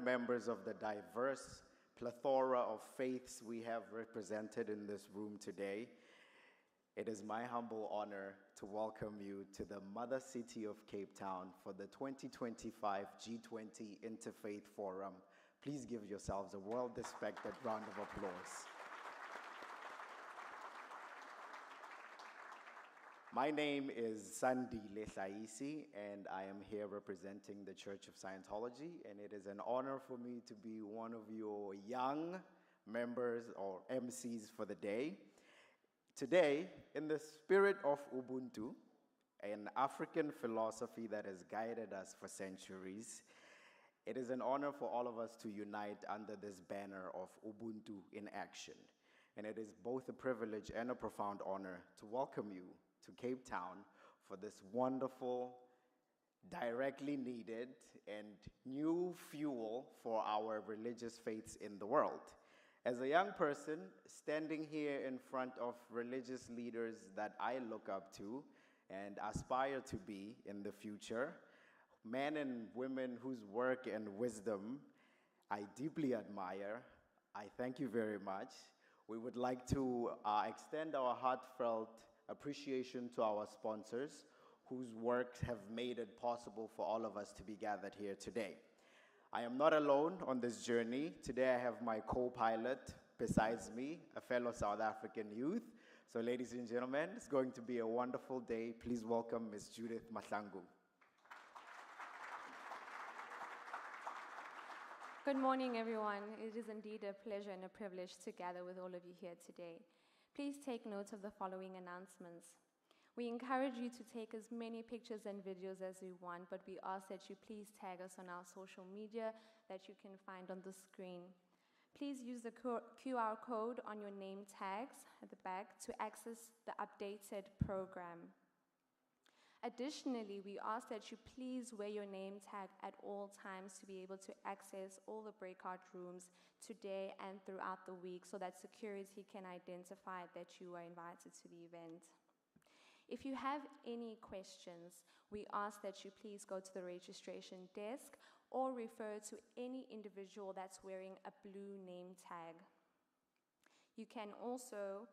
members of the diverse plethora of faiths we have represented in this room today, it is my humble honor to welcome you to the mother city of Cape Town for the 2025 G20 Interfaith Forum. Please give yourselves a well-respected round of applause. My name is Sandile Tlaisi, and I am here representing the Church of Scientology, and it is an honor for me to be one of your young members or MCs for the day. Today, in the spirit of Ubuntu, an African philosophy that has guided us for centuries, it is an honor for all of us to unite under this banner of Ubuntu in action. And it is both a privilege and a profound honor to welcome you to Cape Town for this wonderful, directly needed, and new fuel for our religious faiths in the world. As a young person standing here in front of religious leaders that I look up to and aspire to be in the future, men and women whose work and wisdom I deeply admire, I thank you very much. We would like to extend our heartfelt appreciation to our sponsors whose works have made it possible for all of us to be gathered here today. I am not alone on this journey. Today I have my co-pilot besides me, a fellow South African youth. So ladies and gentlemen, it's going to be a wonderful day. Please welcome Ms. Judith Mahlangu. Good morning, everyone. It is indeed a pleasure and a privilege to gather with all of you here today. Please take note of the following announcements. We encourage you to take as many pictures and videos as you want, but we ask that you please tag us on our social media that you can find on the screen. Please use the QR code on your name tags at the back to access the updated program. Additionally, we ask that you please wear your name tag at all times to be able to access all the breakout rooms today and throughout the week so that security can identify that you are invited to the event. If you have any questions, we ask that you please go to the registration desk or refer to any individual that's wearing a blue name tag. You can also,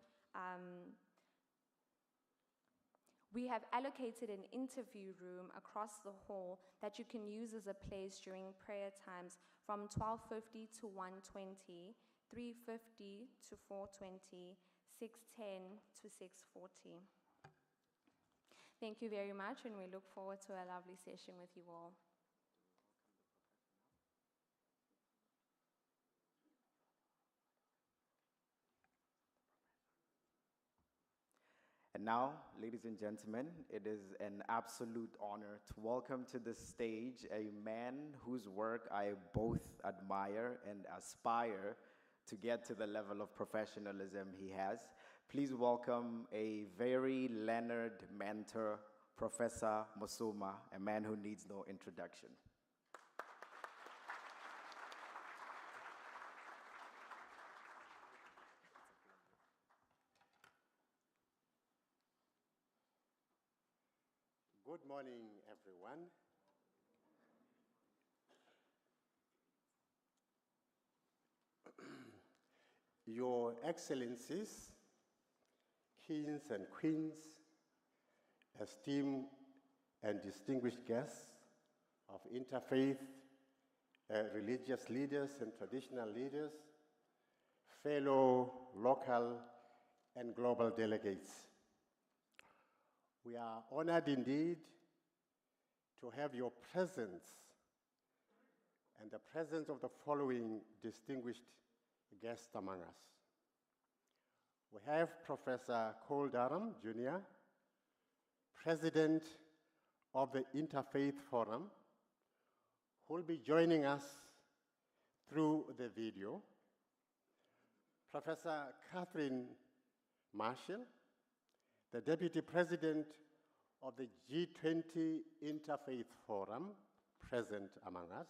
we have allocated an interview room across the hall that you can use as a place during prayer times from 12:50 to 1:20, 3:50 to 4:20, 6:10 to 6:40. Thank you very much, and we look forward to a lovely session with you all. And now, ladies and gentlemen, it is an absolute honor to welcome to the stage a man whose work I both admire and aspire to get to the level of professionalism he has. Please welcome a very learned mentor, Professor Musoma, a man who needs no introduction. Good morning, everyone. Your Excellencies, kings and queens, esteemed and distinguished guests of interfaith religious leaders and traditional leaders, fellow local and global delegates. We are honored indeed to have your presence and the presence of the following distinguished guests among us. We have Professor Cole Durham, Jr., President of the Interfaith Forum, who will be joining us through the video. Professor Catherine Marshall, the Deputy President of the G20 Interfaith Forum, present among us.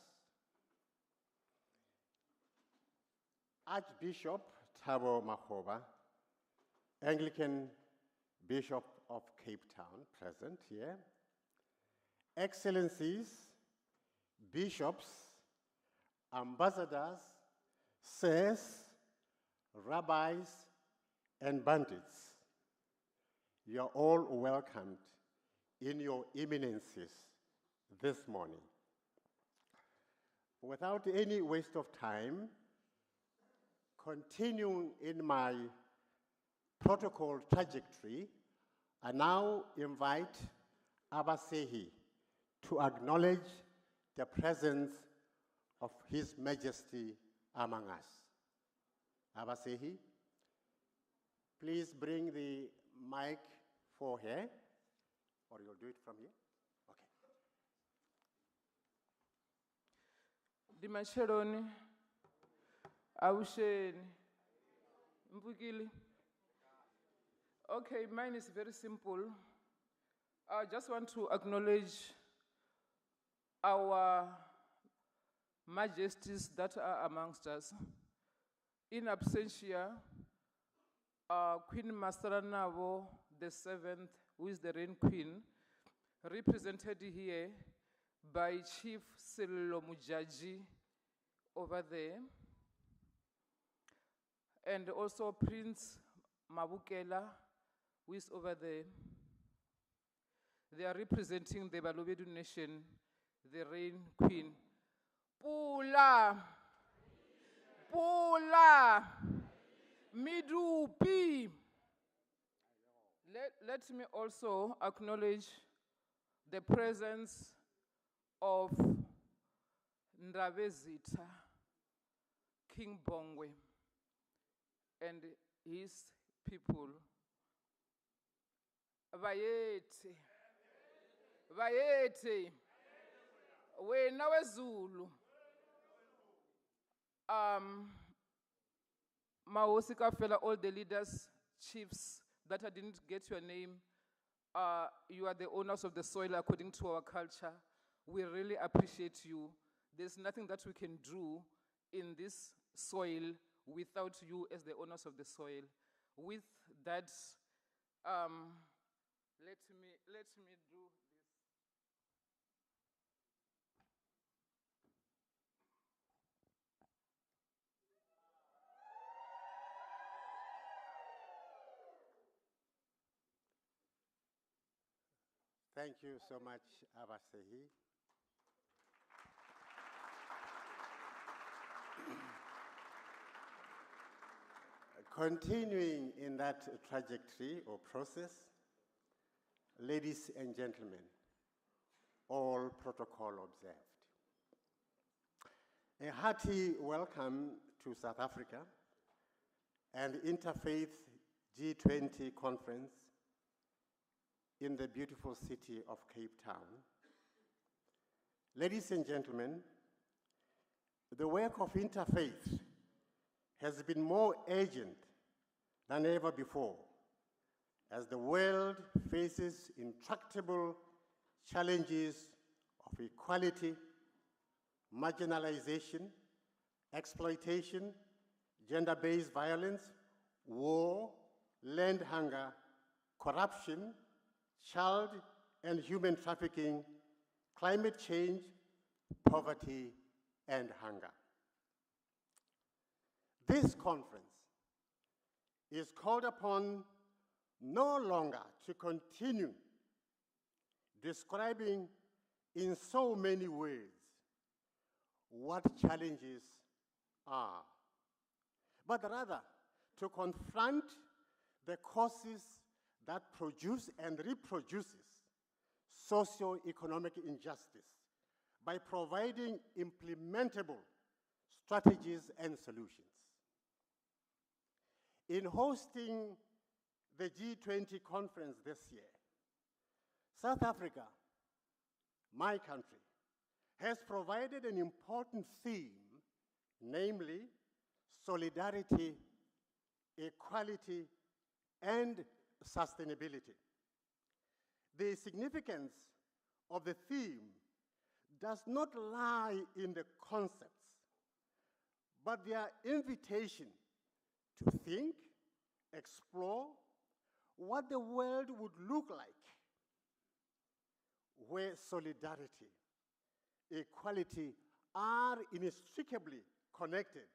Archbishop Makgoba, Anglican Bishop of Cape Town, present here. Excellencies, bishops, ambassadors, sirs, rabbis, and bandits, you are all welcomed in your eminences this morning. Without any waste of time, continuing in my protocol trajectory, I now invite Abasehi to acknowledge the presence of His Majesty among us. Abasehi, please bring the mic for her, or you'll do it from here? Okay. Dimasheroni, Ausheni, Mbukili. Okay, mine is very simple. I just want to acknowledge our majesties that are amongst us. In absentia, Queen Masaranavo the 7th, who is the reign queen, represented here by Chief Sello Mujaji over there, and also Prince Mabukela, who is over there. They are representing the Balobedu nation, the reign queen. Pula, Pula, Midupi. Let me also acknowledge the presence of Ndavezita, King Bongwe, and his people. Vayete, Vayete, wena wezulu. Mawosika fella, all the leaders, chiefs, that I didn't get your name. You are the owners of the soil according to our culture. We really appreciate you. There's nothing that we can do in this soil without you as the owners of the soil. With that, let me do this. Thank you so much, Abasehi. Continuing in that trajectory or process, ladies and gentlemen, all protocol observed. A hearty welcome to South Africa and Interfaith G20 conference in the beautiful city of Cape Town. Ladies and gentlemen, the work of interfaith has been more urgent than ever before as the world faces intractable challenges of equality, marginalization, exploitation, gender-based violence, war, land hunger, corruption, child and human trafficking, climate change, poverty, and hunger. This conference is called upon no longer to continue describing in so many words what challenges are, but rather to confront the causes that produce and reproduces socio-economic injustice by providing implementable strategies and solutions. In hosting the G20 conference this year, South Africa, my country, has provided an important theme, namely solidarity, equality, and sustainability. The significance of the theme does not lie in the concepts, but their invitation to think, explore what the world would look like where solidarity, equality are inextricably connected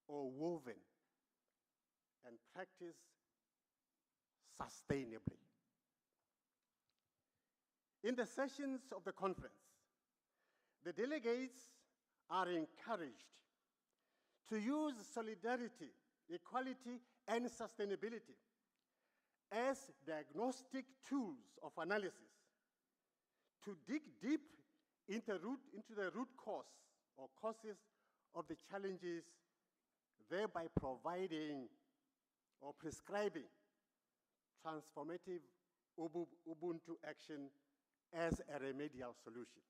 or woven and practiced sustainably. In the sessions of the conference, the delegates are encouraged to use solidarity, equality, and sustainability as diagnostic tools of analysis to dig deep into the root cause or causes of the challenges, thereby providing or prescribing transformative UBUNTU action as a remedial solution.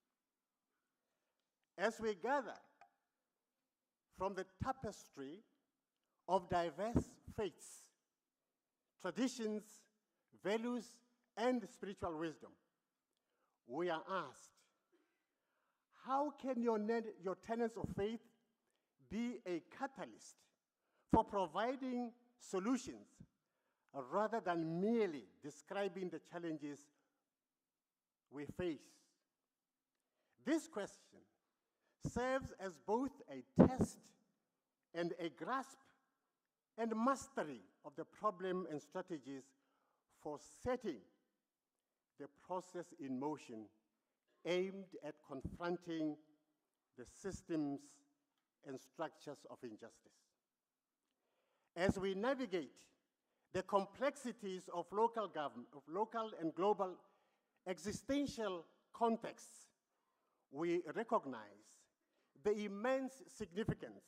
As we gather from the tapestry of diverse faiths, traditions, values, and spiritual wisdom, we are asked, how can your tenets of faith be a catalyst for providing solutions rather than merely describing the challenges we face? This question serves as both a test and a grasp and mastery of the problem and strategies for setting the process in motion aimed at confronting the systems and structures of injustice. As we navigate the complexities of local and global existential contexts, we recognize the immense significance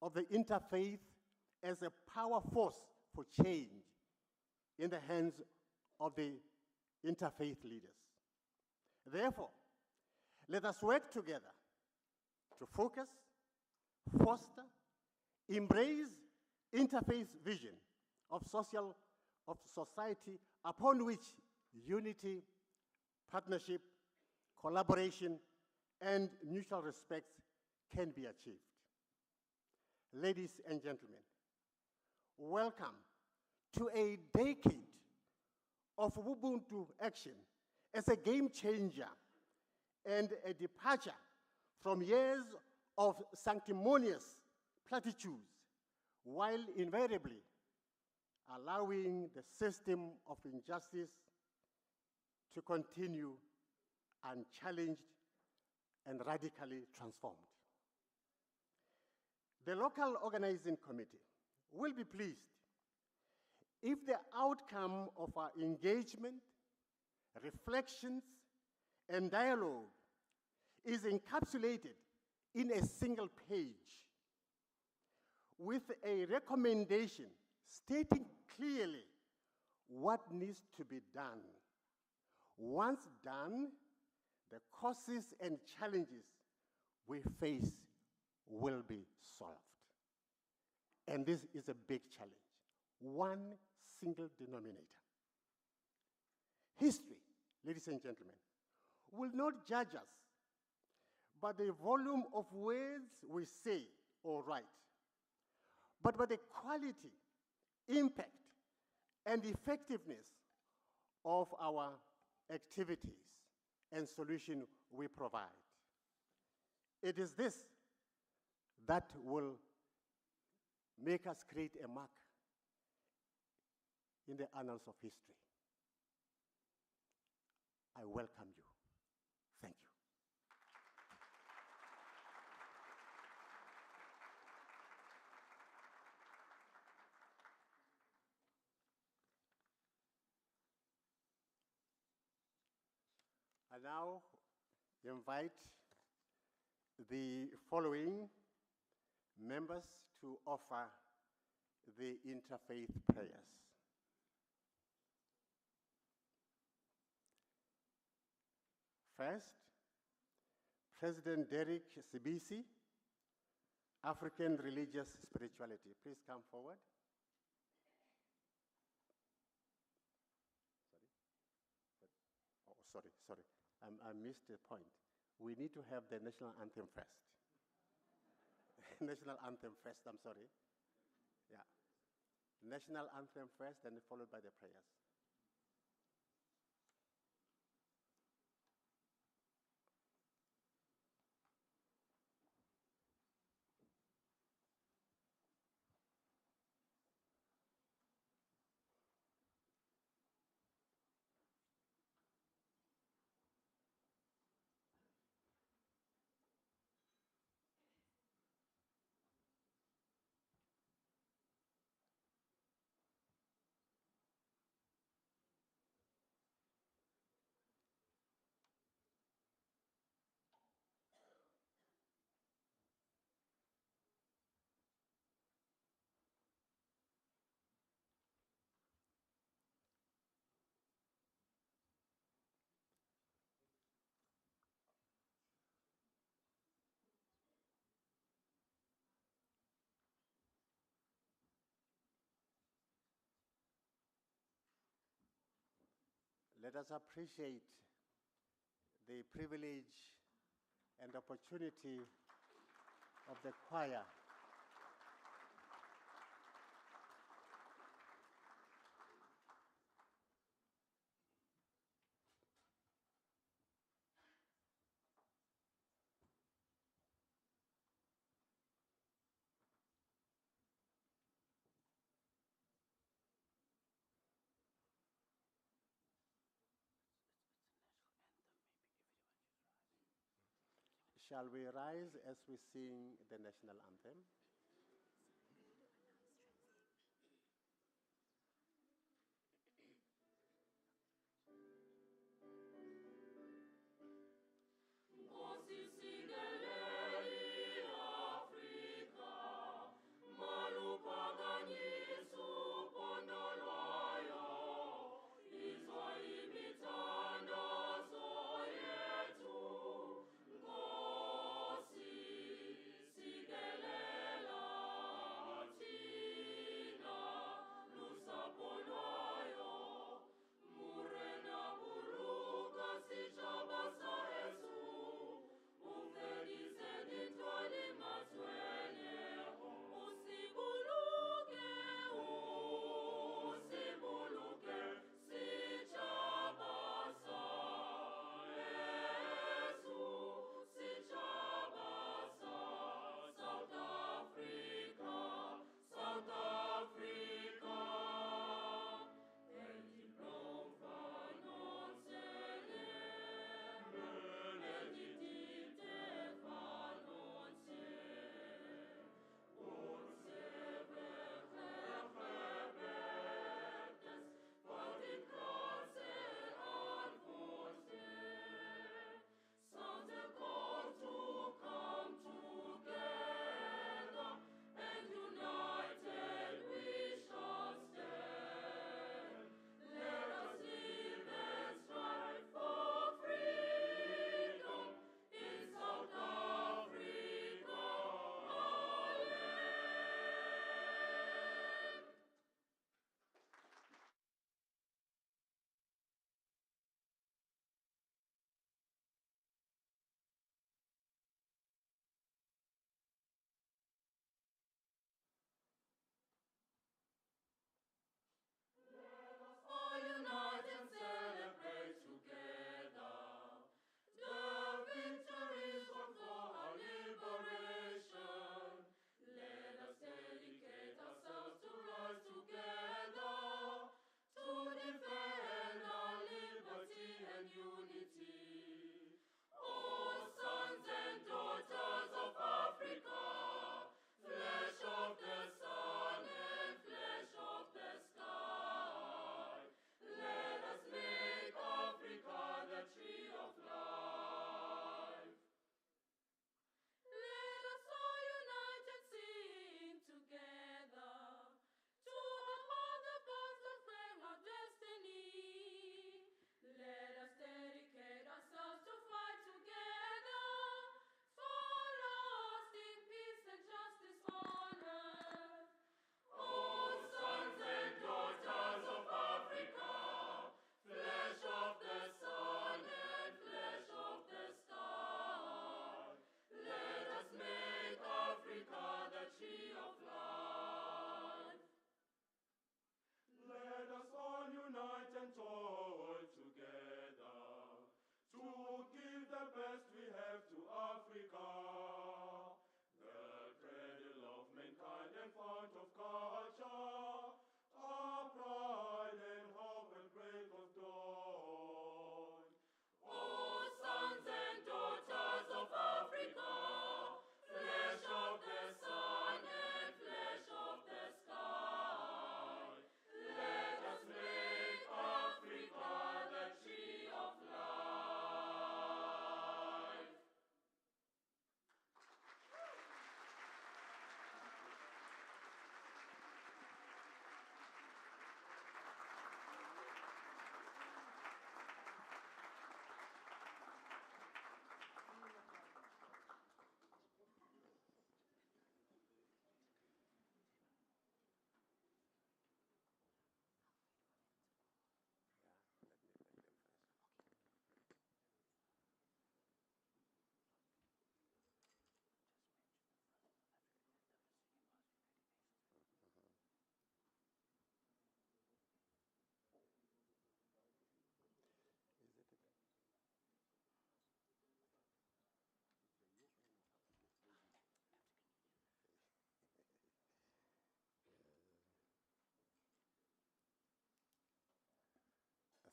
of the interfaith as a power force for change in the hands of the interfaith leaders. Therefore, let us work together to focus, foster, embrace interfaith vision of society upon which unity, partnership, collaboration, and mutual respect can be achieved. Ladies and gentlemen, welcome to a decade of UBUNTU action as a game changer and a departure from years of sanctimonious platitudes, while invariably allowing the system of injustice to continue unchallenged and radically transformed. The local organizing committee will be pleased if the outcome of our engagement, reflections, and dialogue is encapsulated in a single page with a recommendation stating clearly what needs to be done. Once done, the causes and challenges we face will be solved. And this is a big challenge. One single denominator. History, ladies and gentlemen, will not judge us by the volume of words we say or write, but by the quality, impact, and effectiveness of our activities and solution we provide. It is this that will make us create a mark in the annals of history. I welcome you. Thank you. I now invite the following members to offer the interfaith prayers. First, President Derek Sibisi, African Religious Spirituality. Please come forward. Sorry. I missed the point. We need to have the national anthem first. National anthem first, I'm sorry. Yeah. National anthem first, and followed by the prayers. Let us appreciate the privilege and opportunity of the choir Shall we rise as we sing the national anthem? Sigelela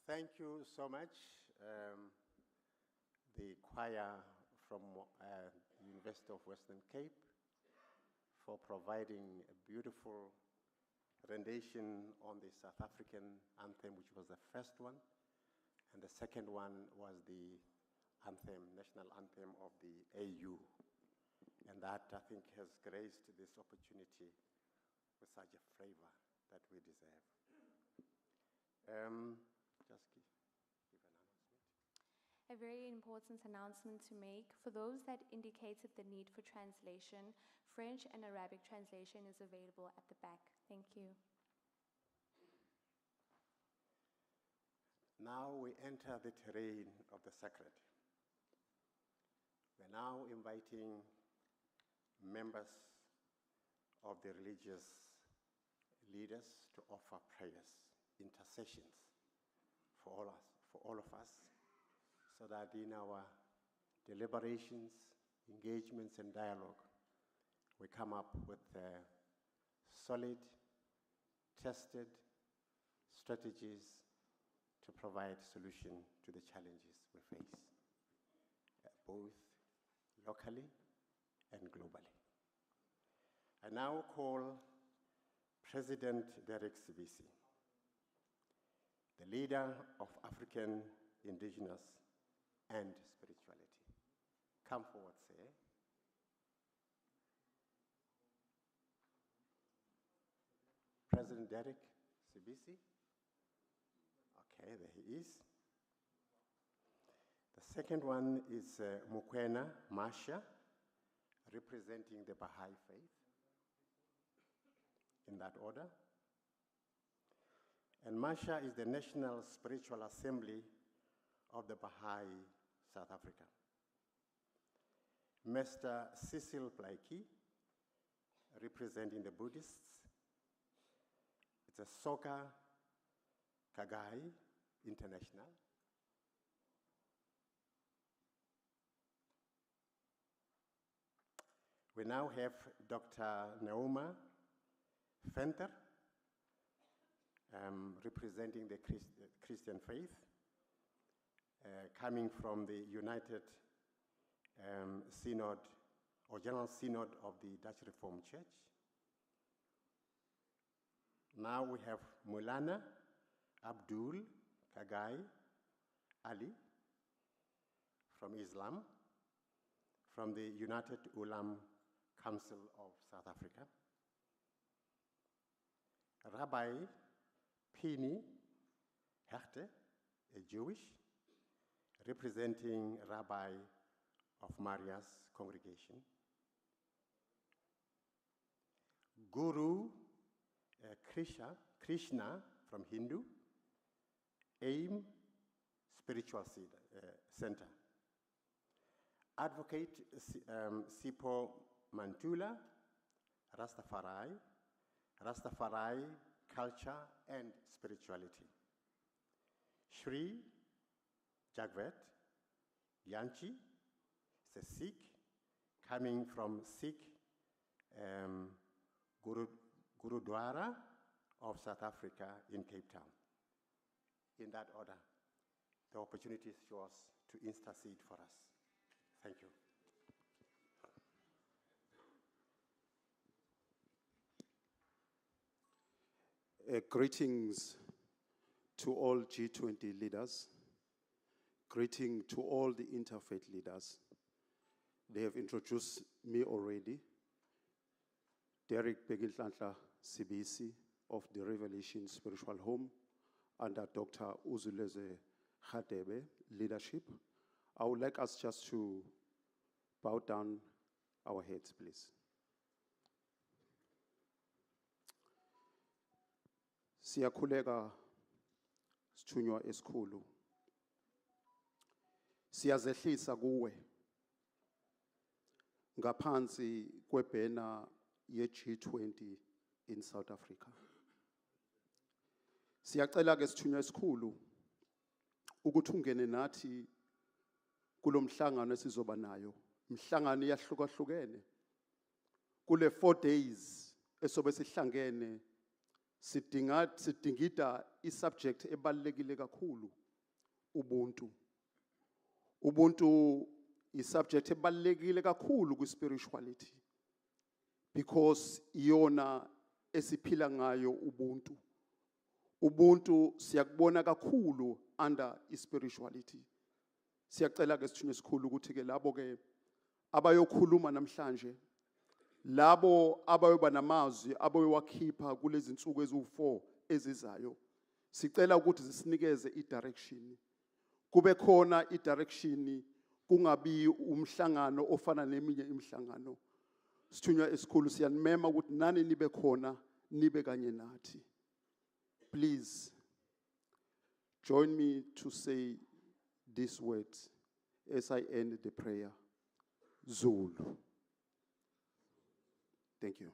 Thank you so much, the choir from University of Western Cape, for providing a beautiful rendition on the South African anthem, which was the first one. And the second one was the anthem, national anthem of the AU. And that, I think, has graced this opportunity with such a flavor that we deserve. Just give an announcement. A very important announcement to make. For those that indicated the need for translation, French and Arabic translation is available at the back. Thank you. Now we enter the terrain of the sacred. We're now inviting members of the religious leaders to offer prayers, intercessions for all of us, so that in our deliberations, engagements, and dialogue, we come up with solid, tested strategies to provide solution to the challenges we face, both locally and globally. I now call President Dieng, the leader of African indigenous and spirituality. Come forward, sir. President Dieng. Okay, there he is. The second one is Mokoena Masha, representing the Bahai faith, in that order. And Masha is the National Spiritual Assembly of the Bahai, South Africa. Mr. Cecil Plaiki, representing the Buddhists. It's a Soka Kagai International. We now have Dr. Nauma Fenter, representing the Christian faith, coming from the United Synod, or General Synod of the Dutch Reformed Church. Now we have Mulana Abdul Kagai Ali from Islam, from the United Ulam Council of South Africa. Rabbi Pini Hechte, a Jewish, representing Rabbi of Maria's congregation. Guru Krishna from Hindu, AIM Spiritual Center. Advocate Sipo Mantula, Rastafari culture and spirituality. Shri Jagvet Yanchi is a Sikh coming from Sikh Gurudwara of South Africa in Cape Town. In that order, the opportunity is yours to intercede for us. Thank you. Greetings to all G20 leaders. Greeting to all the interfaith leaders. They have introduced me already. Derek Begintlanhla Sibisi of the Revelation Spiritual Home under Dr. Uzuleze Hadebe leadership. I would like us just to bow down our heads, please. Siyakhuleka sithunywa esikhulu. Siyazehlisa kuwe ngaphansi kwebhena ye-G20 in South Africa. Siyacela ke sithunywa esikhulu ukuthi ungene nathi kulomhlangano esizoba nayo. Imhlangano iyahlukahlukene. Kule 4 days esobe sihlangene sidingida isubject ebalulekile kakhulu, ubuntu. Ubuntu is subject ebalulekile kakhulu ku-spirituality because iyona esiphila ngayo ubuntu. Ubuntu siyakubona kakhulu under spirituality. Siyacela ke sithunywe sikhulu ukuthi ke labo ke abayokhuluma namhlanje, labo abayoba namazwi abayowakhipha kulezi insuku eziwu4 ezizayo, sicela ukuthi zisinikeze i-direction. Kube khona i-direction, kungabi umhlangano ofana neminye imihlangano. Sithunywa esikhulu siyanimema ukuthi nani nibe khona, nibe kanye nathi. Please join me to say these words as I end the prayer. Zulu. Thank you.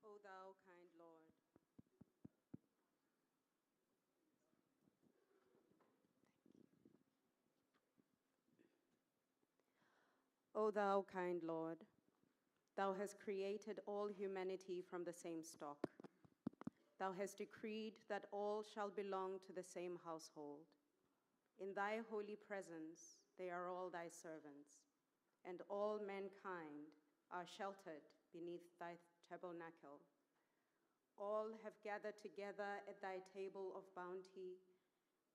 O thou kind Lord, O thou kind Lord, thou hast created all humanity from the same stock. Thou hast decreed that all shall belong to the same household. In thy holy presence they are all thy servants, and all mankind are sheltered beneath thy tabernacle. All have gathered together at thy table of bounty.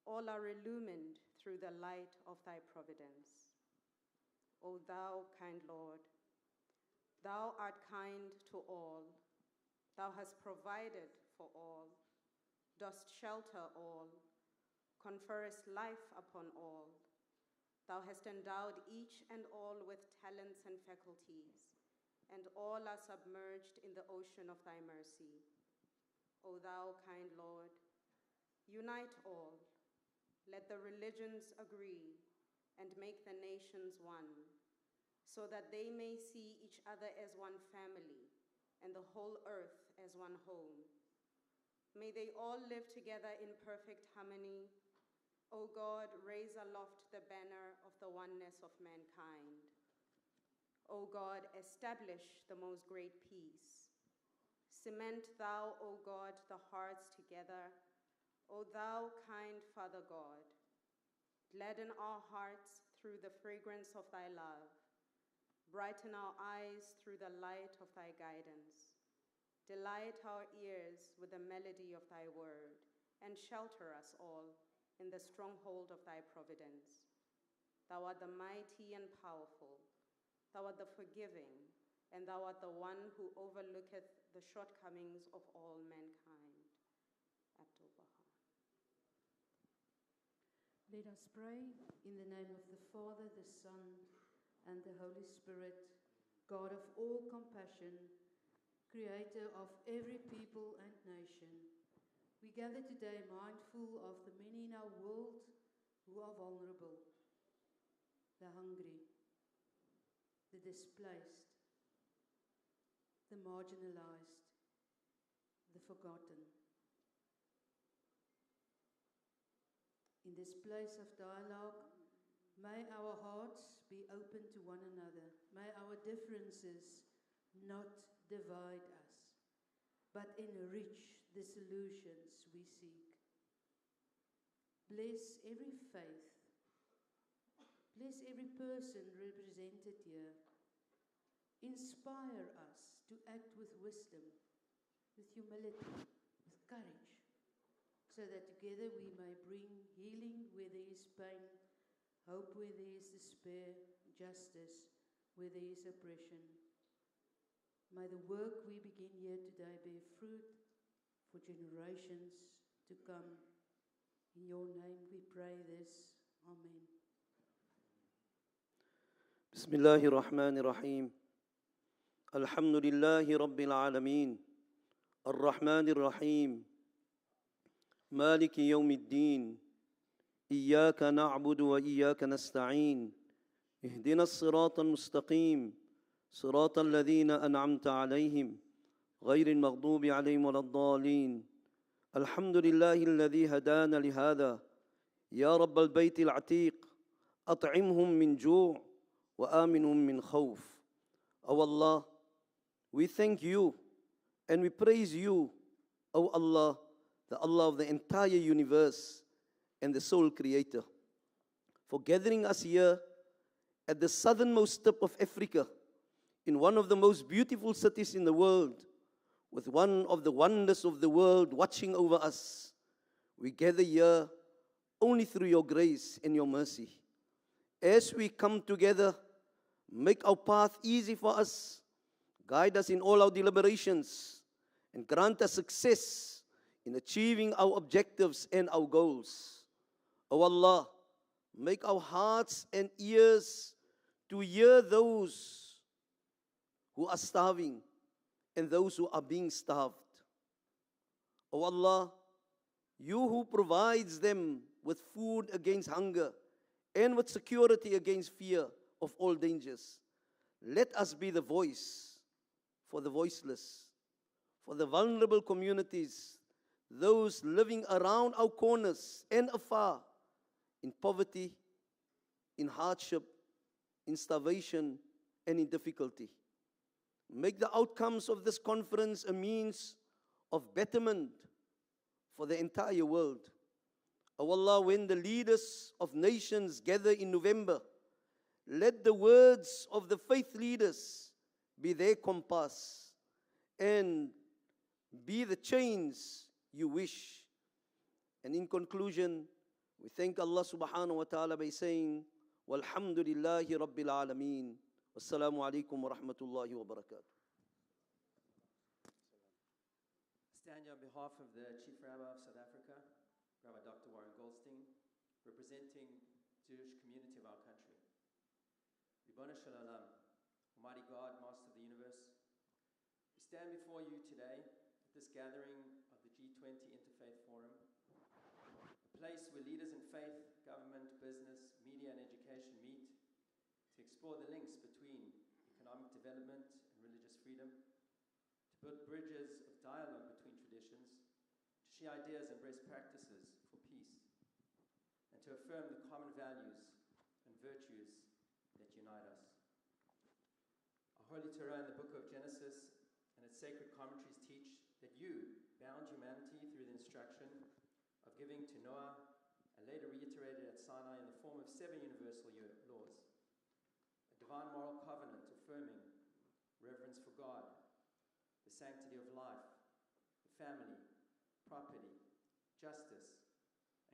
All are illumined through the light of thy providence. O thou kind Lord, thou art kind to all. Thou hast provided for all, dost shelter all, conferrest life upon all. Thou hast endowed each and all with talents and faculties, and all are submerged in the ocean of thy mercy. O thou kind Lord, unite all, let the religions agree, and make the nations one, so that they may see each other as one family, and the whole earth as one home. May they all live together in perfect harmony. O God, raise aloft the banner of the oneness of mankind. O God, establish the most great peace. Cement thou, O God, the hearts together. O thou kind Father God, gladden our hearts through the fragrance of thy love. Brighten our eyes through the light of thy guidance. Delight our ears with the melody of thy word, and shelter us all in the stronghold of thy providence. Thou art the mighty and powerful. Thou art the forgiving, and thou art the one who overlooketh the shortcomings of all mankind. Adama. Let us pray in the name of the Father, the Son, and the Holy Spirit, God of all compassion, creator of every people and nation. We gather today mindful of the many in our world who are vulnerable, the hungry, the displaced, the marginalized, the forgotten. In this place of dialogue, may our hearts be open to one another. May our differences not divide us, but enrich the solutions we seek. Bless every faith. Bless every person represented here. Inspire us to act with wisdom, with humility, with courage, so that together we may bring healing where there is pain, hope where there is despair, justice where there is oppression. May the work we begin here today bear fruit for generations to come. In your name we pray this. Amen. بسم الله الرحمن الرحيم الحمد لله رب العالمين الرحمن الرحيم مالك يوم الدين إياك نعبد وإياك نستعين اهدنا الصراط المستقيم صراط الذين أنعمت عليهم غير المغضوب عليهم ولا الضالين الحمد لله الذي هدانا لهذا يا رب البيت العتيق أطعمهم من جوع وآمنهم من خوف. O Allah, we thank you and we praise you, O Allah, the Allah of the entire universe and the sole creator, for gathering us here at the southernmost tip of Africa, in one of the most beautiful cities in the world, with one of the wonders of the world watching over us. We gather here only through your grace and your mercy. As we come together, make our path easy for us, guide us in all our deliberations, and grant us success in achieving our objectives and our goals. O Allah, make our hearts and ears to hear those who are starving and those who are being starved. O Allah, you who provides them with food against hunger and with security against fear of all dangers, let us be the voice for the voiceless, for the vulnerable communities, those living around our corners and afar, in poverty, in hardship, in starvation, and in difficulty. Make the outcomes of this conference a means of betterment for the entire world. O Allah, when the leaders of nations gather in November, let the words of the faith leaders be their compass and be the chains you wish. And in conclusion, we thank Allah subhanahu wa ta'ala by saying, Walhamdulillahi Rabbil Alameen. Wassalamu alaikum wa rahmatullahi wa barakatuh. Stand on behalf of the Chief Rabbi of South Africa, Rabbi Dr. Warren Goldstein, representing Jewish community of our country. Ribbon Shalom, Almighty God, Master of the universe, we stand before you today at this gathering of the G20 Interfaith Forum, a place where leaders in faith, government, business, media, and education meet to explore the links between economic development and religious freedom, to build bridges of dialogue between traditions, to share ideas and best practices for peace, and to affirm the common values and virtues that unite us. Our Holy Torah in the book of Genesis and its sacred commentaries teach that you bound humanity through the instruction of giving to Noah, and later reiterated at Sinai in the form of 7 universal laws, a divine moral covenant affirming reverence for God, the sanctity of life, the family, property, justice,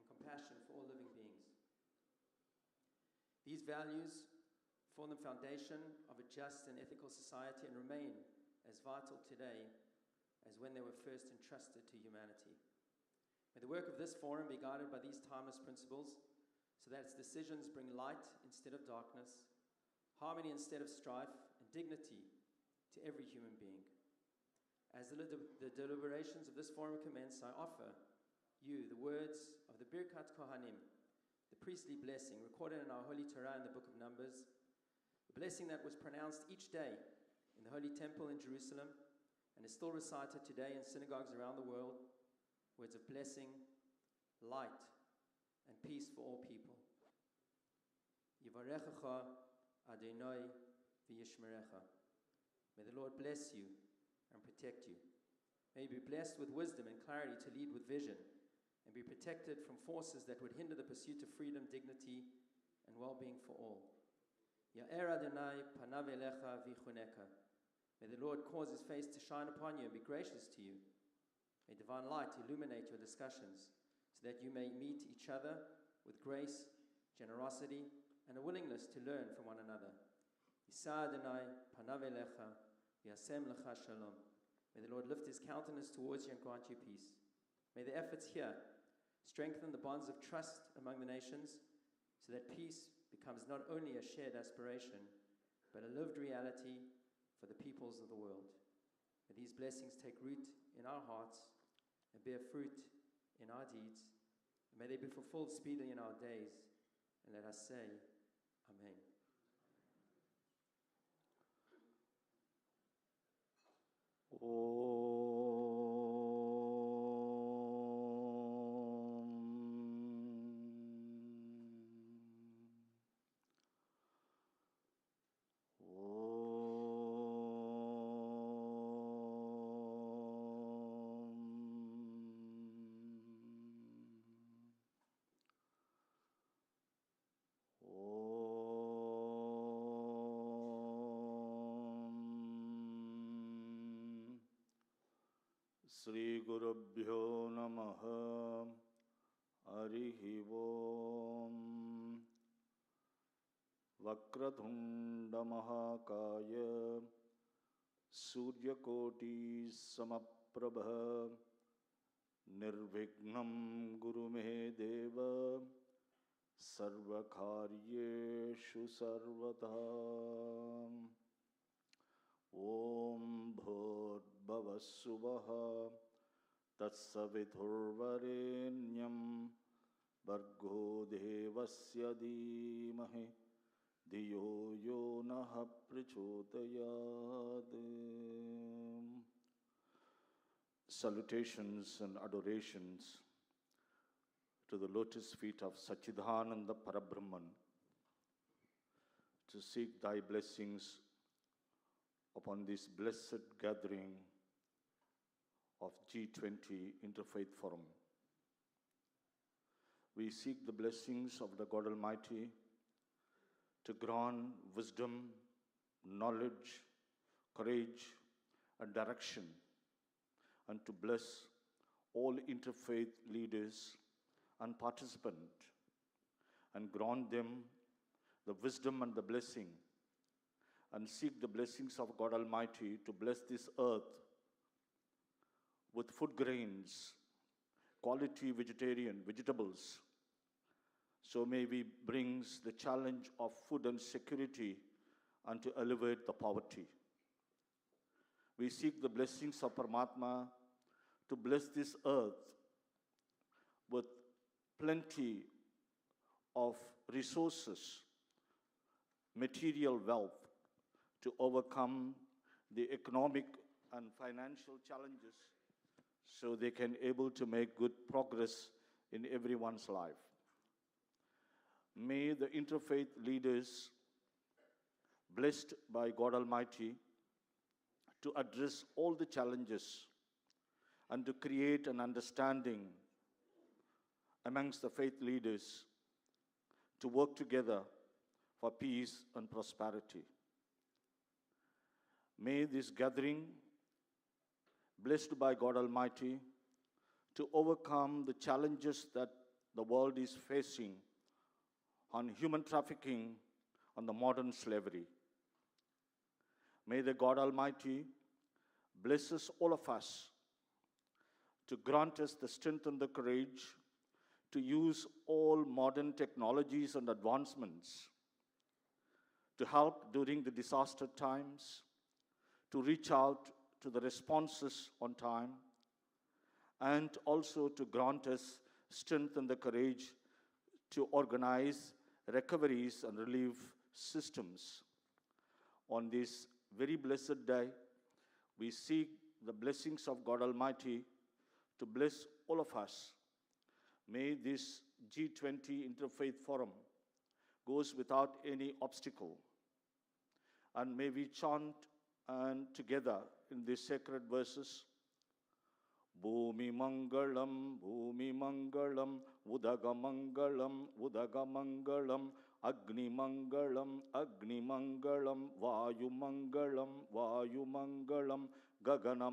and compassion for all living beings. These values form the foundation of a just and ethical society and remain as vital today as when they were first entrusted to humanity. May the work of this forum be guided by these timeless principles so that its decisions bring light instead of darkness, harmony instead of strife, and dignity to every human being. As the deliberations of this forum commence, I offer you the words of the Birkat Kohanim, the priestly blessing recorded in our Holy Torah in the book of Numbers, a blessing that was pronounced each day in the Holy Temple in Jerusalem and is still recited today in synagogues around the world, words of blessing, light, and peace for all people. Yivarechecha Adonai v'yishmerecha. May the Lord bless you and protect you. May you be blessed with wisdom and clarity to lead with vision, and be protected from forces that would hinder the pursuit of freedom, dignity, and well-being for all. Ya'er Adonai panav elecha v'chuneka. May the Lord cause his face to shine upon you and be gracious to you. May divine light illuminate your discussions, so that you may meet each other with grace, generosity, and a willingness to learn from one another. Yisa Adonai panav elecha v'yasem lecha shalom. May the Lord lift his countenance towards you and grant you peace. May the efforts here strengthen the bonds of trust among the nations, so that peace becomes not only a shared aspiration, but a lived reality for the peoples of the world. May these blessings take root in our hearts and bear fruit in our deeds. And may they be fulfilled speedily in our days. And let us say, Amen. श्रीगुरुभ्यो नमः हरिः ओम् वक्रतुण्डमहाकाय सूर्यकोटिसमप्रभ निर्विघ्नं कुरु मे देव सर्वकार्येषु सर्वदा ॐ भूर्भुवस्सुवः तत्सवितुर्वरेण्यं भर्गो देवस्य धीमहि धियो यो नः प्रचोदयात्. Salutations and adorations to the lotus feet of Sachidananda Parabrahman, to seek thy blessings upon this blessed gathering of G20 Interfaith Forum. We seek the blessings of the God Almighty to grant wisdom, knowledge, courage, and direction, and to bless all interfaith leaders and participants, and grant them the wisdom and the blessing, and seek the blessings of God Almighty to bless this earth with food grains, quality vegetables. So may we bring the challenge of food and security and to elevate the poverty. We seek the blessings of Paramatma to bless this earth with plenty of resources, material wealth, to overcome the economic and financial challenges so they can able to make good progress in everyone's life. May the interfaith leaders, blessed by God Almighty, to address all the challenges and to create an understanding amongst the faith leaders to work together for peace and prosperity. May this gathering, blessed by God Almighty, to overcome the challenges that the world is facing on human trafficking, on the modern slavery. May the God Almighty bless us, all of us, to grant us the strength and the courage to use all modern technologies and advancements to help during the disaster times, to reach out to the responses on time, and also to grant us strength and the courage to organize recoveries and relief systems. On this very blessed day, we seek the blessings of God Almighty to bless all of us. May this G20 Interfaith Forum goes without any obstacle. And may we chant and together in these sacred verses, Bhumi Mangalam, Udaga Mangalam, Agni Mangalam, Vayu Mangalam, Gagana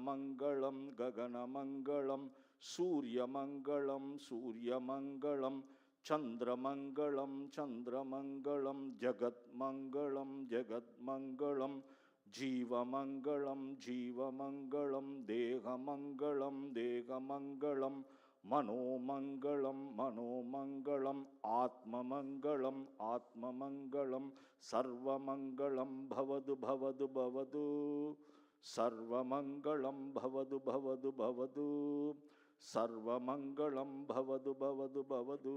Mangalam, Surya Mangalam, Chandra Mangalam, Jagat Mangalam, Jiva Mangalam, Deha Mangalam, Mano Mangalam, Atma Mangalam, Sarva Mangalam, Bhavadu, Sarva Mangalam, Bhavadu, Sarva Mangalam, Bhavadu.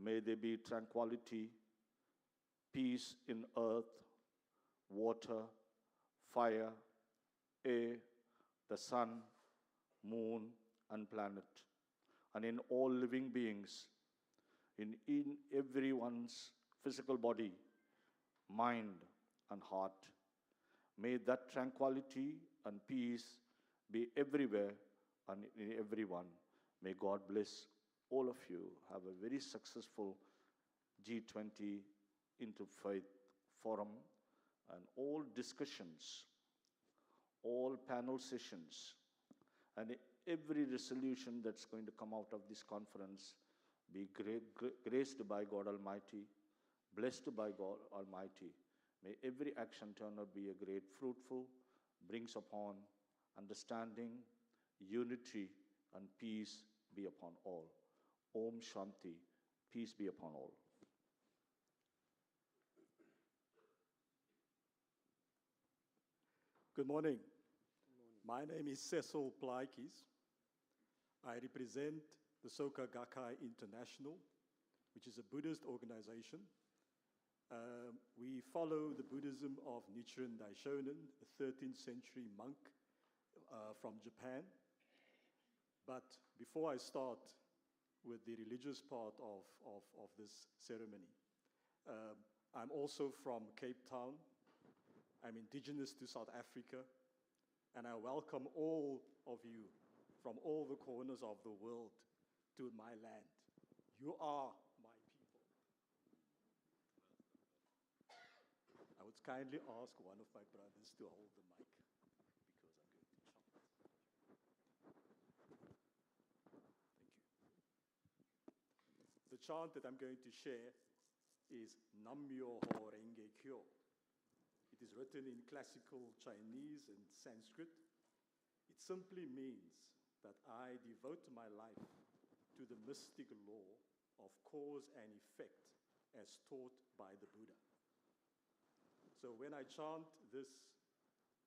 May there be tranquility, peace in earth, water, fire, air, the sun, moon, and planet, and in all living beings, in everyone's physical body, mind, and heart. May that tranquility and peace be everywhere and in everyone. May God bless all of you. Have a very successful G20 Interfaith Forum, and all discussions, all panel sessions, And every resolution that's going to come out of this conference be graced by God Almighty, blessed by God Almighty. May every action turn out be a great fruitful, brings upon understanding, unity, and peace be upon all. Om Shanti, peace be upon all. Good morning. My name is Cecil Plaikis. I represent the Soka Gakkai International, which is a Buddhist organization. We follow the Buddhism of Nichiren Daishonin, a 13th century monk from Japan. But before I start with the religious part of this ceremony, I'm also from Cape Town. I'm indigenous to South Africa, and I welcome all of you from all the corners of the world to my land. You are my people. I would kindly ask one of my brothers to hold the mic because I'm going to chant. Thank you. The chant that I'm going to share is Nam-myoho Renge Kyo. It is written in classical Chinese and Sanskrit. It simply means that I devote my life to the mystic law of cause and effect as taught by the Buddha. So when I chant this,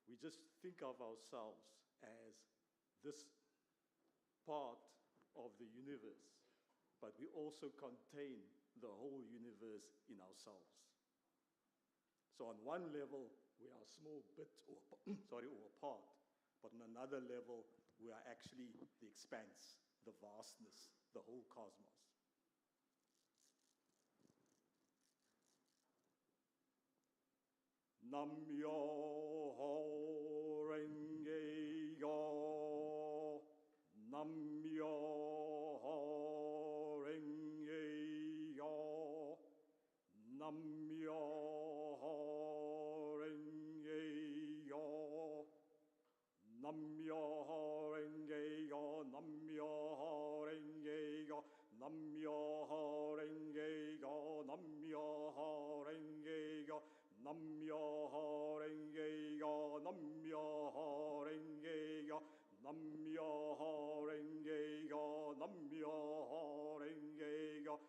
we just think of ourselves as this part of the universe, but we also contain the whole universe in ourselves. So on one level, we are a small bit or a part, but on another level, we are actually the expanse, the vastness, the whole cosmos. Nam-myoho Renge Kyo, Nam-myoho Renge Kyo, Nam-myoho Nam-myoho Renge Kyo, Nam-myoho Renge Kyo, Nam-myoho Renge Kyo, Nam-myoho Renge Kyo, Nam-myoho Renge Kyo, Nam-myoho Renge Kyo, Nam-myoho Renge Kyo, Nam-myoho Renge Kyo,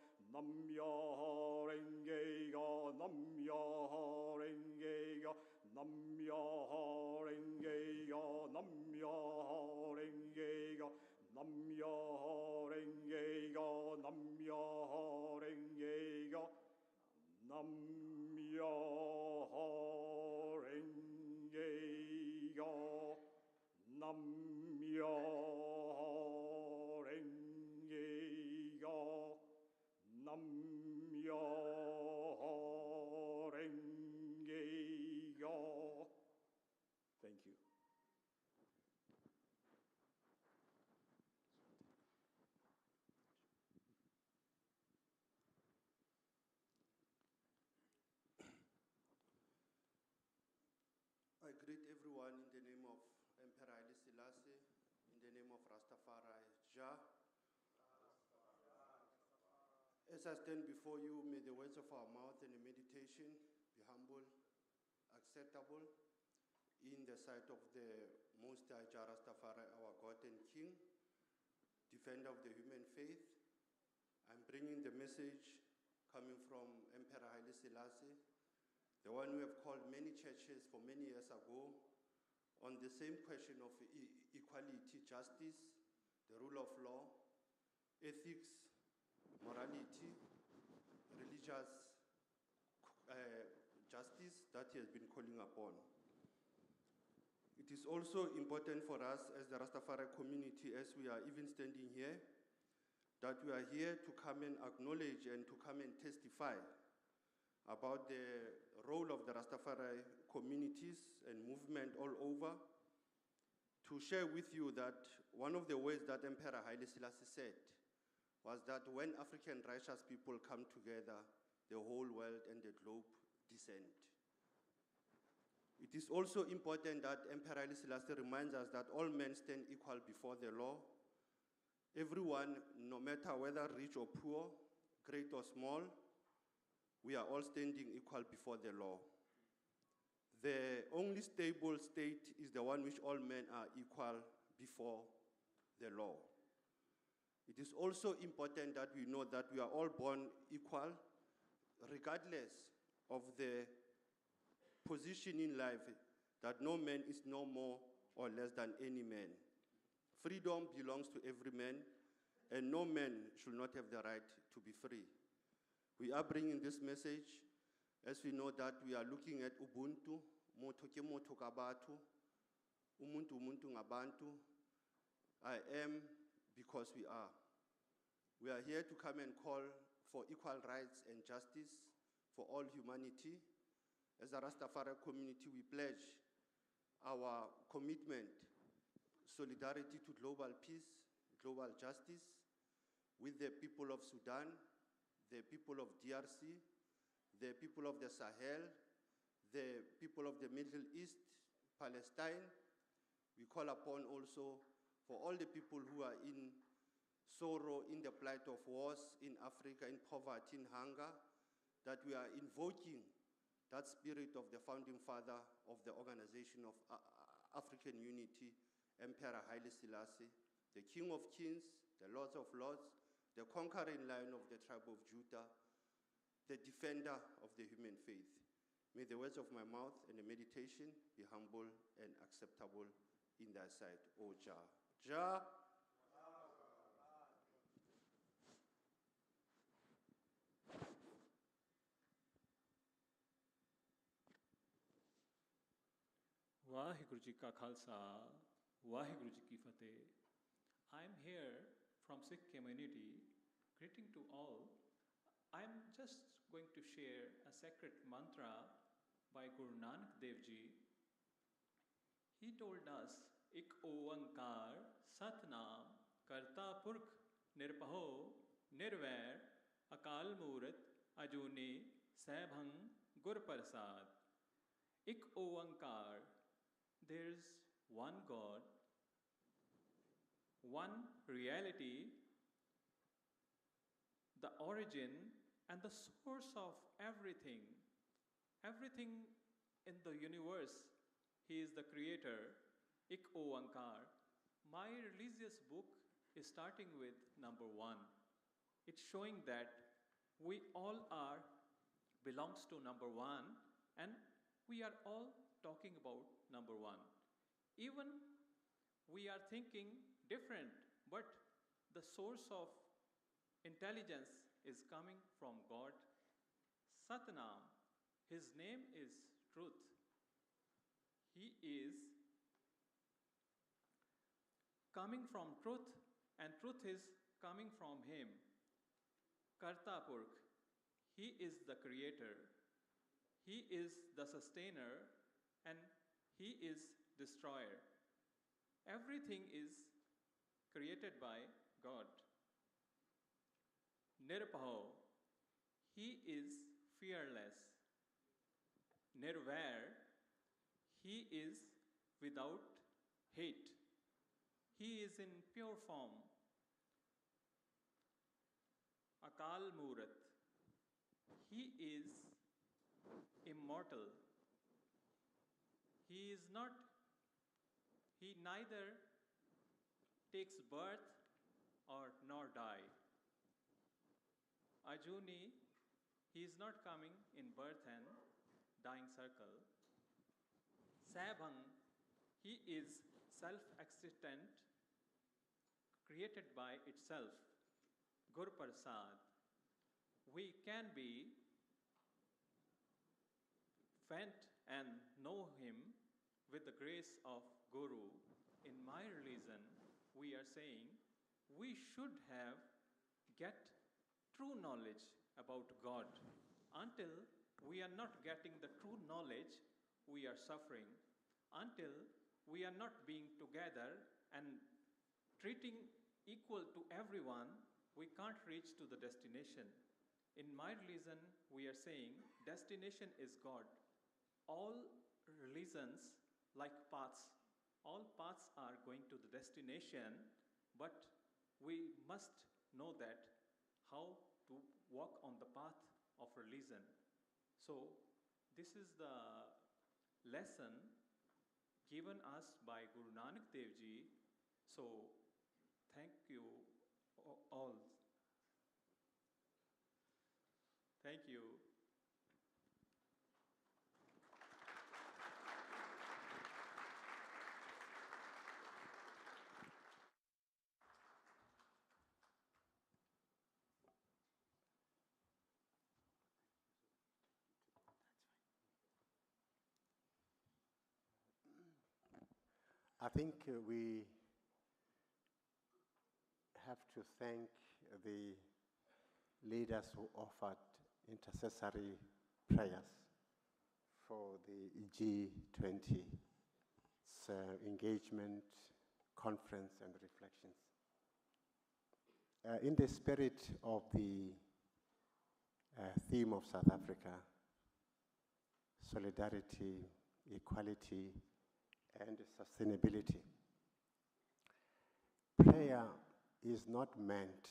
Nam-myoho Renge Kyo, Nam-myoho Renge Kyo, Nam-myoho Renge Kyo, Nam-myoho Renge Kyo, Nam-myoho Renge Kyo, Nam-myoho Renge Kyo, Nam-myoho Renge Kyo, Nam-myoho Renge Kyo, Nam-myoho Renge Kyo. Thank you. I greet everyone in the name of Emperor Haile Selassie, in the name of Rastafari Jah. As I stand before you, may the words of our mouth and the meditation be humble, acceptable in the sight of the Most High Jah Rastafari, our God and King, defender of the human faith. I'm bringing the message coming from Emperor Haile Selassie, the one who have called many churches for many years ago on the same question of equality, justice, the rule of law, ethics, morality, religious justice that he has been calling upon. It is also important for us as the Rastafari community, as we are even standing here, that we are here to come and acknowledge and to come and testify about the role of the Rastafari communities and movement all over, to share with you that one of the ways that Emperor Haile Selassie said was that when African righteous people come together, the whole world and the globe descend. It is also important that Emperor Haile Selassie reminds us that all men stand equal before the law. Everyone, no matter whether rich or poor, great or small, we are all standing equal before the law. The only stable state is the one which all men are equal before the law. It is also important that we know that we are all born equal, regardless of the position in life, that no man is no more or less than any man. Freedom belongs to every man, and no man should not have the right to be free. We are bringing this message as we know that we are looking at Ubuntu, motho ke motho ka batho, umuntu umuntu ngabantu. I am because we are. We are here to come and call for equal rights and justice for all humanity. As a Rastafari community, we pledge our commitment, solidarity to global peace, global justice, with the people of Sudan, the people of DRC, the people of the Sahel, the people of the Middle East, Palestine. We call upon also for all the people who are in sorrow, in the plight of wars in Africa, in poverty, in hunger, that we are invoking that spirit of the founding father of the Organization of African Unity, Emperor Haile Selassie, the King of Kings, the Lords of Lords, the conquering lion of the tribe of Judah, the defender of the human faith. May the words of my mouth and the meditation be humble and acceptable in thy sight, O Jah. Jah. Vaheguru Ji Ka Khalsa, Vaheguru Ji Ki Fateh. I am here from Sikh community, greeting to all. I am just going to share a sacred mantra by Guru Nanak Dev Ji. He told us, Ik Oankar Satnam Karta Purkh Nirpaho Nirvair Akal Murat Ajuni Saibhang Gur Prasad. Ik Oankar, there's one God, one reality, the origin and the source of everything. Everything in the universe, He is the creator. Ik Oankar. My religious book is starting with number 1. It's showing that we all are belongs to number 1, and we are all talking about number 1. Even we are thinking different, but the source of intelligence is coming from God. Satnam, His name is truth. He is coming from truth, and truth is coming from Him. Karta Purkh, He is the creator. He is the sustainer, and He is destroyer. Everything is created by God. Nirpaho, He is fearless. Nirvair, He is without hate. He is in pure form. Akal Murat, He is immortal. He neither takes birth or nor die. Ajuni, He is not coming in birth and dying circle. Saibhang, He is self-existent, created by itself. Gur Prasad, we can be felt and know Him with the grace of Guru. In my religion, we are saying we should get true knowledge about God. Until we are not getting the true knowledge, we are suffering. Until we are not being together and treating equal to everyone, we can't reach to the destination. In my religion, we are saying destination is God. All religions like paths. All paths are going to the destination, but we must know that how to walk on the path of religion. So this is the lesson given us by Guru Nanak Dev Ji. So thank you all. Thank you. I think we have to thank the leaders who offered intercessory prayers for the G20 engagement, conference, and reflections. In the spirit of the theme of South Africa, solidarity, equality, and sustainability, prayer is not meant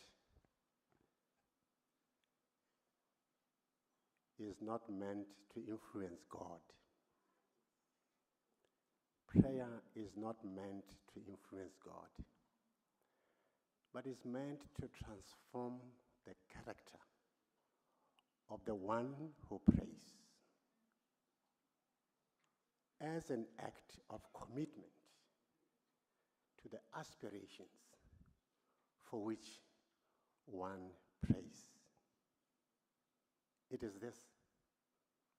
to influence God. Prayer is not meant to influence God, but is meant to transform the character of the one who prays as an act of commitment to the aspirations for which one prays. It is this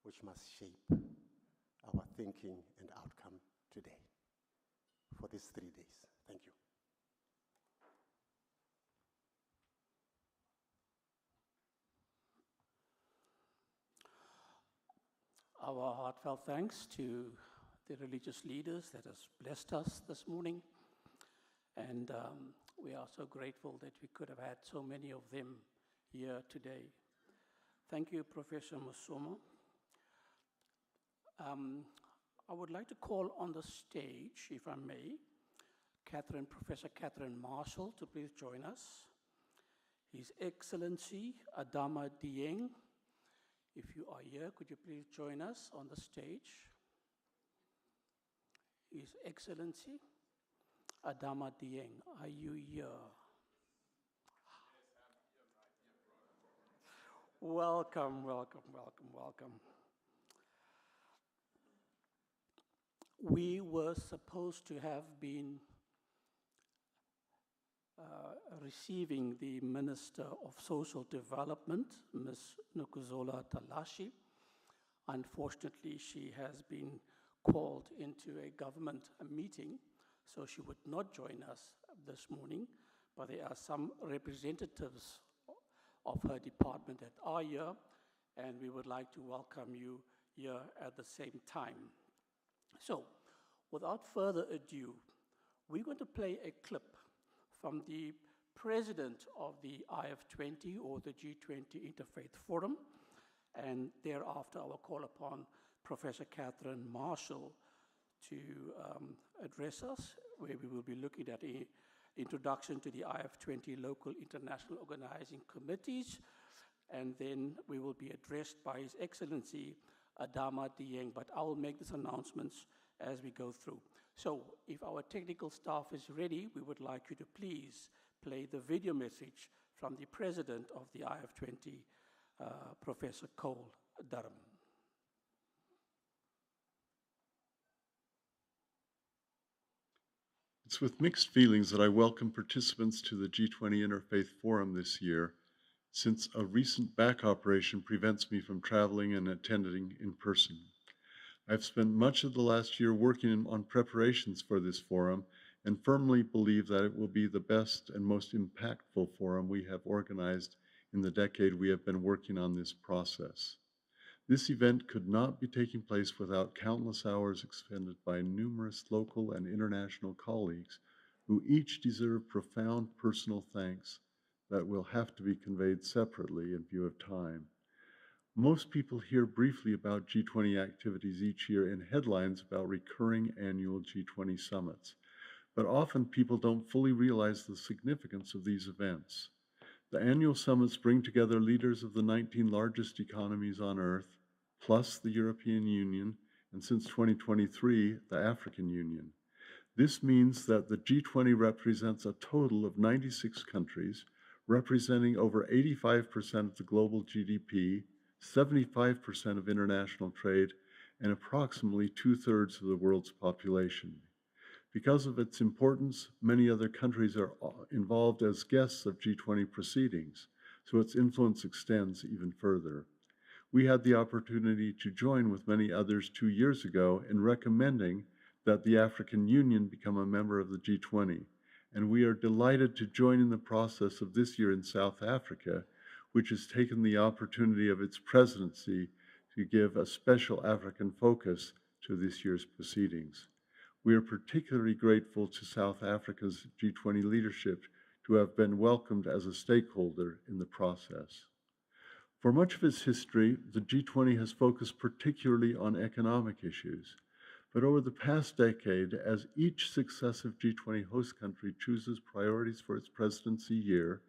which must shape our thinking and outcome today for these 3 days. Thank you. Our heartfelt thanks to the religious leaders that has blessed us this morning. And we are so grateful that we could have had so many of them here today. Thank you, Professor Musoma. I would like to call on the stage, if I may, Professor Catherine Marshall to please join us. His Excellency Adama Dieng, if you are here, could you please join us on the stage? His Excellency Adama Dieng, are you here? Yes, I'm here, my dear brother. Welcome, welcome, welcome, welcome. We were supposed to have been receiving the Minister of Social Development, Ms. Nukuzola Talashi. Unfortunately, she has been called into a government meeting, so she would not join us this morning, but there are some representatives of her department that are here, and we would like to welcome you here at the same time. So, without further ado, we're going to play a clip from the president of the IF20, or the G20 Interfaith Forum, and thereafter I will call upon Professor Catherine Marshall to address us, where we will be looking at an introduction to the IF20 local international organizing committees, and then we will be addressed by His Excellency Adama Dieng, but I will make these announcements as we go through. So if our technical staff is ready, we would like you to please play the video message from the president of the IF20, Professor Cole Durham. It's with mixed feelings that I welcome participants to the G20 Interfaith Forum this year, since a recent back operation prevents me from traveling and attending in person. I've spent much of the last year working on preparations for this forum and firmly believe that it will be the best and most impactful forum we have organized in the decade we have been working on this process. This event could not be taking place without countless hours expended by numerous local and international colleagues who each deserve profound personal thanks that will have to be conveyed separately in view of time. Most people hear briefly about G20 activities each year in headlines about recurring annual G20 summits, but often people don't fully realize the significance of these events. The annual summits bring together leaders of the 19 largest economies on Earth, plus the European Union, and since 2023, the African Union. This means that the G20 represents a total of 96 countries, representing over 85% of the global GDP, 75% of international trade, and approximately 2/3 of the world's population. Because of its importance, many other countries are involved as guests of G20 proceedings, so its influence extends even further. We had the opportunity to join with many others 2 years ago in recommending that the African Union become a member of the G20, and we are delighted to join in the process of this year in South Africa, which has taken the opportunity of its presidency to give a special African focus to this year's proceedings. We are particularly grateful to South Africa's G20 leadership to have been welcomed as a stakeholder in the process. For much of its history, the G20 has focused particularly on economic issues. But over the past decade, as each successive G20 host country chooses priorities for its presidency year,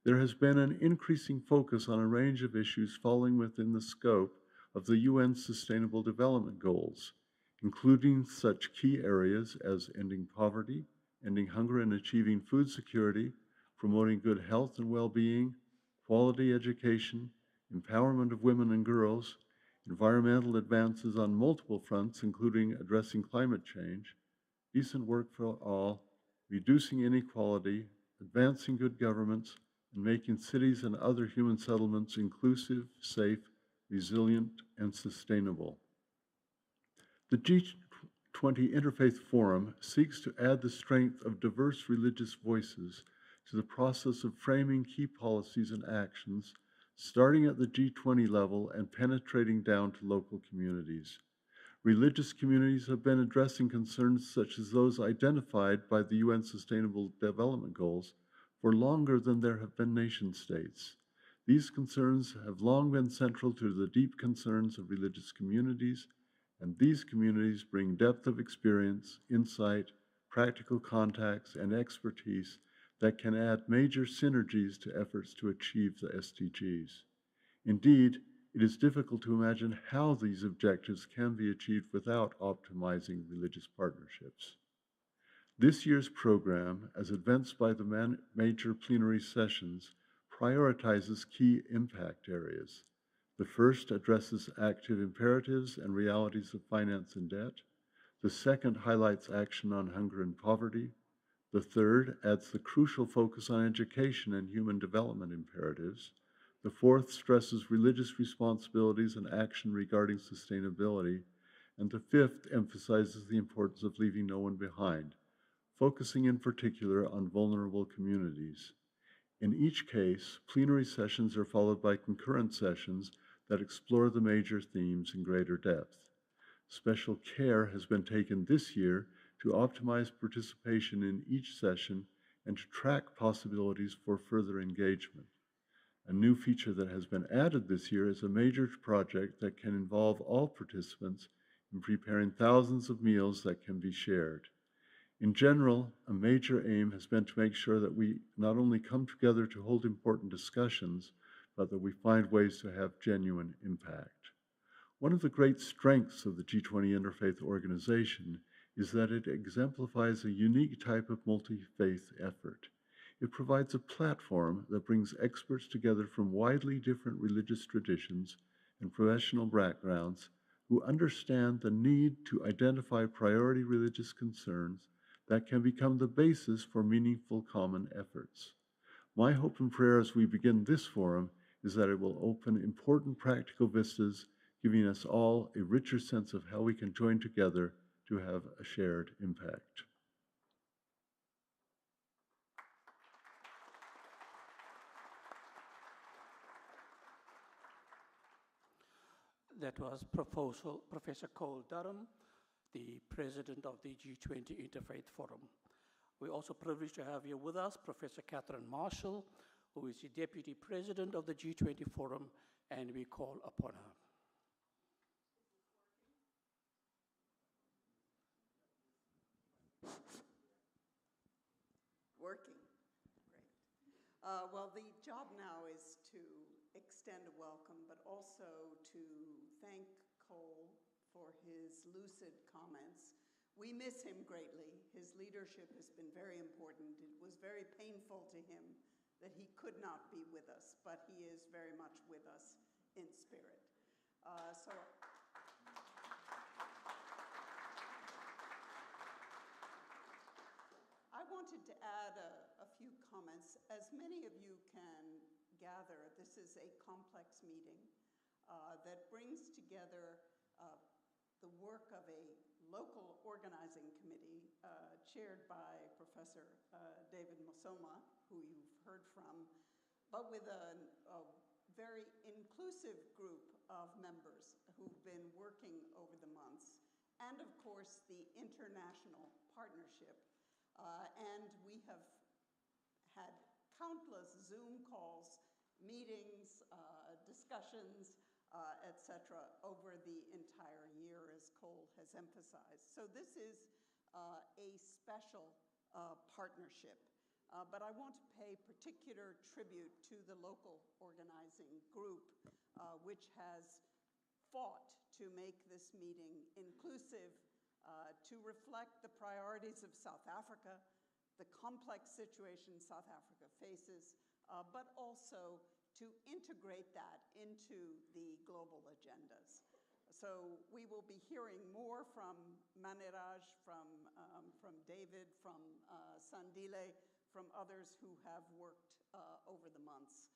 there has been an increasing focus on a range of issues falling within the scope of the UN's Sustainable Development Goals, including such key areas as ending poverty, ending hunger and achieving food security, promoting good health and well-being, quality education, empowerment of women and girls, environmental advances on multiple fronts, including addressing climate change, decent work for all, reducing inequality, advancing good governments, and making cities and other human settlements inclusive, safe, resilient, and sustainable. The G20 Interfaith Forum seeks to add the strength of diverse religious voices to the process of framing key policies and actions, starting at the G20 level and penetrating down to local communities. Religious communities have been addressing concerns such as those identified by the UN Sustainable Development Goals for longer than there have been nation states. These concerns have long been central to the deep concerns of religious communities, and these communities bring depth of experience, insight, practical contacts, and expertise that can add major synergies to efforts to achieve the SDGs. Indeed, it is difficult to imagine how these objectives can be achieved without optimizing religious partnerships. This year's program, as advanced by the major plenary sessions, prioritizes key impact areas. The first addresses active imperatives and realities of finance and debt. The second highlights action on hunger and poverty. The third adds the crucial focus on education and human development imperatives. The fourth stresses religious responsibilities and action regarding sustainability. And the fifth emphasizes the importance of leaving no one behind, focusing in particular on vulnerable communities. In each case, plenary sessions are followed by concurrent sessions that explore the major themes in greater depth. Special care has been taken this year to optimize participation in each session and to track possibilities for further engagement. A new feature that has been added this year is a major project that can involve all participants in preparing thousands of meals that can be shared. In general, a major aim has been to make sure that we not only come together to hold important discussions, but that we find ways to have genuine impact. One of the great strengths of the G20 Interfaith Organization is that it exemplifies a unique type of multi-faith effort. It provides a platform that brings experts together from widely different religious traditions and professional backgrounds who understand the need to identify priority religious concerns that can become the basis for meaningful common efforts. My hope and prayer as we begin this forum is that it will open important practical vistas, giving us all a richer sense of how we can join together to have a shared impact. That was Professor Cole Durham, the president of the G20 Interfaith Forum. We're also privileged to have here with us Professor Catherine Marshall, who is the deputy president of the G20 Forum and we call upon her. Working. Great. Well, the job now is to extend a welcome, but also to thank Cole for his lucid comments. We miss him greatly. His leadership has been very important. It was very painful to him that he could not be with us, but he is very much with us in spirit. So I wanted to add a few comments. As many of you can gather, this is a complex meeting that brings together the work of a local organizing committee chaired by Professor David Musoma, who you've heard from, but with a very inclusive group of members who've been working over the months, and of course the international partnership. And we have had countless Zoom calls, meetings, discussions, etc., over the entire year, as Cole has emphasized. So this is a special partnership. But I want to pay particular tribute to the local organizing group, which has fought to make this meeting inclusive, to reflect the priorities of South Africa, the complex situation South Africa faces, but also to integrate that into the global agendas. So we will be hearing more from Maniraj, from David, from Sandile, from others who have worked over the months.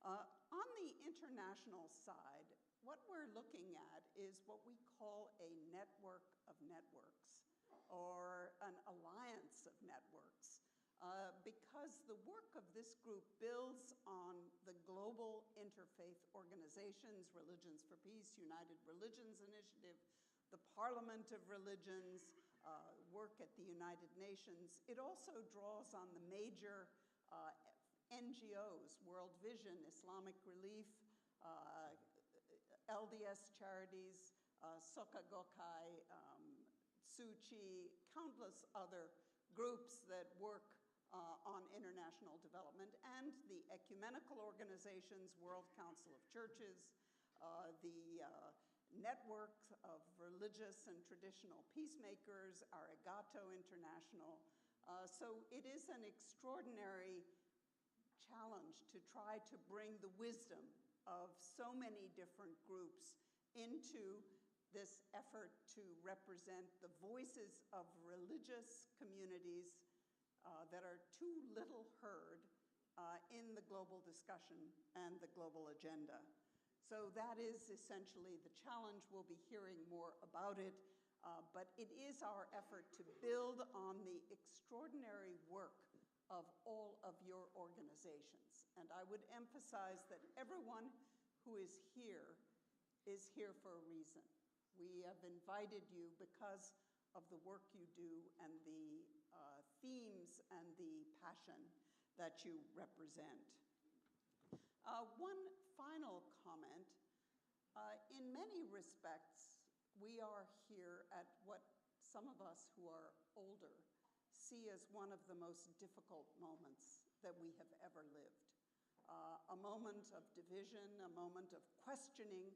On the international side, what we're looking at is what we call a network of networks, or an alliance of networks, because the work of this group builds on the global interfaith organizations, Religions for Peace, United Religions Initiative, the Parliament of Religions, work at the United Nations. It also draws on the major NGOs, World Vision, Islamic Relief, LDS Charities, Soka Gakkai, Suchi, countless other groups that work on international development, and the ecumenical organizations, World Council of Churches, the network of religious and traditional peacemakers, Arigato International. So it is an extraordinary challenge to try to bring the wisdom of so many different groups into this effort to represent the voices of religious communities that are too little heard in the global discussion and the global agenda. So that is essentially the challenge. We'll be hearing more about it, but it is our effort to build on the extraordinary work of all of your organizations. And I would emphasize that everyone who is here for a reason. We have invited you because of the work you do and the themes and the passion that you represent. One final comment. In many respects, we are here at what some of us who are older see as one of the most difficult moments that we have ever lived. A moment of division, a moment of questioning,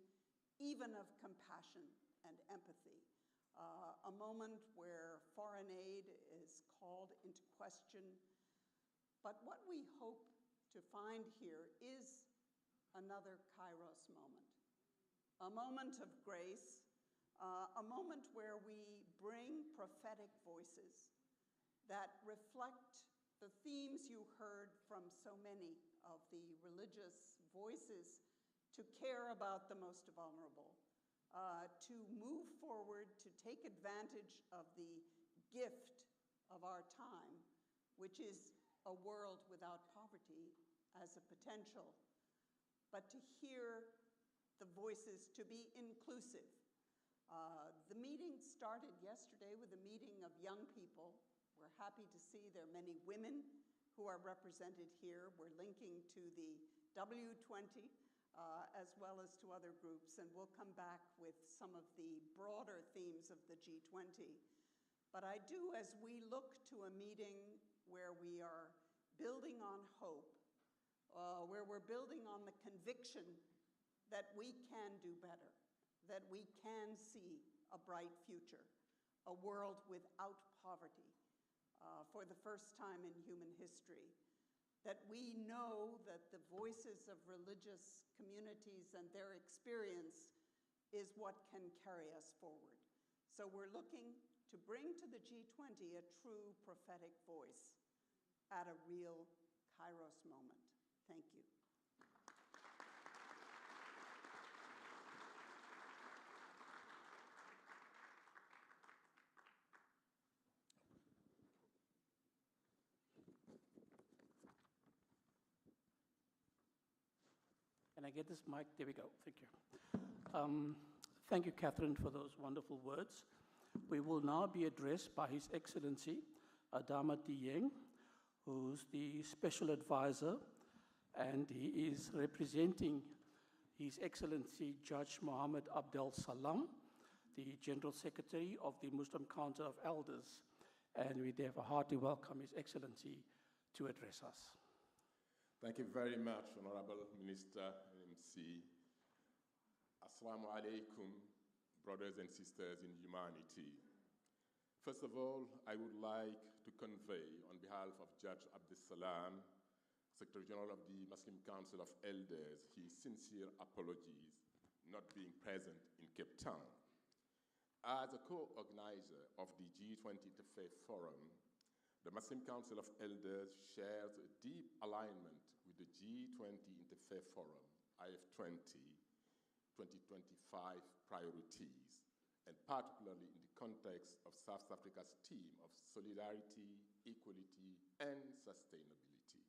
even of compassion and empathy. A moment where foreign aid is called into question. But what we hope to find here is another Kairos moment. A moment of grace, a moment where we bring prophetic voices that reflect the themes you heard from so many of the religious voices, to care about the most vulnerable, to move forward, to take advantage of the gift of our time, which is a world without poverty as a potential, but to hear the voices, to be inclusive. The meeting started yesterday with a meeting of young people. We're happy to see there are many women who are represented here. We're linking to the W20 as well as to other groups, and we'll come back with some of the broader themes of the G20. But I do, as we look to a meeting where we are building on hope, where we're building on the conviction that we can do better, that we can see a bright future, a world without poverty for the first time in human history, that we know that the voices of religious communities and their experience is what can carry us forward. So we're looking to bring to the G20 a true prophetic voice at a real Kairos moment. Thank you. Can I get this mic? There we go. Thank you. Thank you, Catherine, for those wonderful words. We will now be addressed by His Excellency Adama Dieng, who's the Special Advisor, and he is representing His Excellency Judge Mohammed Abdel Salam, the General Secretary of the Muslim Council of Elders. And we therefore heartily welcome His Excellency to address us. Thank you very much, Honorable Minister MC. Assalamu alaikum, brothers and sisters in humanity. First of all, I would like to convey, on behalf of Judge Abdel Salam, Secretary General of the Muslim Council of Elders, his sincere apologies not being present in Cape Town. As a co-organizer of the G20 Interfaith Forum, the Muslim Council of Elders shares a deep alignment with the G20 Interfaith Forum, IF20, 2025 priorities, and particularly in the context of South Africa's theme of solidarity, equality, and sustainability.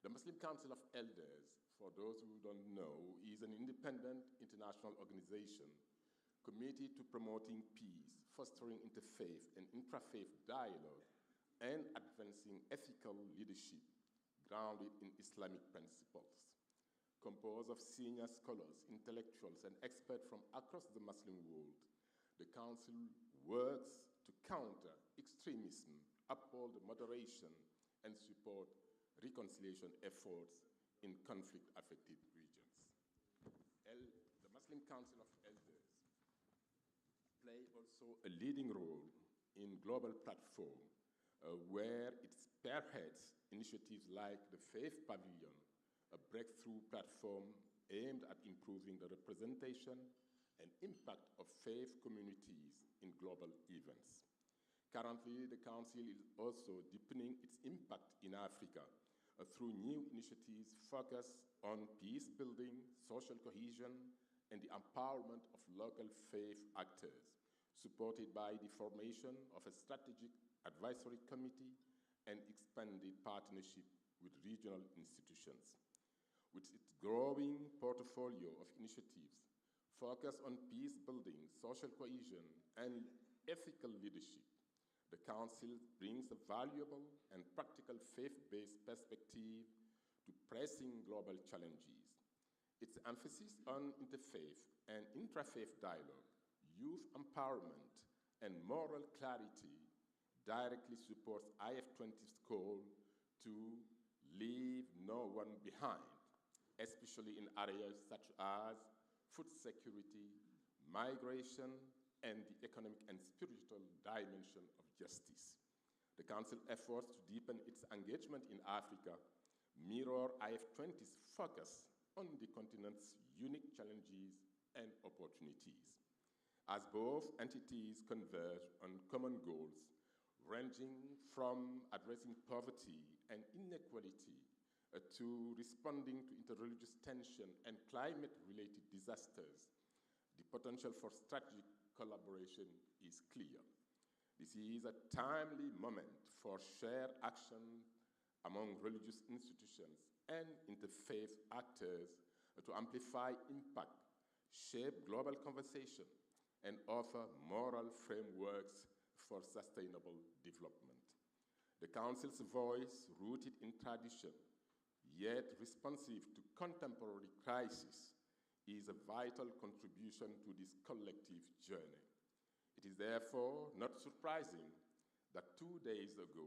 The Muslim Council of Elders, for those who don't know, is an independent international organization committed to promoting peace, fostering interfaith and intrafaith dialogue, and advancing ethical leadership grounded in Islamic principles. Composed of senior scholars, intellectuals, and experts from across the Muslim world, the Council works to counter extremism, uphold moderation, and support reconciliation efforts in conflict-affected regions. The Muslim Council of Elders play also a leading role in global platform where it spearheads initiatives like the Faith Pavilion, a breakthrough platform aimed at improving the representation and impact of faith communities in global events. Currently, the Council is also deepening its impact in Africa through new initiatives focused on peace building, social cohesion, and the empowerment of local faith actors, supported by the formation of a strategic advisory committee and expanded partnership with regional institutions. With its growing portfolio of initiatives focused on peace building, social cohesion, and ethical leadership, the Council brings a valuable and practical faith-based perspective to pressing global challenges. Its emphasis on interfaith and intrafaith dialogue, youth empowerment, and moral clarity directly supports IF20's call to leave no one behind, especially in areas such as food security, migration, and the economic and spiritual dimension of justice. The Council's efforts to deepen its engagement in Africa mirror IF20's focus on the continent's unique challenges and opportunities, as both entities converge on common goals ranging from addressing poverty and inequality to responding to interreligious tension and climate-related disasters. The potential for strategic collaboration is clear. This is a timely moment for shared action among religious institutions and interfaith actors to amplify impact, shape global conversation, and offer moral frameworks for sustainable development. The Council's voice, rooted in tradition, yet responsive to contemporary crisis, is a vital contribution to this collective journey. It is therefore not surprising that 2 days ago,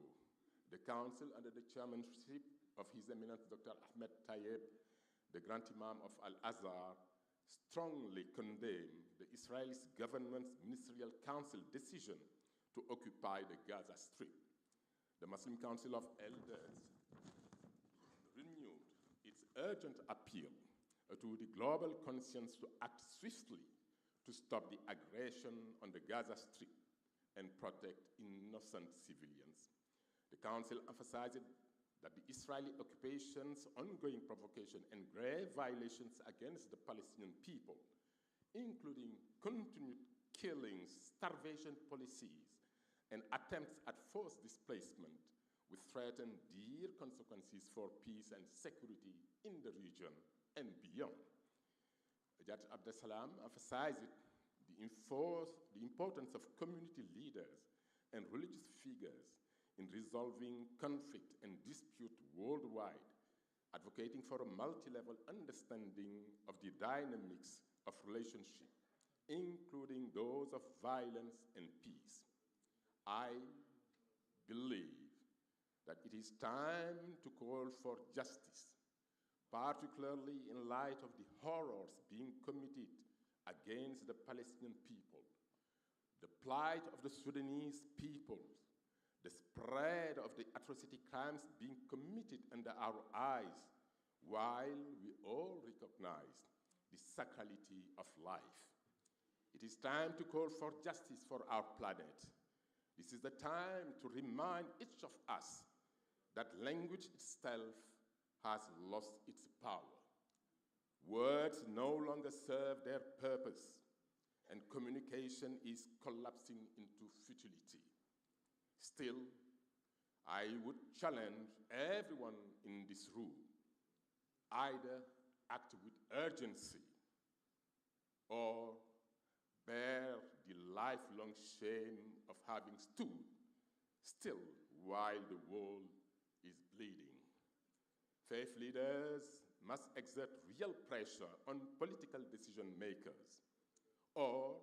the Council, under the chairmanship of His Eminence Dr. Ahmed Tayeb, the Grand Imam of Al-Azhar, strongly condemned the Israeli government's Ministerial Council decision to occupy the Gaza Strip. The Muslim Council of Elders renewed its urgent appeal to the global conscience to act swiftly to stop the aggression on the Gaza Strip and protect innocent civilians. The Council emphasized that the Israeli occupation's ongoing provocation and grave violations against the Palestinian people, including continued killings, starvation policies, and attempts at forced displacement, will threaten dire consequences for peace and security in the region and beyond. Judge Abdesalam emphasized the importance of community leaders and religious figures in resolving conflict and dispute worldwide, advocating for a multi-level understanding of the dynamics of relationship, including those of violence and peace. I believe that it is time to call for justice, particularly in light of the horrors being committed against the Palestinian people, the plight of the Sudanese people, the spread of the atrocity crimes being committed under our eyes, while we all recognize the sacrality of life. It is time to call for justice for our planet. This is the time to remind each of us that language itself has lost its power. Words no longer serve their purpose, and communication is collapsing into futility. Still, I would challenge everyone in this room, either act with urgency or bear the lifelong shame of having stood still while the world is bleeding. Faith leaders must exert real pressure on political decision makers or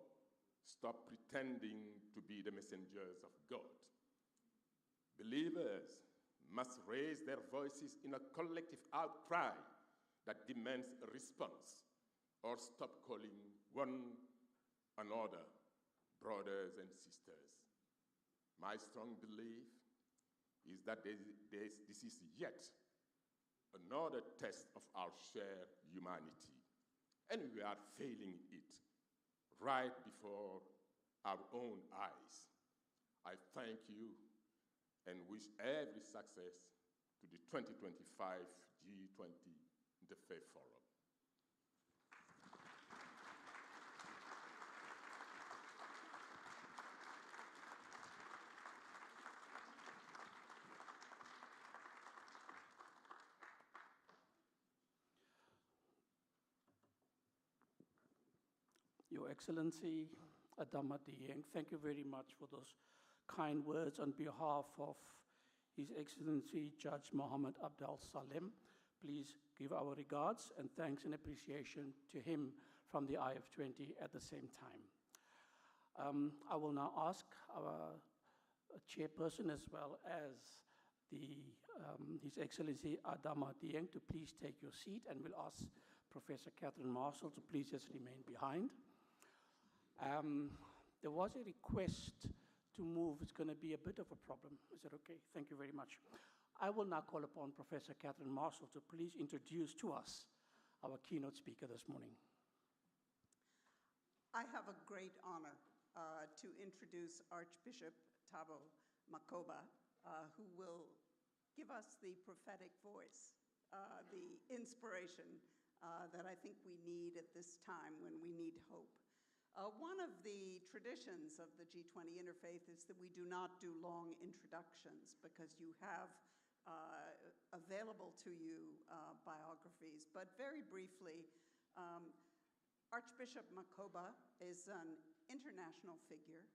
stop pretending to be the messengers of God. Believers must raise their voices in a collective outcry that demands a response, or stop calling one another brothers and sisters. My strong belief is that this is yet another test of our shared humanity, and we are failing it right before our own eyes. I thank you and wish every success to the 2025 G20 Interfaith Forum. Your Excellency, Adama Dieng, thank you very much for those kind words on behalf of His Excellency Judge Mohammed Abdel Salem. Please give our regards and thanks and appreciation to him from the IF20 at the same time. I will now ask our chairperson as well as His Excellency Adama Dieng to please take your seat, and we'll ask Professor Catherine Marshall to please just remain behind. There was a request to move. It's going to be a bit of a problem. Is that okay? Thank you very much. I will now call upon Professor Catherine Marshall to please introduce to us our keynote speaker this morning. I have a great honor to introduce Archbishop Makgoba, who will give us the prophetic voice, the inspiration that I think we need at this time when we need hope. One of the traditions of the G20 Interfaith is that we do not do long introductions because you have available to you biographies. But very briefly, Archbishop Makgoba is an international figure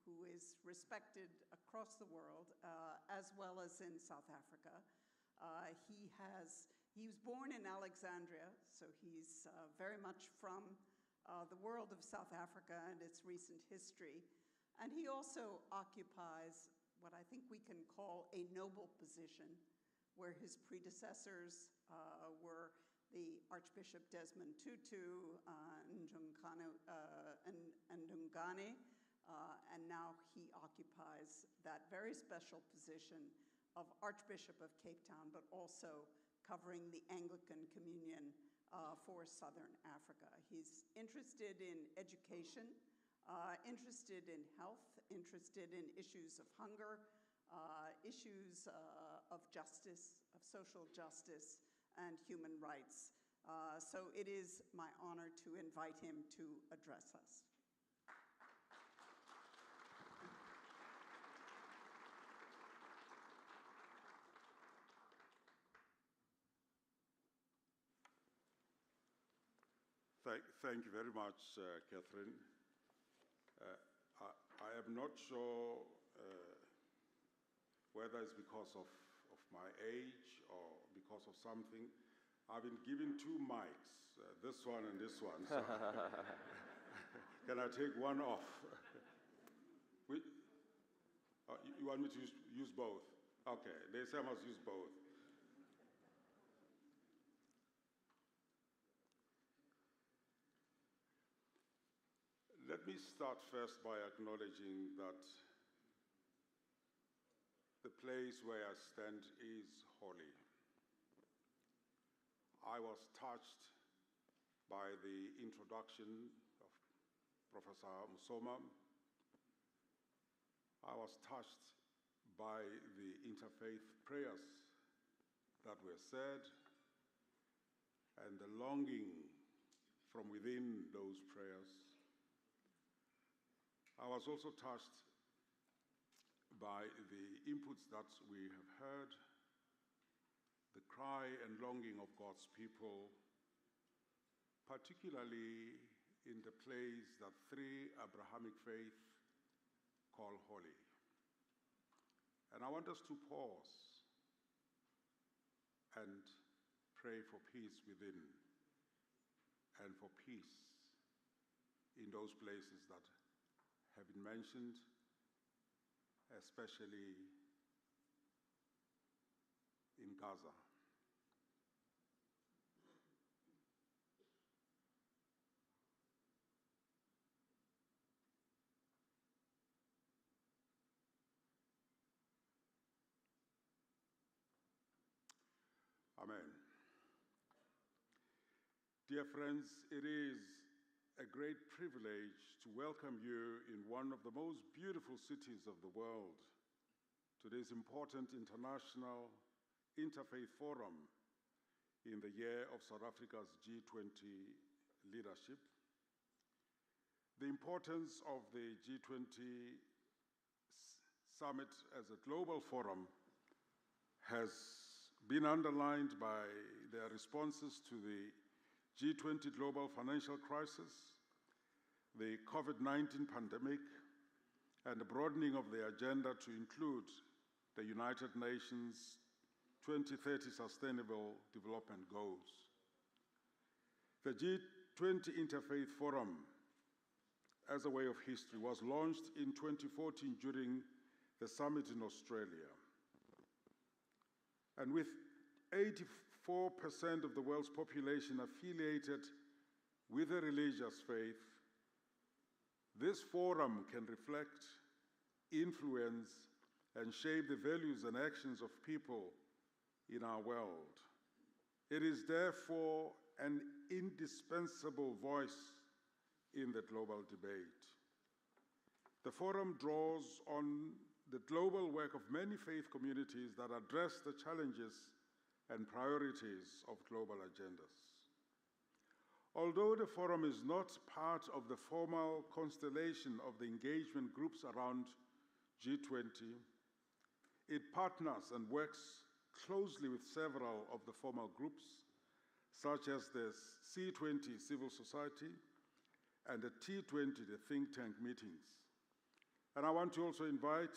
who is respected across the world, as well as in South Africa. He was born in Alexandria, so he's very much from the world of South Africa and its recent history. And he also occupies what I think we can call a noble position, where his predecessors were the Archbishop Desmond Tutu, Ndungane, and now he occupies that very special position of Archbishop of Cape Town, but also covering the Anglican Communion for Southern Africa. He's interested in education, interested in health, interested in issues of hunger, issues of justice, of social justice, and human rights. So it is my honor to invite him to address us. Thank you very much, Catherine. I am not sure whether it's because of my age or because of something. I've been given two mics, this one and this one. So can I take one off? You want me to use both? Okay, they say I must use both. Let me start first by acknowledging that the place where I stand is holy. I was touched by the introduction of Professor Musoma. I was touched by the interfaith prayers that were said and the longing from within those prayers. I was also touched by the inputs that we have heard, the cry and longing of God's people, particularly in the place that three Abrahamic faiths call holy. And I want us to pause and pray for peace within and for peace in those places that have been mentioned, especially in Gaza. Amen. Dear friends, it is a great privilege to welcome you in one of the most beautiful cities of the world to this important international Interfaith Forum in the year of South Africa's G20 leadership. The importance of the G20 summit as a global forum has been underlined by their responses to the G20 global financial crisis, the COVID-19 pandemic, and the broadening of the agenda to include the United Nations 2030 Sustainable Development Goals. The G20 Interfaith Forum, as a way of history, was launched in 2014 during the summit in Australia. And with 84% of the world's population affiliated with a religious faith, this forum can reflect, influence, and shape the values and actions of people in our world. It is therefore an indispensable voice in the global debate. The forum draws on the global work of many faith communities that address the challenges and priorities of global agendas. Although the forum is not part of the formal constellation of the engagement groups around G20, it partners and works closely with several of the formal groups, such as the C20 civil society and the T20, the think tank meetings. And I want to also invite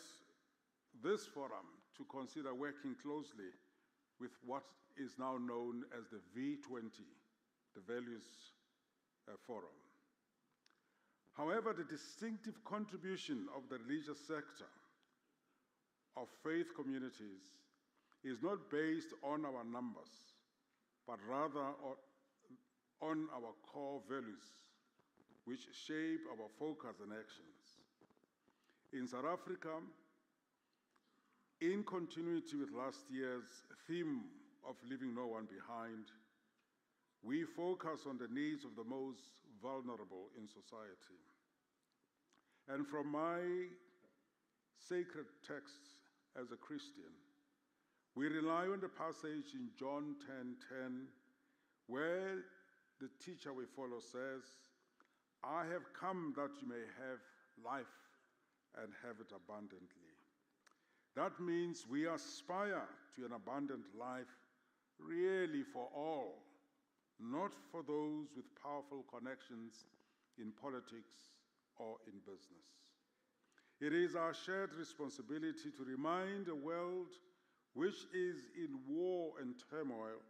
this forum to consider working closely with what is now known as the V20, the Values Forum. However, the distinctive contribution of the religious sector of faith communities is not based on our numbers, but rather on our core values, which shape our focus and actions. In South Africa, in continuity with last year's theme of leaving no one behind, we focus on the needs of the most vulnerable in society. And from my sacred texts as a Christian, we rely on the passage in John 10:10, where the teacher we follow says, "I have come that you may have life and have it abundantly." That means we aspire to an abundant life really for all, not for those with powerful connections in politics or in business. It is our shared responsibility to remind a world which is in war and turmoil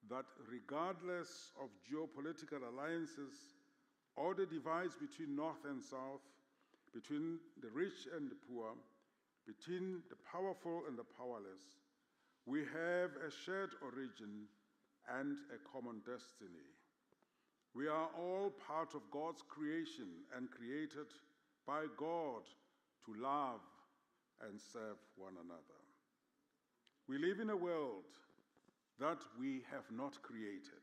that regardless of geopolitical alliances or the divides between North and South, between the rich and the poor, between the powerful and the powerless, we have a shared origin and a common destiny. We are all part of God's creation and created by God to love and serve one another. We live in a world that we have not created,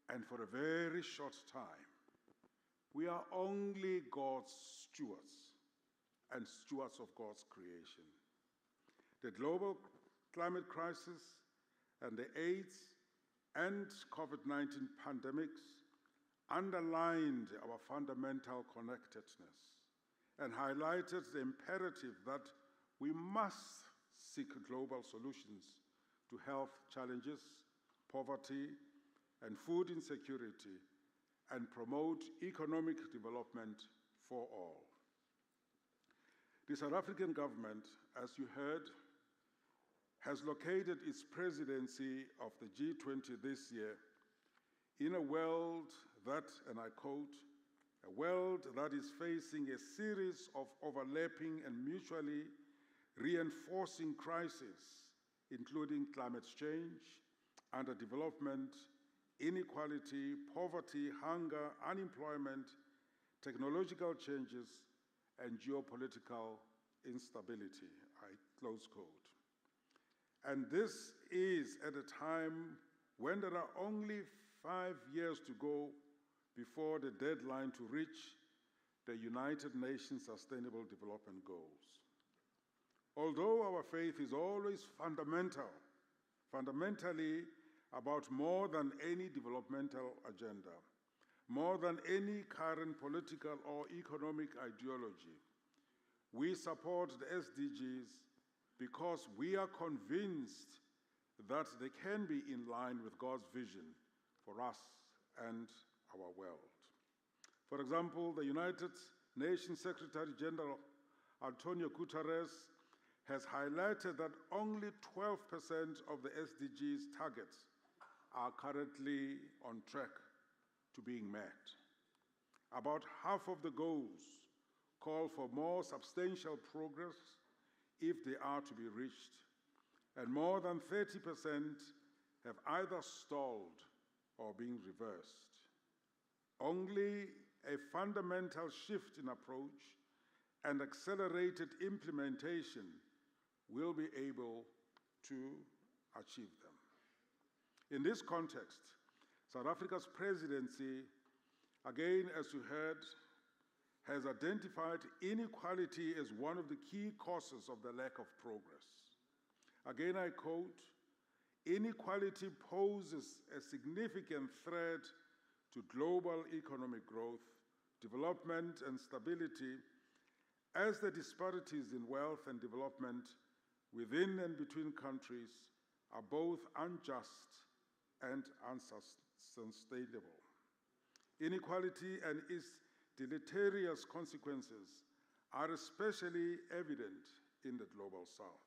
and for a very short time, we are only God's stewards and stewards of God's creation. The global climate crisis and the AIDS and COVID-19 pandemics underlined our fundamental connectedness and highlighted the imperative that we must seek global solutions to health challenges, poverty, and food insecurity, and promote economic development for all. The South African government, as you heard, has located its presidency of the G20 this year in a world that, and I quote, "a world that is facing a series of overlapping and mutually reinforcing crises, including climate change, underdevelopment, inequality, poverty, hunger, unemployment, technological changes, and geopolitical instability," I close quote. And this is at a time when there are only 5 years to go before the deadline to reach the United Nations Sustainable Development Goals. Although our faith is always fundamentally about more than any developmental agenda, more than any current political or economic ideology, we support the SDGs because we are convinced that they can be in line with God's vision for us and our world. For example, the United Nations Secretary General Antonio Guterres has highlighted that only 12% of the SDGs targets are currently on track to being met. About half of the goals call for more substantial progress if they are to be reached, and more than 30% have either stalled or been reversed. Only a fundamental shift in approach and accelerated implementation will be able to achieve them. In this context, South Africa's presidency, again, as you heard, has identified inequality as one of the key causes of the lack of progress. Again, I quote, "Inequality poses a significant threat to global economic growth, development, and stability, as the disparities in wealth and development within and between countries are both unjust and unsustainable. Inequality and its deleterious consequences are especially evident in the Global South.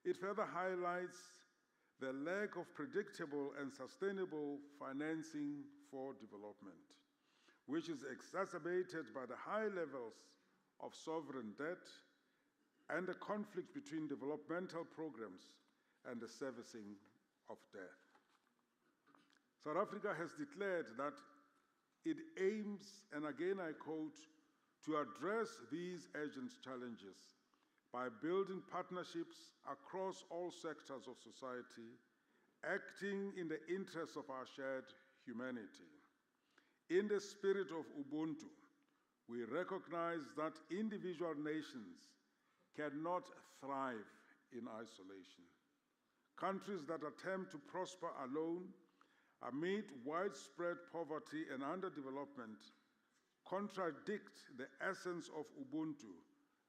It further highlights the lack of predictable and sustainable financing for development, which is exacerbated by the high levels of sovereign debt and the conflict between developmental programs and the servicing of debt. South Africa has declared that it aims, and again I quote, to address these urgent challenges by building partnerships across all sectors of society, acting in the interests of our shared humanity. In the spirit of Ubuntu, we recognize that individual nations cannot thrive in isolation. Countries that attempt to prosper alone amid widespread poverty and underdevelopment contradict the essence of Ubuntu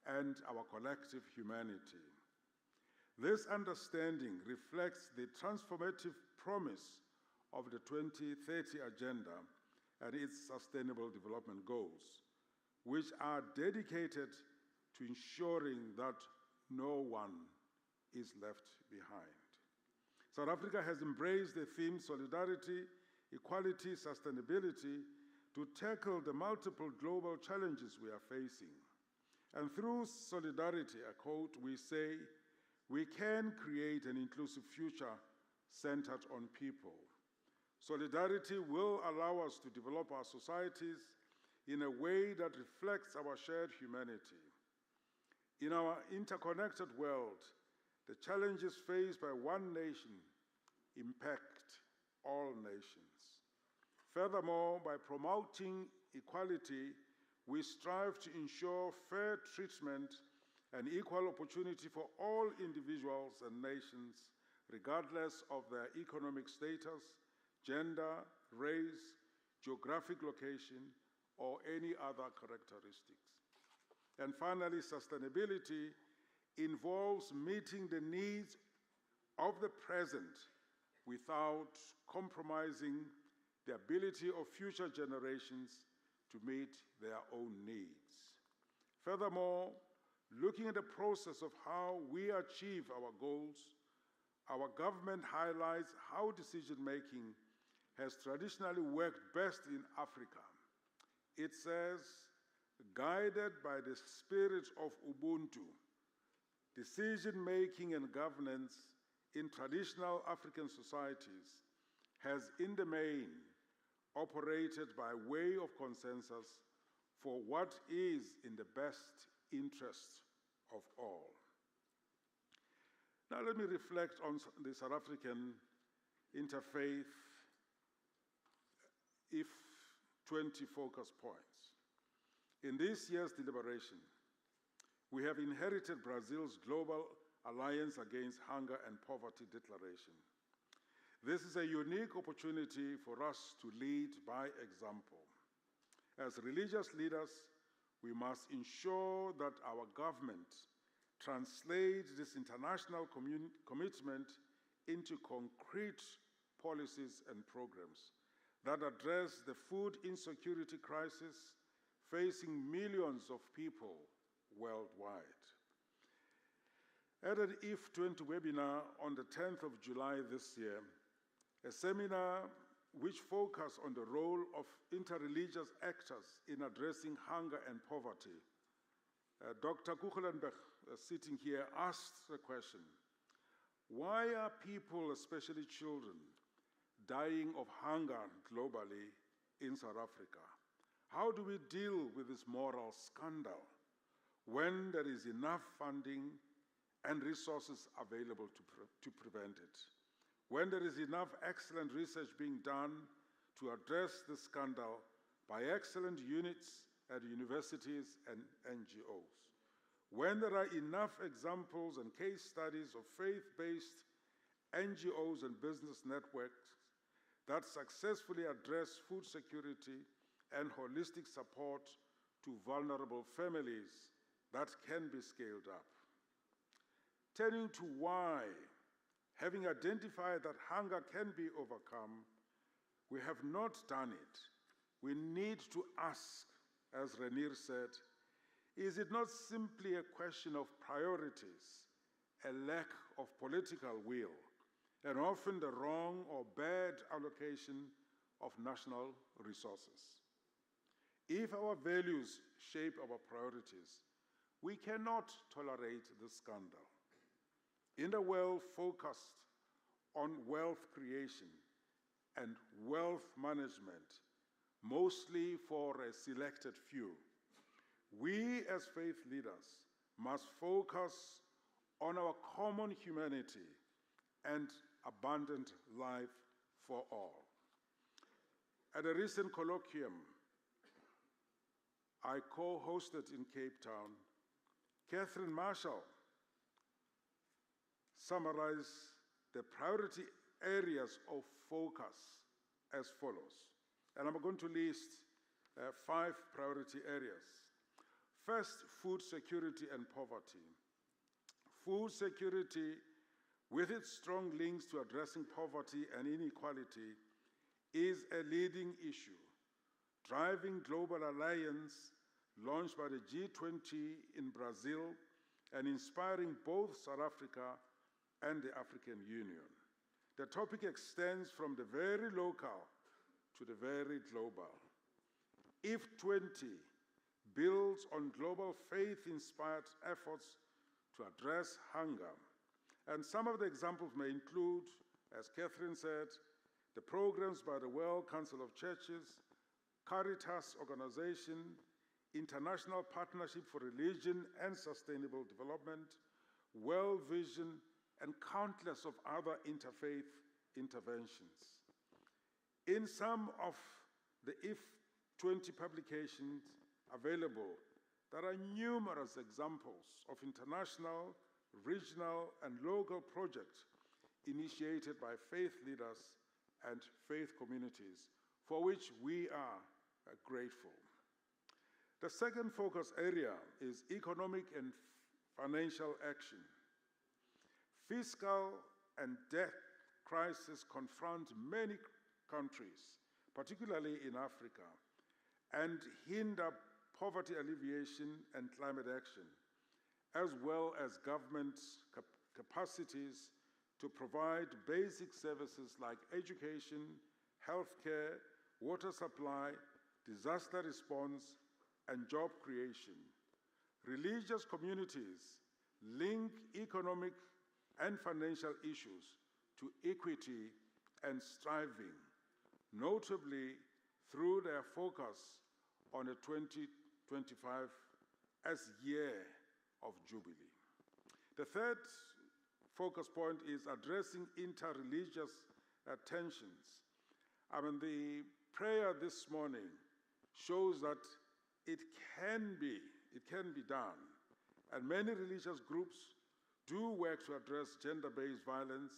and our collective humanity. This understanding reflects the transformative promise of the 2030 Agenda and its Sustainable Development Goals, which are dedicated to ensuring that no one is left behind. South Africa has embraced the theme solidarity, equality, sustainability to tackle the multiple global challenges we are facing. And through solidarity, I quote, we say, we can create an inclusive future centered on people. Solidarity will allow us to develop our societies in a way that reflects our shared humanity. In our interconnected world, the challenges faced by one nation impact all nations. Furthermore, by promoting equality, we strive to ensure fair treatment and equal opportunity for all individuals and nations, regardless of their economic status, gender, race, geographic location, or any other characteristics. And finally, sustainability involves meeting the needs of the present without compromising the ability of future generations to meet their own needs. Furthermore, looking at the process of how we achieve our goals, our government highlights how decision-making has traditionally worked best in Africa. It says, guided by the spirit of Ubuntu, decision-making and governance in traditional African societies has in the main operated by way of consensus for what is in the best interest of all. Now let me reflect on the South African Interfaith F20 focus points. In this year's deliberation, we have inherited Brazil's Global Alliance Against Hunger and Poverty Declaration. This is a unique opportunity for us to lead by example. As religious leaders, we must ensure that our government translates this international commitment into concrete policies and programs that address the food insecurity crisis facing millions of people worldwide. At an F20 webinar on the 10th of July this year, a seminar which focused on the role of interreligious actors in addressing hunger and poverty, Dr. Kuchelenberg, sitting here, asked the question, why are people, especially children, dying of hunger globally in South Africa? How do we deal with this moral scandal when there is enough funding and resources available to prevent it? When there is enough excellent research being done to address the scandal by excellent units at universities and NGOs? When there are enough examples and case studies of faith-based NGOs and business networks that successfully address food security and holistic support to vulnerable families that can be scaled up. Turning to why, having identified that hunger can be overcome, we have not done it. We need to ask, as Renier said, is it not simply a question of priorities, a lack of political will, and often the wrong or bad allocation of national resources. If our values shape our priorities, we cannot tolerate this scandal. In a world focused on wealth creation and wealth management, mostly for a selected few, we as faith leaders must focus on our common humanity and abundant life for all. At a recent colloquium I co-hosted in Cape Town, Catherine Marshall summarized the priority areas of focus as follows. And I'm going to list 5 priority areas. First, food security and poverty. Food security, with its strong links to addressing poverty and inequality, is a leading issue, driving global alliance launched by the G20 in Brazil and inspiring both South Africa and the African Union. The topic extends from the very local to the very global. If 20 builds on global faith-inspired efforts to address hunger, and some of the examples may include, as Catherine said, the programs by the World Council of Churches, Caritas Organization, International Partnership for Religion and Sustainable Development, World Vision, and countless of other interfaith interventions. In some of the If20 publications available, there are numerous examples of international, regional, and local projects initiated by faith leaders and faith communities, for which we are grateful. The second focus area is economic and financial action. Fiscal and debt crises confront many countries, particularly in Africa, and hinder poverty alleviation and climate action, as well as government capacities to provide basic services like education, healthcare, water supply, disaster response, and job creation. Religious communities link economic and financial issues to equity and striving, notably through their focus on the 2025 as year of Jubilee. The third focus point is addressing interreligious tensions. The prayer this morning shows that it can be done, and many religious groups do work to address gender-based violence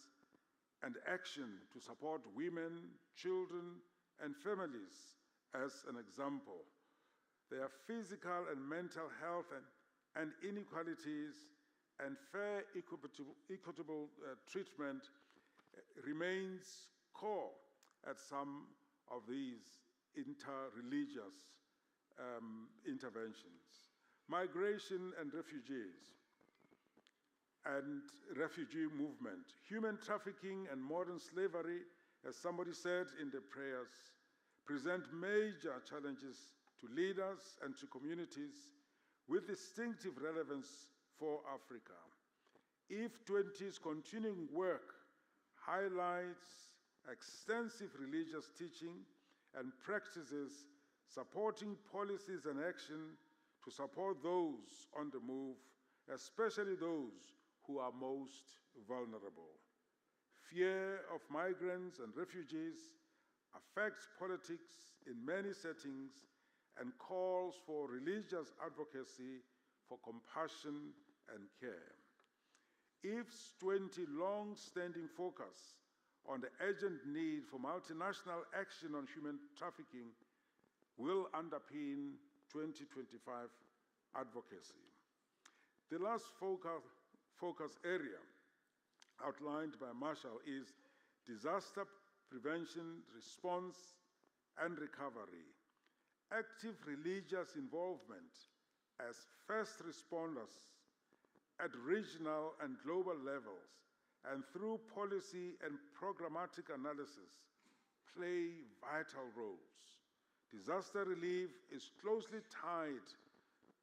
and action to support women, children, and families as an example. Their physical and mental health and inequalities and fair, equitable treatment remains core at some of these interreligious interventions. Migration and refugees and refugee movement. Human trafficking and modern slavery, as somebody said in the prayers, present major challenges to leaders and to communities with distinctive relevance for Africa. If20's continuing work highlights extensive religious teaching and practices supporting policies and action to support those on the move, especially those who are most vulnerable. Fear of migrants and refugees affects politics in many settings and calls for religious advocacy for compassion and care. If20's long-standing focus on the urgent need for multinational action on human trafficking will underpin 2025 advocacy. The last focus area outlined by Marshall is disaster prevention, response, and recovery. Active religious involvement as first responders at regional and global levels and through policy and programmatic analysis, play vital roles. Disaster relief is closely tied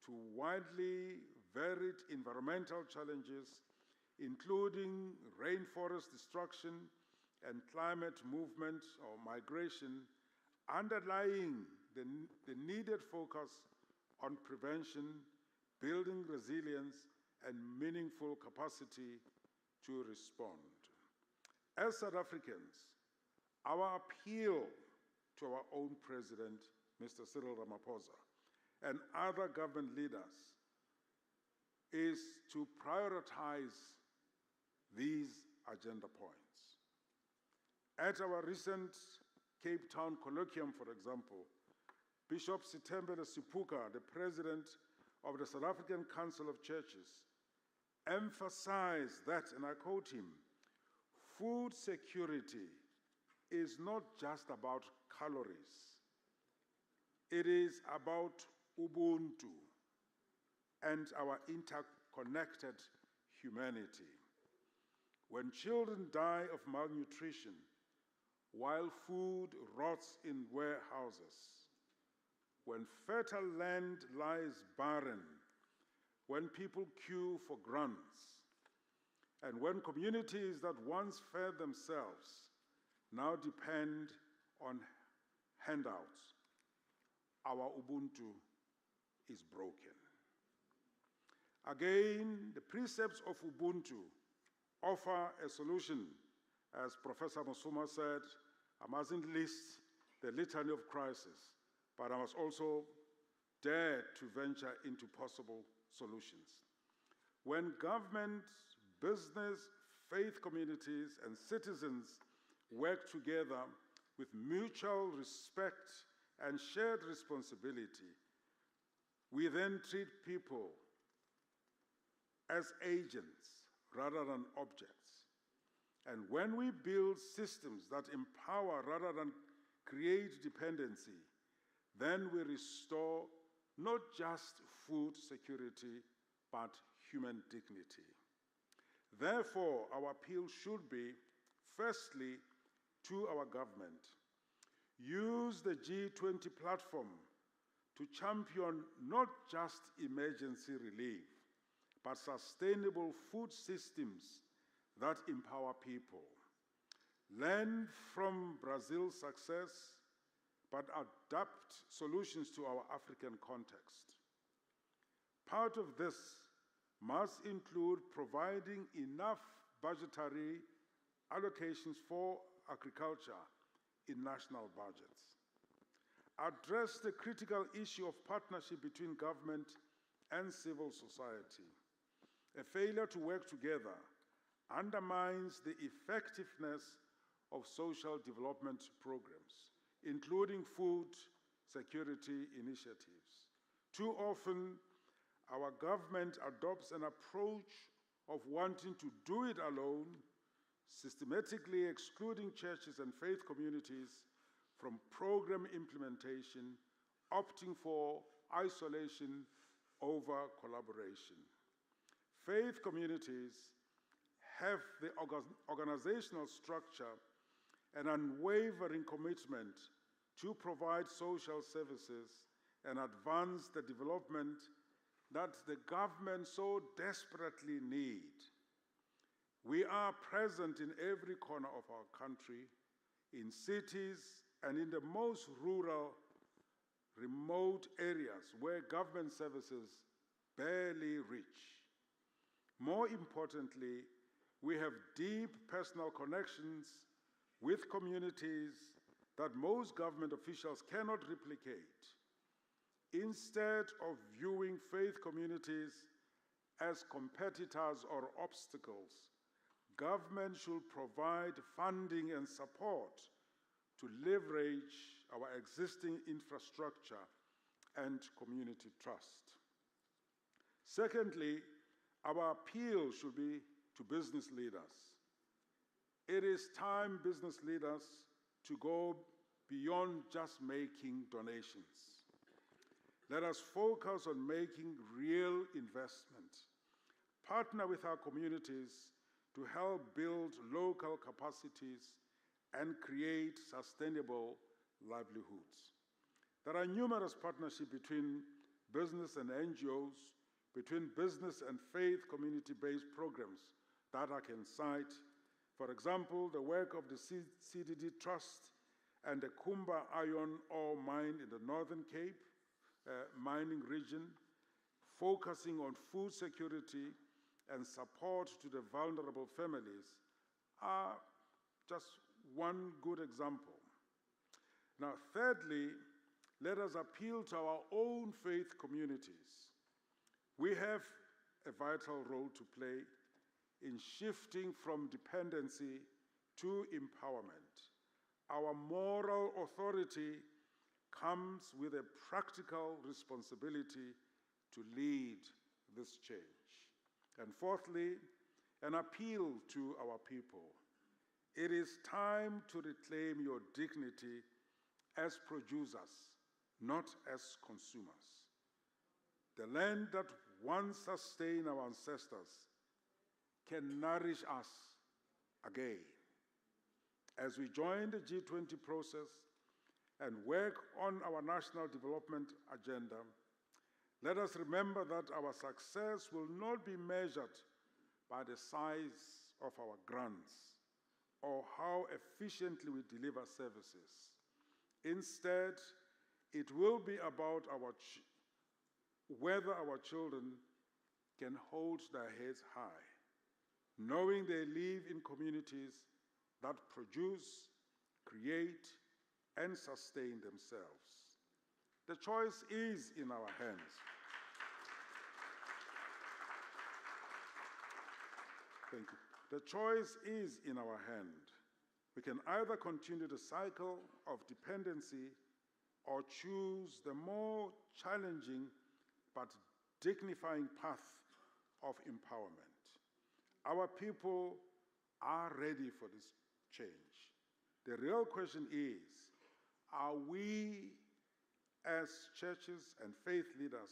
to widely varied environmental challenges, including rainforest destruction and climate movement or migration, underlying the needed focus on prevention, building resilience, and meaningful capacity to respond. As South Africans, our appeal to our own president, Mr. Cyril Ramaphosa, and other government leaders is to prioritize these agenda points. At our recent Cape Town colloquium, for example, Bishop Sithembele Sipuka, the president of the South African Council of Churches, emphasized that, and I quote him, food security is not just about calories. It is about Ubuntu and our interconnected humanity. When children die of malnutrition, while food rots in warehouses, when fertile land lies barren, when people queue for grants, and when communities that once fed themselves now depend on handouts, our Ubuntu is broken. Again, the precepts of Ubuntu offer a solution. As Professor Musuma said, I mustn't list the litany of crisis, but I must also dare to venture into possible solutions. When government, business, faith communities, and citizens work together with mutual respect and shared responsibility, we then treat people as agents rather than objects. And when we build systems that empower rather than create dependency, then we restore not just food security, but human dignity. Therefore, our appeal should be, firstly, to our government. Use the G20 platform to champion not just emergency relief, but sustainable food systems that empower people. Learn from Brazil's success, but adapt solutions to our African context. Part of this must include providing enough budgetary allocations for agriculture in national budgets. Address the critical issue of partnership between government and civil society. A failure to work together undermines the effectiveness of social development programs, including food security initiatives. Too often, our government adopts an approach of wanting to do it alone, systematically excluding churches and faith communities from program implementation, opting for isolation over collaboration. Faith communities have the organizational structure and unwavering commitment to provide social services and advance the development that the government so desperately needs. We are present in every corner of our country, in cities and in the most rural, remote areas where government services barely reach. More importantly, we have deep personal connections with communities that most government officials cannot replicate. Instead of viewing faith communities as competitors or obstacles, government should provide funding and support to leverage our existing infrastructure and community trust. Secondly, our appeal should be to business leaders. It is time business leaders to go beyond just making donations. Let us focus on making real investment. Partner with our communities to help build local capacities and create sustainable livelihoods. There are numerous partnerships between business and NGOs, between business and faith community-based programs that I can cite. For example, the work of the CDD Trust and the Kumba Iron Ore Mine in the Northern Cape mining region, focusing on food security and support to the vulnerable families, are just one good example. Now, thirdly, let us appeal to our own faith communities. We have a vital role to play in shifting from dependency to empowerment. Our moral authority comes with a practical responsibility to lead this change. And fourthly, an appeal to our people. It is time to reclaim your dignity as producers, not as consumers. The land that once sustained our ancestors can nourish us again. As we join the G20 process and work on our national development agenda, let us remember that our success will not be measured by the size of our grants or how efficiently we deliver services. Instead, it will be about whether our children can hold their heads high, knowing they live in communities that produce, create, and sustain themselves. The choice is in our hands. Thank you. The choice is in our hand. We can either continue the cycle of dependency or choose the more challenging but dignifying path of empowerment. Our people are ready for this change. The real question is, are we as churches and faith leaders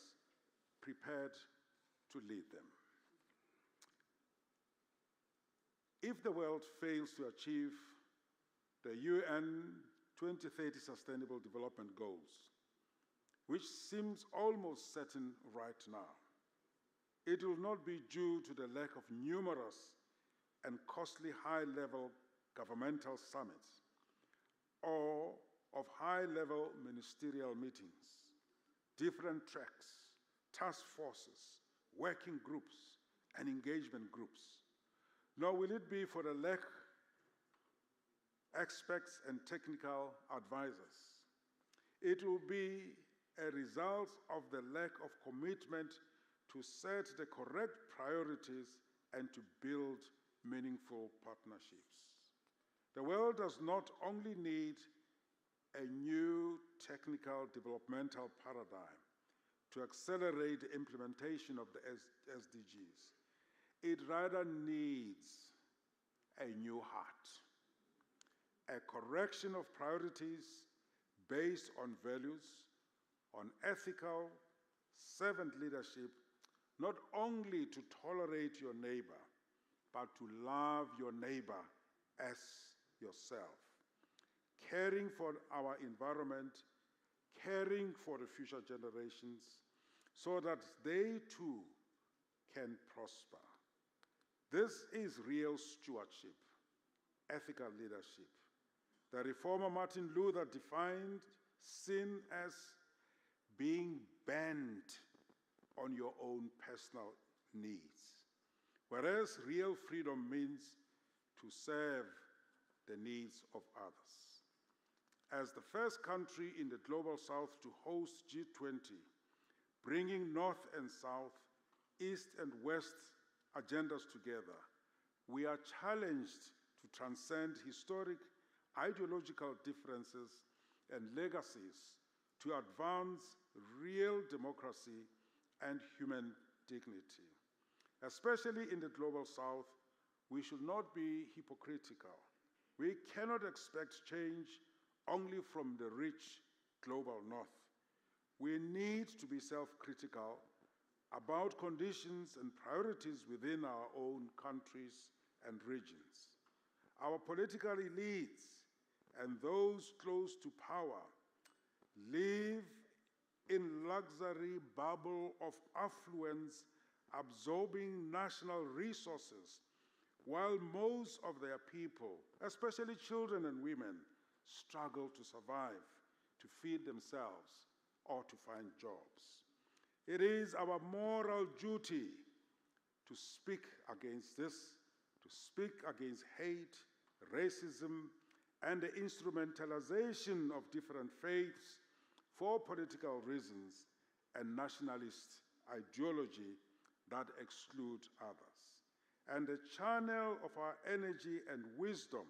prepared to lead them? If the world fails to achieve the UN 2030 Sustainable Development Goals, which seems almost certain right now, it will not be due to the lack of numerous and costly high-level governmental summits or of high-level ministerial meetings, different tracks, task forces, working groups, and engagement groups. Nor will it be for the lack of experts and technical advisors. It will be a result of the lack of commitment to set the correct priorities and to build meaningful partnerships. The world does not only need a new technical developmental paradigm to accelerate the implementation of the SDGs. It rather needs a new heart, a correction of priorities based on values, on ethical, servant leadership, not only to tolerate your neighbor, but to love your neighbor as yourself, caring for our environment, caring for the future generations, so that they too can prosper. This is real stewardship, ethical leadership. The reformer Martin Luther defined sin as being bent on your own personal needs, whereas real freedom means to serve the needs of others. As the first country in the Global South to host G20, bringing North and South, East and West agendas together, we are challenged to transcend historic ideological differences and legacies to advance real democracy and human dignity. Especially in the Global South, we should not be hypocritical. We cannot expect change only from the rich Global North. We need to be self-critical about conditions and priorities within our own countries and regions. Our political elites and those close to power live in luxury bubble of affluence, absorbing national resources, while most of their people, especially children and women, struggle to survive, to feed themselves, or to find jobs. It is our moral duty to speak against this, to speak against hate, racism, and the instrumentalization of different faiths for political reasons and nationalist ideology that exclude others, and the channel of our energy and wisdom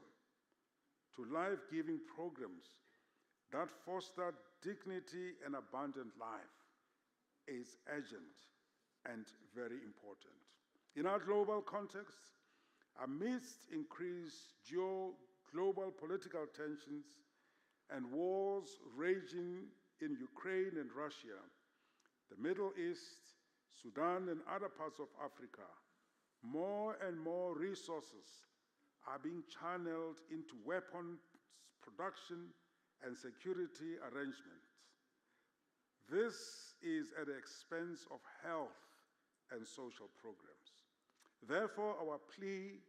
to life-giving programs that foster dignity and abundant life is urgent and very important. In our global context, amidst increased global political tensions and wars raging in Ukraine and Russia, the Middle East, Sudan, and other parts of Africa, more and more resources are being channeled into weapons production and security arrangements. This is at the expense of health and social programs. Therefore, our plea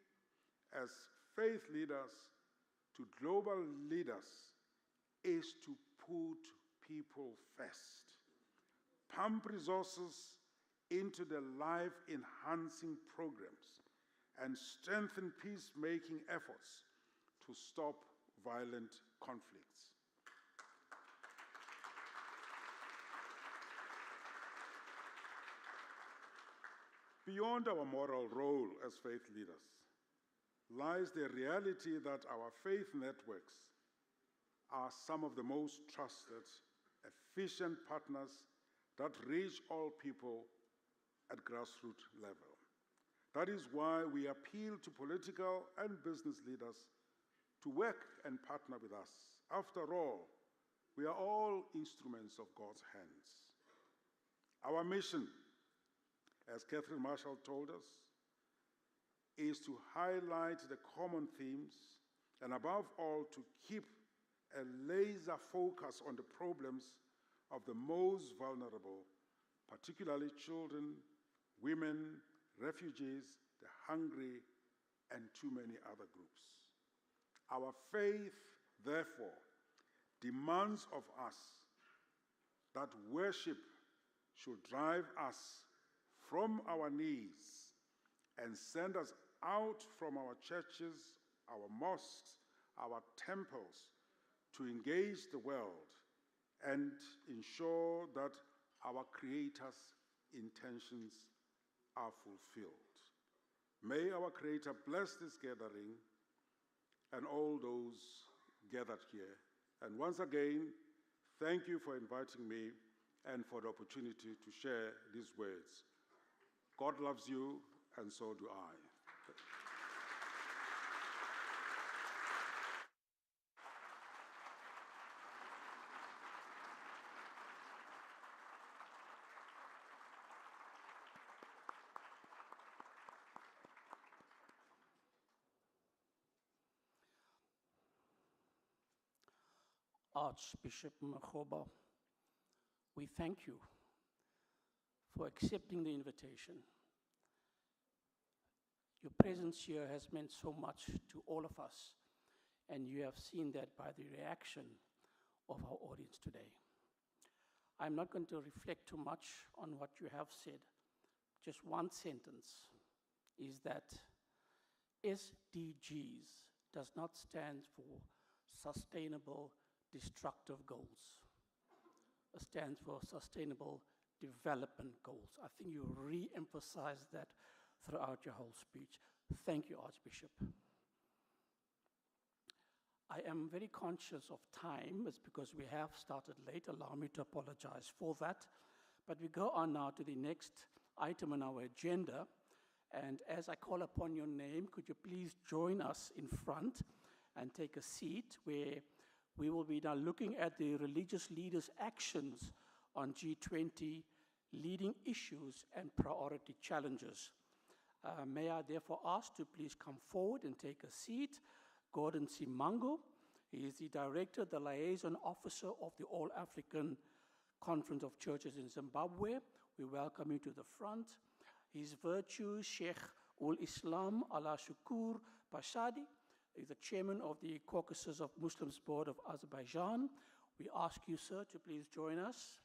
as faith leaders to global leaders is to put people first, pump resources into the life-enhancing programs, and strengthen peacemaking efforts to stop violent conflicts. Beyond our moral role as faith leaders lies the reality that our faith networks are some of the most trusted, efficient partners that reach all people at grassroots level. That is why we appeal to political and business leaders to work and partner with us. After all, we are all instruments of God's hands. Our mission, as Catherine Marshall told us, is to highlight the common themes and above all to keep a laser focus on the problems of the most vulnerable, particularly children, women, refugees, the hungry, and too many other groups. Our faith, therefore, demands of us that worship should drive us from our knees and send us out from our churches, our mosques, our temples to engage the world and ensure that our Creator's intentions are fulfilled. May our Creator bless this gathering and all those gathered here. And once again, thank you for inviting me and for the opportunity to share these words. God loves you, and so do I. Archbishop Makgoba, we thank you for accepting the invitation. Your presence here has meant so much to all of us, and you have seen that by the reaction of our audience today. I'm not going to reflect too much on what you have said. Just one sentence is that SDGs does not stand for Sustainable Destructive Goals. It stands for Sustainable Development Goals. I think you re-emphasized that throughout your whole speech. Thank you, Archbishop. I am very conscious of time. It's because we have started late. Allow me to apologize for that. But we go on now to the next item on our agenda. And as I call upon your name, could you please join us in front and take a seat where we will be now looking at the religious leaders' actions on G20, leading issues and priority challenges. May I therefore ask to please come forward and take a seat. Gordon Simango, he is the Director, the Liaison Officer of the All African Conference of Churches in Zimbabwe. We welcome you to the front. His Virtue, Sheikh ul-Islam Ala Shukur Pashadi, is the Chairman of the Caucasus of Muslims Board of Azerbaijan. We ask you, sir, to please join us.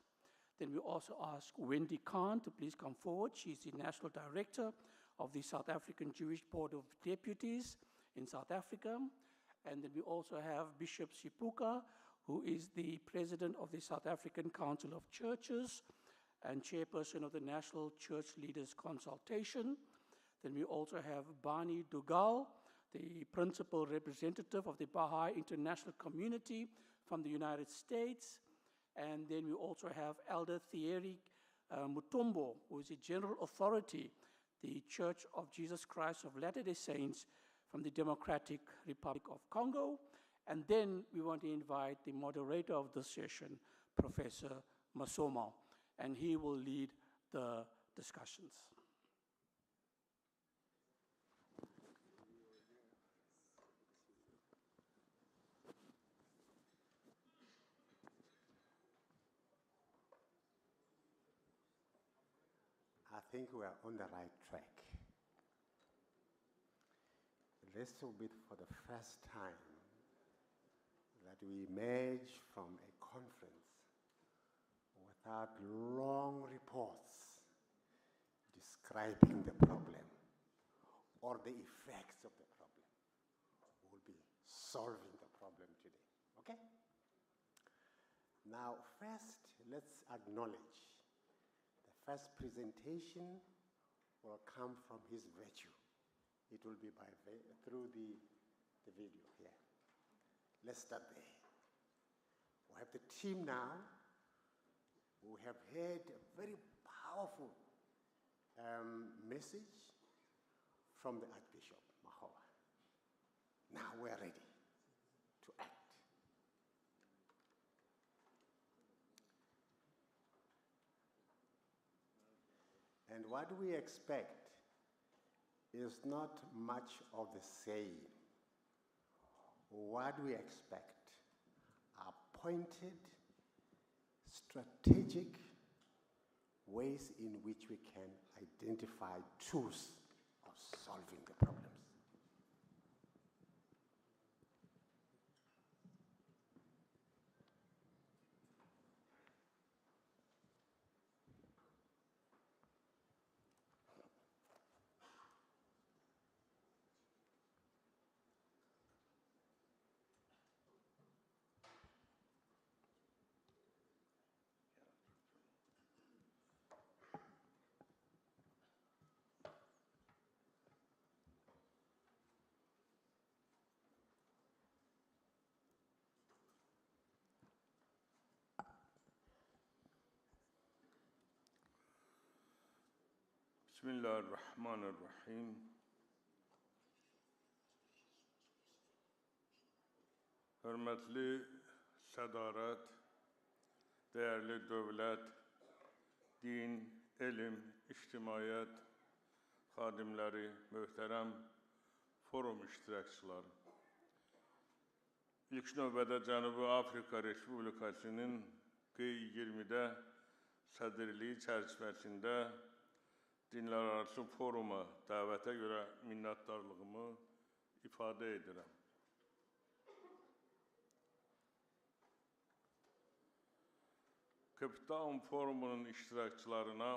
Then we also ask Wendy Khan to please come forward. She's the National Director of the South African Jewish Board of Deputies in South Africa. And then we also have Bishop Sipuka, who is the President of the South African Council of Churches and Chairperson of the National Church Leaders Consultation. Then we also have Bani Dugal, the Principal Representative of the Bahai International Community from the United States. And then we also have Elder Thierry Mutombo, who is the General Authority, the Church of Jesus Christ of Latter-day Saints from the Democratic Republic of Congo. And then we want to invite the moderator of the session, Professor Masoma, and he will lead the discussions. I think we are on the right track. This will be for the first time that we emerge from a conference without long reports describing the problem or the effects of the problem. We will be solving the problem today, okay? Now, first, let's acknowledge the first presentation will come from his virtue. It will be through the video here. Let's start there. We have the team now. We have heard a very powerful message from the Archbishop Makgoba. Now we're ready to act. And what we expect is not much of the same. What we expect are pointed, strategic ways in which we can identify tools of solving the problems. Bismillahirrahmanirrahim. Hürmetli sadaret, değerli devlet, din, ilim, içtimaiyet xadimləri, möhtərəm forum iştirakçıları. İlk növbədə Cənubi Afrika Respublikasının G20-də sədrliyi çərçivəsində dinlərarası foruma dəvətə görə minnətdarlığımı ifadə edirəm. Cape Forumunun iştirakçılarına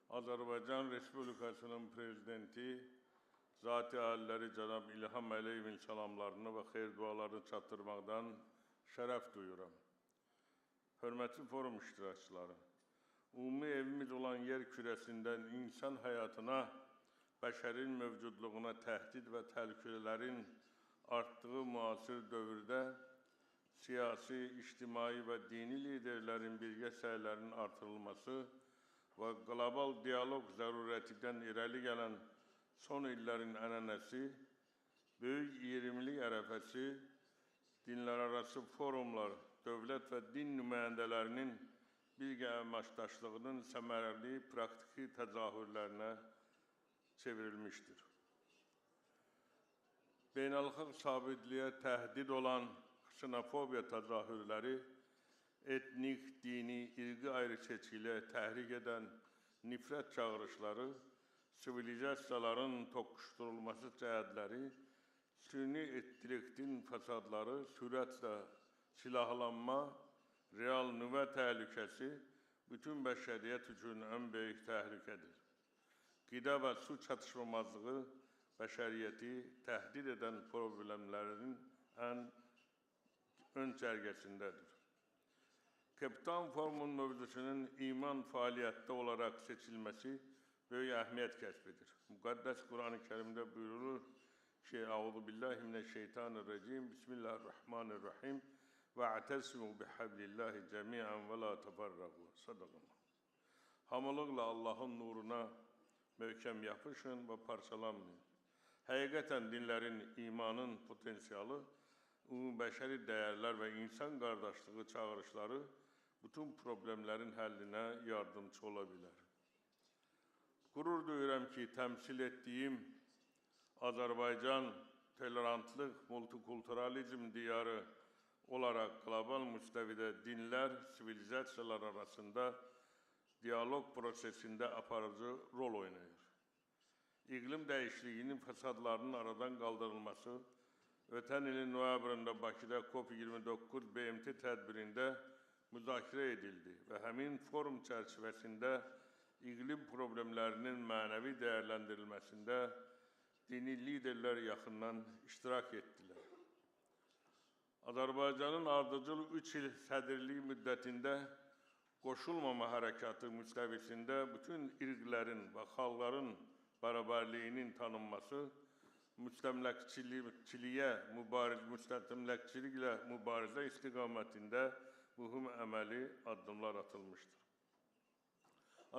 Azərbaycan Respublikasının Prezidenti Zati Aliləri Cənab İlham Əliyevin salamlarını və xeyir dualarını çatdırmaqdan şərəf duyuram. Hörmətli forum iştirakçıları, ümumi evimiz olan yer kürəsindən insan həyatına, bəşərin mövcudluğuna təhdid və təhlükələrin artdığı müasir dövrdə siyasi, ictimai və dini liderlərin birgə səylərinin artırılması və qlobal dialoq zərurətindən irəli gələn son illərin ənənəsi, böyük 20-lik ərəfəsi, dinlərarası forumlar, dövlət və din nümayəndələrinin birgə əməkdaşlığının səmərəli praktiki təzahürlərinə çevrilmiştir. Beynəlxalq sabitliğe təhdid olan ksenofobiya təzahürləri, etnik, dini, irqi ayrıseçkiliyə təhrik edən nifrət çağırışları, sivilizasiyaların toqquşdurulması cəhətləri, süni intellektin fəsadları, sürətlə silahlanma, real nüvə təhlükəsi bütün bəşəriyyət üçün ən böyük təhlükədir. Qida və su çatışmamazlığı bəşəriyyəti təhdid edən problemlərin ən ön cərgəsindədir. Kapitan Forumun mövzusunun iman fəaliyyətdə olaraq seçilməsi böyük əhmiyyət kəsb edir. Müqəddəs Quran-ı Kərimdə buyurulur ki, Əuzu billahi minəşşeytanirracim, Bismillahirrahmanirrahim və ətəsimu bihablillahi cəmiən və la təfərrəqu. Sadaqallah. Hamılıqla Allahın nuruna möhkəm yapışın və parçalanmayın. Həqiqətən dinlərin, imanın potensialı, ümumbəşəri dəyərlər və insan qardaşlığı çağırışları bütün problemlərin həllinə yardımcı ola bilər. Qürur duyuram ki, təmsil etdiyim Azərbaycan tolerantlıq, multikulturalizm diyarı olaraq qlobal müstəvidə dinlər, sivilizasiyalar arasında diyalog prosesində aparıcı rol oynayır. İqlim dəyişikliyinin fəsadlarının aradan qaldırılması, ötən ilin noyabrında Bakıda COP29 BMT tədbirində müzakirə edildi və həmin forum çərçivəsində iqlim problemlərinin mənəvi dəyərləndirilməsində dini liderlər yaxından iştirak etdilər. Azərbaycanın ardıcıl 3 il sədrliyi müddətində qoşulmama hərəkatı müstəvisində bütün irqlərin və xalqların bərabərliyinin tanınması, müstəmləkçiliklə mübarizə istiqamətində mühüm əməli addımlar atılmışdır.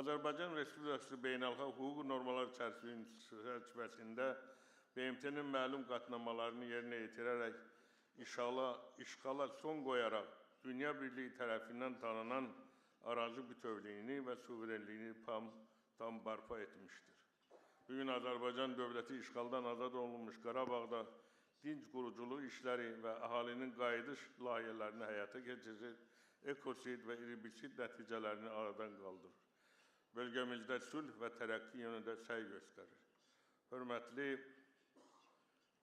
Azərbaycan Respublikası beynəlxalq hüquq normalar çərçivəsində BMT-nin məlum qatnamalarını yerinə yetirərək işğala son qoyaraq Dünya Birliyi tərəfindən tanınan arazi bütövlüyünü və suverenliyini tam bərpa etmişdir. Bugün Azərbaycan dövləti işğaldan azad olunmuş Qarabağda dinc quruculuq işləri və əhalinin qayıdış layihələrini həyata keçirir, ekosid və irbisid nəticələrini aradan qaldırır. Bölgəmizdə sülh və tərəqqi yönündə səy göstərir. Hörmətli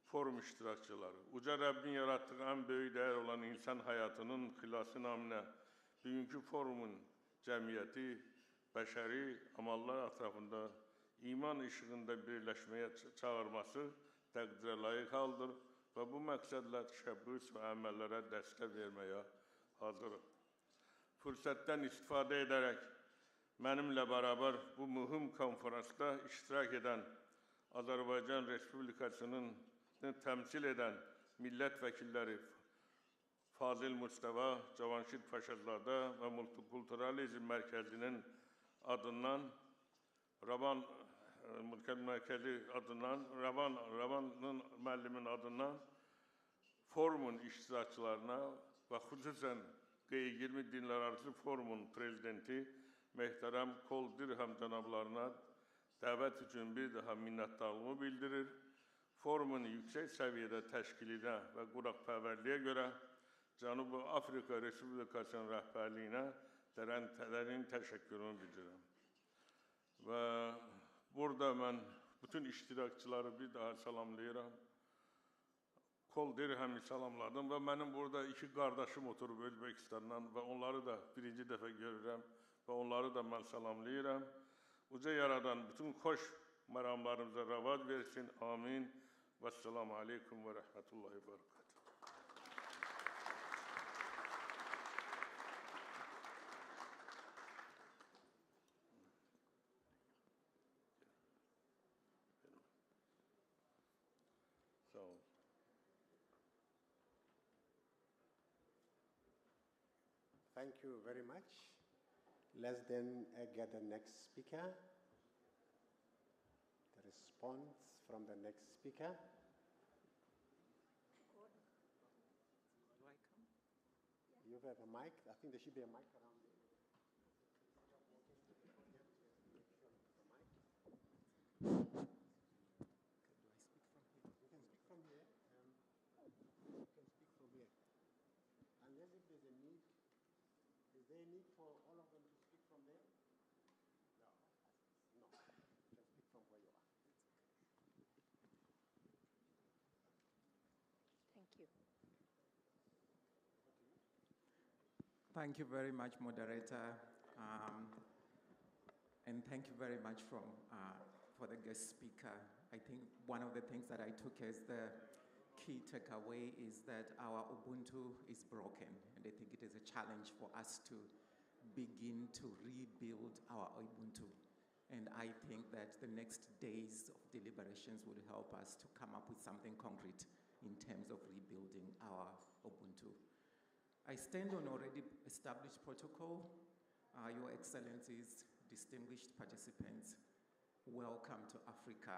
forum iştirakçıları, Uca Rəbbin yaratdığı ən böyük dəyər olan insan həyatının xilası naminə bugünkü forumun cəmiyyəti, bəşəri amallar ətrafında iman işığında birləşməyə çağırması təqdirə layiq haldır və bu məqsədlə təşəbbüs və əməllərə dəstək verməyə hazırıq. Fürsətdən istifadə edərək mənimlə bərabər bu mühüm konferansda iştirak edən Azərbaycan Respublikasının təmsil edən millət vəkilləri Fazil Mustafa, Cavanşir Paşazadə və Multikulturalizm Mərkəzinin adından Mərkəzi adından, Ravanın müəllimin adından forumun iştirakçılarına və xüsusən G20 Dinlər Arası Forumun prezidenti Mehtərəm Kol Dirham cənablarına dəvət üçün bir daha minnətdarlığımı bildirir. Forumun yüksək səviyyədə təşkilinə və quraqpərvərliyə görə Cənubi Afrika Respublikasının rəhbərliyinə dərin təşəkkürümü bildirirəm. Və burada mən bütün iştirakçıları bir daha salamlayıram. Kol Dirhəmi salamladım və mənim burada 2 qardaşım oturub Özbekistandan və onları da birinci dəfə görürəm və onları da mən salamlayıram. Uca yaradan bütün xoş məramlarımıza ravad versin. Amin. Vəssalamu aleykum və rəhmətullahi və bərəkatuhu. Thank you very much. Let's then get the next speaker. The response from the next speaker. You have a mic? I think there should be a mic around there. they need for all of them to speak from there? No. No. You can speak from where you are. Thank you. Thank you very much, moderator. And thank you very much for the guest speaker. I think one of the things that I took as the key takeaway is that our Ubuntu is broken. And I think it is a challenge for us to begin to rebuild our Ubuntu. And I think that the next days of deliberations will help us to come up with something concrete in terms of rebuilding our Ubuntu. I stand on already established protocol. Your Excellencies, distinguished participants, welcome to Africa.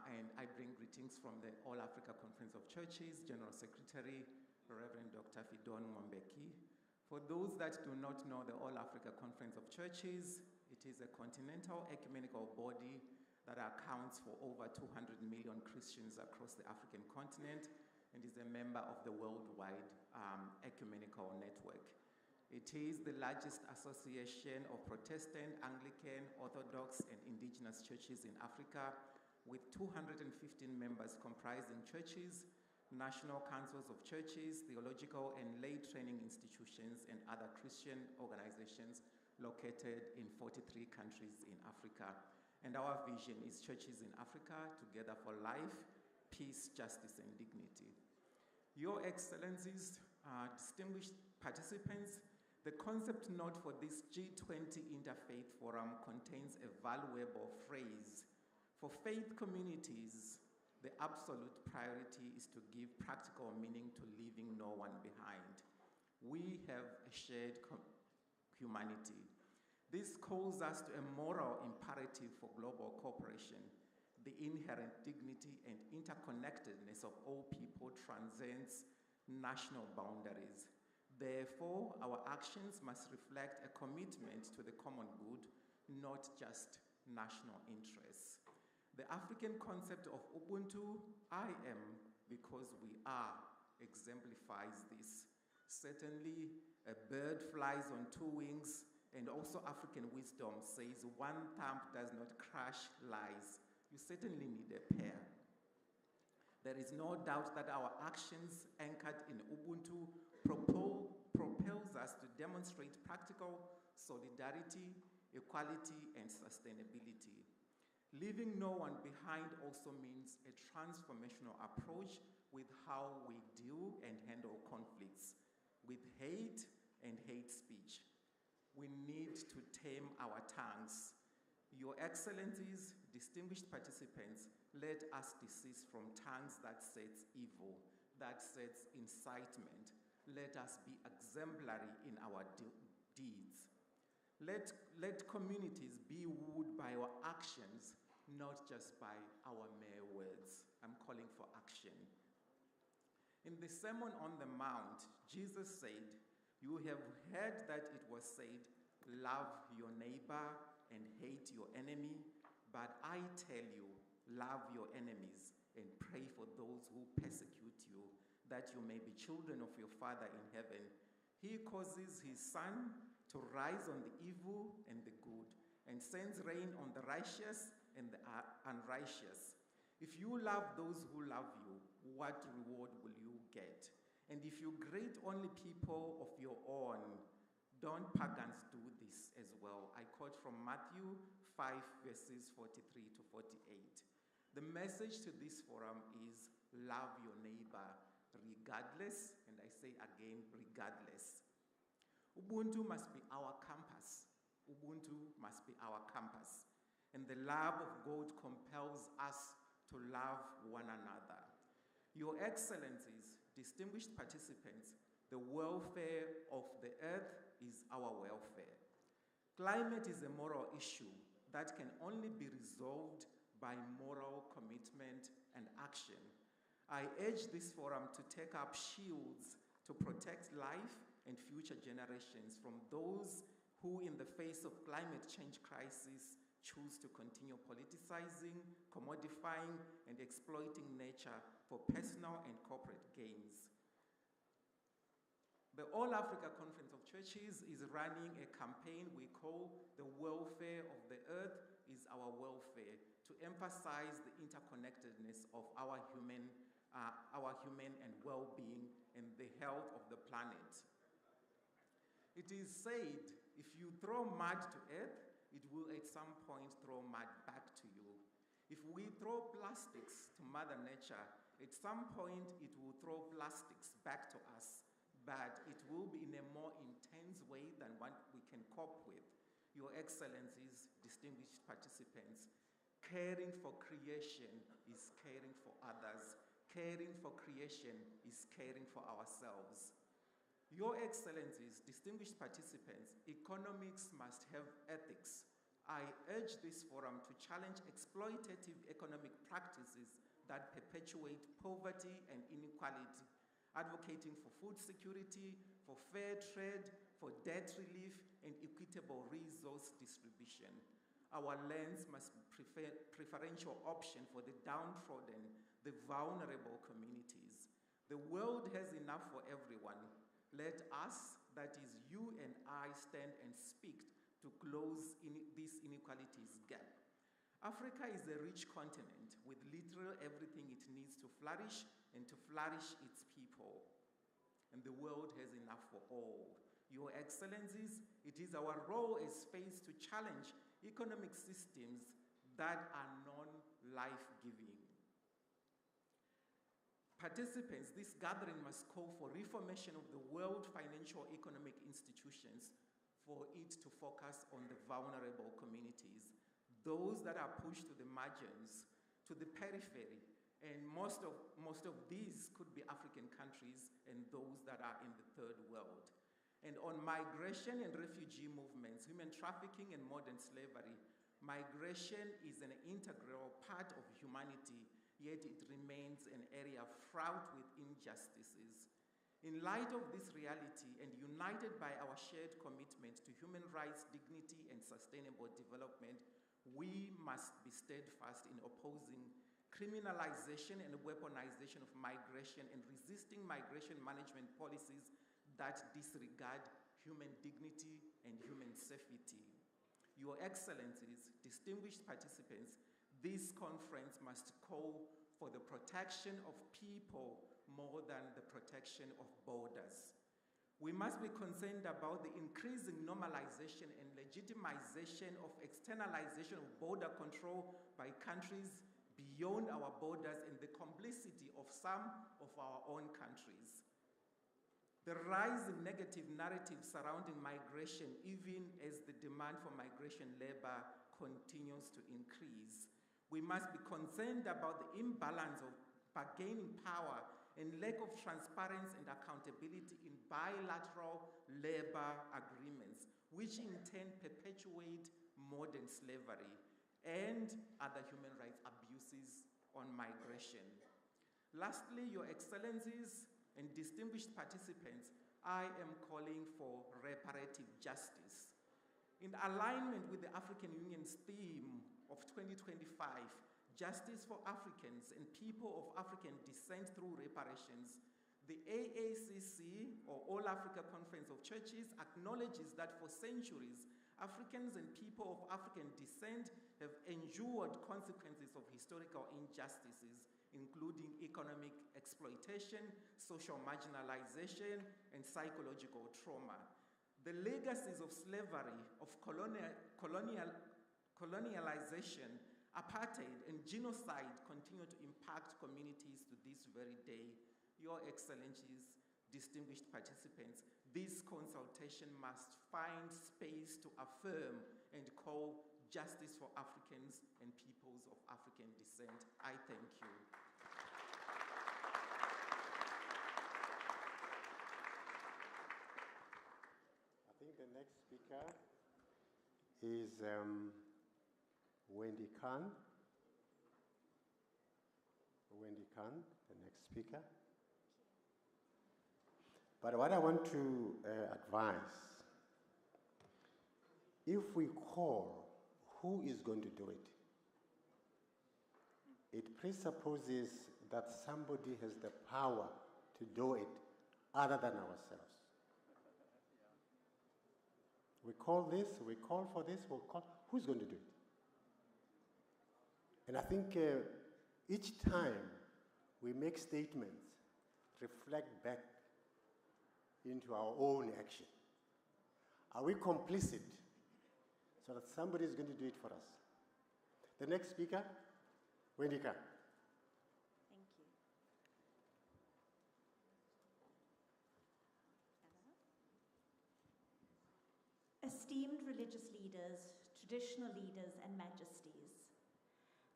And I bring greetings from the All Africa Conference of Churches, General Secretary, Reverend Dr. Fidon Mwambeki. For those that do not know the All Africa Conference of Churches, it is a continental ecumenical body that accounts for over 200 million Christians across the African continent and is a member of the worldwide ecumenical network. It is the largest association of Protestant, Anglican, Orthodox, and indigenous churches in Africa, with 215 members comprising churches, national councils of churches, theological and lay training institutions, and other Christian organizations located in 43 countries in Africa. And our vision is Churches in Africa, together for life, peace, justice, and dignity. Your Excellencies, distinguished participants, the concept note for this G20 Interfaith Forum contains a valuable phrase. For faith communities, the absolute priority is to give practical meaning to leaving no one behind. We have a shared humanity. This calls us to a moral imperative for global cooperation. The inherent dignity and interconnectedness of all people transcends national boundaries. Therefore, our actions must reflect a commitment to the common good, not just national interests. The African concept of Ubuntu, I am because we are, exemplifies this. Certainly, a bird flies on two wings, and also African wisdom says one thump does not crush lies. You certainly need a pair. There is no doubt that our actions anchored in Ubuntu propels us to demonstrate practical solidarity, equality, and sustainability. Leaving no one behind also means a transformational approach with how we deal and handle conflicts, with hate and hate speech. We need to tame our tongues. Your Excellencies, distinguished participants, let us desist from tongues that sets evil, that sets incitement. Let us be exemplary in our deeds. Let communities be wooed by our actions, not just by our mere words. I'm calling for action. In the Sermon on the Mount, Jesus said, "You have heard that it was said, love your neighbor and hate your enemy, but I tell you, love your enemies and pray for those who persecute you, that you may be children of your Father in heaven. He causes his sun to rise on the evil and the good, and sends rain on the righteous and the unrighteous. If you love those who love you, what reward will you get? And if you greet only people of your own, don't pagans do this as well?" I quote from Matthew 5, verses 43 to 48. The message to this forum is love your neighbor regardless, and I say again, regardless. Ubuntu must be our compass. Ubuntu must be our compass. And the love of God compels us to love one another. Your Excellencies, distinguished participants, the welfare of the earth is our welfare. Climate is a moral issue that can only be resolved by moral commitment and action. I urge this forum to take up shields to protect life and future generations from those who, in the face of climate change crisis, choose to continue politicizing, commodifying, and exploiting nature for personal and corporate gains. The All Africa Conference of Churches is running a campaign we call The Welfare of the Earth is Our Welfare, to emphasize the interconnectedness of our human and well-being and the health of the planet. It is said, if you throw mud to earth, it will at some point throw mud back to you. If we throw plastics to Mother Nature, at some point it will throw plastics back to us, but it will be in a more intense way than what we can cope with. Your Excellencies, distinguished participants, caring for creation is caring for others. Caring for creation is caring for ourselves. Your Excellencies, distinguished participants, economics must have ethics. I urge this forum to challenge exploitative economic practices that perpetuate poverty and inequality, advocating for food security, for fair trade, for debt relief, and equitable resource distribution. Our lands must be preferential option for the downtrodden, the vulnerable communities. The world has enough for everyone. Let us, that is you and I, stand and speak to close this inequalities gap. Africa is a rich continent with literally everything it needs to flourish and to flourish its people. And the world has enough for all. Your Excellencies, it is our role as faith to challenge economic systems that are non-life-giving. Participants, this gathering must call for reformation of the world financial economic institutions, for it to focus on the vulnerable communities, those that are pushed to the margins, to the periphery, and most of these could be African countries and those that are in the third world. And on migration and refugee movements, human trafficking and modern slavery, migration is an integral part of humanity, yet it remains an area fraught with injustices. In light of this reality, and united by our shared commitment to human rights, dignity, and sustainable development, we must be steadfast in opposing criminalization and weaponization of migration and resisting migration management policies that disregard human dignity and human safety. Your Excellencies, distinguished participants, this conference must call for the protection of people more than the protection of borders. We must be concerned about the increasing normalization and legitimization of externalization of border control by countries beyond our borders and the complicity of some of our own countries. The rise in negative narratives surrounding migration, even as the demand for migration labor continues to increase. We must be concerned about the imbalance of bargaining power and lack of transparency and accountability in bilateral labor agreements, which in turn perpetuate modern slavery and other human rights abuses on migration. Lastly, Your Excellencies and distinguished participants, I am calling for reparative justice. In alignment with the African Union's theme of 2025, Justice for Africans and People of African Descent through Reparations, the AACC, or All Africa Conference of Churches, acknowledges that for centuries, Africans and people of African descent have endured consequences of historical injustices, including economic exploitation, social marginalization, and psychological trauma. The legacies of slavery, of colonialization, apartheid, and genocide continue to impact communities to this very day. Your Excellencies, distinguished participants, this consultation must find space to affirm and call justice for Africans and peoples of African descent. I thank you. I think the next speaker is Wendy Khan. Wendy Khan, the next speaker. But what I want to advise, if we call, who is going to do it? It presupposes that somebody has the power to do it other than ourselves. We call this, we call for this, who's going to do it? And I think each time we make statements, reflect back into our own action. Are we complicit so that somebody is going to do it for us? The next speaker, Wendika. Thank you. Esteemed religious leaders, traditional leaders, and majesties,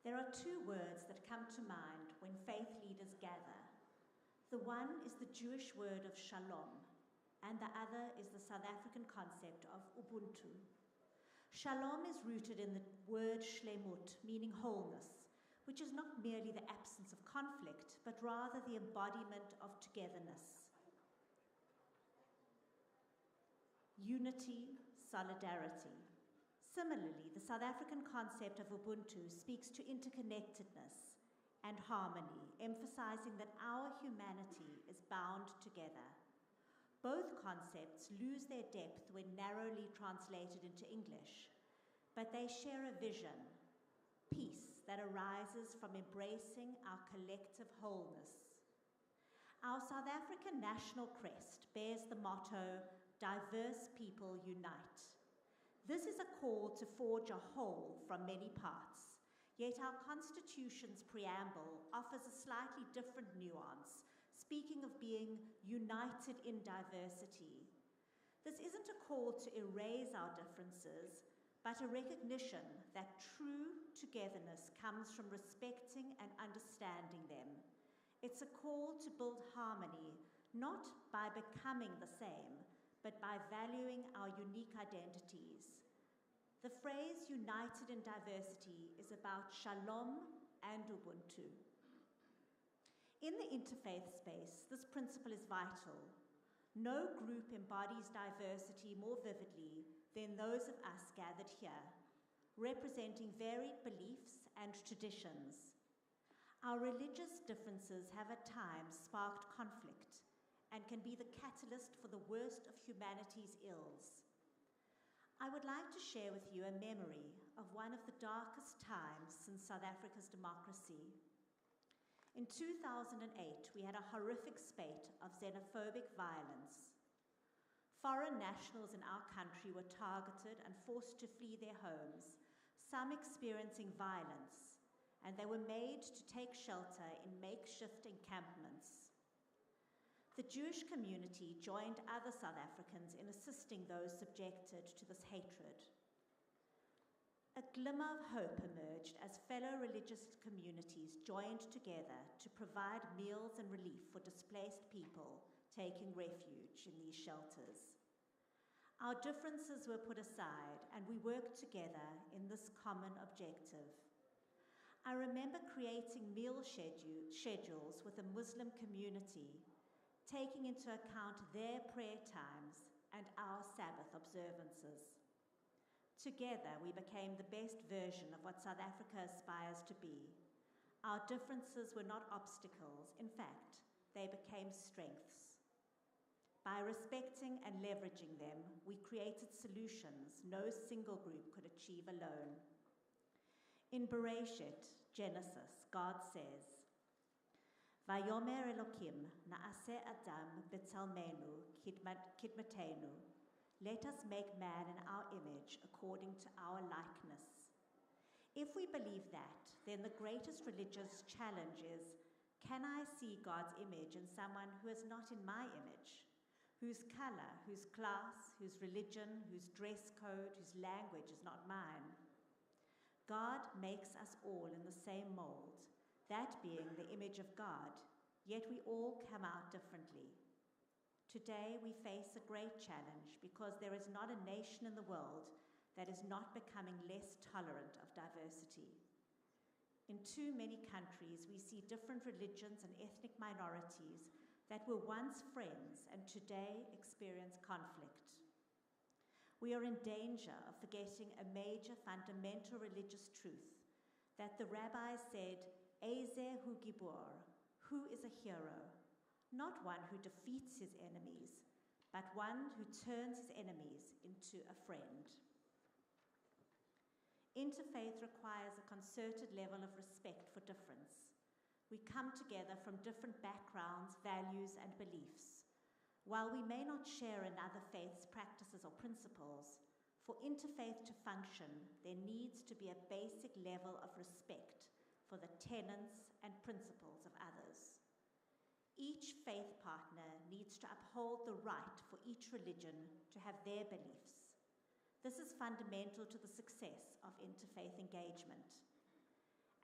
there are two words that come to mind when faith leaders gather. The one is the Jewish word of shalom, and the other is the South African concept of UBUNTU. Shalom is rooted in the word shlemut, meaning wholeness, which is not merely the absence of conflict, but rather the embodiment of togetherness. Unity, solidarity. Similarly, the South African concept of Ubuntu speaks to interconnectedness and harmony, emphasizing that our humanity is bound together. Both concepts lose their depth when narrowly translated into English, but they share a vision, peace that arises from embracing our collective wholeness. Our South African national crest bears the motto, "Diverse people unite." This is a call to forge a whole from many parts, yet our Constitution's preamble offers a slightly different nuance, speaking of being united in diversity. This isn't a call to erase our differences, but a recognition that true togetherness comes from respecting and understanding them. It's a call to build harmony, not by becoming the same, but by valuing our unique identities. The phrase united in diversity is about shalom and Ubuntu. In the interfaith space, this principle is vital. No group embodies diversity more vividly than those of us gathered here, representing varied beliefs and traditions. Our religious differences have at times sparked conflict and can be the catalyst for the worst of humanity's ills. I would like to share with you a memory of one of the darkest times since South Africa's democracy. In 2008, we had a horrific spate of xenophobic violence. Foreign nationals in our country were targeted and forced to flee their homes, some experiencing violence, and they were made to take shelter in makeshift encampments. The Jewish community joined other South Africans in assisting those subjected to this hatred. A glimmer of hope emerged as fellow religious communities joined together to provide meals and relief for displaced people taking refuge in these shelters. Our differences were put aside and we worked together in this common objective. I remember creating meal schedules with a Muslim community, taking into account their prayer times and our Sabbath observances. Together, we became the best version of what South Africa aspires to be. Our differences were not obstacles. In fact, they became strengths. By respecting and leveraging them, we created solutions no single group could achieve alone. In Bereshit, Genesis, God says, Vayomer Elokim na'aseh Adam b'tzelmenu kidmatenu. Let us make man in our image according to our likeness. If we believe that, then the greatest religious challenge is, can I see God's image in someone who is not in my image? Whose color, whose class, whose religion, whose dress code, whose language is not mine? God makes us all in the same mold, that being the image of God, yet we all come out differently. Today we face a great challenge because there is not a nation in the world that is not becoming less tolerant of diversity. In too many countries, we see different religions and ethnic minorities that were once friends and today experience conflict. We are in danger of forgetting a major fundamental religious truth that the rabbis said, Ezer hu gibor, who is a hero, not one who defeats his enemies, but but one who turns his enemies into a friend. Interfaith requires a concerted level of respect for difference. We come together from different backgrounds, values, and beliefs. While we may not share another faith's practices or principles, for interfaith to function, there needs to be a basic level of respect for the tenets and principles of others. Each faith partner needs to uphold the right for each religion to have their beliefs. This is fundamental to the success of interfaith engagement.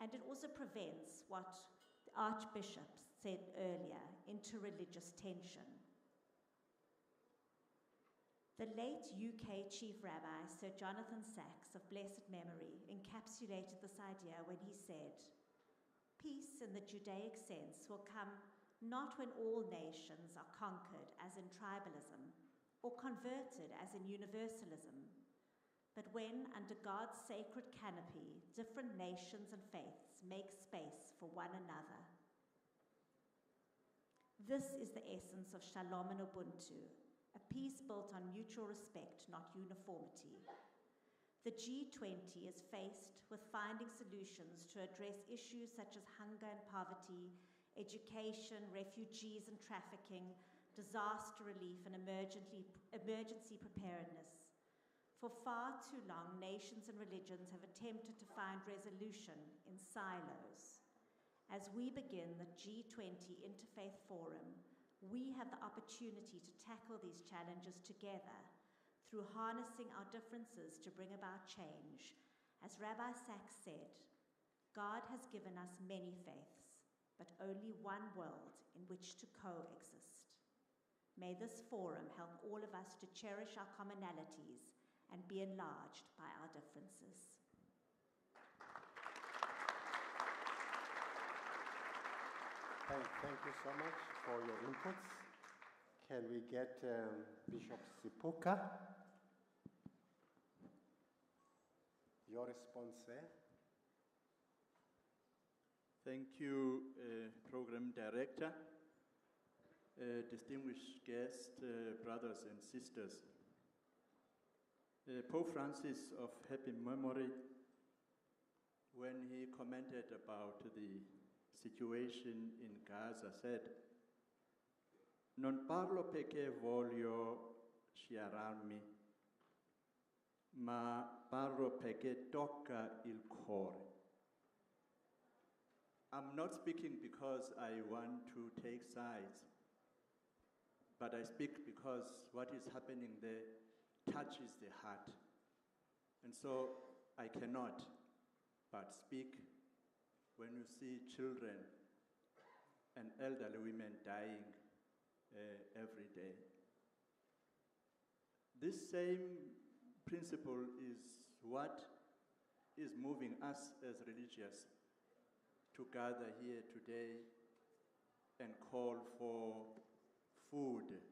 And it also prevents what the Archbishop said earlier, interreligious tension. The late UK Chief Rabbi, Sir Jonathan Sacks of blessed memory, encapsulated this idea when he said, "Peace in the Judaic sense will come not when all nations are conquered as in tribalism or converted as in universalism, but when under God's sacred canopy, different nations and faiths make space for one another." This is the essence of Shalom and Ubuntu, a peace built on mutual respect, not uniformity. The G20 is faced with finding solutions to address issues such as hunger and poverty, education, refugees and trafficking, disaster relief, and emergency preparedness. For far too long, nations and religions have attempted to find resolution in silos. As we begin the G20 Interfaith Forum, we have the opportunity to tackle these challenges together through harnessing our differences to bring about change. As Rabbi Sacks said, God has given us many faiths, but only one world in which to coexist. May this forum help all of us to cherish our commonalities and be enlarged by our differences. Thank you so much for your inputs. Can we get Bishop Sipuka? Your response there. Thank you, Program Director, distinguished guests, brothers and sisters. Pope Francis of happy memory, when he commented about the situation in Gaza, said, "Non parlo perché voglio schiararmi, ma parlo perché tocca il cuore." I'm not speaking because I want to take sides, but I speak because what is happening there touches the heart. And so I cannot but speak when you see children and elderly women dying every day. This same principle is what is moving us as religious to gather here today and call for food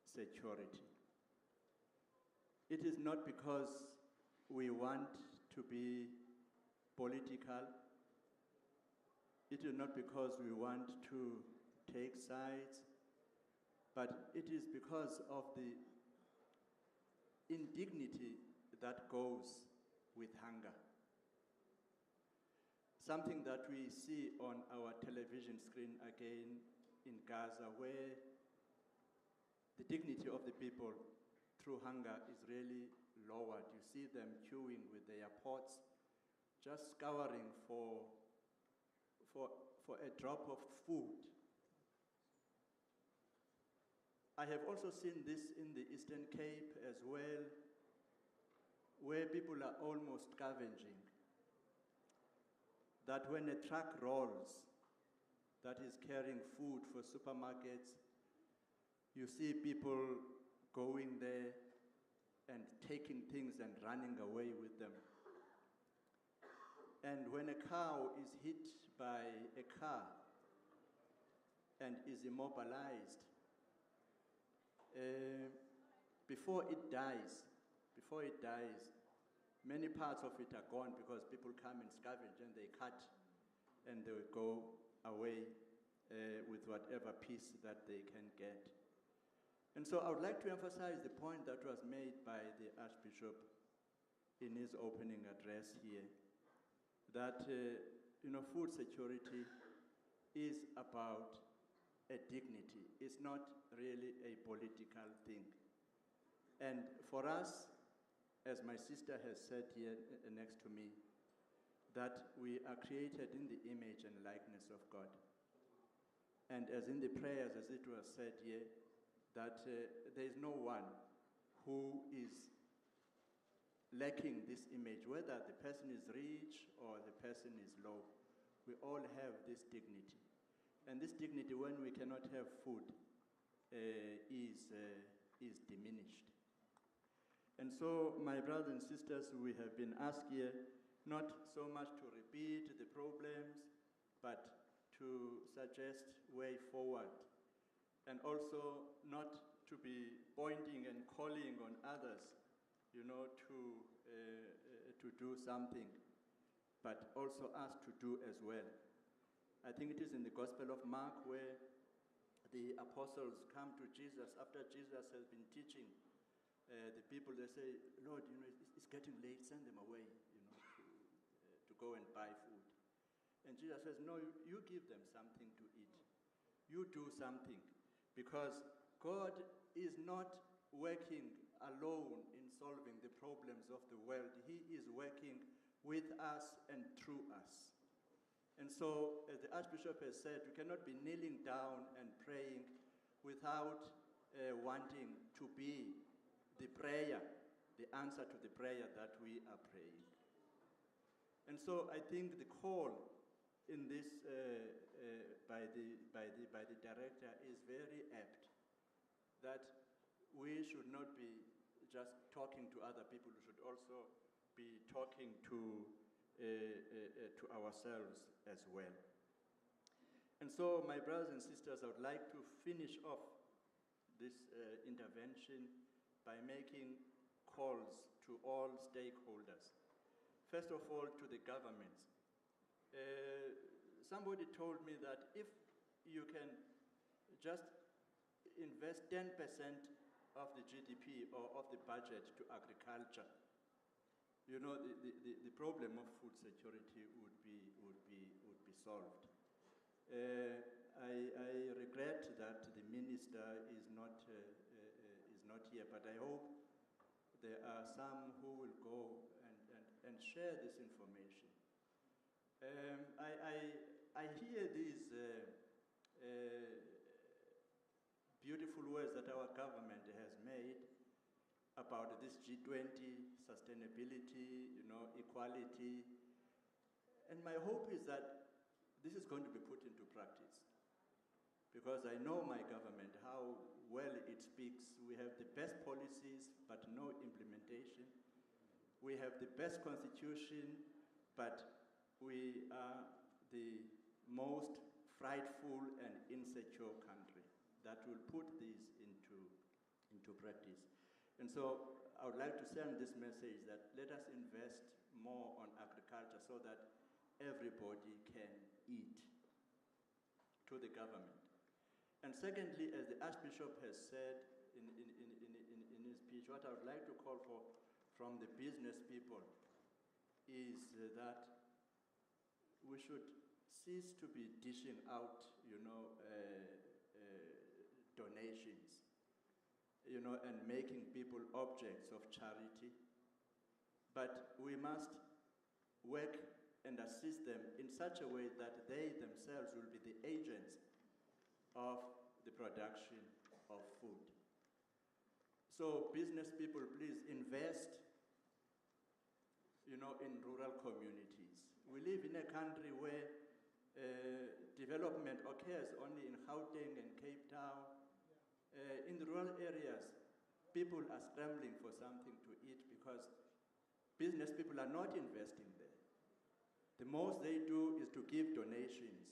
security. It is not because we want to be political. It is not because we want to take sides, but it is because of the indignity that goes with hunger. Something that we see on our television screen again in Gaza, where the dignity of the people through hunger is really lowered. You see them queuing with their pots, just scouring for a drop of food. I have also seen this in the Eastern Cape as well, where people are almost scavenging. That when a truck rolls that is carrying food for supermarkets, you see people going there and taking things and running away with them. And when a cow is hit by a car and is immobilized, before it dies, many parts of it are gone because people come and scavenge and they cut and they go away with whatever piece that they can get. And so I would like to emphasize the point that was made by the Archbishop in his opening address here, that food security is about a dignity. It's not really a political thing. And for us, as my sister has said here next to me, that we are created in the image and likeness of God. And as in the prayers, as it was said here, that there is no one who is lacking this image, whether the person is rich or the person is low. We all have this dignity. And this dignity, when we cannot have food, is diminished. And so, my brothers and sisters, we have been asked here not so much to repeat the problems, but to suggest way forward. And also not to be pointing and calling on others, to do something, but also us to do as well. I think it is in the Gospel of Mark where the apostles come to Jesus after Jesus has been teaching the people. They say, Lord, it's getting late, send them away, to go and buy food. And Jesus says, no, you give them something to eat. You do something, because God is not working alone in solving the problems of the world. He is working with us and through us. And so, as the Archbishop has said, we cannot be kneeling down and praying without wanting to be the prayer, the answer to the prayer that we are praying. And so I think the call in this by the director is very apt, that we should not be just talking to other people, we should also be talking to ourselves as well. And so, my brothers and sisters, I would like to finish off this intervention by making calls to all stakeholders. First of all, to the governments. Somebody told me that if you can just invest 10% of the GDP or of the budget to agriculture, the problem of food security would be solved. I regret that the minister is not here, but I hope there are some who will go and share this information. I hear these beautiful words that our government has made about this G20, sustainability, equality. And my hope is that this is going to be put into practice. Because I know my government, how well it speaks. We have the best policies, but no implementation. We have the best constitution, but we are the most frightful and insecure country that will put these into practice. And so I would like to send this message that let us invest more on agriculture so that everybody can eat, to the government. And secondly, as the Archbishop has said in his speech, what I would like to call for from the business people is that we should cease to be dishing out, donations, and making people objects of charity. But we must work and assist them in such a way that they themselves will be the agents of the production of food. So business people, please invest, in rural communities. We live in a country where development occurs only in Gauteng and Cape Town. In the rural areas, people are scrambling for something to eat because business people are not investing there. The most they do is to give donations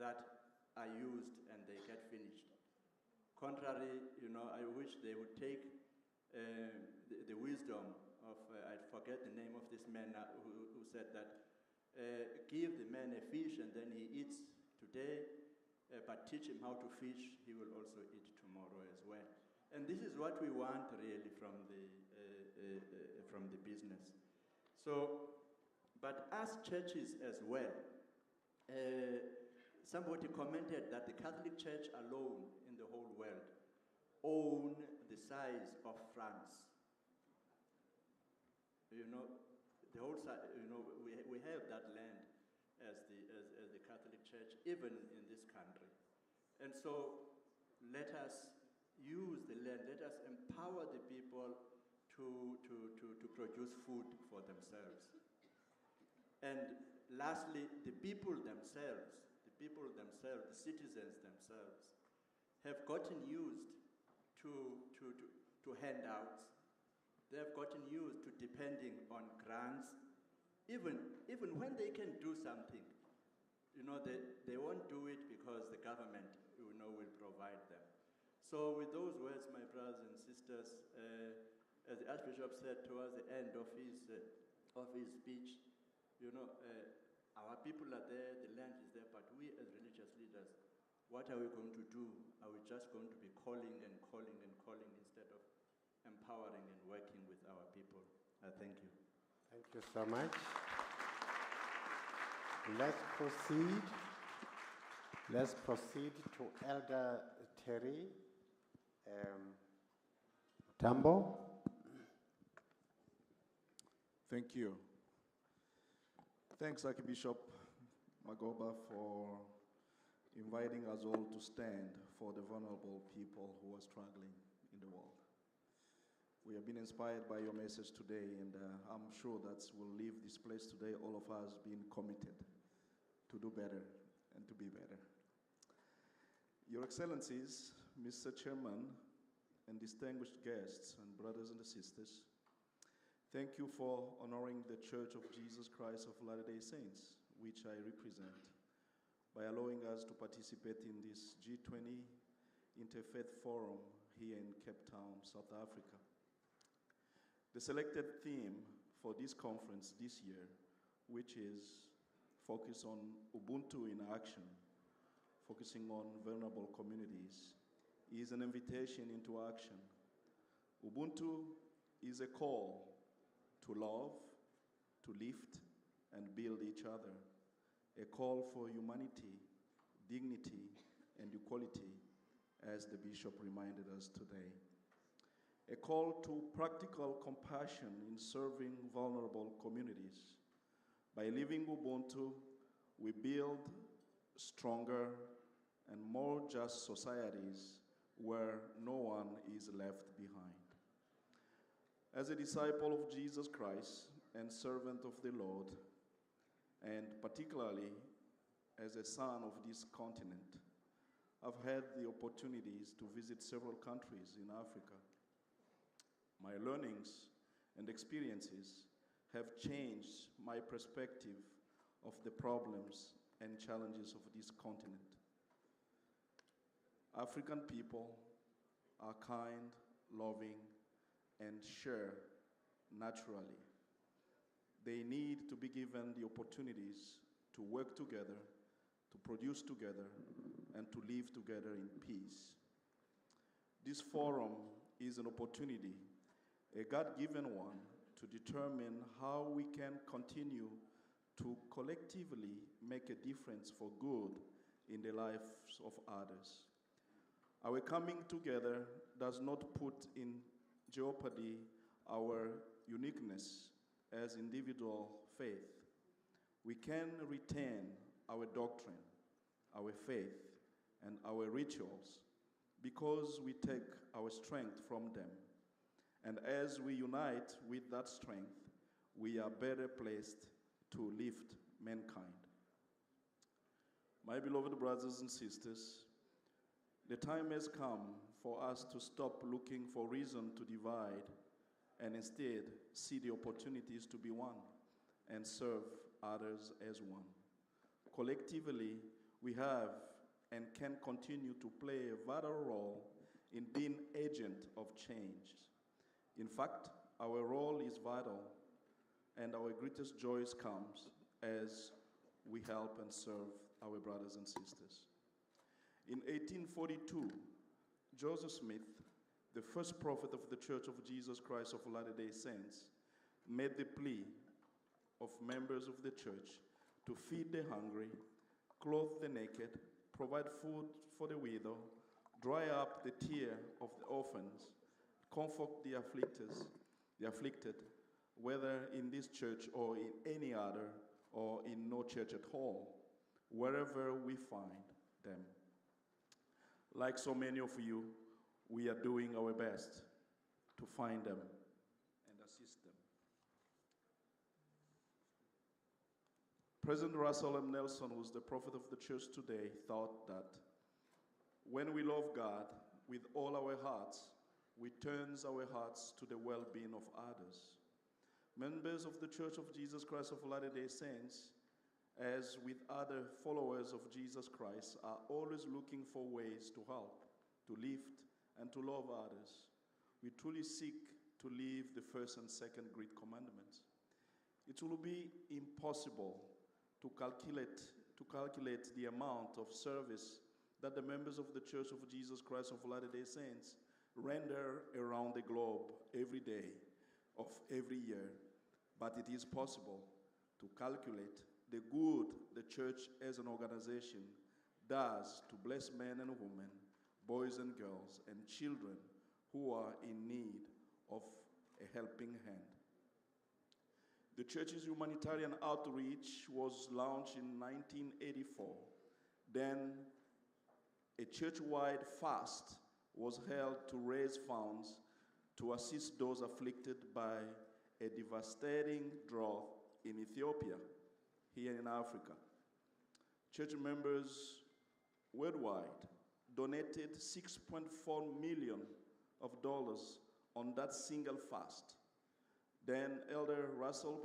that are used and they get finished. Contrary, I wish they would take the wisdom of, I forget the name of this man who said that, give the man a fish and then he eats today, but teach him how to fish, he will also eat tomorrow as well. And this is what we want really from the business. So, but as churches as well, somebody commented that the Catholic Church alone in the whole world own the size of France. You know, the whole size, you know, we have that land as the Catholic Church, even in this country. And so let us use the land, let us empower the people to produce food for themselves. And lastly, the people themselves, the citizens themselves, have gotten used to handouts. They have gotten used to depending on grants. Even when they can do something, you know, they won't do it because the government, you know, will provide them. So with those words, my brothers and sisters, as the Archbishop said towards the end of his speech, you know, our people are there, the land is there, but we as religious leaders, what are we going to do? Are we just going to be calling and calling and calling instead of empowering and working with our people? Thank you. Thank you so much. Let's proceed. Let's proceed to Elder Terry Tambo. Thank you. Thanks, Archbishop Makgoba, for inviting us all to stand for the vulnerable people who are struggling in the world. We have been inspired by your message today, and I'm sure that we'll leave this place today, all of us being committed to do better and to be better. Your Excellencies, Mr. Chairman, and distinguished guests and brothers and sisters, thank you for honoring the Church of Jesus Christ of Latter-day Saints, which I represent, by allowing us to participate in this G20 Interfaith Forum here in Cape Town, South Africa. The selected theme for this conference this year, which is focused on Ubuntu in action, focusing on vulnerable communities, is an invitation into action. Ubuntu is a call to love, to lift, and build each other, a call for humanity, dignity, and equality, as the Bishop reminded us today. A call to practical compassion in serving vulnerable communities. By living Ubuntu, we build stronger and more just societies where no one is left behind. As a disciple of Jesus Christ and servant of the Lord, and particularly as a son of this continent, I've had the opportunities to visit several countries in Africa. My learnings and experiences have changed my perspective of the problems and challenges of this continent. African people are kind, loving, and share naturally. They need to be given the opportunities to work together, to produce together, and to live together in peace. This forum is an opportunity, a God-given one, to determine how we can continue to collectively make a difference for good in the lives of others. Our coming together does not put in jeopardy our uniqueness as individual faith. We can retain our doctrine, our faith, and our rituals because we take our strength from them. And as we unite with that strength, we are better placed to lift mankind. My beloved brothers and sisters, the time has come for us to stop looking for reason to divide and instead see the opportunities to be one and serve others as one. Collectively, we have and can continue to play a vital role in being agent of change. In fact, our role is vital, and our greatest joys comes as we help and serve our brothers and sisters. In 1842, Joseph Smith, the first prophet of the Church of Jesus Christ of Latter-day Saints, made the plea of members of the church to feed the hungry, clothe the naked, provide food for the widow, dry up the tear of the orphans, comfort the afflicted, whether in this church or in any other, or in no church at all, wherever we find them. Like so many of you, we are doing our best to find them and assist them. President Russell M. Nelson, who's the prophet of the church today, thought that when we love God with all our hearts, we turn our hearts to the well-being of others. Members of the Church of Jesus Christ of Latter-day Saints, as with other followers of Jesus Christ, are always looking for ways to help, to lift, and to love others. We truly seek to live the first and second great commandments. It will be impossible to calculate the amount of service that the members of the Church of Jesus Christ of Latter-day Saints render around the globe every day of every year. But it is possible to calculate the good the church as an organization does to bless men and women, boys and girls, and children who are in need of a helping hand. The church's humanitarian outreach was launched in 1984. Then a church-wide fast was held to raise funds to assist those afflicted by a devastating drought in Ethiopia, here in Africa. Church members worldwide donated $6.4 million on that single fast. Then Elder Russell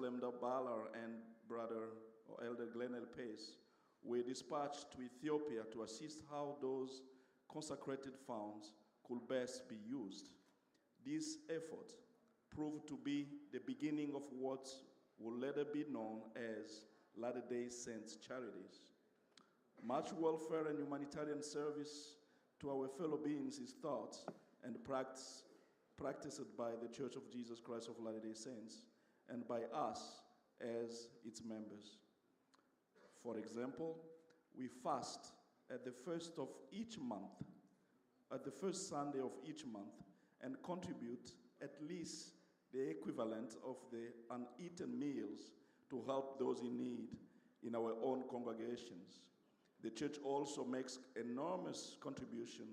M. Ballard and Elder Glenn L. Pace were dispatched to Ethiopia to assist how those consecrated funds could best be used. This effort proved to be the beginning of what will later be known as Latter-day Saints Charities. Much welfare and humanitarian service to our fellow beings is thought and practiced by the Church of Jesus Christ of Latter-day Saints and by us as its members. For example, we fast at the first of each month, at the first Sunday of each month, and contribute at least the equivalent of the uneaten meals to help those in need in our own congregations. The church also makes enormous contribution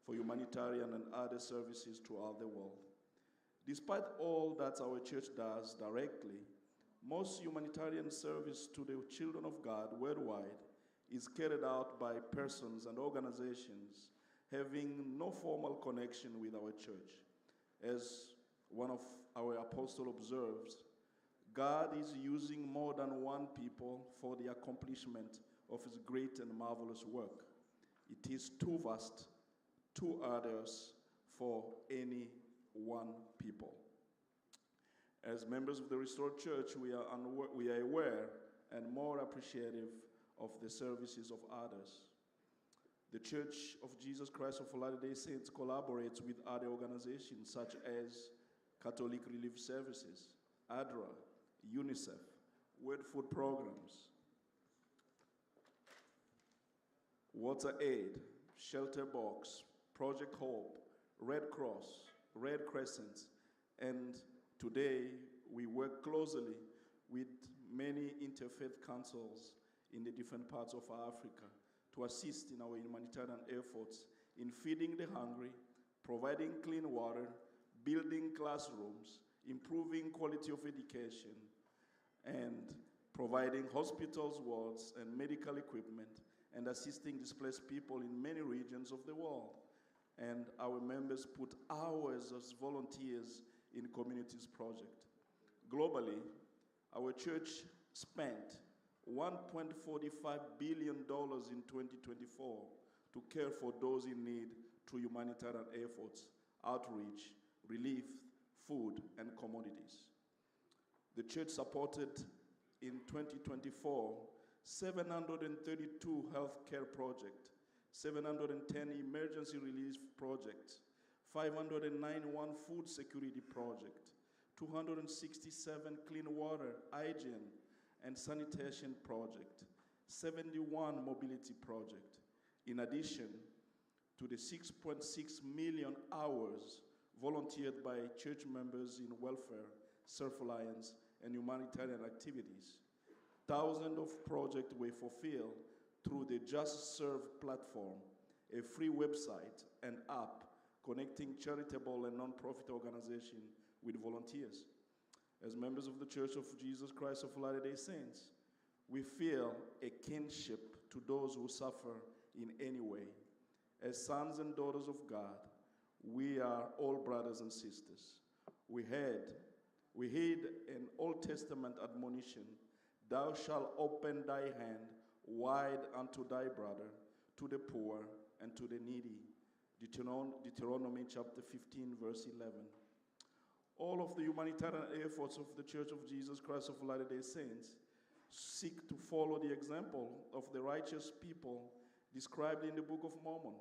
for humanitarian and other services throughout the world. Despite all that our church does directly, most humanitarian service to the children of God worldwide is carried out by persons and organizations having no formal connection with our church. As one of our apostles observes, God is using more than one people for the accomplishment of his great and marvelous work. It is too vast, too arduous for any one people. As members of the Restored Church, we are aware and more appreciative of the services of others. The Church of Jesus Christ of Latter-day Saints collaborates with other organizations such as Catholic Relief Services, ADRA, UNICEF, World Food Programs, Water Aid, Shelter Box, Project Hope, Red Cross, Red Crescent, and today we work closely with many interfaith councils in the different parts of Africa to assist in our humanitarian efforts in feeding the hungry, providing clean water, building classrooms, improving quality of education, and providing hospitals, wards, and medical equipment, and assisting displaced people in many regions of the world. And our members put hours as volunteers in communities project. Globally, our church spent $1.45 billion in 2024 to care for those in need through humanitarian efforts, outreach, relief, food, and commodities. The church supported in 2024 732 healthcare projects, 710 emergency relief projects, 591 food security project, 267 clean water, hygiene, and sanitation project, 71 mobility project, in addition to the 6.6 million hours volunteered by church members in welfare, self-reliance, and humanitarian activities. Thousands of projects were fulfilled through the Just Serve platform, a free website and app connecting charitable and non-profit organizations with volunteers. As members of the Church of Jesus Christ of Latter-day Saints, we feel a kinship to those who suffer in any way. As sons and daughters of God, we are all brothers and sisters. We heed an Old Testament admonition, thou shalt open thy hand wide unto thy brother, to the poor and to the needy. Deuteronomy chapter 15, verse 11. All of the humanitarian efforts of the Church of Jesus Christ of Latter-day Saints seek to follow the example of the righteous people described in the Book of Mormon.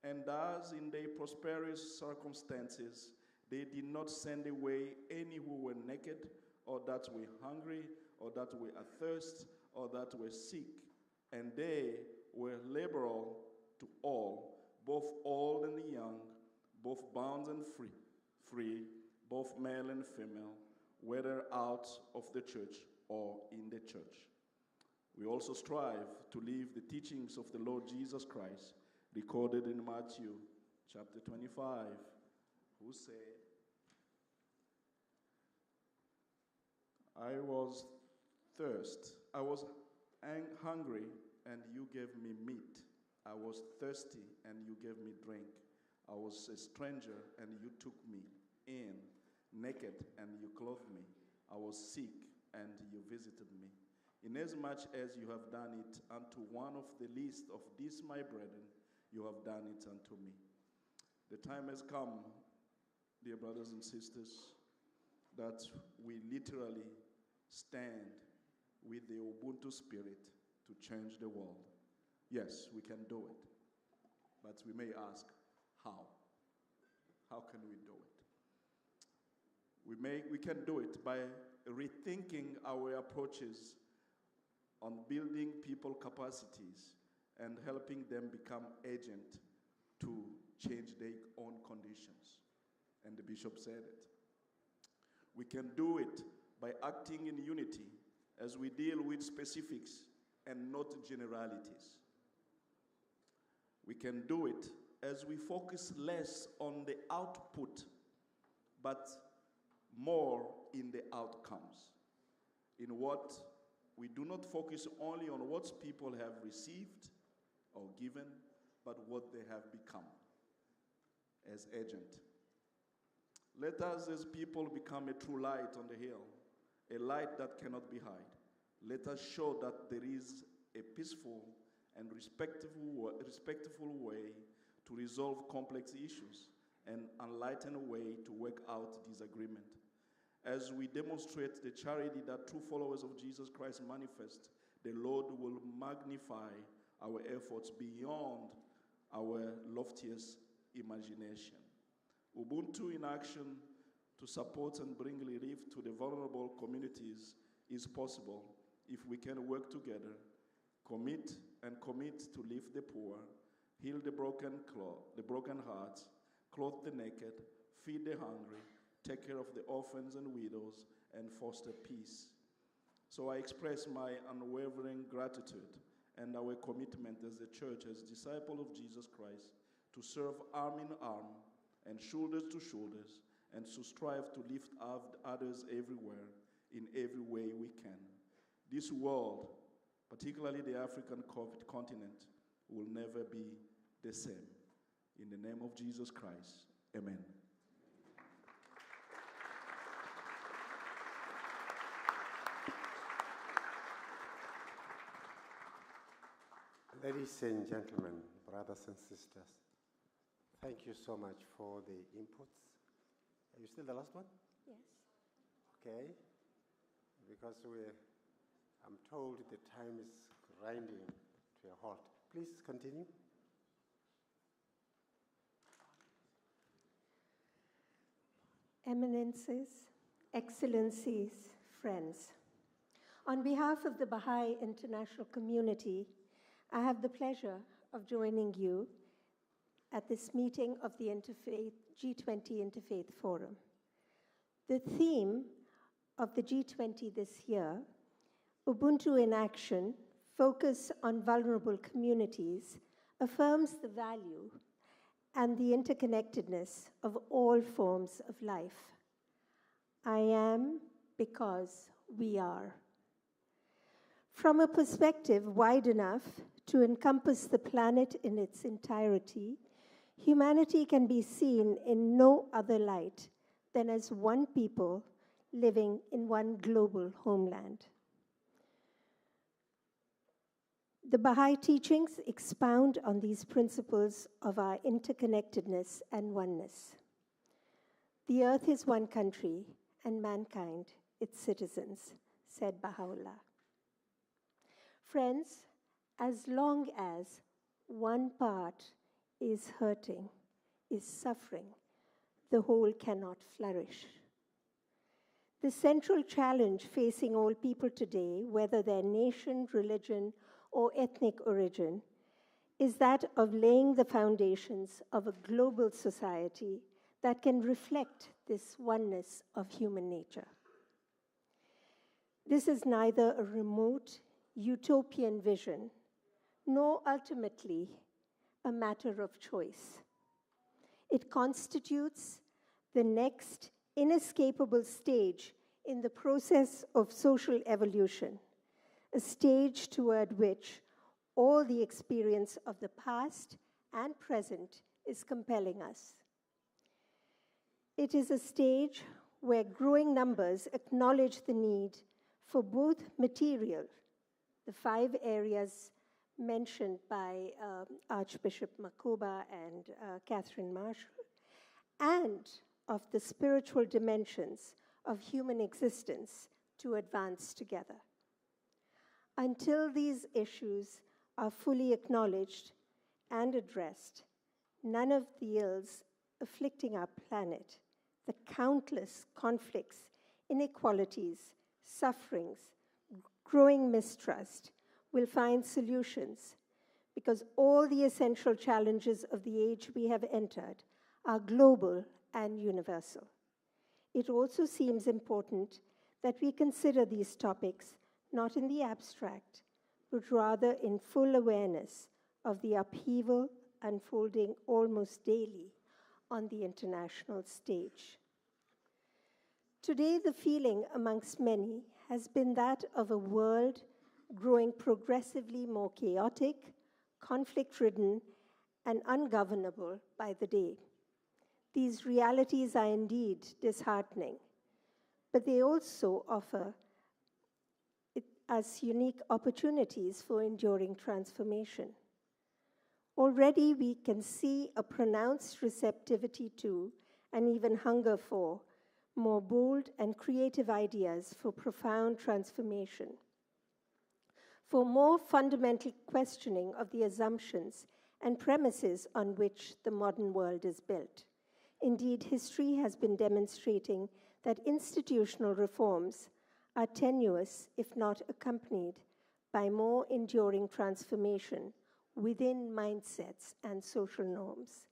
And as in their prosperous circumstances, they did not send away any who were naked, or that were hungry, or that were athirst, or that were sick. And they were liberal to all, both old and young, both bound and free, both male and female, whether out of the church or in the church. We also strive to live the teachings of the Lord Jesus Christ, recorded in Matthew chapter 25, who said, I was hungry, and you gave me meat. I was thirsty, and you gave me drink. I was a stranger, and you took me in. Naked, and you clothed me. I was sick, and you visited me. Inasmuch as you have done it unto one of the least of these my brethren, you have done it unto me. The time has come, dear brothers and sisters, that we literally stand with the Ubuntu spirit to change the world. Yes, we can do it. But we may ask, how? How can we do it? We can do it by rethinking our approaches on building people capacities and helping them become agents to change their own conditions. And the bishop said it. We can do it by acting in unity as we deal with specifics and not generalities. We can do it as we focus less on the output, but more in the outcomes. In what we do not focus only on what people have received or given, but what they have become as agent. Let us as people become a true light on the hill, a light that cannot be hid. Let us show that there is a peaceful and respectful way to resolve complex issues and enlighten a way to work out disagreement. As we demonstrate the charity that true followers of Jesus Christ manifest, the Lord will magnify our efforts beyond our loftiest imagination. Ubuntu in action to support and bring relief to the vulnerable communities is possible if we can work together, commit to lift the poor, heal the broken hearts, clothe the naked, feed the hungry, take care of the orphans and widows, and foster peace. So I express my unwavering gratitude and our commitment as a church, as disciples of Jesus Christ, to serve arm in arm and shoulders to shoulders, and to strive to lift up others everywhere, in every way we can. This world, particularly the African continent, will never be the same. In the name of Jesus Christ, amen. Ladies and gentlemen, brothers and sisters, thank you so much for the inputs. Are you still the last one? Yes. Okay. Because I'm told the time is grinding to a halt. Please continue. Eminences, Excellencies, friends. On behalf of the Bahai international community, I have the pleasure of joining you at this meeting of the G20 Interfaith Forum. The theme of the G20 this year, Ubuntu in Action, Focus on Vulnerable Communities, affirms the value and the interconnectedness of all forms of life. I am because we are. From a perspective wide enough to encompass the planet in its entirety, humanity can be seen in no other light than as one people living in one global homeland. The Baha'i teachings expound on these principles of our interconnectedness and oneness. The earth is one country, and mankind its citizens, said Baha'u'llah. Friends, as long as one part is hurting, is suffering, the whole cannot flourish. The central challenge facing all people today, whether their nation, religion, or ethnic origin, is that of laying the foundations of a global society that can reflect this oneness of human nature. This is neither a remote, utopian vision, nor ultimately a matter of choice. It constitutes the next inescapable stage in the process of social evolution, a stage toward which all the experience of the past and present is compelling us. It is a stage where growing numbers acknowledge the need for both material, the 5 areas mentioned by Archbishop Makgoba and Catherine Marshall, and of the spiritual dimensions of human existence to advance together. Until these issues are fully acknowledged and addressed, none of the ills afflicting our planet, the countless conflicts, inequalities, sufferings, growing mistrust, will find solutions, because all the essential challenges of the age we have entered are global and universal. It also seems important that we consider these topics not in the abstract, but rather in full awareness of the upheaval unfolding almost daily on the international stage. Today, the feeling amongst many has been that of a world growing progressively more chaotic, conflict-ridden, and ungovernable by the day. These realities are indeed disheartening, but they also offer us unique opportunities for enduring transformation. Already we can see a pronounced receptivity to, and even hunger for, more bold and creative ideas for profound transformation, for more fundamental questioning of the assumptions and premises on which the modern world is built. Indeed, history has been demonstrating that institutional reforms are tenuous, if not accompanied, by more enduring transformation within mindsets and social norms.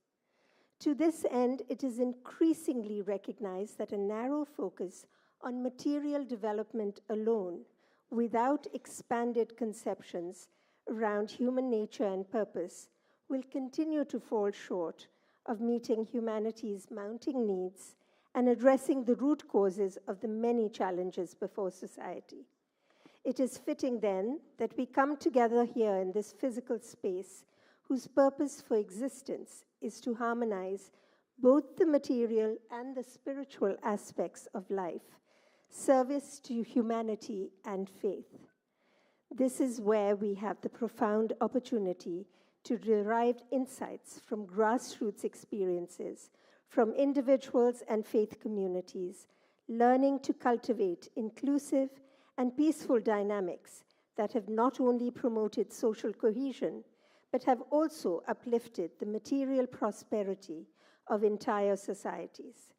To this end, it is increasingly recognized that a narrow focus on material development alone, without expanded conceptions around human nature and purpose, will continue to fall short of meeting humanity's mounting needs and addressing the root causes of the many challenges before society. It is fitting then that we come together here in this physical space whose purpose for existence is to harmonize both the material and the spiritual aspects of life, service to humanity and faith. This is where we have the profound opportunity to derive insights from grassroots experiences, from individuals and faith communities, learning to cultivate inclusive and peaceful dynamics that have not only promoted social cohesion, but have also uplifted the material prosperity of entire societies.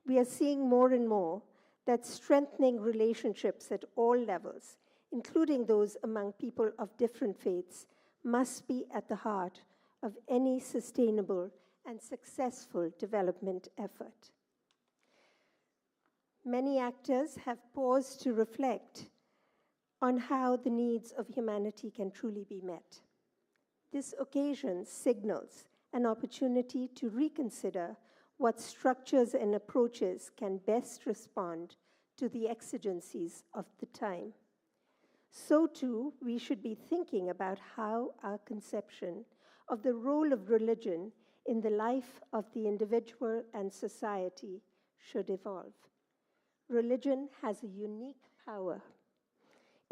We are seeing more and more that strengthening relationships at all levels, including those among people of different faiths, must be at the heart of any sustainable and successful development effort. Many actors have paused to reflect on how the needs of humanity can truly be met. This occasion signals an opportunity to reconsider what structures and approaches can best respond to the exigencies of the time. So too, we should be thinking about how our conception of the role of religion in the life of the individual and society should evolve. Religion has a unique power.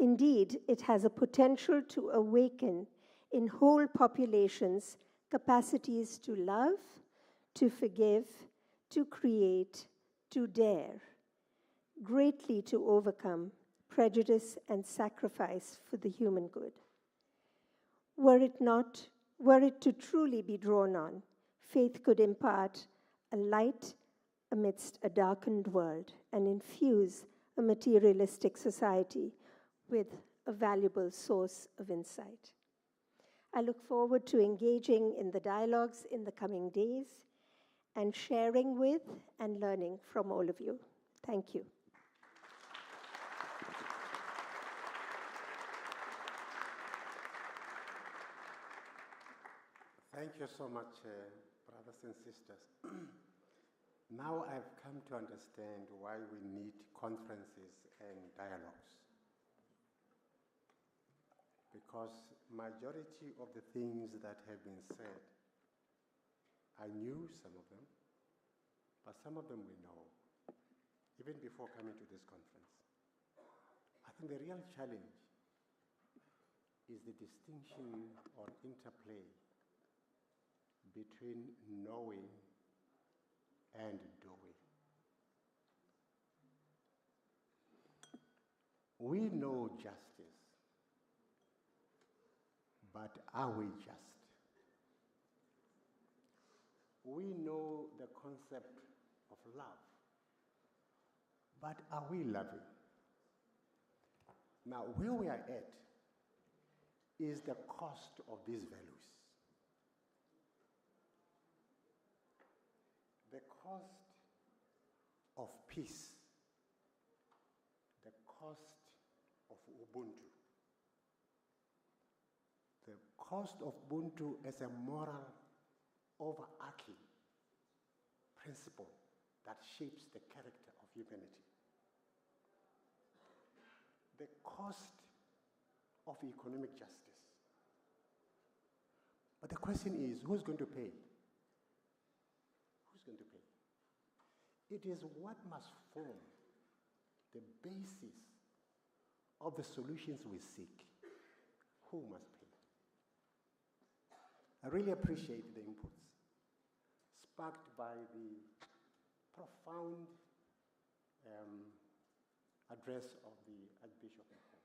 Indeed, it has a potential to awaken in whole populations capacities to love, to forgive, to create, to dare, greatly to overcome prejudice and sacrifice for the human good. Were it to truly be drawn on, faith could impart a light amidst a darkened world and infuse a materialistic society with a valuable source of insight. I look forward to engaging in the dialogues in the coming days and sharing with and learning from all of you. Thank you. Thank you so much, brothers and sisters. Now I've come to understand why we need conferences and dialogues. Because majority of the things that have been said, I knew some of them, but some of them we know, even before coming to this conference. I think the real challenge is the distinction or interplay between knowing and doing. We know justice, but are we just? We know the concept of love, but are we loving? Now, where we are at is the cost of these values. The cost of peace, the cost of Ubuntu, the cost of Ubuntu as a moral overarching principle that shapes the character of humanity. The cost of economic justice. But the question is, who's going to pay? Who's going to pay? It is what must form the basis of the solutions we seek. Who must pay? I really appreciate the inputs sparked by the profound address of the Archbishop Makgoba.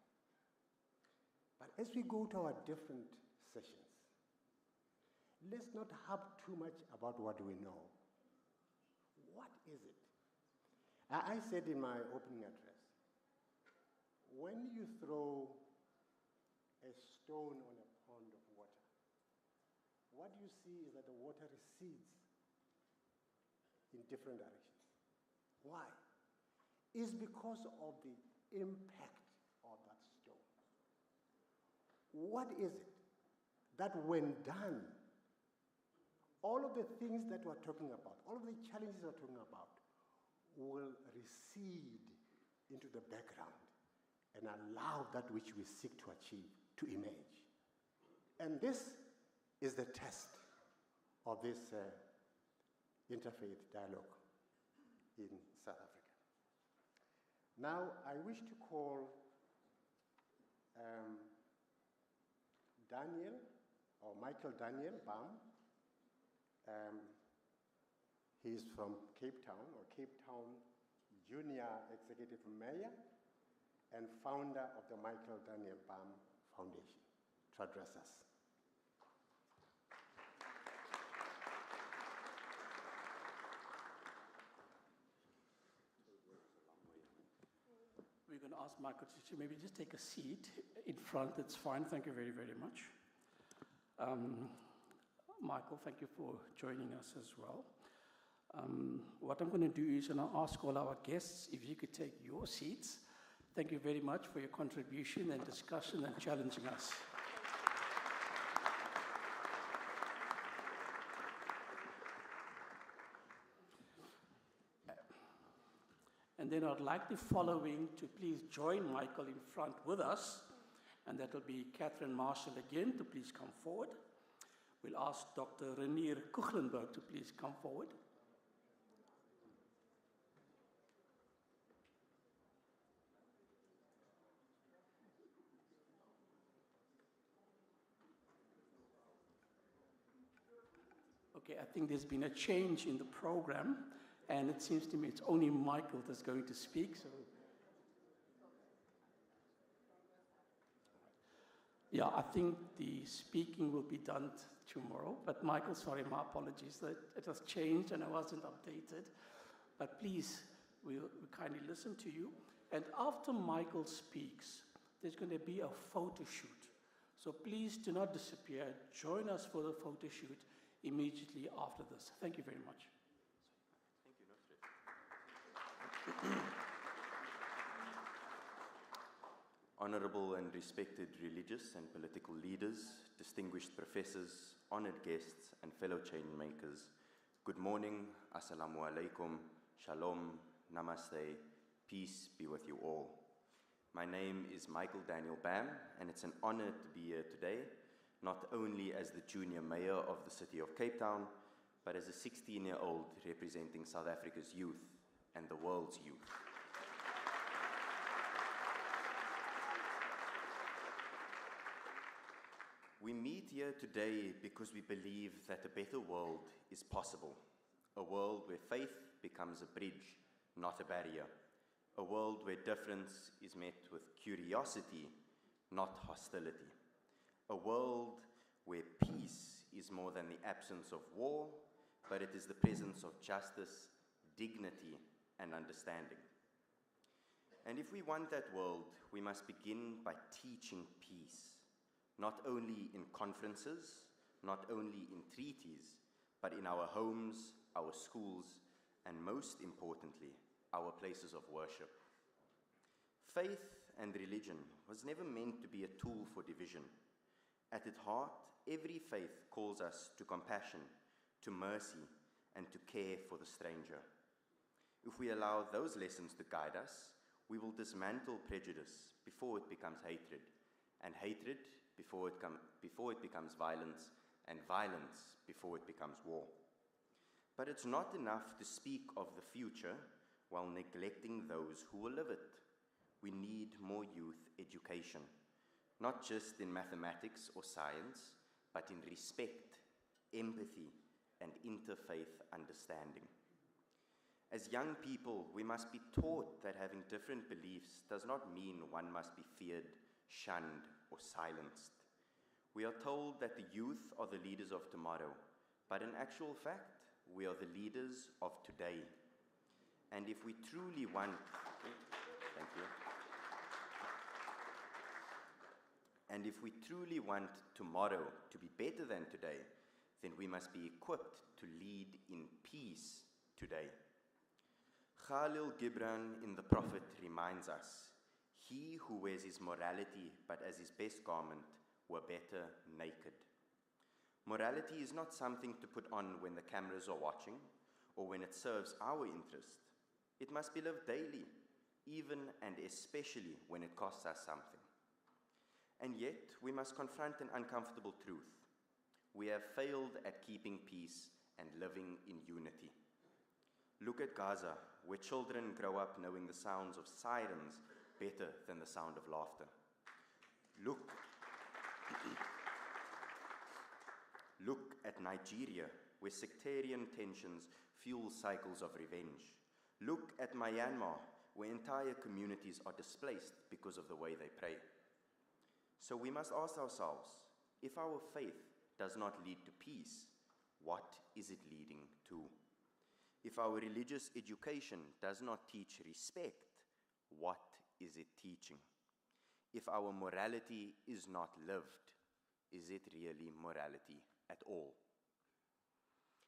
But as we go to our different sessions, let's not harp too much about what we know. What is it? I said in my opening address, when you throw a stone on a pond of water, what you see is that the water recedes in different directions. Why? It's because of the impact of that stone. What is it that when done, all of the things that we're talking about, all of the challenges we're talking about, will recede into the background and allow that which we seek to achieve to emerge. And this is the test of this interfaith dialogue in South Africa. Now, I wish to call Daniel, or Michael Daniel Bam. He's from Cape Town, or Cape Town Junior Executive Mayor and founder of the Michael Daniel Bam Foundation, to address us. we're going to ask Michael to maybe just take a seat in front. It's fine. Thank you very, very much. Michael, thank you for joining us as well. What I'm going to do is I'll ask all our guests if you could take your seats. Thank you very much for your contribution and discussion and challenging us. And then I'd like the following to please join Michael in front with us. And that will be Catherine Marshall again to please come forward. We'll ask Dr. Renier Kuchlenberg to please come forward. Okay, I think there's been a change in the program, and it seems to me it's only Michael that's going to speak. So, yeah, I think the speaking will be done tomorrow. But Michael, sorry, my apologies that it has changed and I wasn't updated. But please, we'll kindly listen to you. And after Michael speaks, there's going to be a photo shoot. So please do not disappear. Join us for the photo shoot immediately after this. Thank you very much. Honorable and respected religious and political leaders, distinguished professors, honored guests, and fellow chain makers, good morning, assalamu alaikum, shalom, namaste, peace be with you all. My name is Michael Daniel Bam, and it's an honor to be here today, not only as the junior mayor of the city of Cape Town, but as a 16-year-old representing South Africa's youth and the world's youth. We meet here today because we believe that a better world is possible, a world where faith becomes a bridge, not a barrier, a world where difference is met with curiosity, not hostility, a world where peace is more than the absence of war, but it is the presence of justice, dignity, and understanding. And if we want that world, we must begin by teaching peace, not only in conferences, not only in treaties, but in our homes, our schools, and most importantly, our places of worship. Faith and religion was never meant to be a tool for division. At its heart, every faith calls us to compassion, to mercy, and to care for the stranger. If we allow those lessons to guide us, we will dismantle prejudice before it becomes hatred, and hatred before it becomes violence, and violence before it becomes war. But it's not enough to speak of the future while neglecting those who will live it. We need more youth education, not just in mathematics or science, but in respect, empathy, and interfaith understanding. As young people, we must be taught that having different beliefs does not mean one must be feared, shunned, or silenced. We are told that the youth are the leaders of tomorrow, but in actual fact, we are the leaders of today. And if we truly want, thank you. And if we truly want tomorrow to be better than today, then we must be equipped to lead in peace today. Khalil Gibran in The Prophet reminds us, he who wears his morality but as his best garment were better naked. Morality is not something to put on when the cameras are watching or when it serves our interest. It must be lived daily, even and especially when it costs us something. And yet, we must confront an uncomfortable truth. We have failed at keeping peace and living in unity. Look at Gaza, where children grow up knowing the sounds of sirens better than the sound of laughter. Look at Nigeria, where sectarian tensions fuel cycles of revenge. Look at Myanmar, where entire communities are displaced because of the way they pray. So we must ask ourselves, if our faith does not lead to peace, what is it leading to? If our religious education does not teach respect, what is it teaching? If our morality is not lived, is it really morality at all?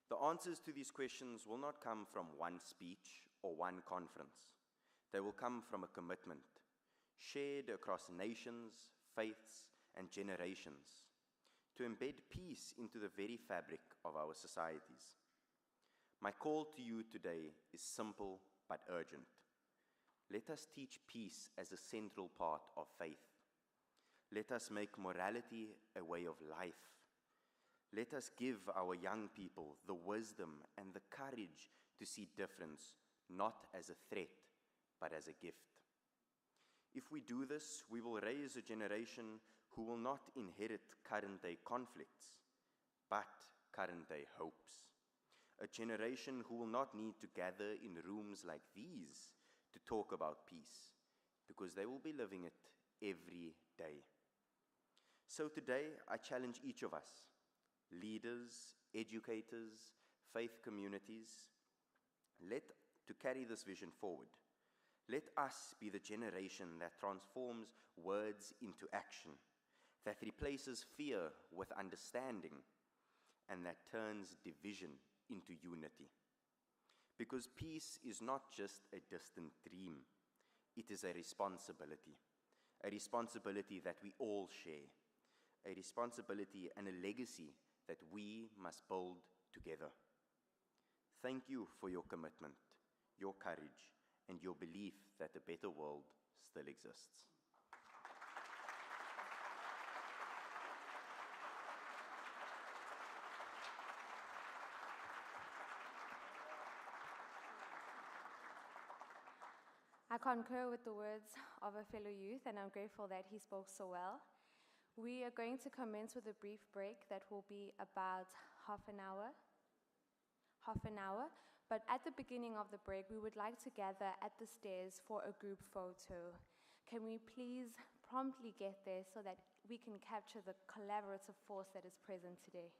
The answers to these questions will not come from one speech or one conference. They will come from a commitment shared across nations, faiths, and generations to embed peace into the very fabric of our societies. My call to you today is simple but urgent. Let us teach peace as a central part of faith. Let us make morality a way of life. Let us give our young people the wisdom and the courage to see difference not as a threat, but as a gift. If we do this, we will raise a generation who will not inherit current-day conflicts, but current-day hopes. A generation who will not need to gather in rooms like these to talk about peace, because they will be living it every day. So today, I challenge each of us, leaders, educators, faith communities, to carry this vision forward. Let us be the generation that transforms words into action, that replaces fear with understanding, and that turns division into unity. Because peace is not just a distant dream, it is a responsibility that we all share, a responsibility and a legacy that we must build together. Thank you for your commitment, your courage, and your belief that a better world still exists. I concur with the words of a fellow youth, and I'm grateful that he spoke so well. We are going to commence with a brief break that will be about half an hour. But at the beginning of the break, we would like to gather at the stairs for a group photo. Can we please promptly get there so that we can capture the collaborative force that is present today?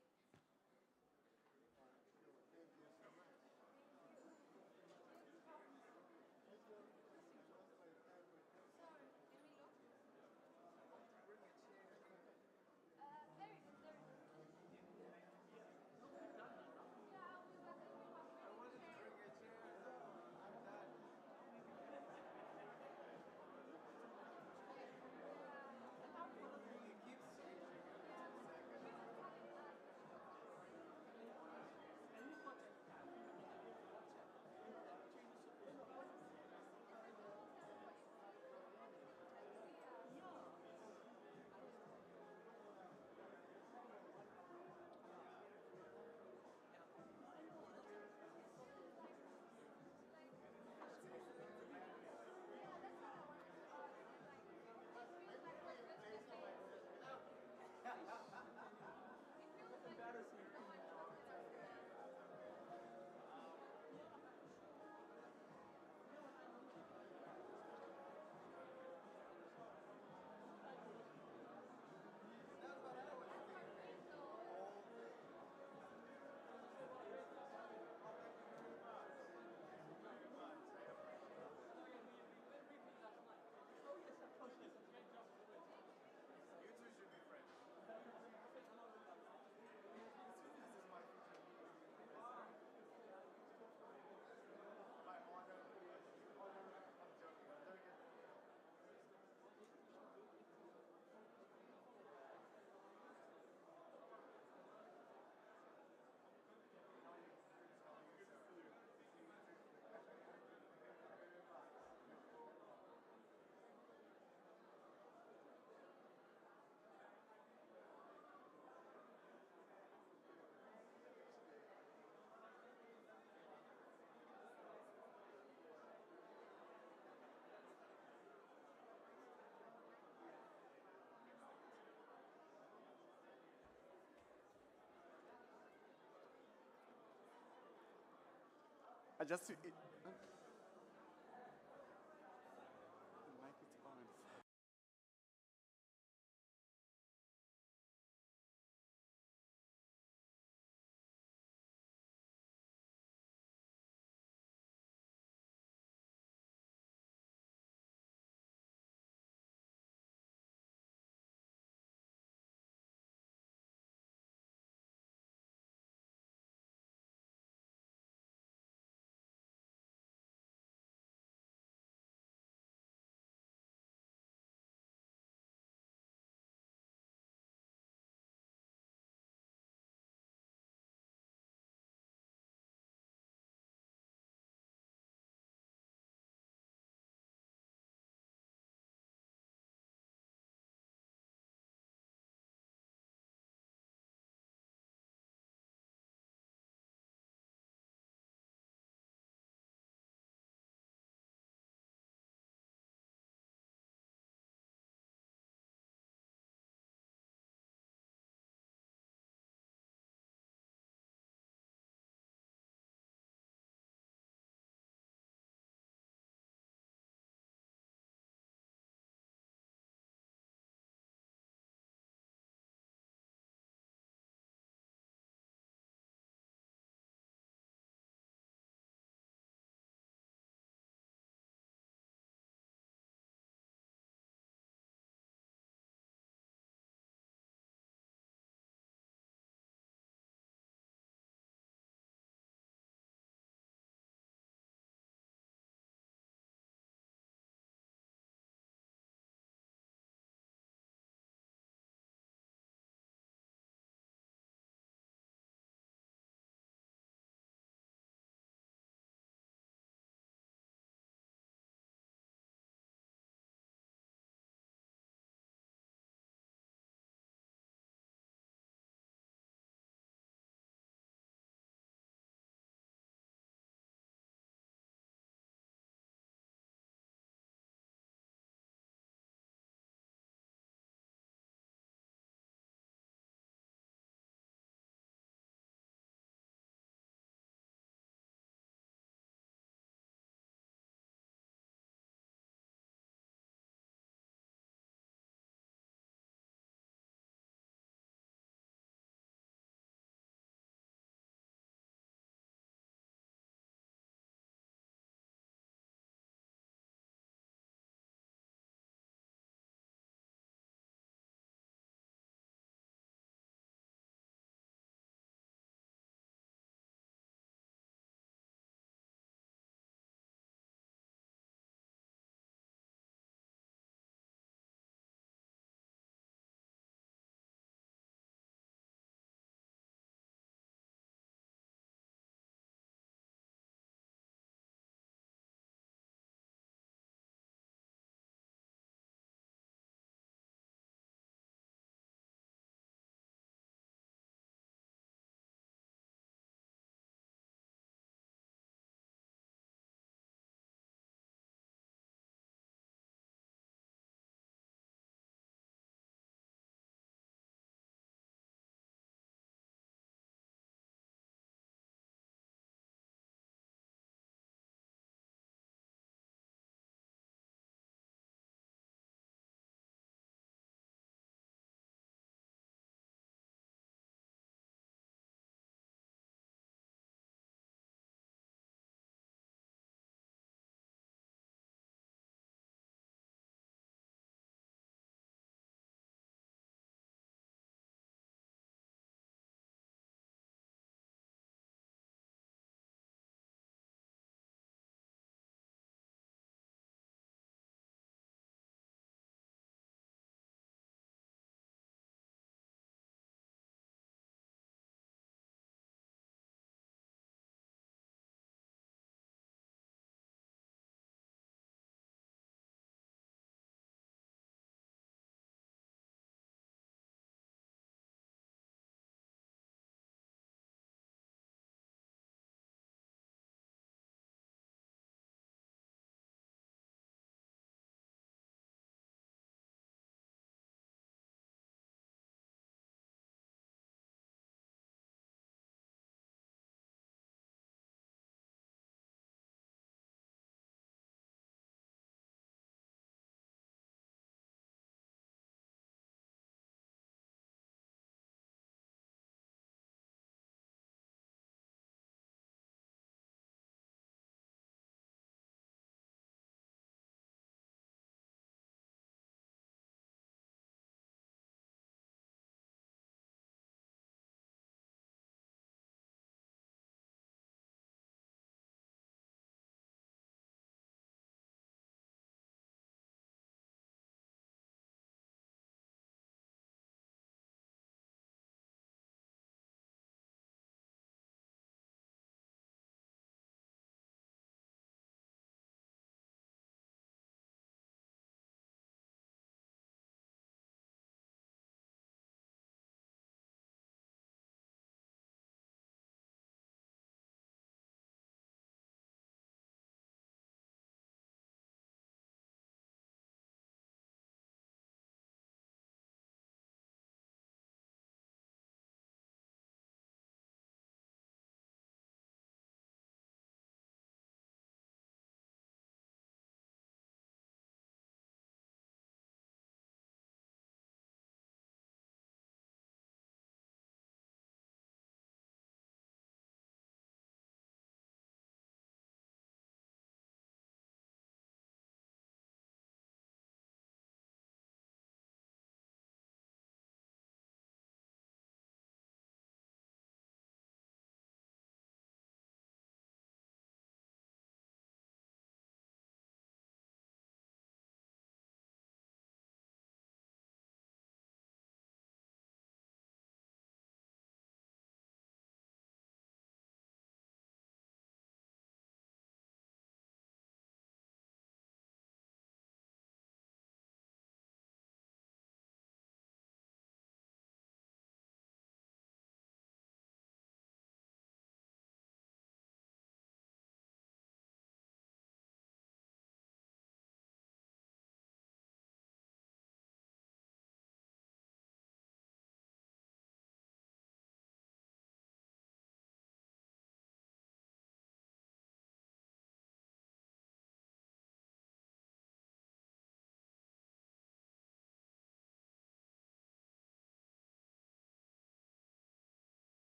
I just,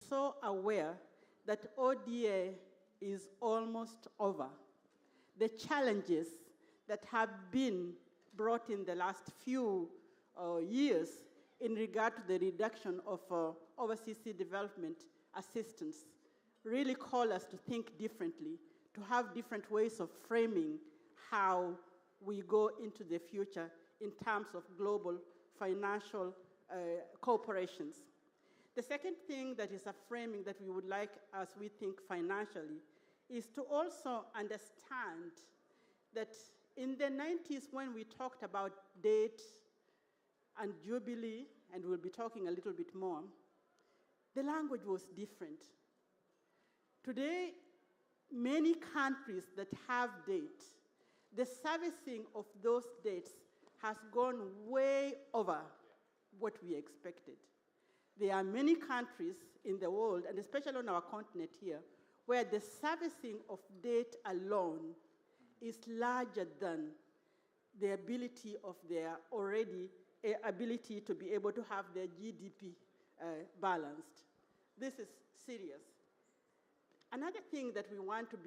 so aware that ODA is almost over. The challenges that have been brought in the last few years in regard to the reduction of overseas development assistance really call us to think differently, to have different ways of framing how we go into the future in terms of global financial corporations. The second thing that is a framing that we would like as we think financially is to also understand that in the 90s when we talked about date and jubilee, and we'll be talking a little bit more, the language was different. Today, many countries that have date, the servicing of those dates has gone way over what we expected. There are many countries in the world, and especially on our continent here, where the servicing of date alone is larger than the ability of their ability to be able to have their GDP balanced. This is serious. Another thing that we want to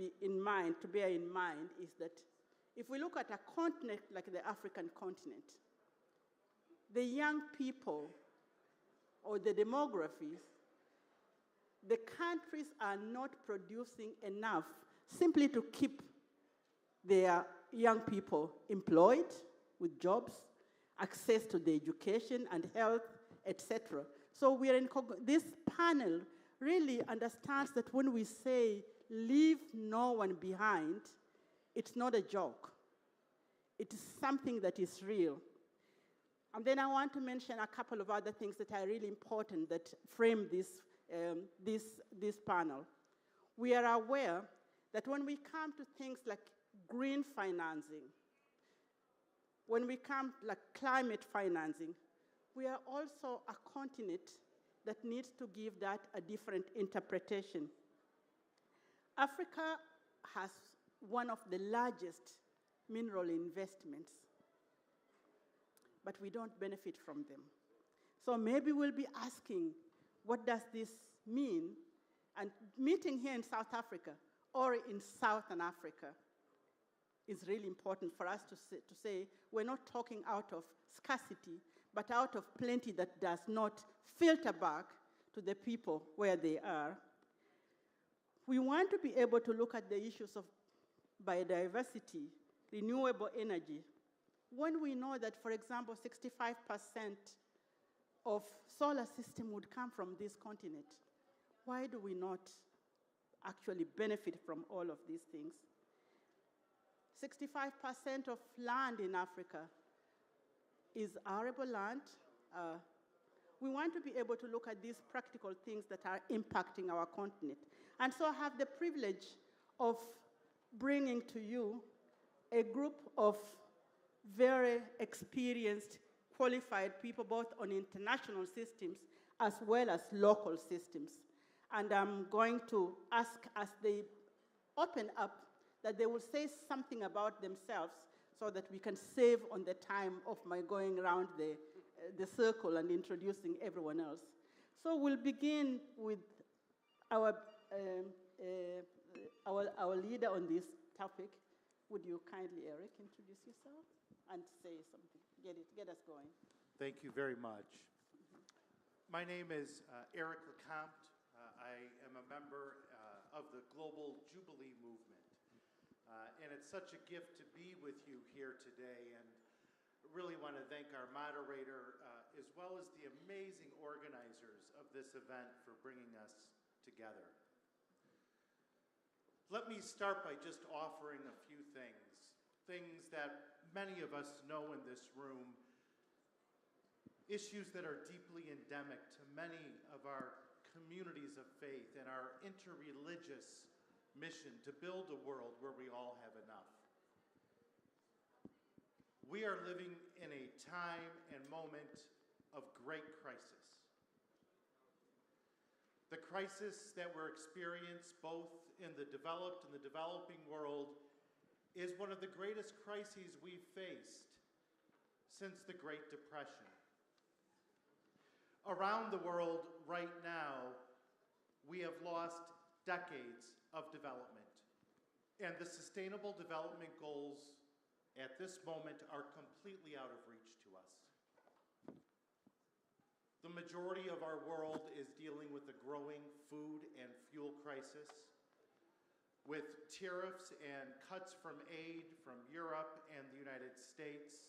bear in mind is that if we look at a continent like the African continent, the young people or the demographies, the countries are not producing enough simply to keep their young people employed with jobs, access to the education and health, etc. So this panel really understands that when we say leave no one behind, it's not a joke. It is something that is real. And then I want to mention a couple of other things that are really important that frame this panel. We are aware that when we come to things like green financing, when we come to climate financing, we are also a continent that needs to give that a different interpretation. Africa has one of the largest mineral investments, but we don't benefit from them. So maybe we'll be asking, what does this mean? And meeting here in South Africa or in Southern Africa is really important for us to say we're not talking out of scarcity, but out of plenty that does not filter back to the people where they are. We want to be able to look at the issues of biodiversity, renewable energy, when we know that, for example, 65% of solar system would come from this continent. Why do we not actually benefit from all of these things? 65% of land in Africa is arable land. We want to be able to look at these practical things that are impacting our continent. And so I have the privilege of bringing to you a group of very experienced, qualified people, both on international systems as well as local systems. And I'm going to ask, as they open up, that they will say something about themselves so that we can save on the time of my going around the circle and introducing everyone else. So we'll begin with our leader on this topic. Would you kindly, Eric, introduce yourself and say something? Get us going. Thank you very much. My name is Eric LeCompte. I am a member of the Global Jubilee Movement. And it's such a gift to be with you here today, and really want to thank our moderator as well as the amazing organizers of this event for bringing us together. Let me start by just offering a few things that many of us know in this room, issues that are deeply endemic to many of our communities of faith and our interreligious mission to build a world where we all have enough. We are living in a time and moment of great crisis. The crisis that we're experiencing both in the developed and the developing world is one of the greatest crises we've faced since the Great Depression. Around the world right now, we have lost decades of development, and the Sustainable Development Goals at this moment are completely out of reach to us. The majority of our world is dealing with a growing food and fuel crisis, with tariffs and cuts from aid from Europe and the United States.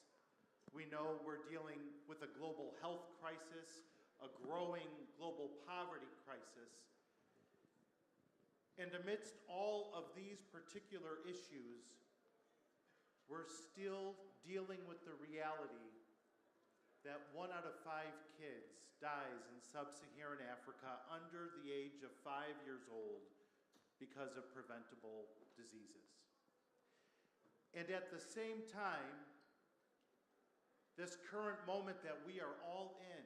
We know we're dealing with a global health crisis, a growing global poverty crisis. And amidst all of these particular issues, we're still dealing with the reality that 1 out of 5 kids dies in sub-Saharan Africa under the age of 5 years old because of preventable diseases. And at the same time, this current moment that we are all in,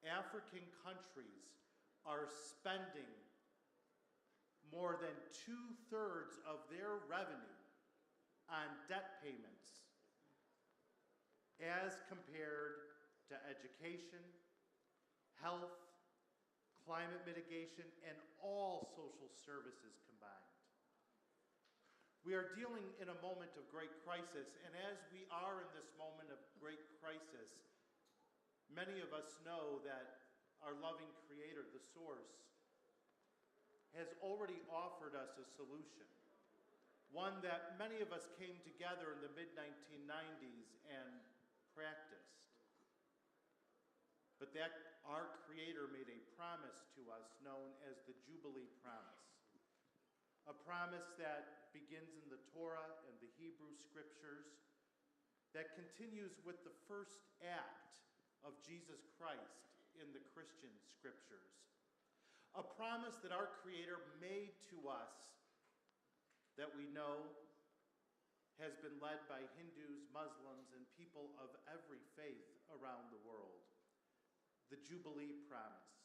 African countries are spending more than 2/3 of their revenue on debt payments as compared to education, health, climate mitigation, and all social services combined. We are dealing in a moment of great crisis, and as we are in this moment of great crisis, many of us know that our loving Creator, the Source, has already offered us a solution, one that many of us came together in the mid-1990s and practiced. But that our Creator made a promise to us known as the Jubilee Promise, a promise that begins in the Torah and the Hebrew Scriptures, that continues with the first act of Jesus Christ in the Christian Scriptures, a promise that our Creator made to us that we know has been led by Hindus, Muslims, and people of every faith around the world. The Jubilee Promise.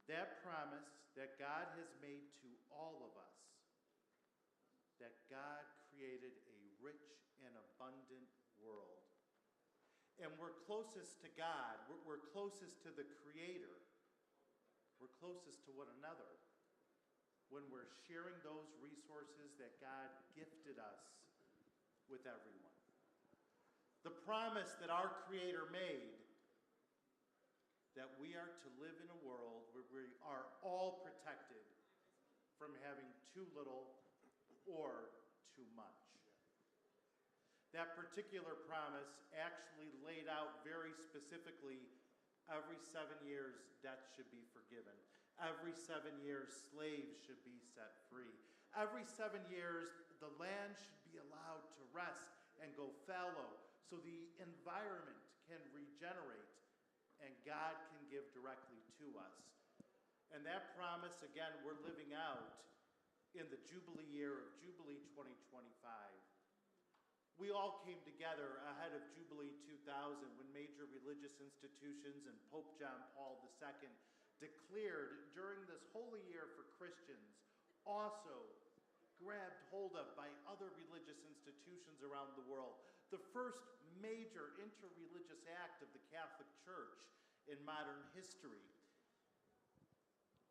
That promise that God has made to all of us, that God created a rich and abundant world. And we're closest to God, we're closest to the Creator, we're closest to one another when we're sharing those resources that God gifted us with everyone. The promise that our Creator made that we are to live in a world where we are all protected from having too little or too much. That particular promise actually laid out very specifically every 7 years debts should be forgiven. Every 7 years slaves should be set free. Every 7 years the land should be allowed to rest and go fallow so the environment can regenerate and God can give directly to us. And that promise, again, we're living out in the Jubilee year of Jubilee 2025. We all came together ahead of Jubilee 2000 when major religious institutions and Pope John Paul II declared during this holy year for Christians, also grabbed hold of by other religious institutions around the world, the first major interreligious act of the Catholic Church in modern history.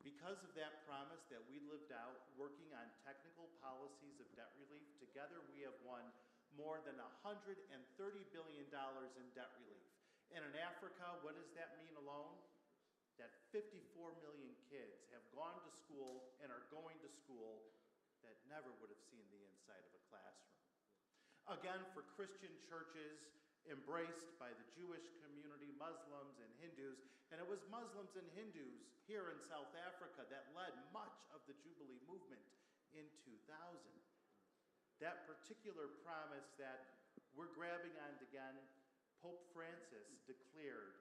Because of that promise that we lived out, working on technical policies of debt relief, together we have won more than $130 billion in debt relief. And in Africa, what does that mean alone? That 54 million kids have gone to school and are going to school that never would have seen the inside of a classroom. Again, for Christian churches embraced by the Jewish community, Muslims and Hindus, and it was Muslims and Hindus here in South Africa that led much of the Jubilee movement in 2000. That particular promise that we're grabbing on again, Pope Francis declared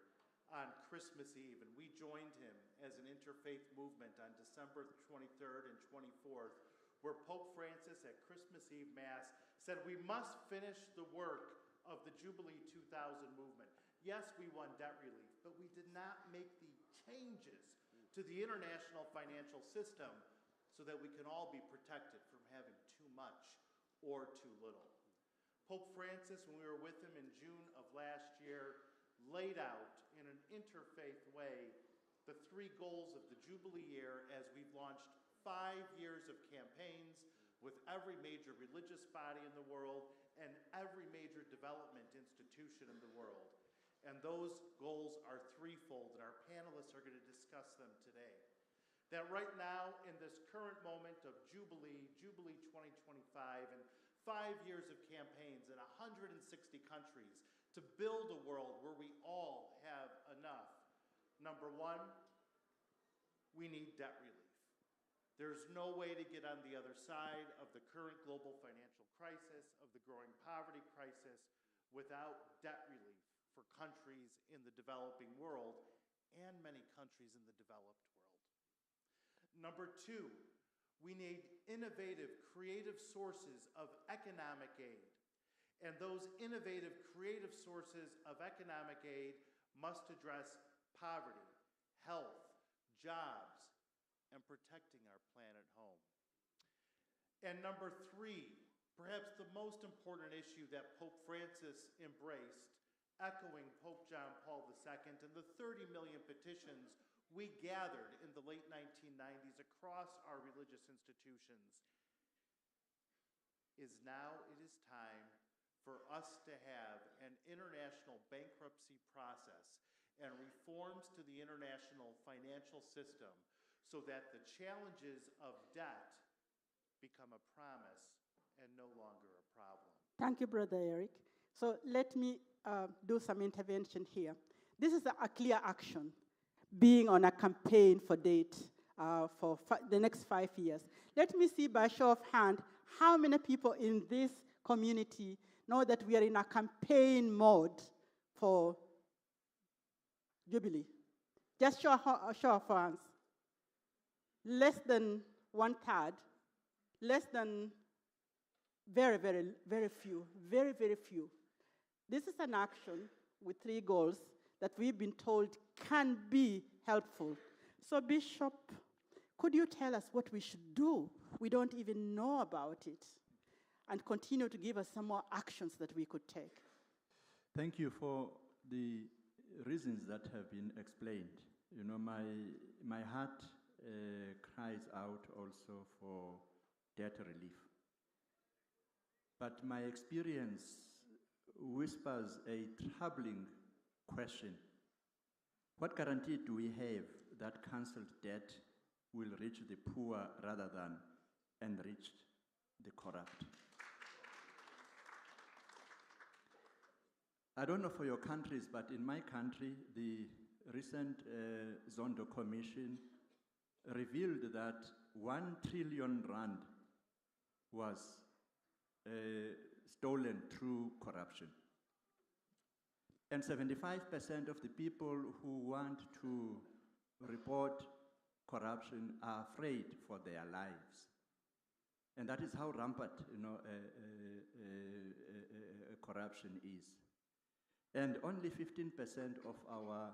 on Christmas Eve, and we joined him as an interfaith movement on December 23rd and 24th, where Pope Francis at Christmas Eve Mass said we must finish the work of the Jubilee 2000 movement. Yes, we won debt relief, but we did not make the changes to the international financial system so that we can all be protected from having too much or too little. Pope Francis, when we were with him in June of last year, laid out in an interfaith way the 3 goals of the Jubilee year as we've launched 5 years of campaigns with every major religious body in the world and every major development institution in the world. And those goals are threefold, and our panelists are going to discuss them today. That right now, in this current moment of Jubilee 2025, and 5 years of campaigns in 160 countries to build a world where we all have enough. Number 1, we need debt relief. There's no way to get on the other side of the current global financial crisis, of the growing poverty crisis, without debt relief for countries in the developing world and many countries in the developed world. Number 2, we need innovative, creative sources of economic aid. And those innovative, creative sources of economic aid must address poverty, health, jobs, and protecting our planet home. And number 3, perhaps the most important issue that Pope Francis embraced, echoing Pope John Paul II and the 30 million petitions we gathered in the late 1990s across our religious institutions, is now it is time for us to have an international bankruptcy process and reforms to the international financial system so that the challenges of debt become a promise and no longer a problem. Thank you, Brother Eric. So let me do some intervention here. This is a clear action, being on a campaign for date for the next 5 years. Let me see by show of hand how many people in this community know that we are in a campaign mode for Jubilee. Just show of hands. Less than 1/3, less than very, very, very few, very, very few. This is an action with 3 goals that we've been told can be helpful. So, Bishop, could you tell us what we should do? We don't even know about it. And continue to give us some more actions that we could take. Thank you for the reasons that have been explained. You know, my heart cries out also for debt relief. But my experience whispers a troubling question. What guarantee do we have that cancelled debt will reach the poor rather than enrich the corrupt? I don't know for your countries, but in my country, the recent Zondo Commission revealed that 1 trillion rand was stolen through corruption. And 75% of the people who want to report corruption are afraid for their lives. And that is how rampant, you know, corruption is. And only 15% of our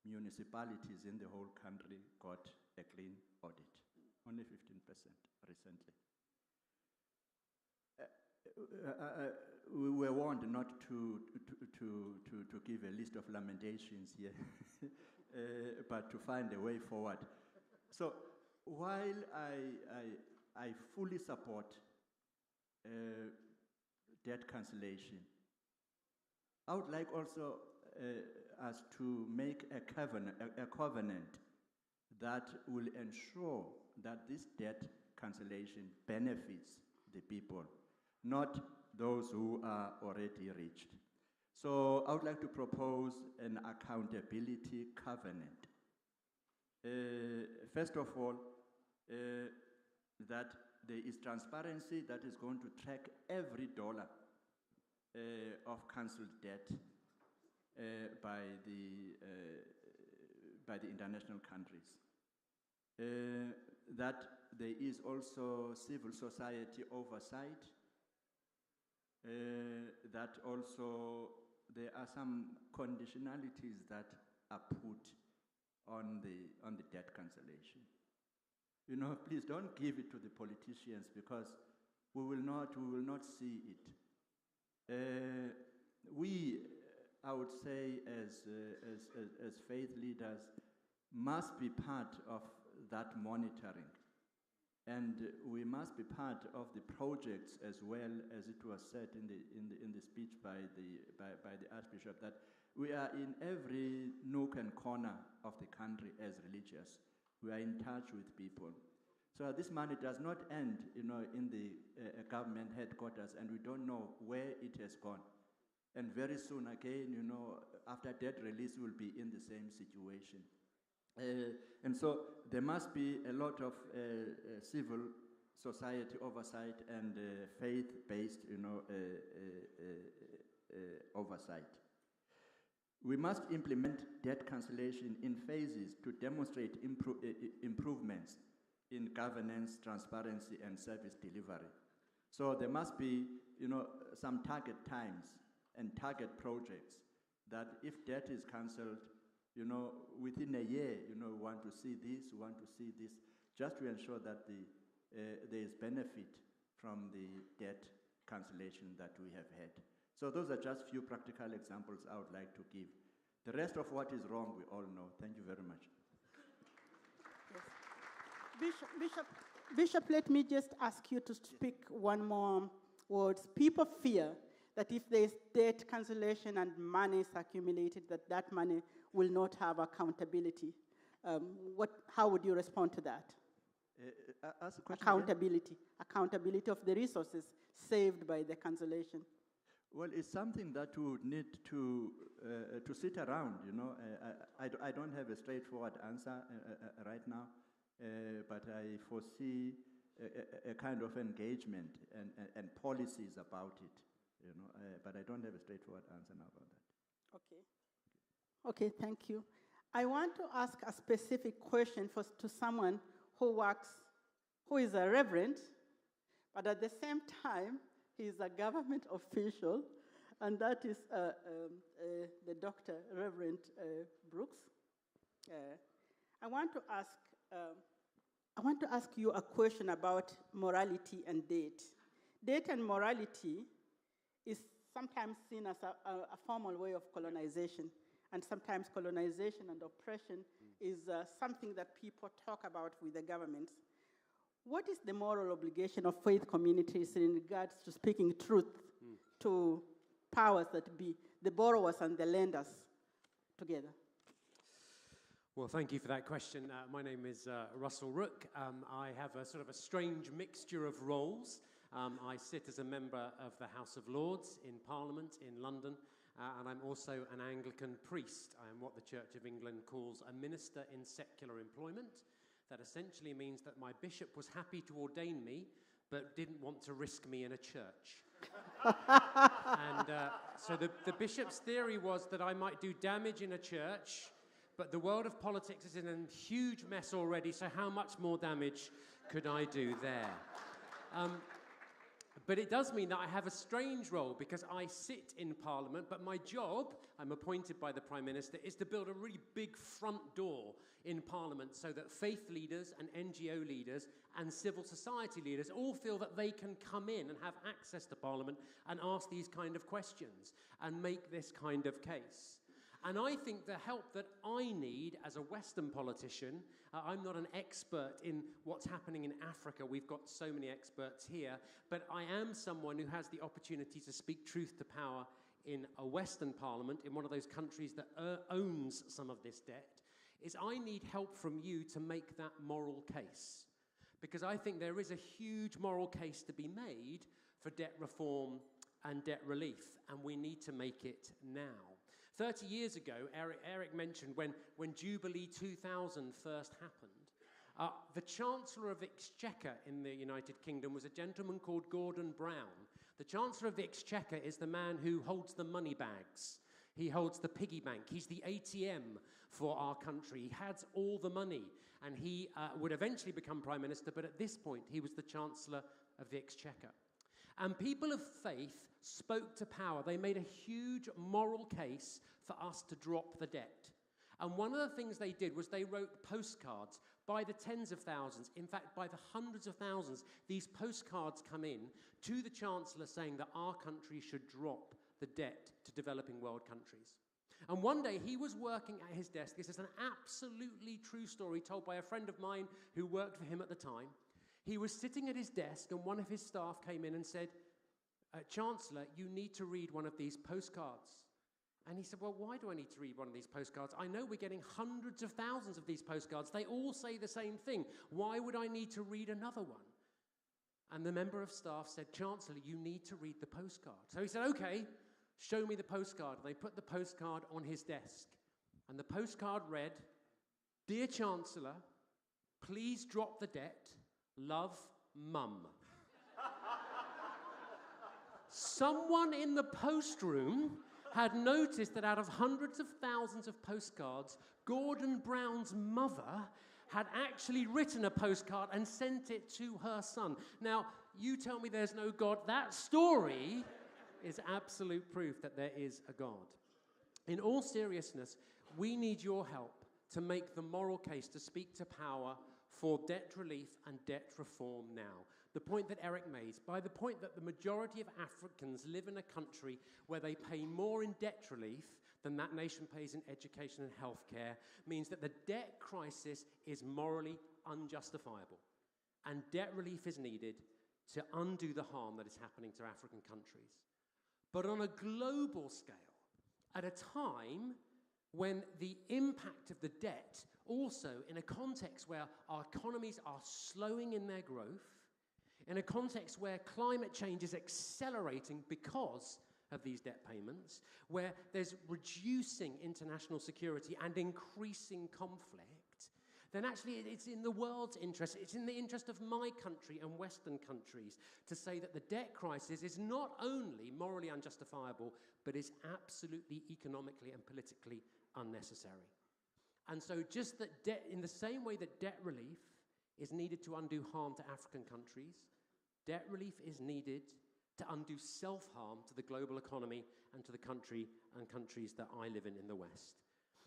municipalities in the whole country got a clean audit. Only 15% recently. We were warned not to give a list of lamentations here, but to find a way forward. So while I fully support debt cancellation, I would like also us to make a covenant that will ensure that this debt cancellation benefits the people, not those who are already reached. So I would like to propose an accountability covenant. First of all, that there is transparency that is going to track every dollar of cancelled debt by the international countries. That there is also civil society oversight. That also there are some conditionalities that are put on the debt cancellation. You know, please don't give it to the politicians because we will not see it. We, I would say, as faith leaders, must be part of that monitoring. And we must be part of the projects as well, as it was said in the speech by the Archbishop, that we are in every nook and corner of the country as religious. We are in touch with people. So this money does not end, in the government headquarters, and we don't know where it has gone. And very soon again, after debt release, we'll be in the same situation. And so there must be a lot of civil society oversight and faith-based, oversight. We must implement debt cancellation in phases to demonstrate improvements in governance, transparency, and service delivery. So there must be, some target times and target projects that if debt is cancelled, within a year, we want to see this, just to ensure that there is benefit from the debt cancellation that we have had. So those are just few practical examples I would like to give. The rest of what is wrong, we all know. Thank you very much. Yes. Bishop, let me just ask you to speak one more word. People fear that if there is debt cancellation and money is accumulated, that money will not have accountability. How would you respond to that? Accountability of the resources saved by the cancellation. Well, it's something that we would need to sit around. I don't have a straightforward answer right now, but I foresee a kind of engagement and policies about it. But I don't have a straightforward answer now about that. Okay, thank you. I want to ask a specific question to someone who is a reverend, but at the same time, he is a government official, and that is the Dr. Reverend Brooks. I want to ask you a question about morality and debt. Debt and morality is sometimes seen as a formal way of colonization. And sometimes colonization and oppression is something that people talk about with the governments. What is the moral obligation of faith communities in regards to speaking truth to powers that be, the borrowers and the lenders together? Well, thank you for that question. My name is Russell Rook. I have a sort of a strange mixture of roles. I sit as a member of the House of Lords in Parliament in London, and I'm also an Anglican priest. I am what the Church of England calls a minister in secular employment. That essentially means that my bishop was happy to ordain me, but didn't want to risk me in a church. And so the bishop's theory was that I might do damage in a church, but the world of politics is in a huge mess already, so how much more damage could I do there? But it does mean that I have a strange role because I sit in Parliament, but my job, I'm appointed by the Prime Minister, is to build a really big front door in Parliament so that faith leaders and NGO leaders and civil society leaders all feel that they can come in and have access to Parliament and ask these kind of questions and make this kind of case. And I think the help that I need as a Western politician, I'm not an expert in what's happening in Africa. We've got so many experts here. But I am someone who has the opportunity to speak truth to power in a Western parliament, in one of those countries that owns some of this debt, is I need help from you to make that moral case. Because I think there is a huge moral case to be made for debt reform and debt relief, and we need to make it now. 30 years ago, Eric mentioned when Jubilee 2000 first happened, the Chancellor of the Exchequer in the United Kingdom was a gentleman called Gordon Brown. The Chancellor of the Exchequer is the man who holds the money bags. He holds the piggy bank. He's the ATM for our country. He has all the money, and he would eventually become Prime Minister, but at this point, he was the Chancellor of the Exchequer. And people of faith spoke to power. They made a huge moral case for us to drop the debt. And one of the things they did was they wrote postcards by the tens of thousands, in fact, by the hundreds of thousands. These postcards come in to the Chancellor saying that our country should drop the debt to developing world countries. And one day he was working at his desk. This is an absolutely true story told by a friend of mine who worked for him at the time. He was sitting at his desk and one of his staff came in and said, Chancellor, you need to read one of these postcards. And he said, well, why do I need to read one of these postcards? I know we're getting hundreds of thousands of these postcards. They all say the same thing. Why would I need to read another one? And the member of staff said, Chancellor, you need to read the postcard. So he said, okay, show me the postcard. They put the postcard on his desk. And the postcard read, Dear Chancellor, please drop the debt. Love, Mum. Someone in the post room had noticed that out of hundreds of thousands of postcards, Gordon Brown's mother had actually written a postcard and sent it to her son. Now, you tell me there's no God. That story is absolute proof that there is a God. In all seriousness, we need your help to make the moral case to speak to power for debt relief and debt reform now. The point that Eric made, by the point that the majority of Africans live in a country where they pay more in debt relief than that nation pays in education and healthcare, means that the debt crisis is morally unjustifiable. And debt relief is needed to undo the harm that is happening to African countries. But on a global scale, at a time when the impact of the debt, also in a context where our economies are slowing in their growth, in a context where climate change is accelerating because of these debt payments, where there's reducing international security and increasing conflict, then actually it's in the world's interest, it's in the interest of my country and Western countries to say that the debt crisis is not only morally unjustifiable, but is absolutely economically and politically unnecessary. And so just that debt, in the same way that debt relief is needed to undo harm to African countries, debt relief is needed to undo self-harm to the global economy and to the country and countries that I live in the West.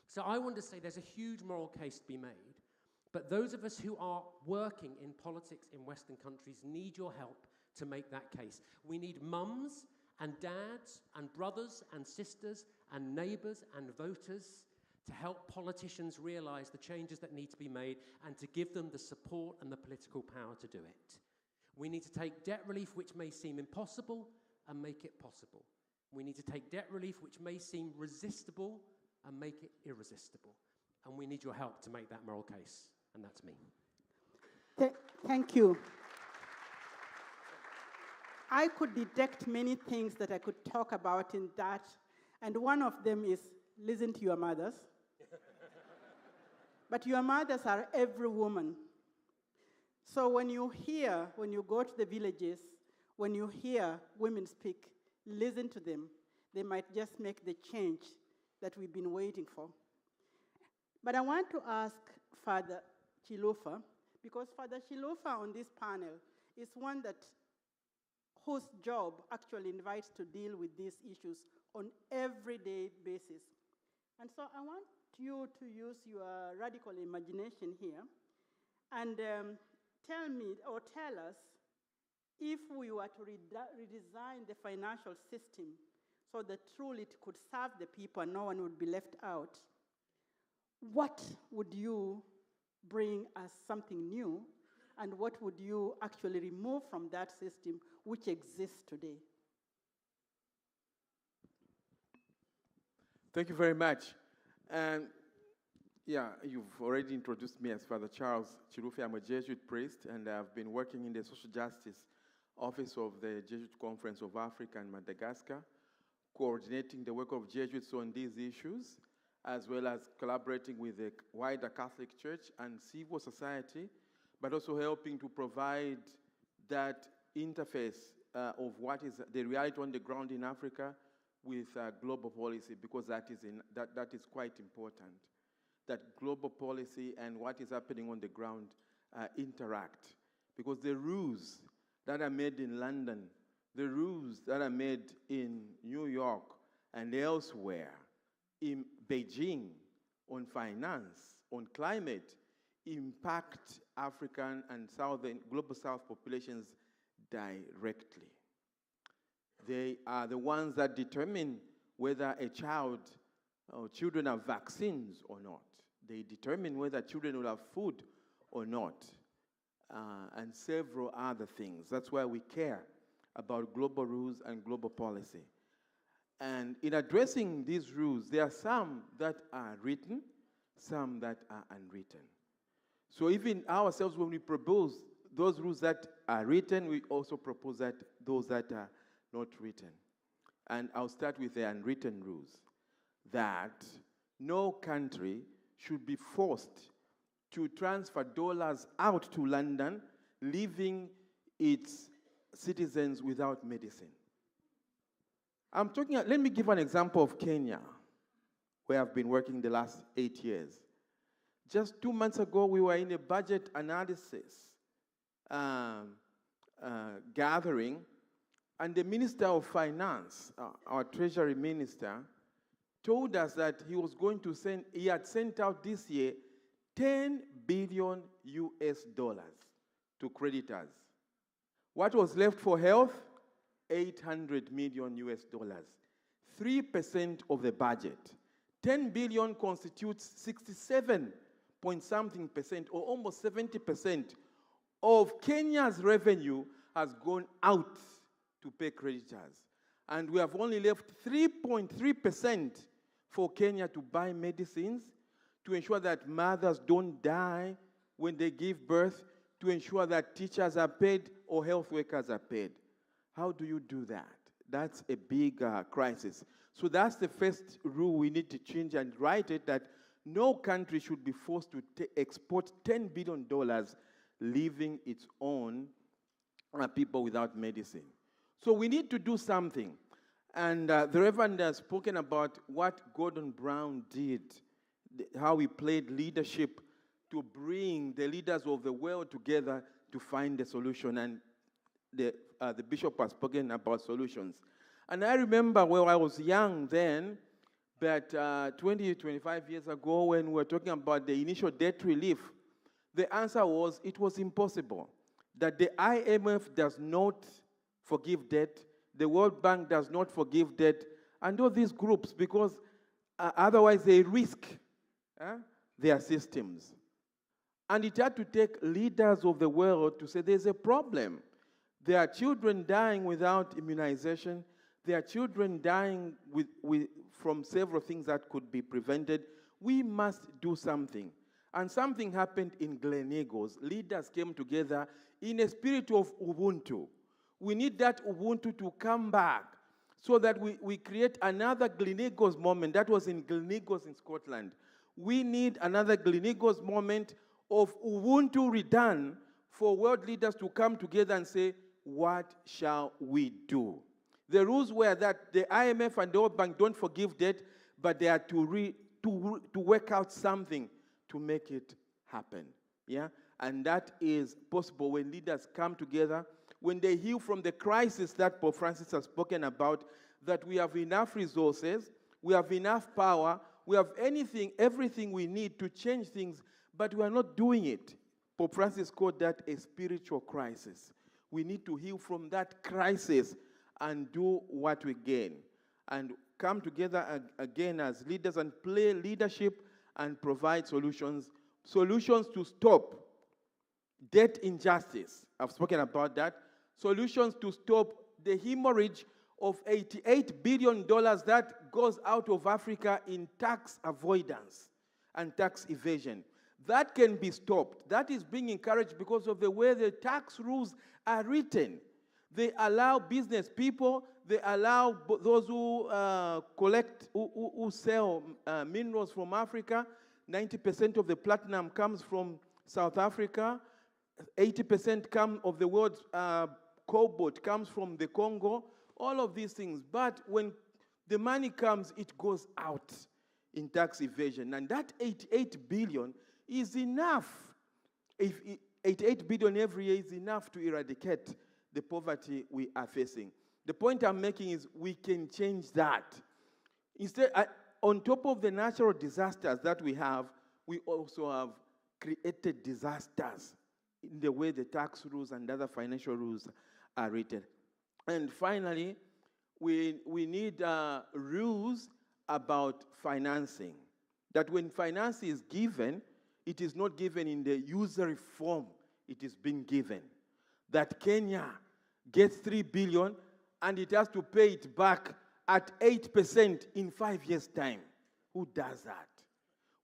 So I want to say there's a huge moral case to be made, but those of us who are working in politics in Western countries need your help to make that case. We need mums and dads and brothers and sisters and neighbors and voters to help politicians realize the changes that need to be made and to give them the support and the political power to do it. We need to take debt relief which may seem impossible and make it possible. We need to take debt relief which may seem resistible and make it irresistible. And we need your help to make that moral case. And that's me. Thank you. I could detect many things that I could talk about in that. And one of them is listen to your mothers. But your mothers are every woman. So when you go to the villages, when you hear women speak, listen to them. They might just make the change that we've been waiting for. But I want to ask Father Chilufa, because Father Chilufa on this panel is one whose job actually invites to deal with these issues on everyday basis. And so I want you to use your radical imagination here and tell us if we were to redesign the financial system so that truly it could serve the people and no one would be left out, what would you bring as something new and what would you actually remove from that system which exists today? Thank you very much. And yeah, you've already introduced me as Father Charles Chilufa. I'm a Jesuit priest, and I've been working in the Social Justice Office of the Jesuit Conference of Africa and Madagascar, coordinating the work of Jesuits on these issues, as well as collaborating with the wider Catholic Church and civil society, but also helping to provide that interface of what is the reality on the ground in Africa with global policy, because that is quite important. That global policy and what is happening on the ground interact. Because the rules that are made in London, the rules that are made in New York and elsewhere, in Beijing, on finance, on climate, impact African and global South populations directly. They are the ones that determine whether a child children have vaccines or not. They determine whether children will have food or not, and several other things. That's why we care about global rules and global policy. And in addressing these rules, there are some that are written, some that are unwritten. So even ourselves, when we propose those rules that are written, we also propose that those that are not written. And I'll start with the unwritten rules, that no country should be forced to transfer dollars out to London, leaving its citizens without medicine. Let me give an example of Kenya, where I've been working the last 8 years. Just 2 months ago, we were in a budget analysis gathering, and the Minister of Finance, our Treasury Minister, told us that he had sent out this year 10 billion US dollars to creditors. What was left for health? 800 million US dollars. 3% of the budget. 10 billion constitutes 67-point-something%, or almost 70% of Kenya's revenue has gone out to pay creditors. And we have only left 3.3% for Kenya to buy medicines, to ensure that mothers don't die when they give birth, to ensure that teachers are paid or health workers are paid. How do you do that? That's a big crisis. So that's the first rule we need to change and write it, that no country should be forced to export $10 billion, leaving its own people without medicine. So we need to do something. And the Reverend has spoken about what Gordon Brown did, how he played leadership to bring the leaders of the world together to find a solution. And the bishop has spoken about solutions. And I remember when I was young then, but 20, 25 years ago, when we were talking about the initial debt relief, the answer was it was impossible. That the IMF does not forgive debt, the World Bank does not forgive debt, and all these groups, because otherwise they risk their systems. And it had to take leaders of the world to say there's a problem. There are children dying without immunization. There are children dying from several things that could be prevented. We must do something. And something happened in Gleneagles. Leaders came together in a spirit of Ubuntu. We need that Ubuntu to come back so that we create another Gleneagles moment. That was in Gleneagles in Scotland. We need another Gleneagles moment of Ubuntu redone for world leaders to come together and say, what shall we do? The rules were that the IMF and the World Bank don't forgive debt, but they are to work out something to make it happen. Yeah? And that is possible when leaders come together, when they heal from the crisis that Pope Francis has spoken about, that we have enough resources, we have enough power, we have everything we need to change things, but we are not doing it. Pope Francis called that a spiritual crisis. We need to heal from that crisis and do what we gain, and come together again as leaders and play leadership and provide solutions to stop debt injustice. I've spoken about that. Solutions to stop the hemorrhage of $88 billion that goes out of Africa in tax avoidance and tax evasion. That can be stopped. That is being encouraged because of the way the tax rules are written. They allow business people, they allow those who who sell minerals from Africa. 90% of the platinum comes from South Africa. 80% of the world's cobalt comes from the Congo. All of these things. But when the money comes, it goes out in tax evasion. And that 88 billion is enough. If 88 billion every year is enough to eradicate the poverty we are facing. The point I'm making is we can change that. Instead, on top of the natural disasters that we also have created disasters in the way the tax rules and other financial rules are written. And finally, we need rules about financing, that when finance is given, it is not given in the usury form it is being given. That Kenya gets 3 billion and it has to pay it back at 8% in 5 years' time. Who does that?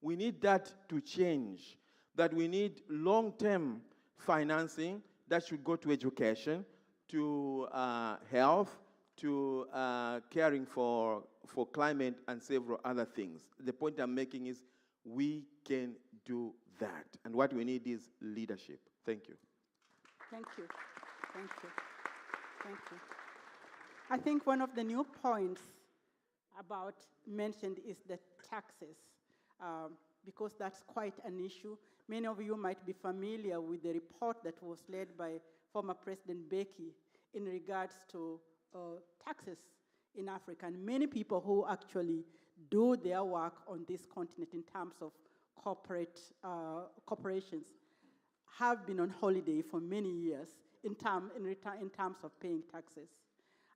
We need that to change, that we need long-term financing that should go to education, to health, to caring for climate and several other things. The point I'm making is we can do that. And what we need is leadership. Thank you. Thank you. Thank you. Thank you. I think one of the new points about mentioned is the taxes, because that's quite an issue. Many of you might be familiar with the report that was led by former President Becky in regards to taxes in Africa, and many people who actually do their work on this continent in terms of corporations have been on holiday for many years in terms of paying taxes.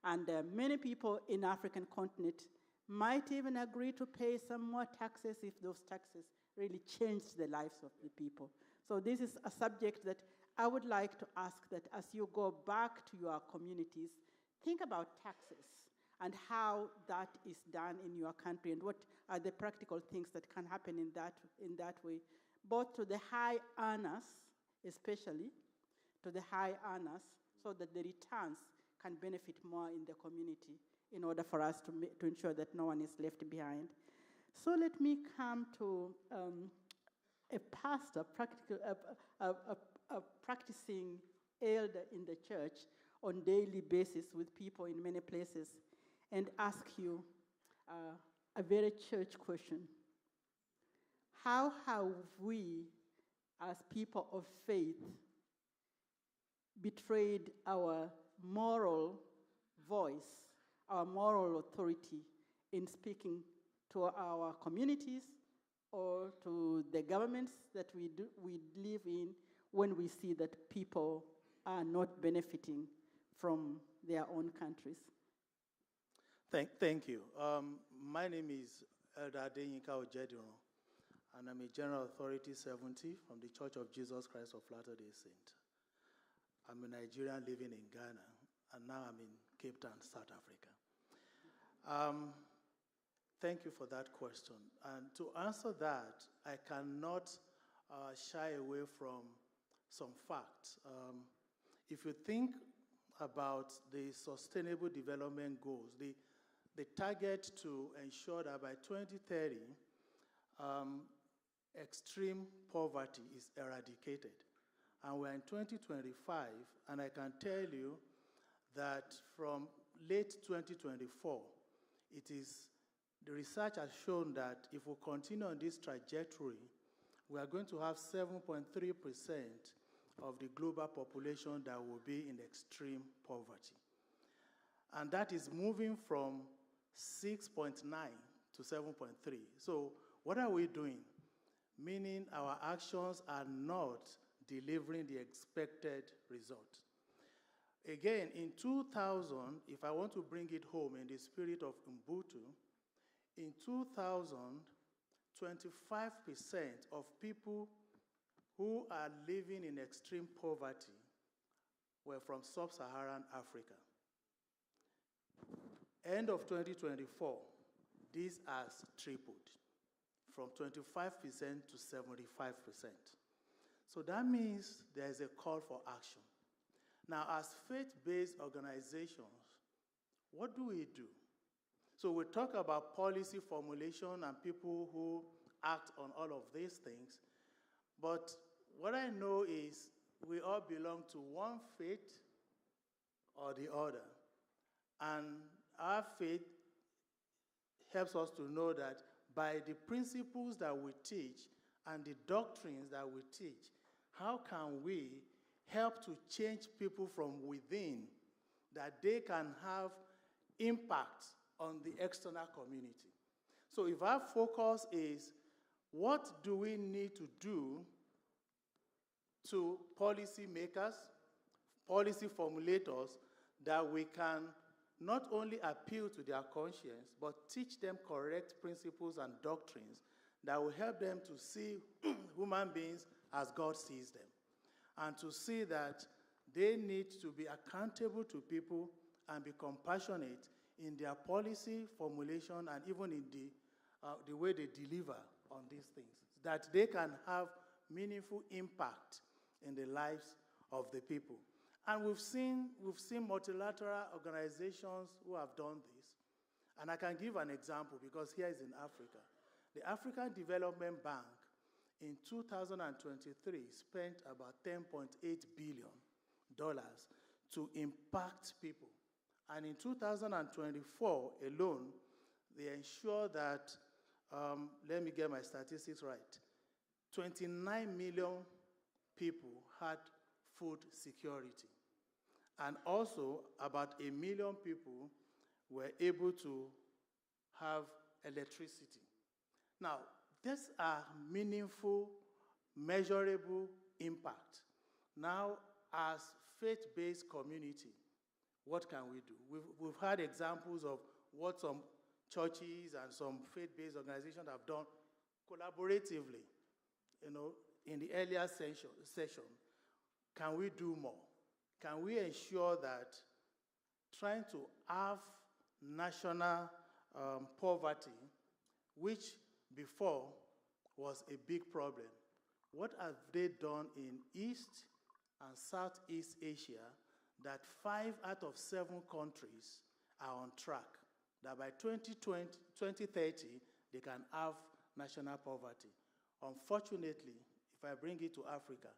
And many people in African continent might even agree to pay some more taxes if those taxes really change the lives of the people. So this is a subject that I would like to ask that as you go back to your communities, think about taxes and how that is done in your country and what are the practical things that can happen in that way, both to the high earners, especially to the high earners, so that the returns can benefit more in the community in order for us to ensure that no one is left behind. So let me come to a pastor, a practicing elder in the church on daily basis with people in many places, and ask you a very church question. How have we, as people of faith, betrayed our moral voice, our moral authority in speaking to our communities or to the governments that we live in when we see that people are not benefiting from their own countries? Thank you. My name is Elder Dieng, and I'm a General Authority 70 from the Church of Jesus Christ of Latter-day Saints. I'm a Nigerian living in Ghana, and now I'm in Cape Town, South Africa. Thank you for that question. And to answer that, I cannot shy away from some facts. If you think about the Sustainable Development Goals, the target to ensure that by 2030, extreme poverty is eradicated. And we're in 2025, and I can tell you that from late 2024, the research has shown that if we continue on this trajectory, we are going to have 7.3% of the global population that will be in extreme poverty. And that is moving from 6.9 to 7.3. So what are we doing? Meaning our actions are not delivering the expected result. Again, in 2000, if I want to bring it home in the spirit of UBUNTU, in 2000, 25% of people who are living in extreme poverty were from sub-Saharan Africa. End of 2024, this has tripled from 25% to 75%. So that means there is a call for action. Now, as faith-based organizations, what do we do? So we talk about policy formulation and people who act on all of these things, but what I know is we all belong to one faith or the other, and our faith helps us to know that by the principles that we teach and the doctrines that we teach, how can we help to change people from within, that they can have impact on the external community? So if our focus is what do we need to do to policy makers, policy formulators, that we can not only appeal to their conscience, but teach them correct principles and doctrines that will help them to see human beings as God sees them, and to see that they need to be accountable to people and be compassionate in their policy formulation and even in the way they deliver on these things, that they can have meaningful impact in the lives of the people. And we've seen multilateral organizations who have done this. And I can give an example because here is in Africa. The African Development Bank in 2023 spent about $10.8 billion to impact people. And in 2024 alone, they ensure that, let me get my statistics right, 29 million people had food security. And also, about 1 million people were able to have electricity. Now, these are meaningful, measurable impact. Now, as faith-based community, what can we do? We've had examples of what some churches and some faith-based organizations have done collaboratively, in the earlier session. Can we do more? Can we ensure that trying to halve national poverty, which before was a big problem, what have they done in East and Southeast Asia that 5 out of 7 countries are on track, that by 2030, they can have national poverty? Unfortunately, if I bring it to Africa,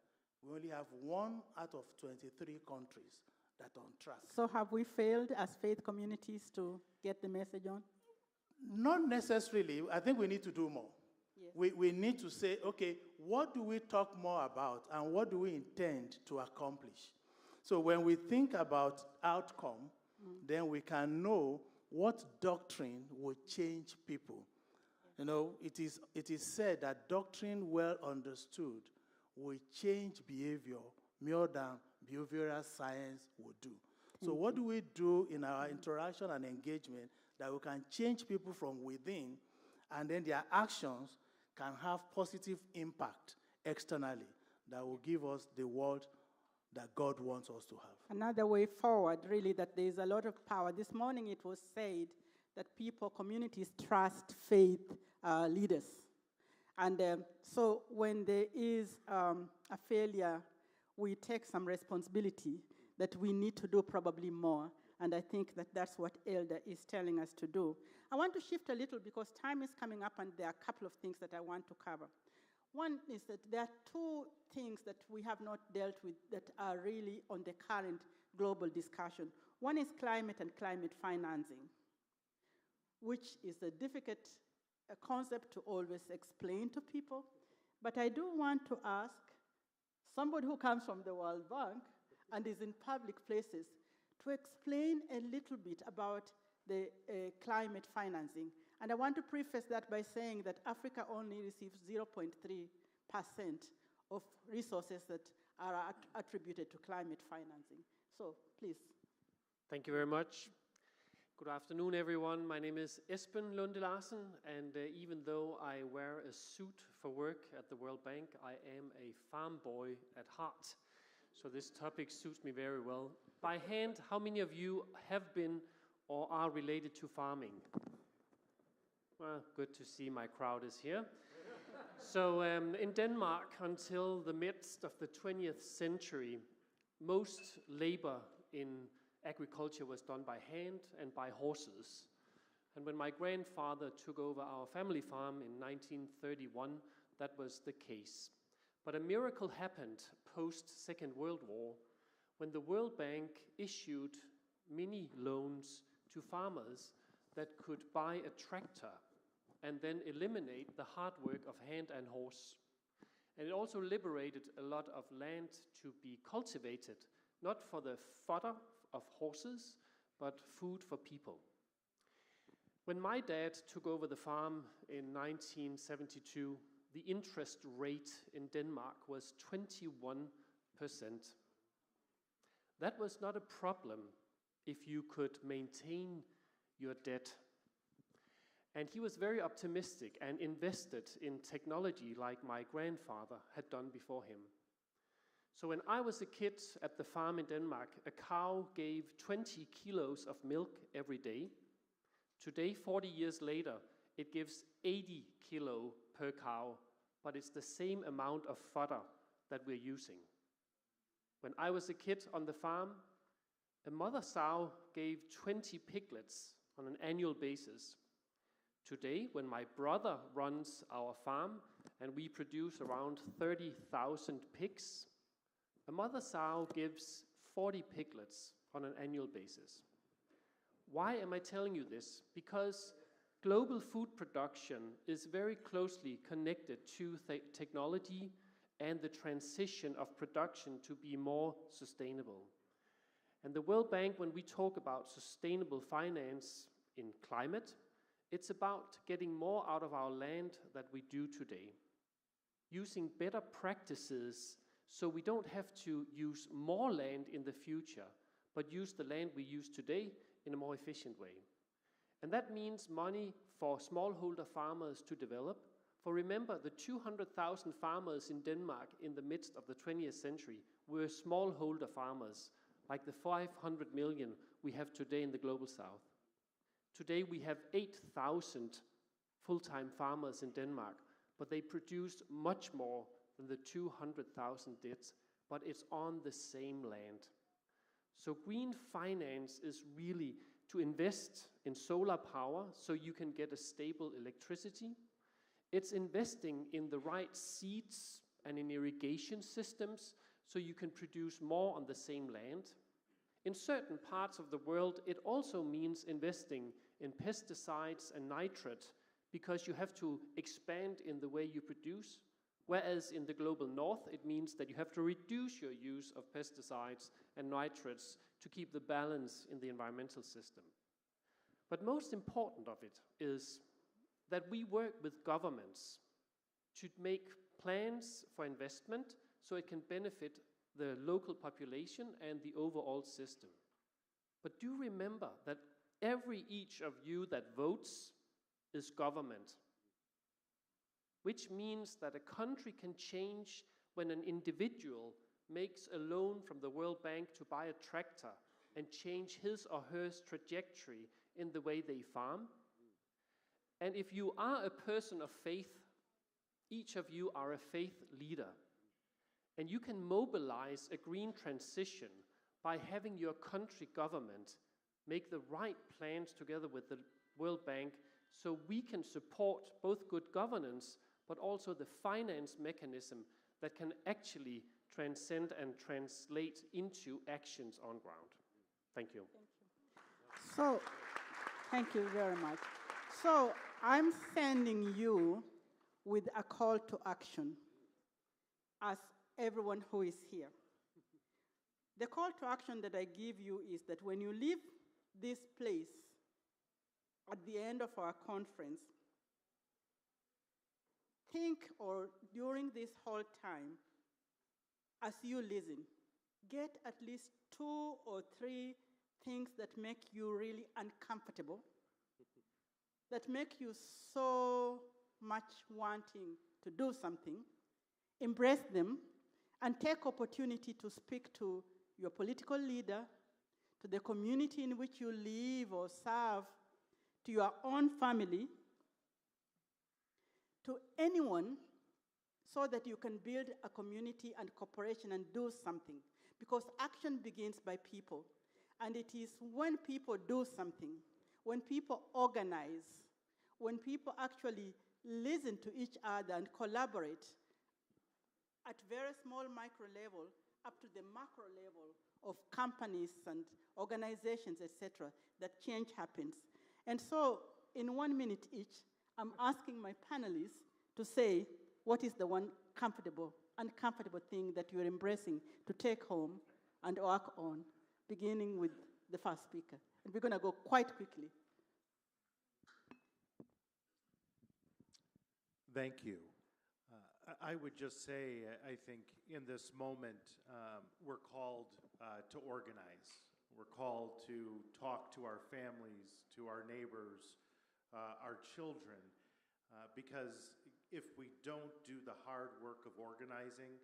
we only have 1 out of 23 countries that are on track. So have we failed as faith communities to get the message on? Not necessarily. I think we need to do more. Yes. We need to say, okay, what do we talk more about and what do we intend to accomplish? So when we think about outcome, then we can know what doctrine will change people. It is said that doctrine well understood will change behavior more than behavioral science would do. So what do we do in our interaction and engagement that we can change people from within, and then their actions can have positive impact externally that will give us the world that God wants us to have? Another way forward, really, that there is a lot of power. This morning it was said that people, communities trust faith leaders. And so when there is a failure, we take some responsibility that we need to do probably more. And I think that that's what Elder is telling us to do. I want to shift a little because time is coming up and there are a couple of things that I want to cover. One is that there are 2 things that we have not dealt with that are really on the current global discussion. One is climate and climate financing, which is a difficult concept to always explain to people. But I do want to ask somebody who comes from the World Bank and is in public places to explain a little bit about the climate financing. And I want to preface that by saying that Africa only receives 0.3% of resources that are attributed to climate financing. So, please. Thank you very much. Good afternoon, everyone. My name is Esben Lunde Larsen, and even though I wear a suit for work at the World Bank, I am a farm boy at heart. So this topic suits me very well. By hand, how many of you have been or are related to farming? Well, good to see my crowd is here. So in Denmark, until the midst of the 20th century, most labor in agriculture was done by hand and by horses. And when my grandfather took over our family farm in 1931, that was the case. But a miracle happened post-Second World War when the World Bank issued mini loans to farmers that could buy a tractor and then eliminate the hard work of hand and horse. And it also liberated a lot of land to be cultivated, not for the fodder of horses, but food for people. When my dad took over the farm in 1972, the interest rate in Denmark was 21%. That was not a problem if you could maintain your debt. And he was very optimistic and invested in technology like my grandfather had done before him. So when I was a kid at the farm in Denmark, a cow gave 20 kilos of milk every day. Today, 40 years later, it gives 80 kilo per cow, but it's the same amount of fodder that we're using. When I was a kid on the farm, a mother sow gave 20 piglets on an annual basis. Today, when my brother runs our farm and we produce around 30,000 pigs, a mother sow gives 40 piglets on an annual basis. Why am I telling you this? Because global food production is very closely connected to technology and the transition of production to be more sustainable. And the World Bank, when we talk about sustainable finance in climate, it's about getting more out of our land than we do today. Using better practices so we don't have to use more land in the future, but use the land we use today in a more efficient way. And that means money for smallholder farmers to develop. For remember, the 200,000 farmers in Denmark in the midst of the 20th century were smallholder farmers, like the 500 million we have today in the global south. Today we have 8,000 full-time farmers in Denmark, but they produce much more than the 200,000 did, but it's on the same land. So green finance is really to invest in solar power so you can get a stable electricity. It's investing in the right seeds and in irrigation systems so you can produce more on the same land. In certain parts of the world, it also means investing in pesticides and nitrate because you have to expand in the way you produce. Whereas in the global north, it means that you have to reduce your use of pesticides and nitrates to keep the balance in the environmental system. But most important of it is that we work with governments to make plans for investment so it can benefit the local population and the overall system. But do remember that each of you that votes is government, which means that a country can change when an individual makes a loan from the World Bank to buy a tractor and change his or her trajectory in the way they farm. And if you are a person of faith, each of you are a faith leader. And you can mobilize a green transition by having your country government make the right plans together with the World Bank so we can support both good governance but also the finance mechanism that can actually transcend and translate into actions on ground. Thank you. So, thank you very much. So, I'm sending you with a call to action as everyone who is here. The call to action that I give you is that when you leave this place at the end of our conference, think, or during this whole time, as you listen, get at least 2 or 3 things that make you really uncomfortable, that make you so much wanting to do something, embrace them, and take opportunity to speak to your political leader, to the community in which you live or serve, to your own family, to anyone, so that you can build a community and cooperation and do something. Because action begins by people. And it is when people do something, when people organize, when people actually listen to each other and collaborate at very small micro level up to the macro level of companies and organizations, etc., that change happens. And so, in 1 minute each, I'm asking my panelists to say what is the one uncomfortable thing that you're embracing to take home and work on, beginning with the first speaker. And we're going to go quite quickly. Thank you. I would just say, I think in this moment, we're called to organize. We're called to talk to our families, to our neighbors, our children, because if we don't do the hard work of organizing,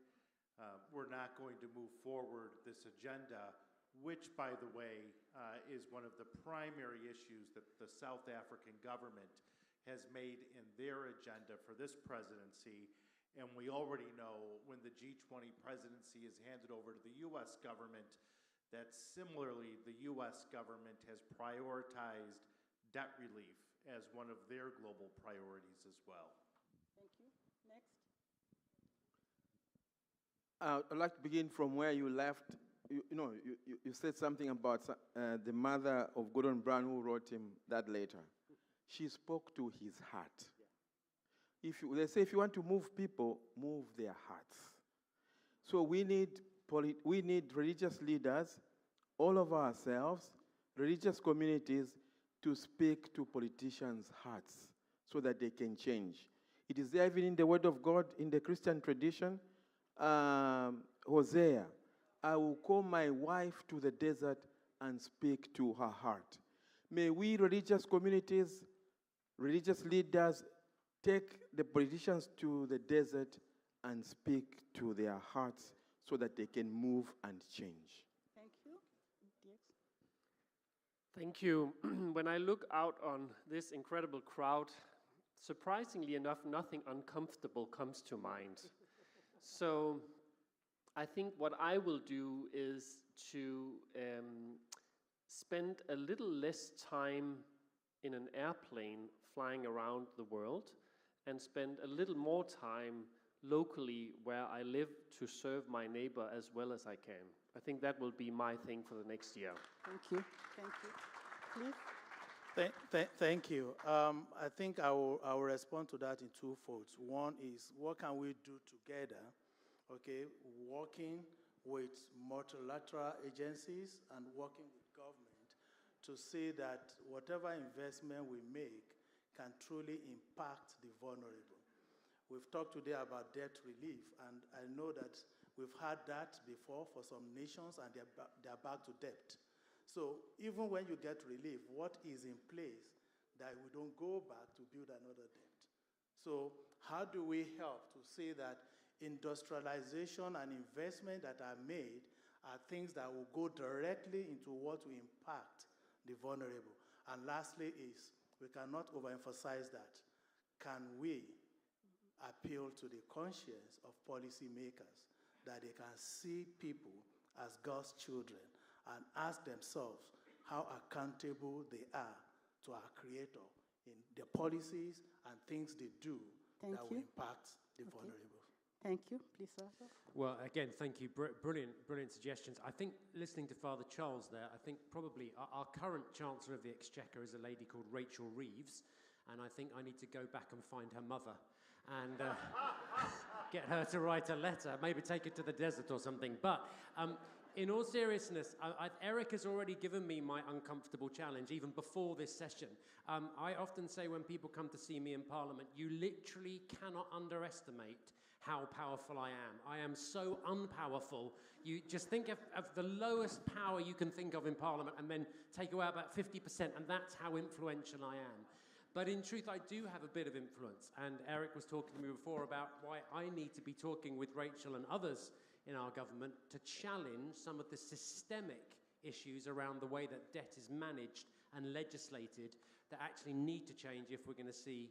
we're not going to move forward this agenda, which, by the way, is one of the primary issues that the South African government has made in their agenda for this presidency. And we already know when the G20 presidency is handed over to the U.S. government, that similarly the U.S. government has prioritized debt relief as one of their global priorities as well. Thank you. Next. I'd like to begin from where you left. You said something about the mother of Gordon Brown who wrote him that letter. She spoke to his heart. Yeah. They say if you want to move people, move their hearts. So we need religious leaders, all of ourselves, religious communities, to speak to politicians' hearts so that they can change. It is there even in the Word of God, in the Christian tradition. Hosea, I will call my wife to the desert and speak to her heart. May we religious communities, religious leaders, take the politicians to the desert and speak to their hearts so that they can move and change. Thank you. Thank you. When I look out on this incredible crowd, surprisingly enough, nothing uncomfortable comes to mind. So I think what I will do is to spend a little less time in an airplane flying around the world and spend a little more time locally where I live to serve my neighbor as well as I can. I think that will be my thing for the next year. Thank you. Thank you. Please. Thank you. I think I will respond to that in two folds. One is, what can we do together, okay, working with multilateral agencies and working with government to see that whatever investment we make can truly impact the vulnerable. We've talked today about debt relief, and I know that we've had that before for some nations, and they're back to debt. So even when you get relief, what is in place that we don't go back to build another debt? So how do we help to say that industrialization and investment that are made are things that will go directly into what will impact the vulnerable? And lastly is, we cannot overemphasize that. Can we appeal to the conscience of policymakers that they can see people as God's children and ask themselves how accountable they are to our Creator in the policies and things they do that will impact the vulnerable. Thank you. Please, sir. Well, again, thank you. Brilliant suggestions. I think listening to Father Charles there, I think probably our current Chancellor of the Exchequer is a lady called Rachel Reeves, and I think I need to go back and find her mother and get her to write a letter, maybe take it to the desert or something. But in all seriousness, Eric has already given me my uncomfortable challenge even before this session. I often say when people come to see me in Parliament, you literally cannot underestimate how powerful I am. I am so unpowerful. You just think of the lowest power you can think of in Parliament and then take away about 50%, and that's how influential I am. But in truth, I do have a bit of influence. And Eric was talking to me before about why I need to be talking with Rachel and others in our government to challenge some of the systemic issues around the way that debt is managed and legislated that actually need to change if we're going to see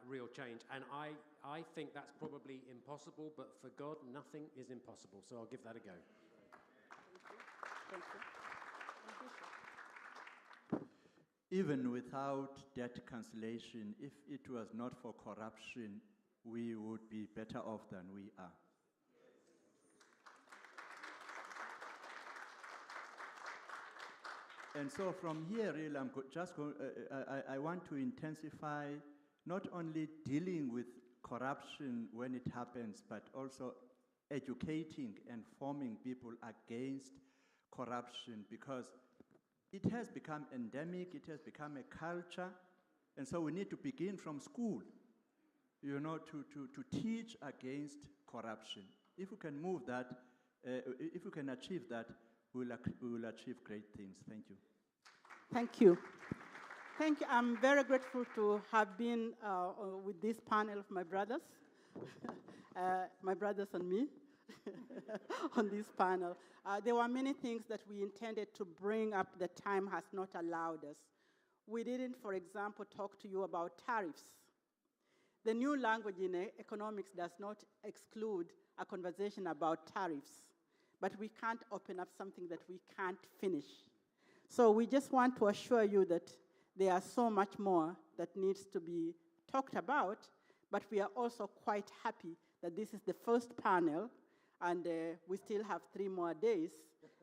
real change. And I think that's probably impossible, but for God, nothing is impossible. So I'll give that a go. Thank you. Even without debt cancellation, if it was not for corruption, we would be better off than we are. And so from here, really, I want to intensify not only dealing with corruption when it happens, but also educating and forming people against corruption, because it has become endemic, it has become a culture, and so we need to begin from school, you know, to teach against corruption. If we can move that, if we can achieve that, we will achieve great things. Thank you. Thank you. Thank you. I'm very grateful to have been with this panel of my brothers, my brothers and me, on this panel. There were many things that we intended to bring up that time has not allowed us. We didn't, for example, talk to you about tariffs. The new language in economics does not exclude a conversation about tariffs, but we can't open up something that we can't finish. So we just want to assure you that there are so much more that needs to be talked about, but we are also quite happy that this is the first panel, and we still have 3 more days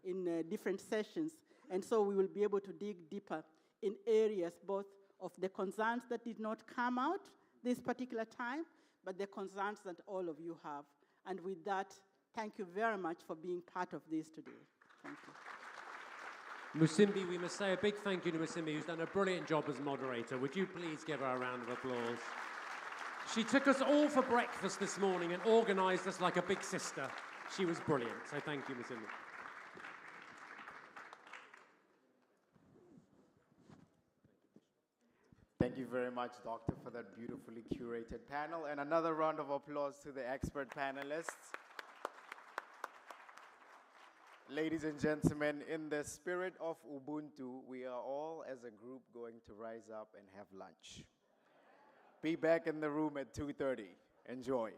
in different sessions. And so we will be able to dig deeper in areas both of the concerns that did not come out this particular time, but the concerns that all of you have. And with that, thank you very much for being part of this today. Thank you. Musimbi, we must say a big thank you to Musimbi, who's done a brilliant job as moderator. Would you please give her a round of applause? She took us all for breakfast this morning and organized us like a big sister. She was brilliant, so thank you, Musimbi. Thank you very much, Doctor, for that beautifully curated panel. And another round of applause to the expert panelists. Ladies and gentlemen, in the spirit of Ubuntu, we are all as a group going to rise up and have lunch. Be back in the room at 2:30. Enjoy.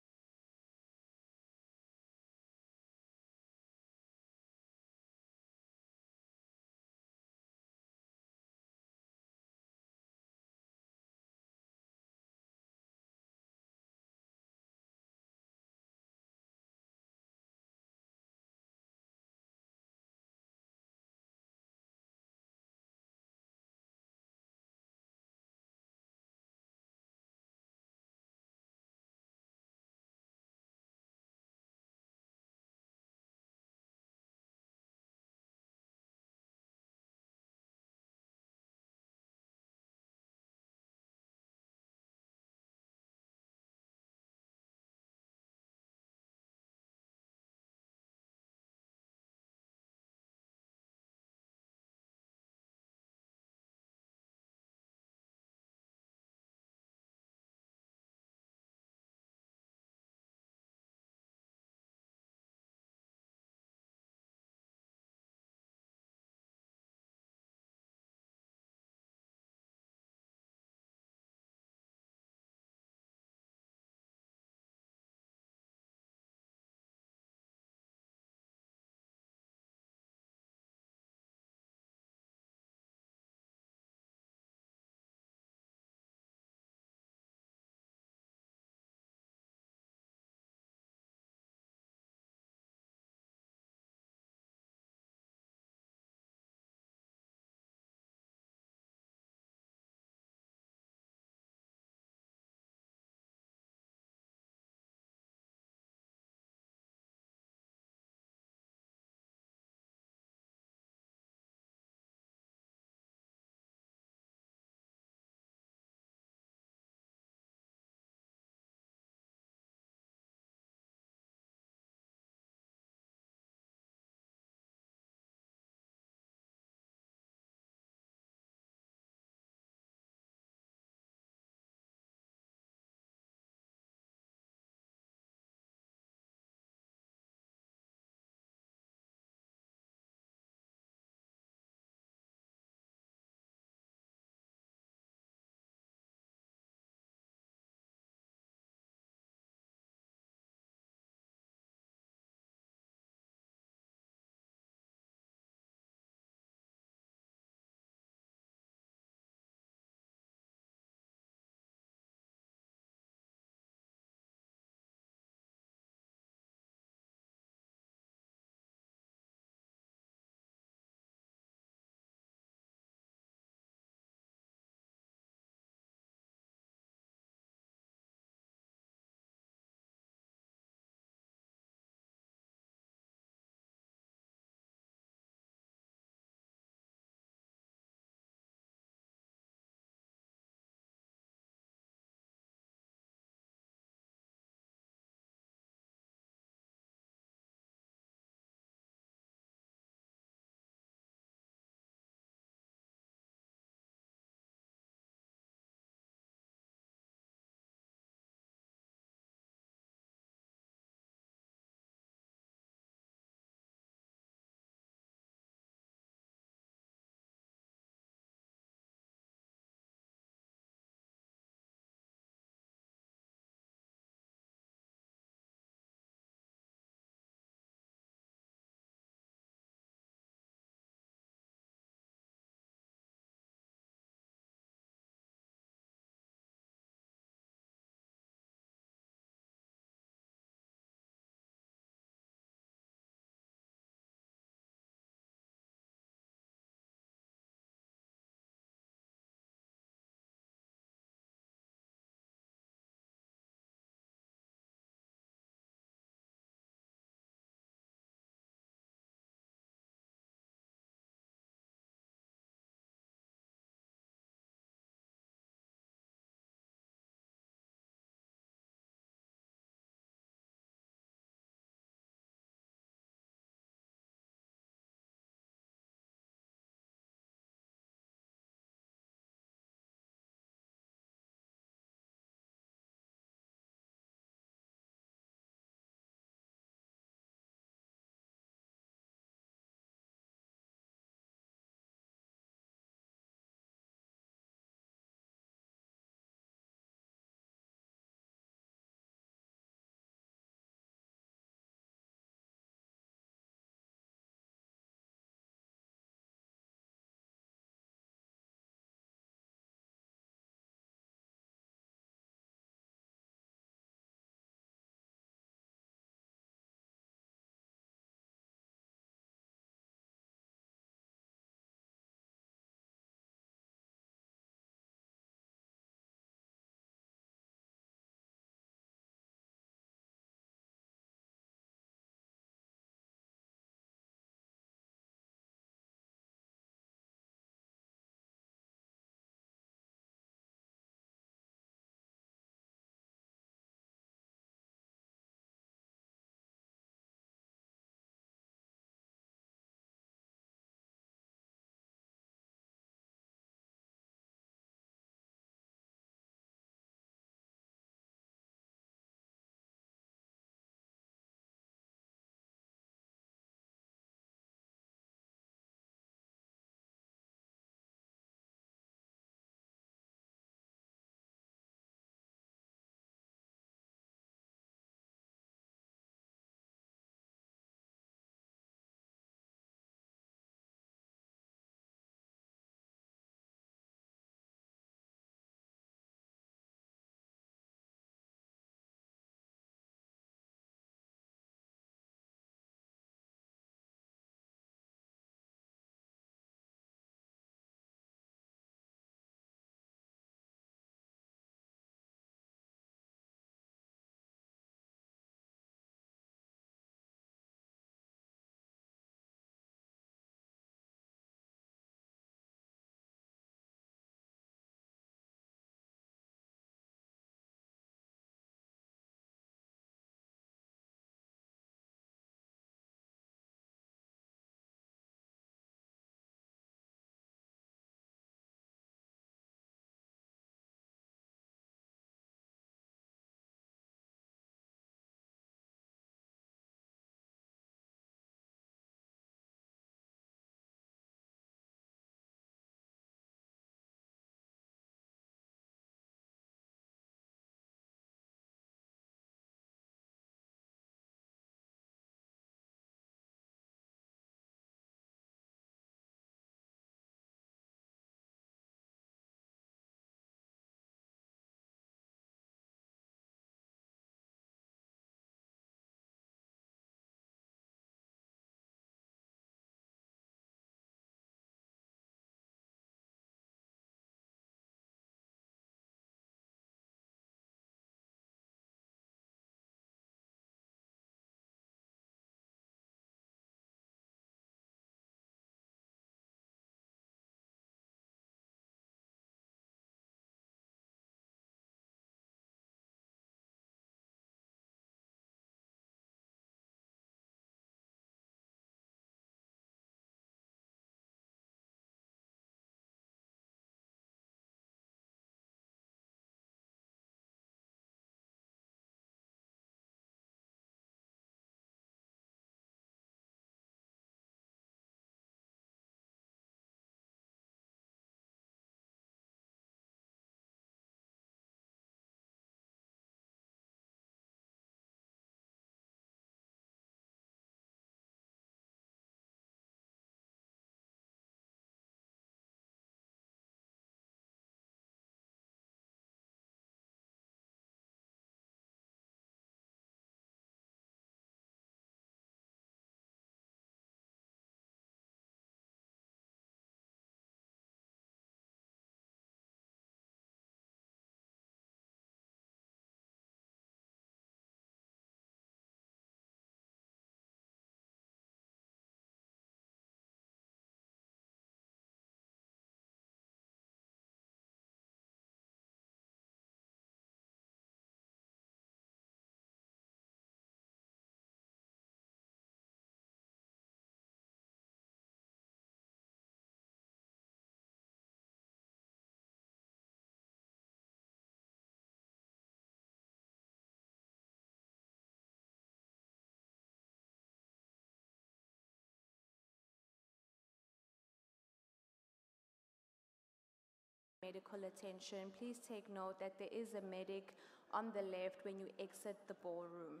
medical attention, please take note that there is a medic on the left when you exit the ballroom.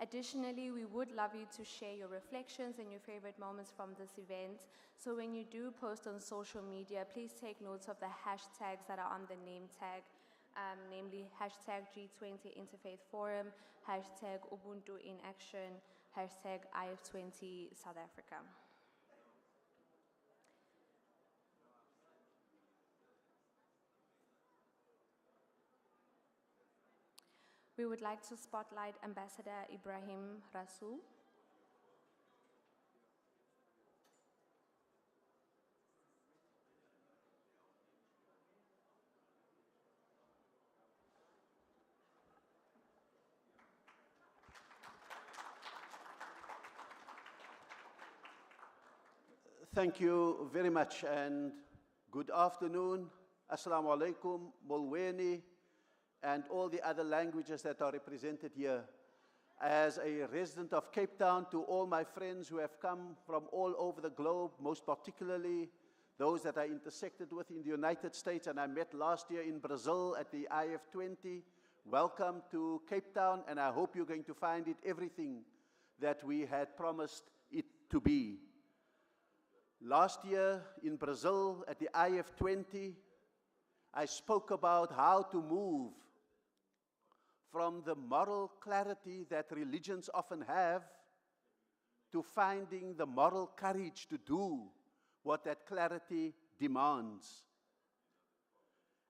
Additionally, we would love you to share your reflections and your favorite moments from this event. So when you do post on social media, please take notes of the hashtags that are on the name tag, namely hashtag G20 Interfaith Forum, hashtag Ubuntu in Action, hashtag IF20 South Africa. We would like to spotlight Ambassador Ibrahim Rasool. Thank you very much and good afternoon. Assalamu alaikum, Molweni, and all the other languages that are represented here. As a resident of Cape Town, to all my friends who have come from all over the globe, most particularly those that I intersected with in the United States and I met last year in Brazil at the IF20, welcome to Cape Town, and I hope you're going to find it everything that we had promised it to be. Last year in Brazil at the IF20, I spoke about how to move from the moral clarity that religions often have to finding the moral courage to do what that clarity demands.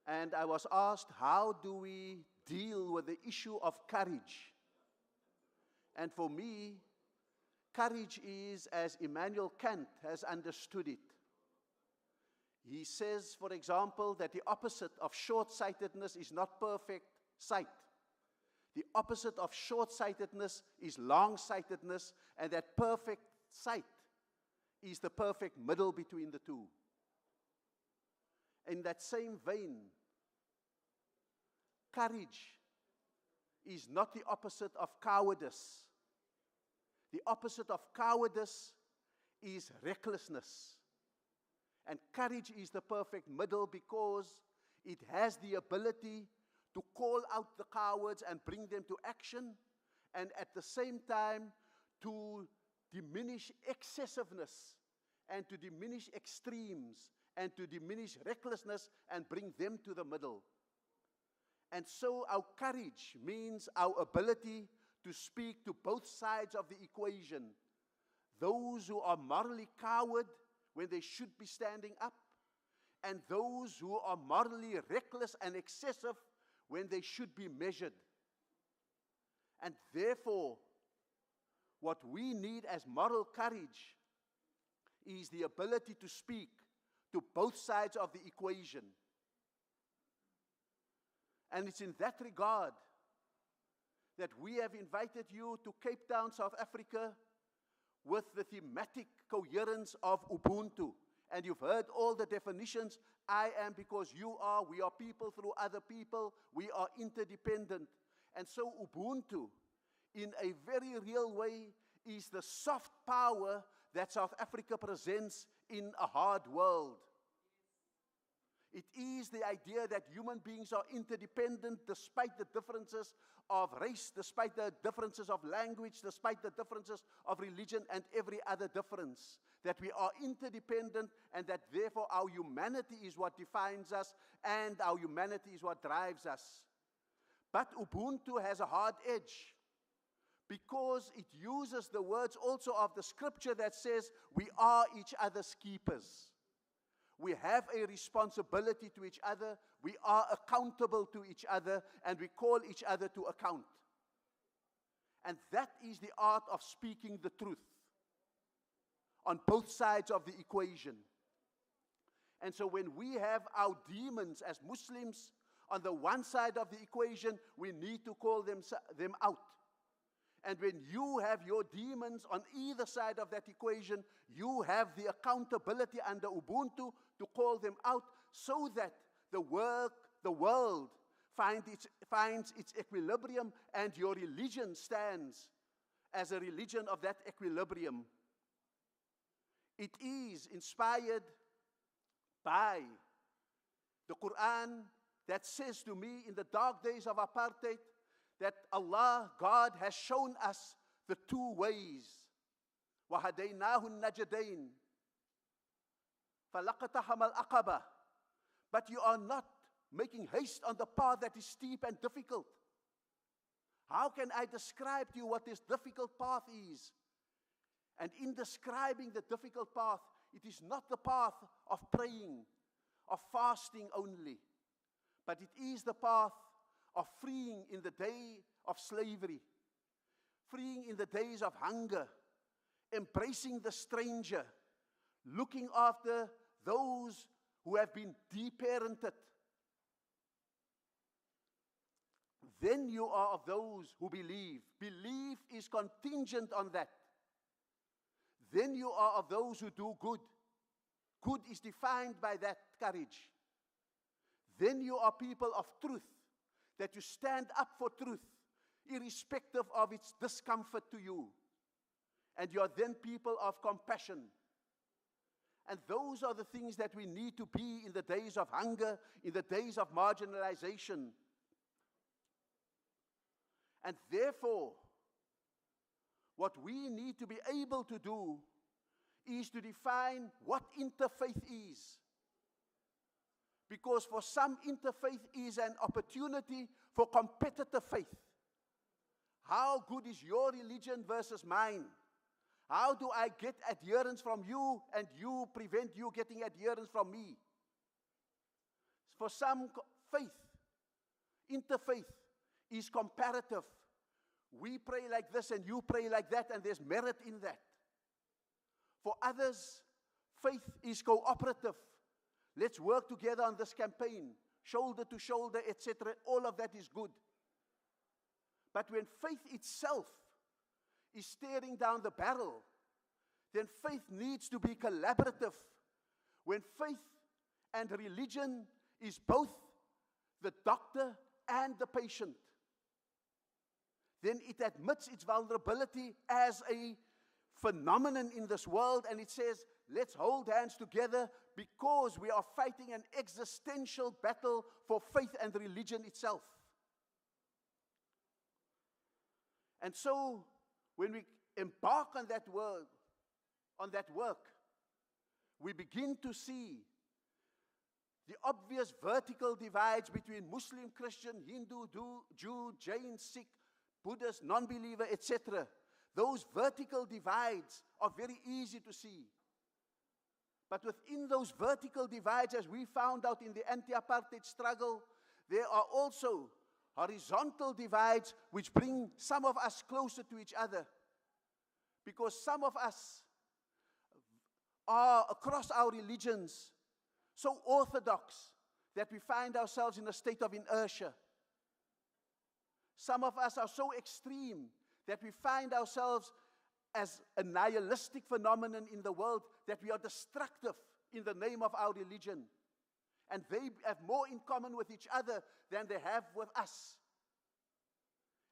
And I was asked, how do we deal with the issue of courage? And for me, courage is as Immanuel Kant has understood it. He says, for example, that the opposite of short-sightedness is not perfect sight. The opposite of short-sightedness is long-sightedness, and that perfect sight is the perfect middle between the two. In that same vein, courage is not the opposite of cowardice. The opposite of cowardice is recklessness. And courage is the perfect middle because it has the ability to call out the cowards and bring them to action, and at the same time to diminish excessiveness and to diminish extremes and to diminish recklessness and bring them to the middle. And so our courage means our ability to speak to both sides of the equation. Those who are morally coward when they should be standing up, and those who are morally reckless and excessive when they should be measured. And therefore, what we need as moral courage is the ability to speak to both sides of the equation. And it's in that regard that we have invited you to Cape Town, South Africa, with the thematic coherence of Ubuntu. And you've heard all the definitions. I am because you are. We are people through other people. We are interdependent. And so Ubuntu, in a very real way, is the soft power that South Africa presents in a hard world. It is the idea that human beings are interdependent despite the differences of race, despite the differences of language, despite the differences of religion and every other difference. That we are interdependent and that therefore our humanity is what defines us and our humanity is what drives us. But Ubuntu has a hard edge because it uses the words also of the scripture that says we are each other's keepers. We have a responsibility to each other, we are accountable to each other, and we call each other to account. And that is the art of speaking the truth on both sides of the equation. And so when we have our demons as Muslims on the one side of the equation, we need to call them out. And when you have your demons on either side of that equation, you have the accountability under Ubuntu to call them out so that the world finds its equilibrium and your religion stands as a religion of that equilibrium. It is inspired by The Quran that says to me in the dark days of apartheid that Allah, God, has shown us the two ways. وَهَدَيْنَاهُ النَّجْدَيْنِ فَلَقَتَحَمَ الْأَقَبَةِ. But you are not making haste on the path that is steep and difficult. How can I describe to you what this difficult path is? And in describing the difficult path, it is not the path of praying, of fasting only, but it is the path of freeing in the day of slavery, freeing in the days of hunger, embracing the stranger, looking after those who have been deparented. Then you are of those who believe. Belief is contingent on that. Then you are of those who do good. Good is defined by that courage. Then you are people of truth, that you stand up for truth, irrespective of its discomfort to you. And you are then people of compassion. And those are the things that we need to be in the days of hunger, in the days of marginalization. And therefore, what we need to be able to do is to define what interfaith is. Because for some, interfaith is an opportunity for competitive faith. How good is your religion versus mine? How do I get adherence from you and you prevent you getting adherence from me? For some, faith, interfaith, is comparative. We pray like this and you pray like that, and there's merit in that. For others, faith is cooperative. Let's work together on this campaign, shoulder to shoulder, etc. All of that is good. But when faith itself is staring down the barrel, then faith needs to be collaborative. When faith and religion is both the doctor and the patient, then it admits its vulnerability as a phenomenon in this world, and it says, let's hold hands together because we are fighting an existential battle for faith and religion itself. And so, when we embark on that work, we begin to see the obvious vertical divides between Muslim, Christian, Hindu, Jew, Jain, Sikh, Buddhist, non-believer, etc. Those vertical divides are very easy to see. But within those vertical divides, as we found out in the anti-apartheid struggle, there are also horizontal divides which bring some of us closer to each other. Because some of us are, across our religions, so orthodox that we find ourselves in a state of inertia. Some of us are so extreme that we find ourselves as a nihilistic phenomenon in the world, that we are destructive in the name of our religion. And they have more in common with each other than they have with us.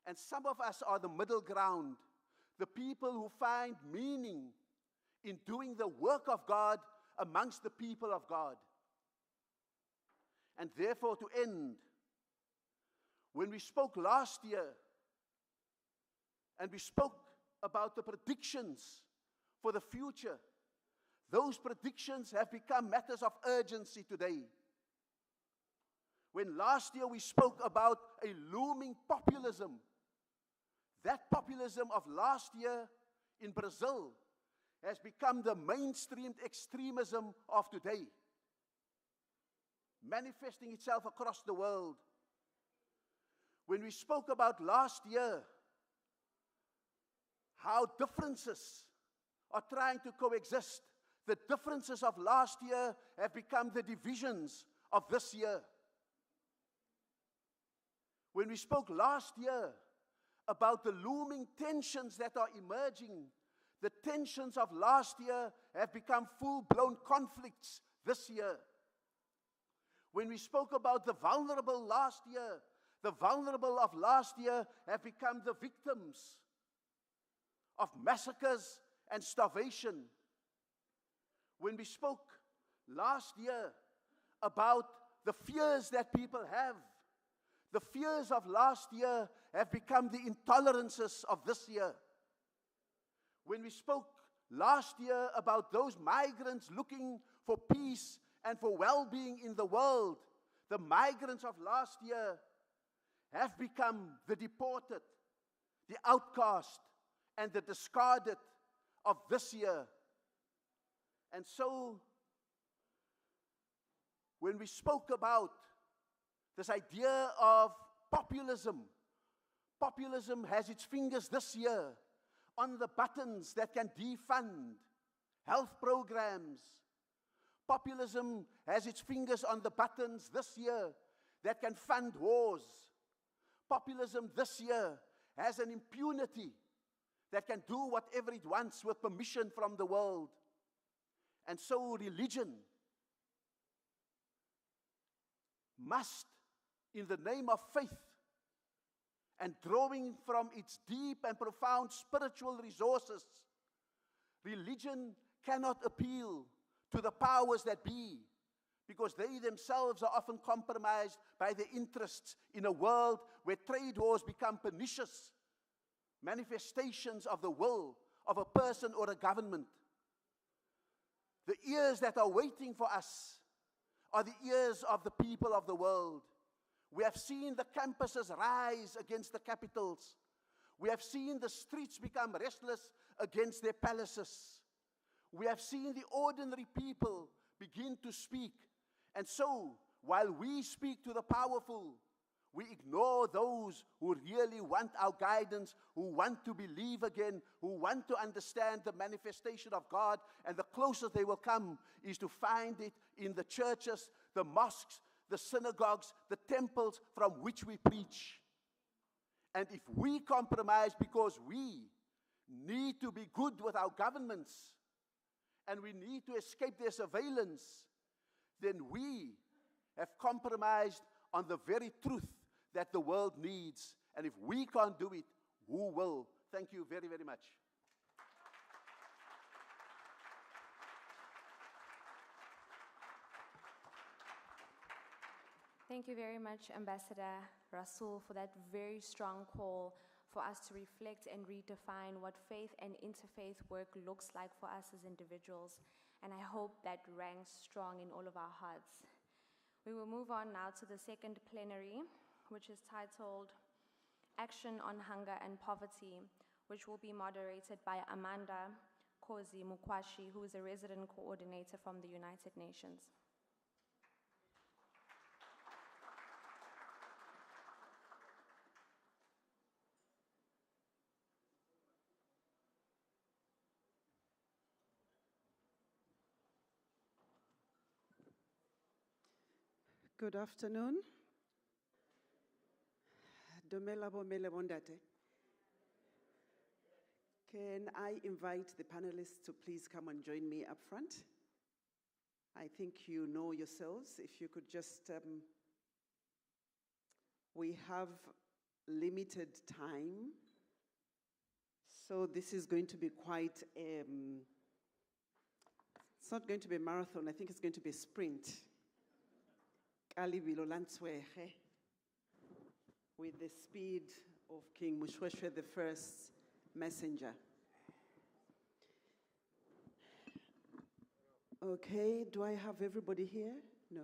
And some of us are the middle ground, the people who find meaning in doing the work of God amongst the people of God. And therefore, to end, when we spoke last year, and we spoke about the predictions for the future, those predictions have become matters of urgency today. When last year we spoke about a looming populism, that populism of last year in Brazil has become the mainstreamed extremism of today, manifesting itself across the world. When we spoke about last year, how differences are trying to coexist, the differences of last year have become the divisions of this year. When we spoke last year about the looming tensions that are emerging, the tensions of last year have become full-blown conflicts this year. When we spoke about the vulnerable last year, the vulnerable of last year have become the victims of massacres and starvation. When we spoke last year about the fears that people have. The fears of last year have become the intolerances of this year. When we spoke last year about those migrants looking for peace and for well-being in the world, the migrants of last year have become the deported, the outcast, and the discarded of this year. And so, when we spoke about this idea of populism, populism has its fingers this year on the buttons that can defund health programs. Populism has its fingers on the buttons this year that can fund wars. Populism this year has an impunity that can do whatever it wants with permission from the world. And so religion must, in the name of faith and drawing from its deep and profound spiritual resources, religion cannot appeal to the powers that be, because they themselves are often compromised by their interests in a world where trade wars become pernicious manifestations of the will of a person or a government. The ears that are waiting for us are the ears of the people of the world. We have seen the campuses rise against the capitals. We have seen the streets become restless against their palaces. We have seen the ordinary people begin to speak. And so, while we speak to the powerful, we ignore those who really want our guidance, who want to believe again, who want to understand the manifestation of God. And the closest they will come is to find it in the churches, the mosques, the synagogues, the temples from which we preach. And if we compromise because we need to be good with our governments and we need to escape their surveillance, then we have compromised on the very truth that the world needs. And if we can't do it, who will? Thank you very, very much. Thank you very much, Ambassador Rasool, for that very strong call for us to reflect and redefine what faith and interfaith work looks like for us as individuals. And I hope that ranks strong in all of our hearts. We will move on now to the second plenary, which is titled Action on Hunger and Poverty, which will be moderated by Amanda Kozi Mukwashi, who is a resident coordinator from the United Nations. Good afternoon. Domela bomele bondate. Can I invite the panelists to please come and join me up front? I think you know yourselves. If you could just, we have limited time. So this is going to be quite, it's not going to be a marathon. I think it's going to be a sprint. With the speed of King Mushweshwe, the first messenger. Okay, do I have everybody here? No?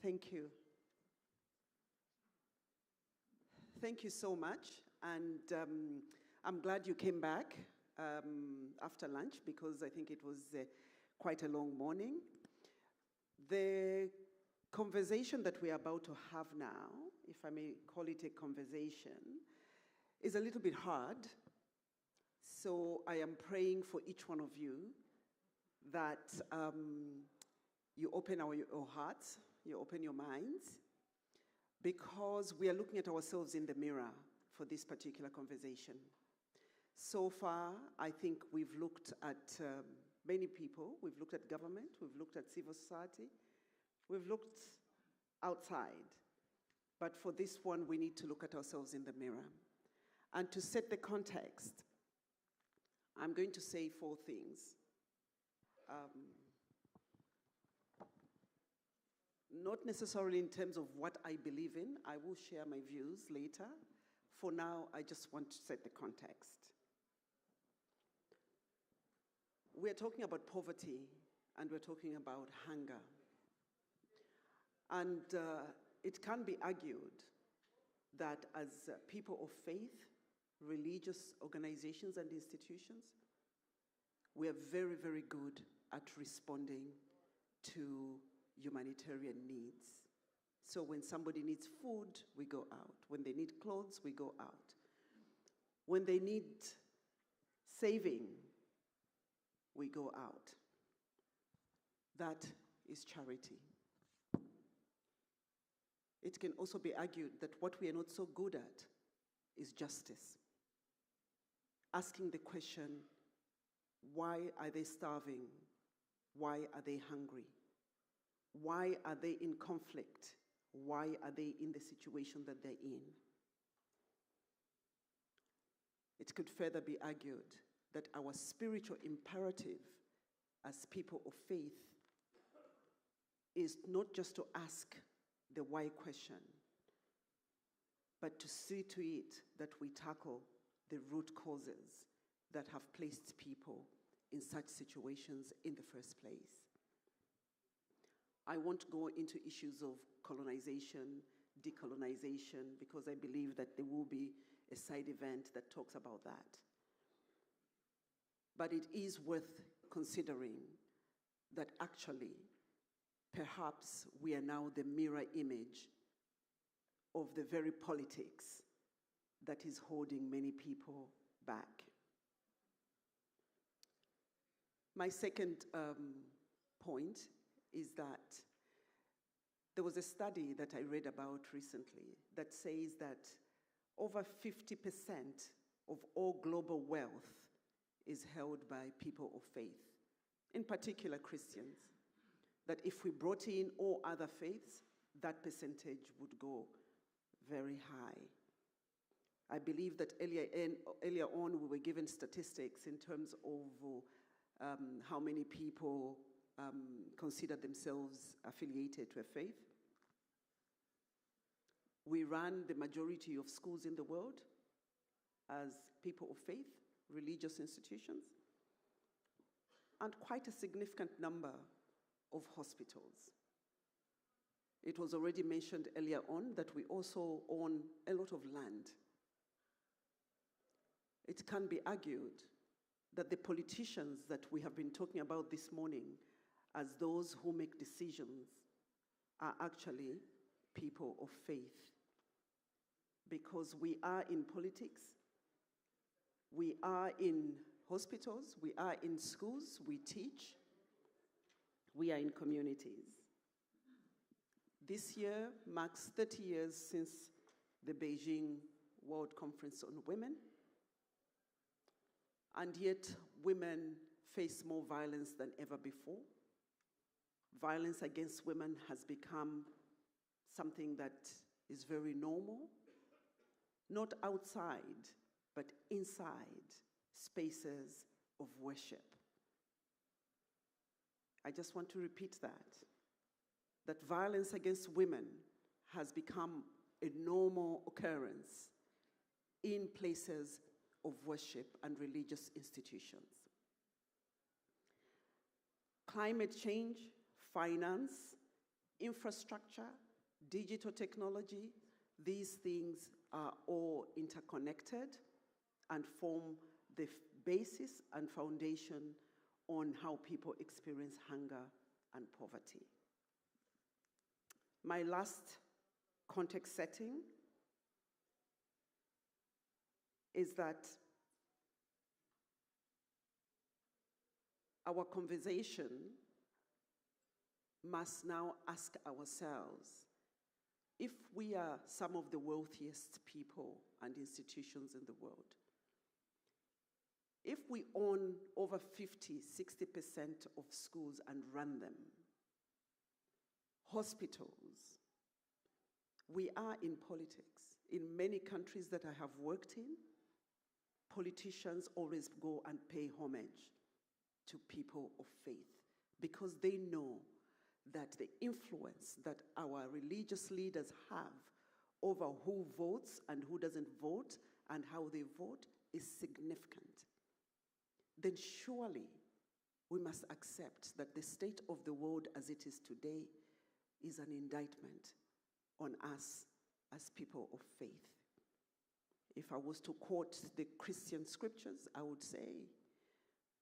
Thank you. Thank you so much, and I'm glad you came back after lunch, because I think it was quite a long morning. The conversation that we are about to have now, if I may call it a conversation, is a little bit hard. So I am praying for each one of you that you open your hearts, you open your minds, because we are looking at ourselves in the mirror for this particular conversation. So far, I think we've looked at many people. We've looked at government, we've looked at civil society, we've looked outside, but for this one, we need to look at ourselves in the mirror. And to set the context, I'm going to say 4 things. not necessarily in terms of what I believe in. I will share my views later. For now, I just want to set the context. We're talking about poverty, and we're talking about hunger. And it can be argued that as people of faith, religious organizations and institutions, we are very, very good at responding to humanitarian needs. So when somebody needs food, we go out. When they need clothes, we go out. When they need saving, we go out. That is charity. It can also be argued that what we are not so good at is justice. Asking the question, why are they starving? Why are they hungry? Why are they in conflict? Why are they in the situation that they're in? It could further be argued that our spiritual imperative as people of faith is not just to ask the why question, but to see to it that we tackle the root causes that have placed people in such situations in the first place. I won't go into issues of colonization, decolonization, because I believe that there will be a side event that talks about that. But it is worth considering that actually, perhaps we are now the mirror image of the very politics that is holding many people back. My second point is that there was a study that I read about recently that says that over 50% of all global wealth is held by people of faith, in particular Christians. That if we brought in all other faiths, that percentage would go very high. I believe that earlier on we were given statistics in terms of how many people consider themselves affiliated to a faith. We run the majority of schools in the world as people of faith, religious institutions, and quite a significant number of hospitals. It was already mentioned earlier on that we also own a lot of land. It can be argued that the politicians that we have been talking about this morning as those who make decisions are actually people of faith. Because we are in politics, we are in hospitals, we are in schools, we teach, we are in communities. This year marks 30 years since the Beijing World Conference on Women, and yet women face more violence than ever before. Violence against women has become something that is very normal, not outside, but inside spaces of worship. I just want to repeat that violence against women has become a normal occurrence in places of worship and religious institutions. Climate change, finance, infrastructure, digital technology, these things are all interconnected and form the basis and foundation on how people experience hunger and poverty. My last context setting is that our conversation must now ask ourselves if we are some of the wealthiest people and institutions in the world, if we own over 50, 60% of schools and run them, hospitals, we are in politics. In many countries that I have worked in, politicians always go and pay homage to people of faith because they know that the influence that our religious leaders have over who votes and who doesn't vote and how they vote is significant, then surely we must accept that the state of the world as it is today is an indictment on us as people of faith. If I was to quote the Christian scriptures, I would say,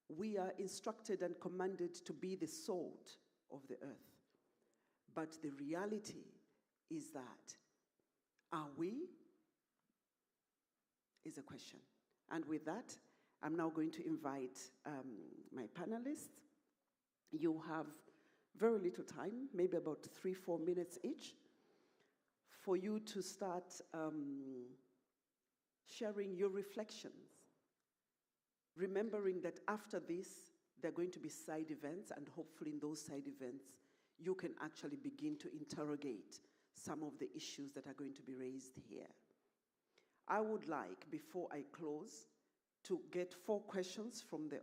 we are instructed and commanded to be the salt of the earth. But the reality is that, are we? Is a question. And with that, I'm now going to invite my panelists. You have very little time, maybe about 3-4 minutes each, for you to start sharing your reflections, remembering that after this, there are going to be side events, and hopefully in those side events, you can actually begin to interrogate some of the issues that are going to be raised here. I would like, before I close, to get 4 questions from the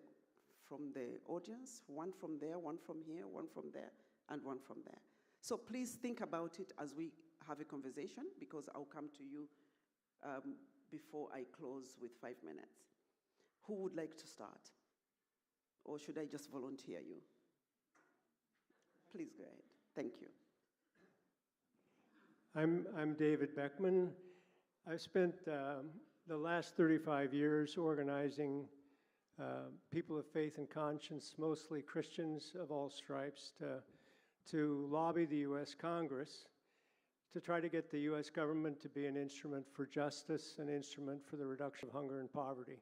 audience, one from there, one from here, one from there, and one from there. So please think about it as we have a conversation, because I'll come to you before I close with 5 minutes. Who would like to start? Or should I just volunteer you? Please go ahead. Thank you. I'm David Beckman. I've spent the last 35 years organizing people of faith and conscience, mostly Christians of all stripes, to lobby the U.S. Congress to try to get the U.S. government to be an instrument for justice, an instrument for the reduction of hunger and poverty.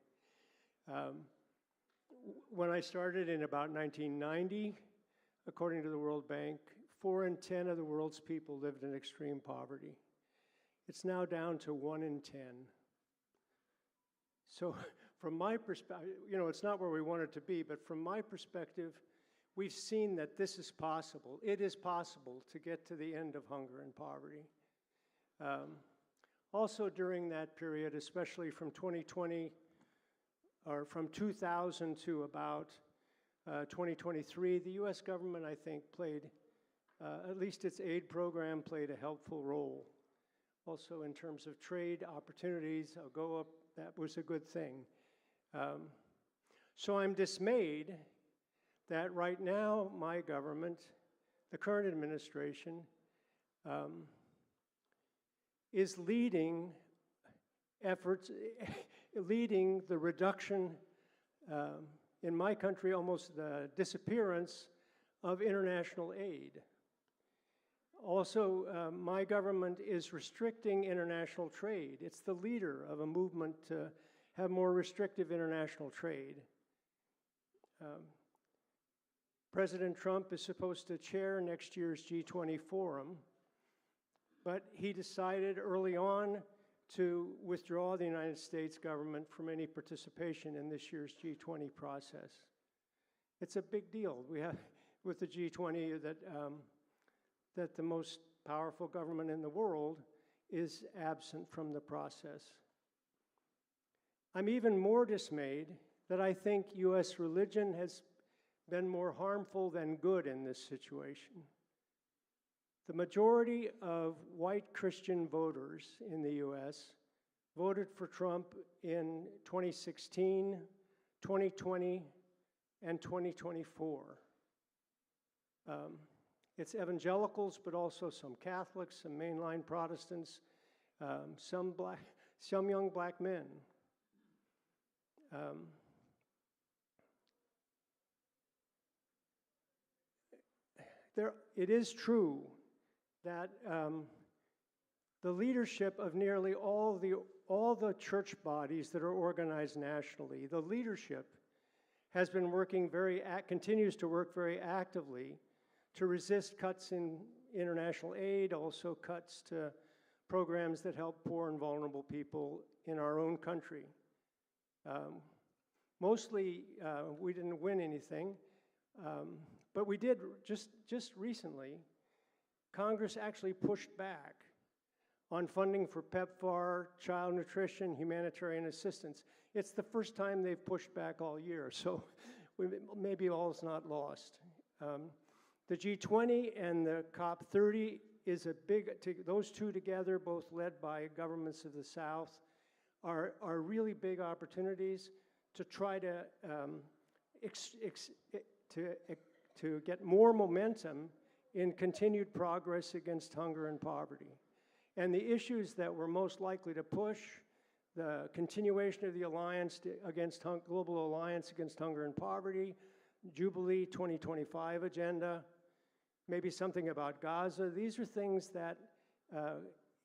When I started in about 1990, according to the World Bank, 4 in 10 of the world's people lived in extreme poverty. It's now down to 1 in 10. So from my perspective, it's not where we want it to be, but from my perspective, we've seen that this is possible. It is possible to get to the end of hunger and poverty. Also during that period, especially from 2020, or from 2000 to about 2023, the US government, I think, played, at least its aid program played a helpful role. Also in terms of trade opportunities, AGOA, that was a good thing. So I'm dismayed that right now my government, the current administration, is leading efforts, leading the reduction, in my country, almost the disappearance of international aid. Also, my government is restricting international trade. It's the leader of a movement to have more restrictive international trade. President Trump is supposed to chair next year's G20 Forum, but he decided early on to withdraw the United States government from any participation in this year's G20 process. It's a big deal. We have, with the G20, that the most powerful government in the world is absent from the process. I'm even more dismayed that I think US religion has been more harmful than good in this situation. The majority of white Christian voters in the US voted for Trump in 2016, 2020, and 2024. It's evangelicals, but also some Catholics, some mainline Protestants, some young black men. It is true that the leadership of nearly all the church bodies that are organized nationally, the leadership has been working continues to work very actively to resist cuts in international aid, also cuts to programs that help poor and vulnerable people in our own country. Mostly, we didn't win anything, but we did just recently. Congress actually pushed back on funding for PEPFAR, child nutrition, humanitarian assistance. It's the first time they've pushed back all year, so maybe all is not lost. The G20 and the COP30 is a big, those two together, both led by governments of the South, are really big opportunities to try to get more momentum in continued progress against hunger and poverty. And the issues that we're most likely to push, the continuation of the Global Alliance Against Hunger and Poverty, Jubilee 2025 agenda, maybe something about Gaza. These are things that,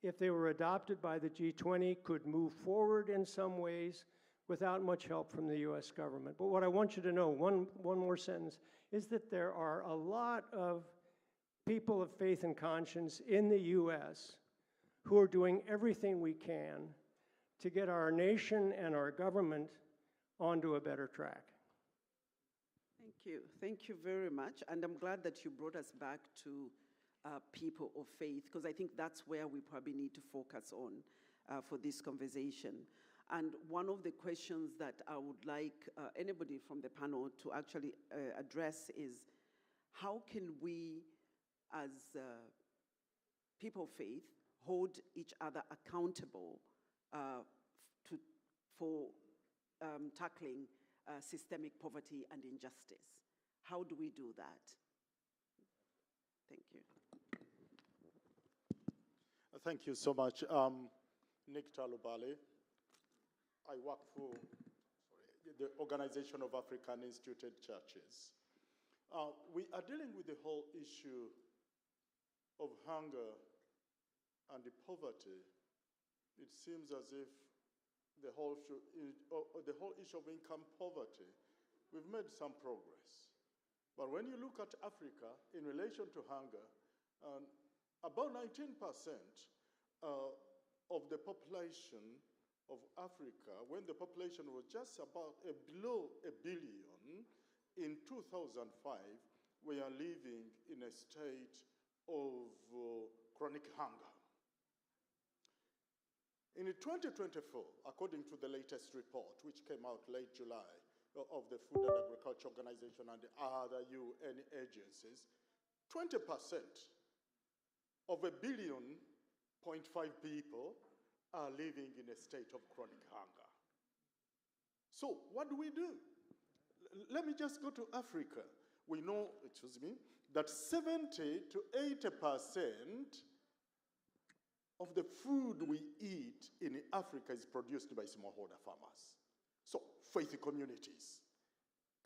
if they were adopted by the G20, could move forward in some ways without much help from the US government. But what I want you to know, one more sentence, is that there are a lot of people of faith and conscience in the US who are doing everything we can to get our nation and our government onto a better track. Thank you. Thank you very much. And I'm glad that you brought us back to people of faith, because I think that's where we probably need to focus on for this conversation. And one of the questions that I would like anybody from the panel to actually address is, how can we, as people of faith, hold each other accountable for tackling systemic poverty and injustice? How do we do that? Thank you. Thank you so much. Nick Talubale. I work for the Organization of African Instituted Churches. We are dealing with the whole issue of hunger and the poverty. It seems as if the whole issue of income poverty, we've made some progress. But when you look at Africa in relation to hunger, about 19% of the population of Africa, when the population was just about below 1 billion, in 2005, we are living in a state of chronic hunger. In 2024, according to the latest report, which came out late July, of the Food and Agriculture Organization and the other UN agencies, 20% of 1.5 billion people are living in a state of chronic hunger. So what do? Let me just go to Africa. We know, that 70 to 80% of the food we eat in Africa is produced by smallholder farmers. So, faith communities,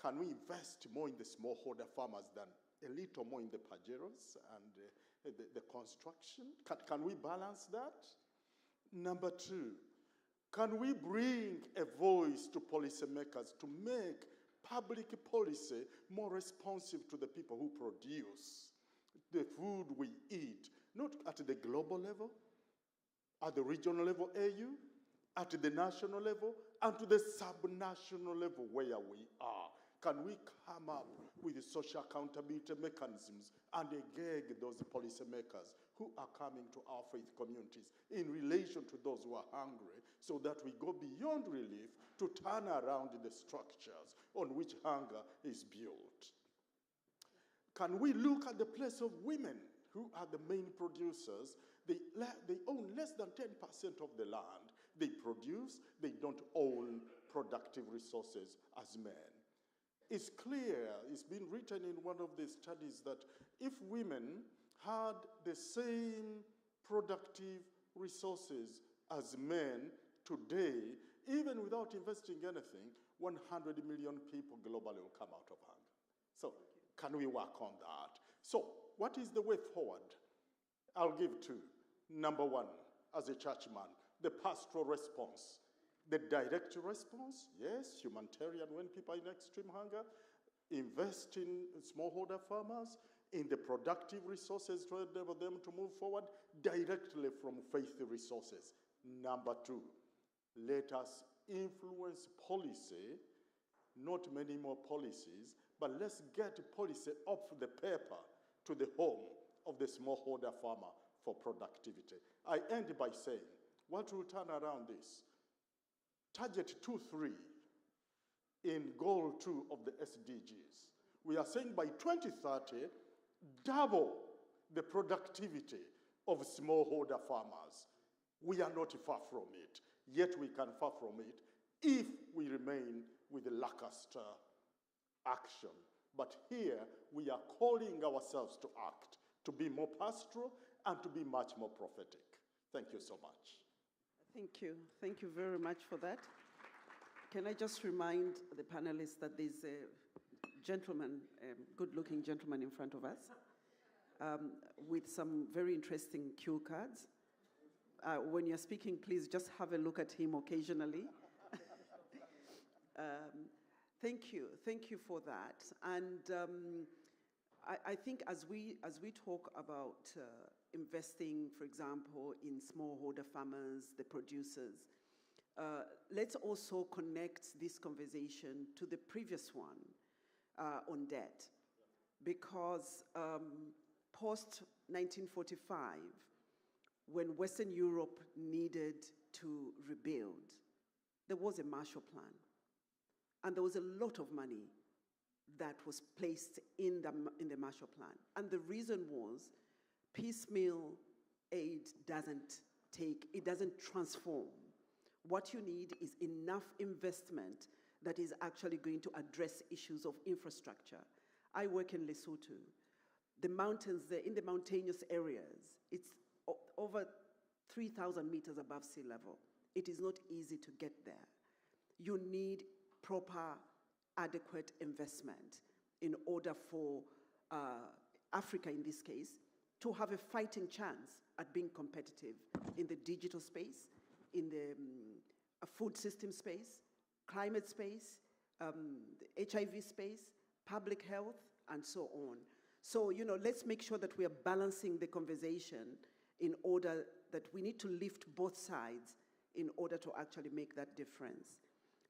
can we invest more in the smallholder farmers than a little more in the pajeros and the construction? Can we balance that? Number two, can we bring a voice to policymakers to make public policy more responsive to the people who produce the food we eat, not at the global level, at the regional level, AU, at the national level, and to the sub-national level where we are? Can we come up with social accountability mechanisms and engage those policymakers who are coming to our faith communities in relation to those who are hungry, so that we go beyond relief to turn around the structures on which hunger is built? Can we look at the place of women, who are the main producers? They own less than 10% of the land. They produce, they don't own productive resources as men. It's clear, it's been written in one of the studies, that if women had the same productive resources as men today, even without investing anything, 100 million people globally will come out of hunger. So, can we work on that? So, what is the way forward? I'll give two. Number one, as a churchman, the pastoral response. The direct response, yes, humanitarian when people are in extreme hunger, invest in smallholder farmers, in the productive resources to enable them to move forward directly from faith resources. Number two, let us influence policy, not many more policies, but let's get policy off the paper to the home of the smallholder farmer for productivity. I end by saying, what will turn around this? Target 2.3 in Goal 2 of the SDGs. We are saying by 2030, double the productivity of smallholder farmers. We are not far from it, yet we can far from it if we remain with lackluster action. But here, we are calling ourselves to act, to be more pastoral and to be much more prophetic. Thank you so much. Thank you. Thank you very much for that. Can I just remind the panelists that there's a gentleman, good-looking gentleman in front of us with some very interesting cue cards. When you're speaking, please just have a look at him occasionally. Thank you. Thank you for that. And I think as we talk about investing, for example, in smallholder farmers, the producers, let's also connect this conversation to the previous one on debt. Because post-1945, when Western Europe needed to rebuild, there was a Marshall Plan. And there was a lot of money that was placed in the Marshall Plan. And the reason was piecemeal aid doesn't transform. What you need is enough investment that is actually going to address issues of infrastructure. I work in Lesotho. The mountains there, in the mountainous areas, it's over 3,000 meters above sea level. It is not easy to get there. You need proper, adequate investment in order for Africa, in this case, to have a fighting chance at being competitive in the digital space, in the food system space, climate space, the HIV space, public health, and so on. So, let's make sure that we are balancing the conversation in order that we need to lift both sides in order to actually make that difference.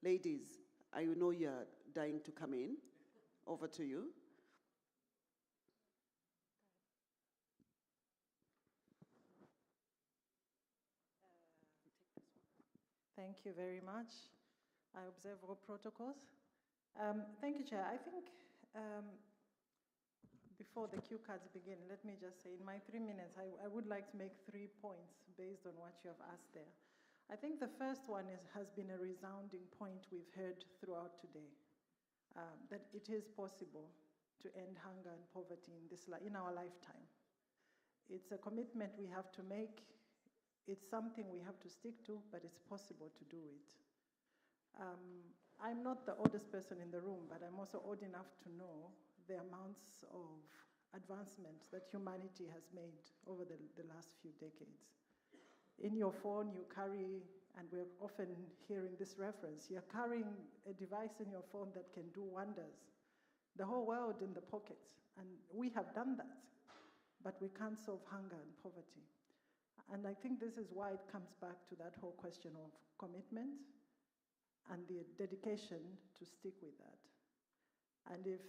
Ladies, I know you're dying to come in. Over to you. Thank you very much. I observe all protocols. Thank you, Chair. I think before the cue cards begin, let me just say in my 3 minutes, I would like to make 3 points based on what you have asked there. I think the first one has been a resounding point we've heard throughout today, that it is possible to end hunger and poverty in our lifetime. It's a commitment we have to make. It's something we have to stick to, but it's possible to do it. I'm not the oldest person in the room, but I'm also old enough to know the amounts of advancement that humanity has made over the last few decades. In your phone, you carry, and we're often hearing this reference, you're carrying a device in your phone that can do wonders. The whole world in the pocket, and we have done that, but we can't solve hunger and poverty. And I think this is why it comes back to that whole question of commitment and the dedication to stick with that. And if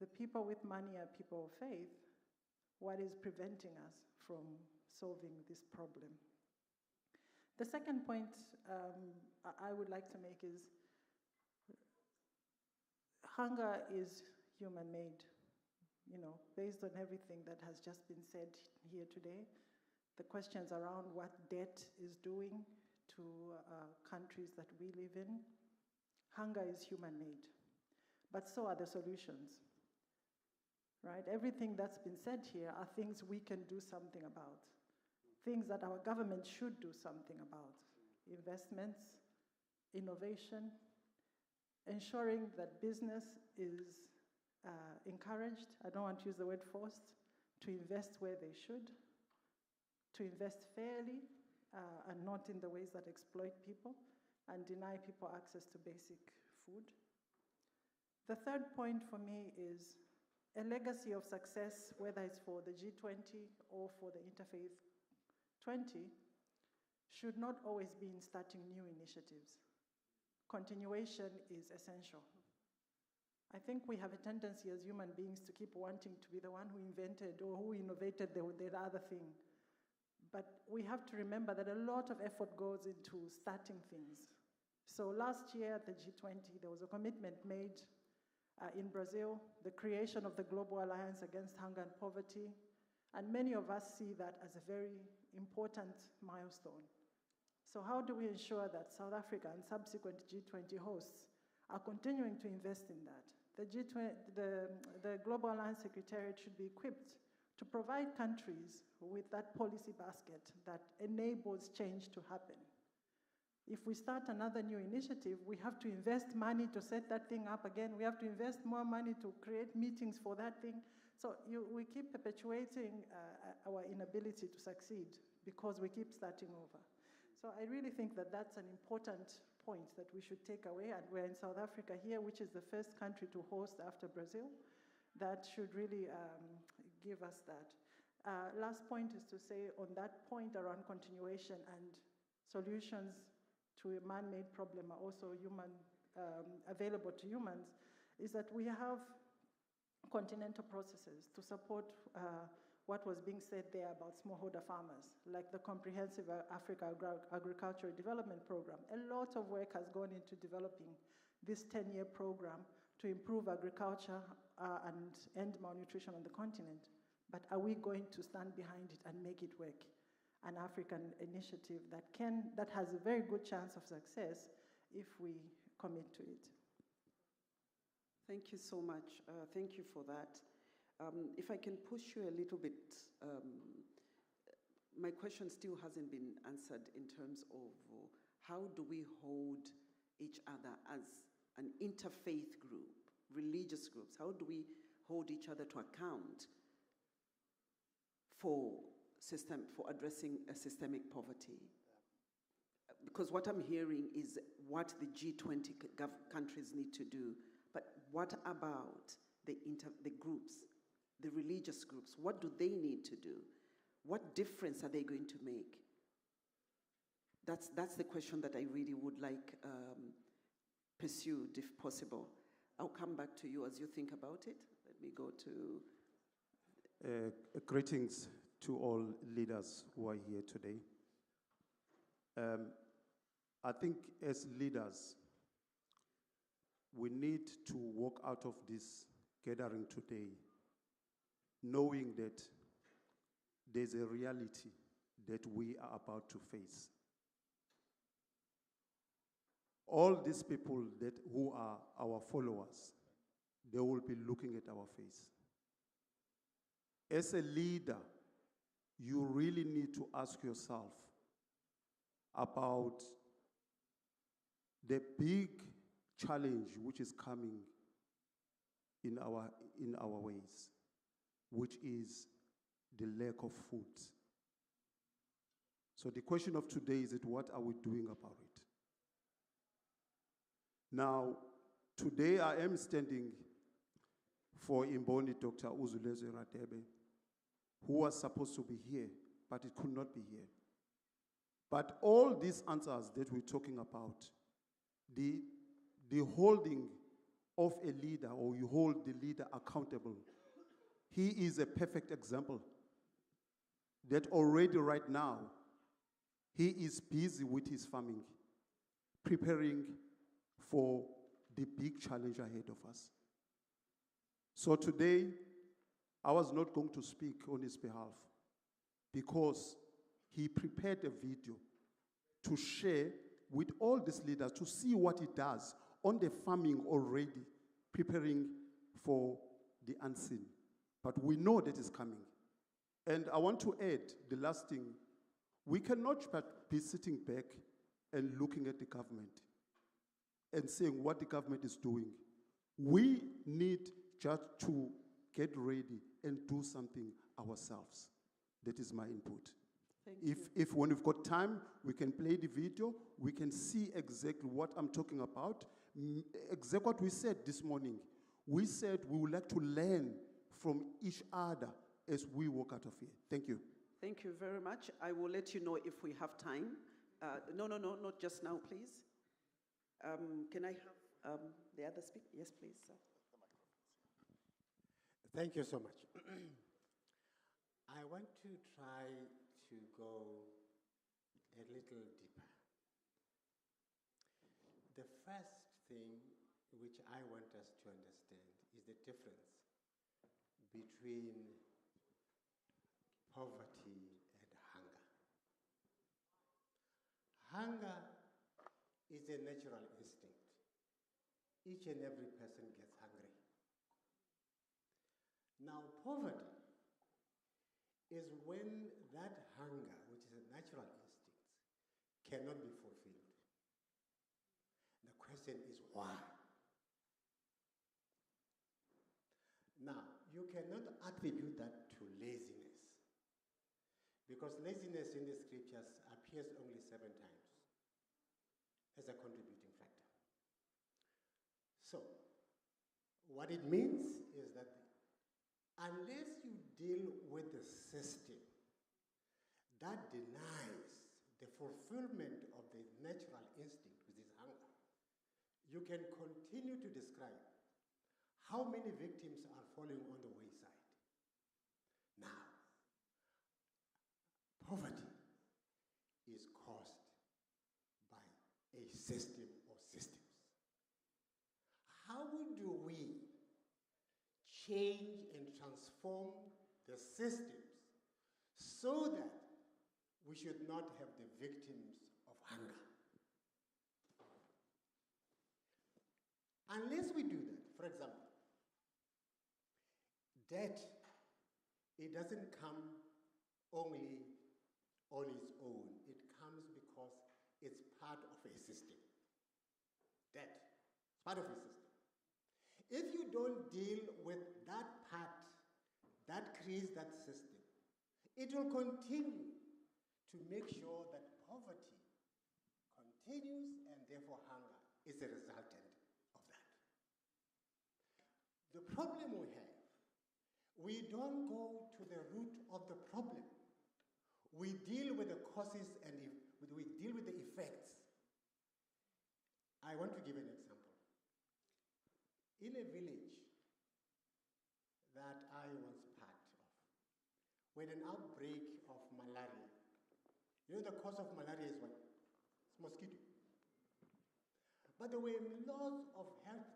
the people with money are people of faith, what is preventing us from solving this problem? The second point I would like to make is hunger is human-made, based on everything that has just been said here today. The questions around what debt is doing to countries that we live in. Hunger is human-made, but so are the solutions, right? Everything that's been said here are things we can do something about, things that our government should do something about. Investments, innovation, ensuring that business is encouraged, I don't want to use the word forced, to invest where they should, to invest fairly and not in the ways that exploit people and deny people access to basic food. The third point for me is a legacy of success, whether it's for the G20 or for the Interfaith 20, should not always be in starting new initiatives. Continuation is essential. I think we have a tendency as human beings to keep wanting to be the one who invented or who innovated the other thing. But we have to remember that a lot of effort goes into starting things. So last year at the G20, there was a commitment made in Brazil, the creation of the Global Alliance Against Hunger and Poverty, and many of us see that as a very important milestone. So how do we ensure that South Africa and subsequent G20 hosts are continuing to invest in that? The Global Alliance Secretariat should be equipped to provide countries with that policy basket that enables change to happen. If we start another new initiative, we have to invest money to set that thing up again. We have to invest more money to create meetings for that thing. So we keep perpetuating our inability to succeed because we keep starting over. So I really think that that's an important point that we should take away. And we're in South Africa here, which is the first country to host after Brazil. That should really give us that. Last point is to say on that point around continuation and solutions to a man-made problem are also available to humans, is that we have continental processes to support what was being said there about smallholder farmers, like the Comprehensive Africa Agricultural Development Program. A lot of work has gone into developing this 10-year program to improve agriculture and end malnutrition on the continent. But are we going to stand behind it and make it work? An African initiative that has a very good chance of success if we commit to it. Thank you so much. Thank you for that. If I can push you a little bit, my question still hasn't been answered in terms of how do we hold each other as an interfaith group, religious groups, how do we hold each other to account for addressing systemic poverty? Because what I'm hearing is what the G20 countries need to do, but what about the groups, the religious groups? What do they need to do? What difference are they going to make? That's the question that I really would like pursued, if possible. I'll come back to you as you think about it. Let me go to... Greetings to all leaders who are here today. I think as leaders, we need to walk out of this gathering today knowing that there's a reality that we are about to face. All these people who are our followers, they will be looking at our face. As a leader, you really need to ask yourself about the big challenge which is coming in our ways, which is the lack of food. So the question of today is what are we doing about it? Now, today I am standing for Imboni Dr. Uzulezwe Radebe, who was supposed to be here, but it could not be here. But all these answers that we're talking about, the holding of a leader, or you hold the leader accountable, he is a perfect example that already right now, he is busy with his farming, preparing for the big challenge ahead of us. So today, I was not going to speak on his behalf because he prepared a video to share with all these leaders to see what he does on the farming already, preparing for the unseen. But we know that is coming. And I want to add the last thing. We cannot but be sitting back and looking at the government and saying what the government is doing. We need just to get ready and do something ourselves. That is my input. If when we've got time, we can play the video, we can see exactly what I'm talking about. Exactly what we said this morning. We said we would like to learn from each other as we walk out of here. Thank you. Thank you very much. I will let you know if we have time. No, not just now, please. Can I have the other speaker? Yes, please, sir. Thank you so much. I want to try to go a little deeper. The first thing which I want us to understand is the difference between poverty and hunger. Hunger is a natural instinct. Each and every person gets hungry. Now, poverty is when that hunger, which is a natural instinct, cannot be fulfilled. The question is why? Now, you cannot attribute that to laziness, because laziness in the scriptures appears only 7 times as a contributing factor. So, what it means is that unless you deal with the system that denies the fulfillment of the natural instinct, which is hunger, you can continue to describe how many victims are falling on the wayside. Now, poverty is caused by a system or systems. How do we change and transform the systems so that we should not have the victims of hunger? Unless we do that, for example, debt, it doesn't come only on its own. It comes because it's part of a system. Debt, it's part of a system. If you don't deal with that part that creates that system, it will continue to make sure that poverty continues and therefore hunger is a resultant of that. The problem we have, we don't go to the root of the problem. We deal with the causes and we deal with the effects. I want to give an example. In a village that I was part of, with an outbreak of malaria, you know the cause of malaria is what? It's mosquito. But there were lots of health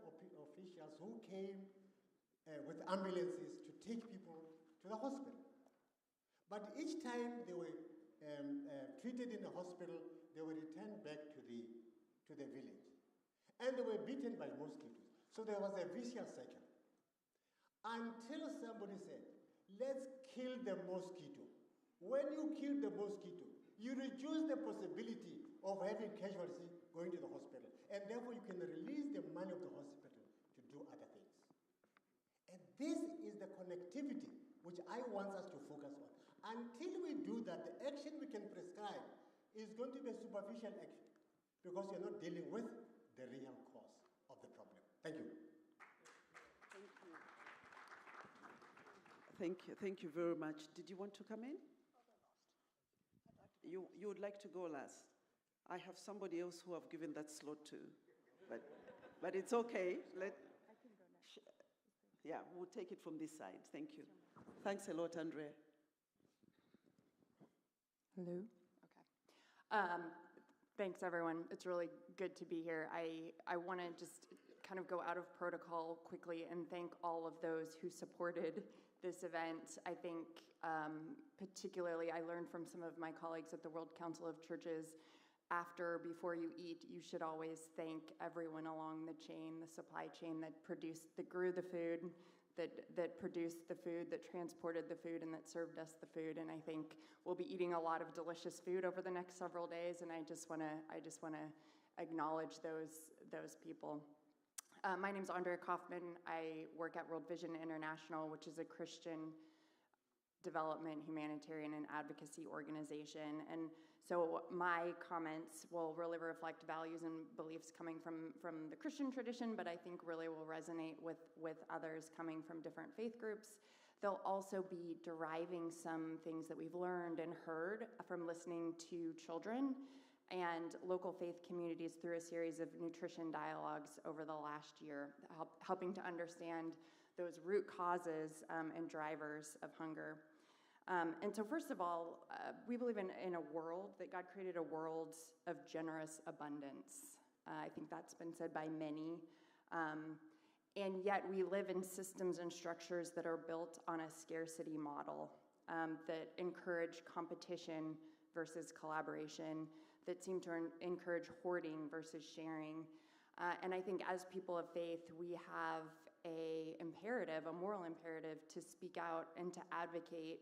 officials who came with ambulances to take people to the hospital. But each time they were treated in the hospital, they were returned back to the village. And they were bitten by mosquitoes. So there was a vicious cycle. Until somebody said, let's kill the mosquito. When you kill the mosquito, you reduce the possibility of having casualties going to the hospital. And therefore you can release the money of the hospital to do other things. And this is the connectivity which I want us to focus on. Until we do that, the action we can prescribe is going to be a superficial action, because you're not dealing with the real cause of the problem. Thank you. Thank you. Thank you very much. Did you want to come in? You would like to go last. I have somebody else who I've given that slot to, but it's okay. Yeah, we'll take it from this side. Thank you. Thanks a lot, Andrea. Hello. Okay. Thanks, everyone. It's really good to be here. I want to just kind of go out of protocol quickly and thank all of those who supported this event. I think particularly I learned from some of my colleagues at the World Council of Churches, before you eat, you should always thank everyone along the chain, the supply chain that grew the food, that produced the food, that transported the food, and that served us the food. And I think we'll be eating a lot of delicious food over the next several days, and I just want to acknowledge those people. My name's Andrea Kaufman. I work at World Vision International, which is a Christian development, humanitarian, and advocacy organization. And so my comments will really reflect values and beliefs coming from the Christian tradition, but I think really will resonate with others coming from different faith groups. They'll also be deriving some things that we've learned and heard from listening to children and local faith communities through a series of nutrition dialogues over the last year, helping to understand those root causes and drivers of hunger. And so first of all, we believe in a world, that God created a world of generous abundance. I think that's been said by many. And yet we live in systems and structures that are built on a scarcity model that encourage competition versus collaboration, that seem to encourage hoarding versus sharing. And I think as people of faith, we have a moral imperative to speak out and to advocate,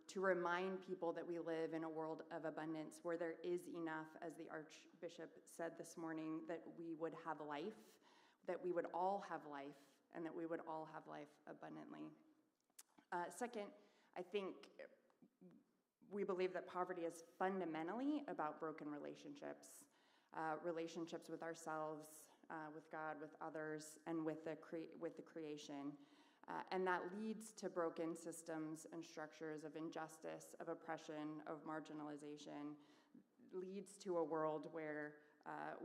to remind people that we live in a world of abundance where there is enough, as the Archbishop said this morning, that we would have life, that we would all have life, and that we would all have life abundantly. Second, I think we believe that poverty is fundamentally about broken relationships, relationships with ourselves, with God, with others, and with the creation. And that leads to broken systems and structures of injustice, of oppression, of marginalization, leads to a world where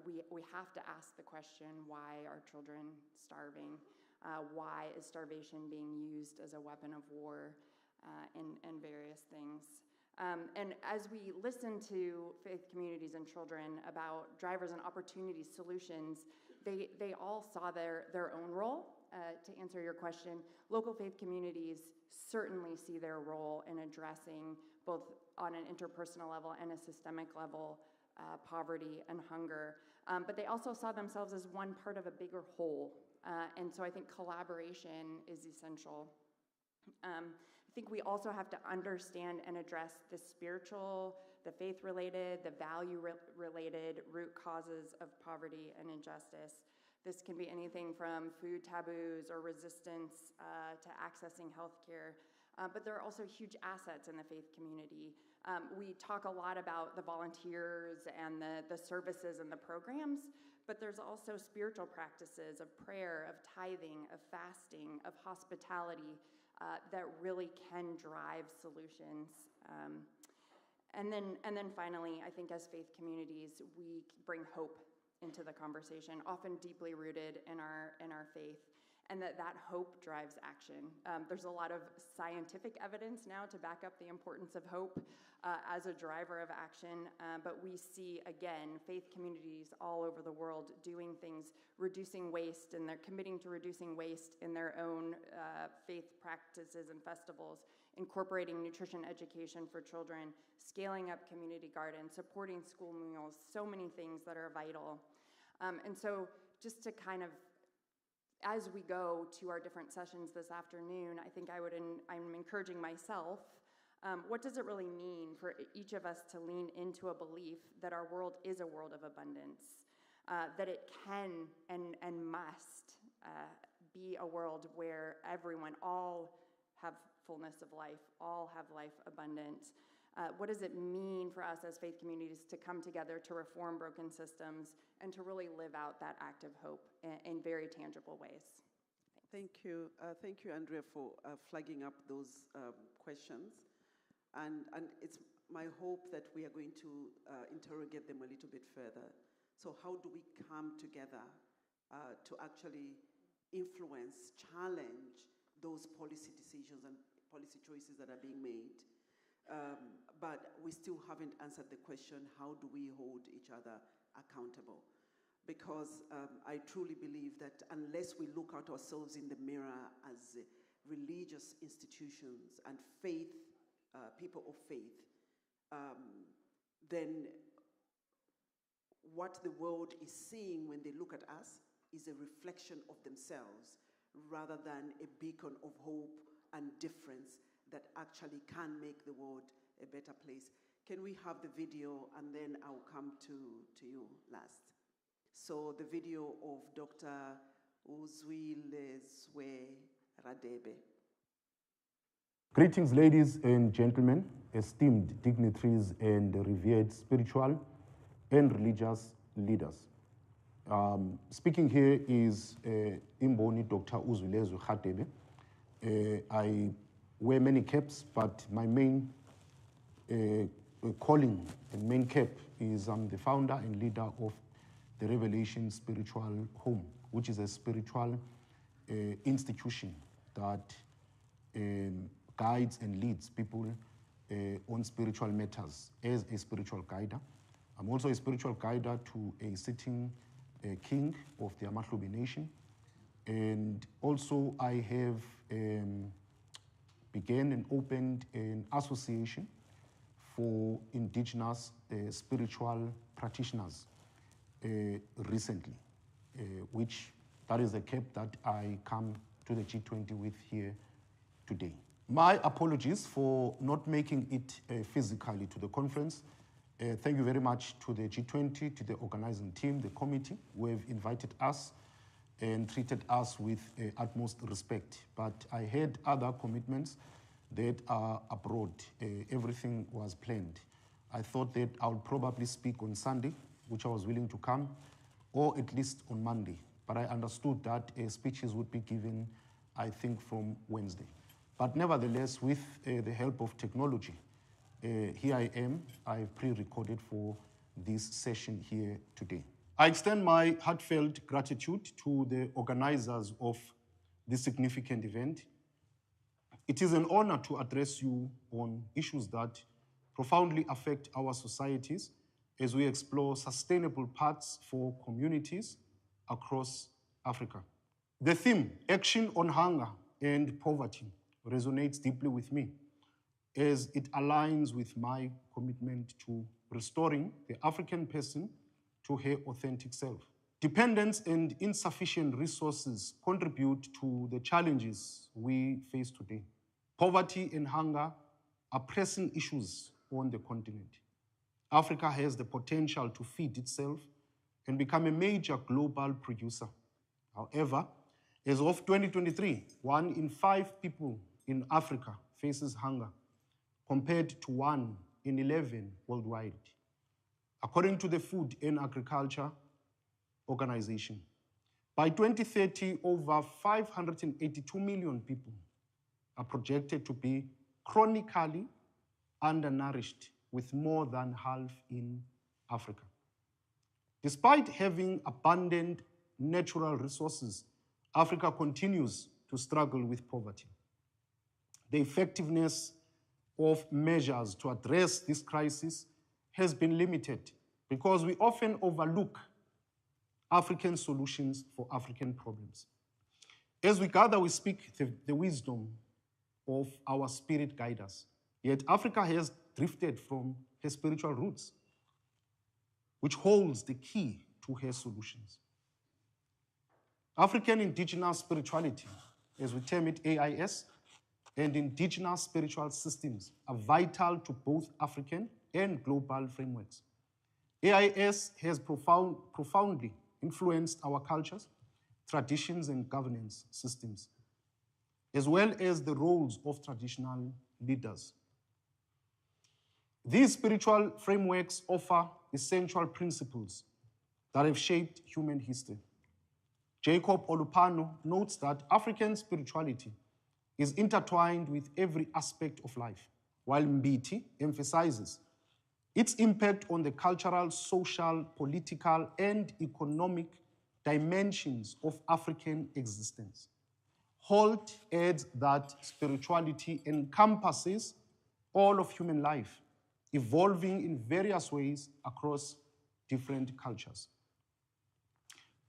we have to ask the question, why are children starving? Why is starvation being used as a weapon of war, and various things? And as we listen to faith communities and children about drivers and opportunities, solutions, they all saw their own role. To answer your question, local faith communities certainly see their role in addressing, both on an interpersonal level and a systemic level, poverty and hunger. But they also saw themselves as one part of a bigger whole. And so I think collaboration is essential. I think we also have to understand and address the spiritual, the faith-related, the value-related root causes of poverty and injustice. This can be anything from food taboos or resistance to accessing healthcare. But there are also huge assets in the faith community. We talk a lot about the volunteers and the services and the programs, but there's also spiritual practices of prayer, of tithing, of fasting, of hospitality that really can drive solutions. And then finally, I think as faith communities, we bring hope into the conversation, often deeply rooted in our faith, and that hope drives action. There's a lot of scientific evidence now to back up the importance of hope as a driver of action, but we see, again, faith communities all over the world doing things, reducing waste, and they're committing to reducing waste in their own faith practices and festivals, incorporating nutrition education for children, scaling up community gardens, supporting school meals, so many things that are vital. And so just to kind of, as we go to our different sessions this afternoon, I think I'm encouraging myself, what does it really mean for each of us to lean into a belief that our world is a world of abundance, that it can and must be a world where everyone, all have fullness of life, all have life abundant. What does it mean for us as faith communities to come together to reform broken systems and to really live out that act of hope in very tangible ways? Thank you, Andrea, for flagging up those questions. And it's my hope that we are going to interrogate them a little bit further. So how do we come together to actually influence, challenge those policy decisions and policy choices that are being made? But we still haven't answered the question, how do we hold each other accountable? Because I truly believe that unless we look at ourselves in the mirror as religious institutions and faith, people of faith, then what the world is seeing when they look at us is a reflection of themselves rather than a beacon of hope and difference that actually can make the world a better place. Can we have the video, and then I'll come to you last. So the video of Dr. Uzwilezwe Radebe. Greetings, ladies and gentlemen, esteemed dignitaries and revered spiritual and religious leaders. Speaking here is Imboni Dr. Uzwilezwe Radebe. I wear many caps, but my main calling and main cap is I'm the founder and leader of the Revelation Spiritual Home, which is a spiritual institution that guides and leads people on spiritual matters as a spiritual guide. I'm also a spiritual guide to a sitting king of the Amahlubi Nation. And also I have began and opened an association for indigenous spiritual practitioners recently, which that is the cap that I come to the G20 with here today. My apologies for not making it physically to the conference. Thank you very much to the G20, to the organizing team, the committee, who have invited us and treated us with utmost respect. But I had other commitments that are abroad. Everything was planned. I thought that I would probably speak on Sunday, which I was willing to come, or at least on Monday. But I understood that speeches would be given, I think, from Wednesday. But nevertheless, with the help of technology, here I am. I've pre-recorded for this session here today. I extend my heartfelt gratitude to the organizers of this significant event. It is an honor to address you on issues that profoundly affect our societies as we explore sustainable paths for communities across Africa. The theme, Action on Hunger and Poverty, resonates deeply with me as it aligns with my commitment to restoring the African person to her authentic self. Dependence and insufficient resources contribute to the challenges we face today. Poverty and hunger are pressing issues on the continent. Africa has the potential to feed itself and become a major global producer. However, as of 2023, 1 in 5 people in Africa faces hunger, compared to 1 in 11 worldwide, according to the Food and Agriculture Organization. By 2030, over 582 million people are projected to be chronically undernourished, with more than half in Africa. Despite having abundant natural resources, Africa continues to struggle with poverty. The effectiveness of measures to address this crisis has been limited because we often overlook African solutions for African problems. As we gather, we speak the wisdom of our spirit guiders. Yet Africa has drifted from her spiritual roots, which holds the key to her solutions. African indigenous spirituality, as we term it AIS, and indigenous spiritual systems are vital to both African and global frameworks. AIS has profoundly influenced our cultures, traditions, and governance systems, as well as the roles of traditional leaders. These spiritual frameworks offer essential principles that have shaped human history. Jacob Olupano notes that African spirituality is intertwined with every aspect of life, while Mbiti emphasizes its impact on the cultural, social, political, and economic dimensions of African existence. Holt adds that spirituality encompasses all of human life, evolving in various ways across different cultures.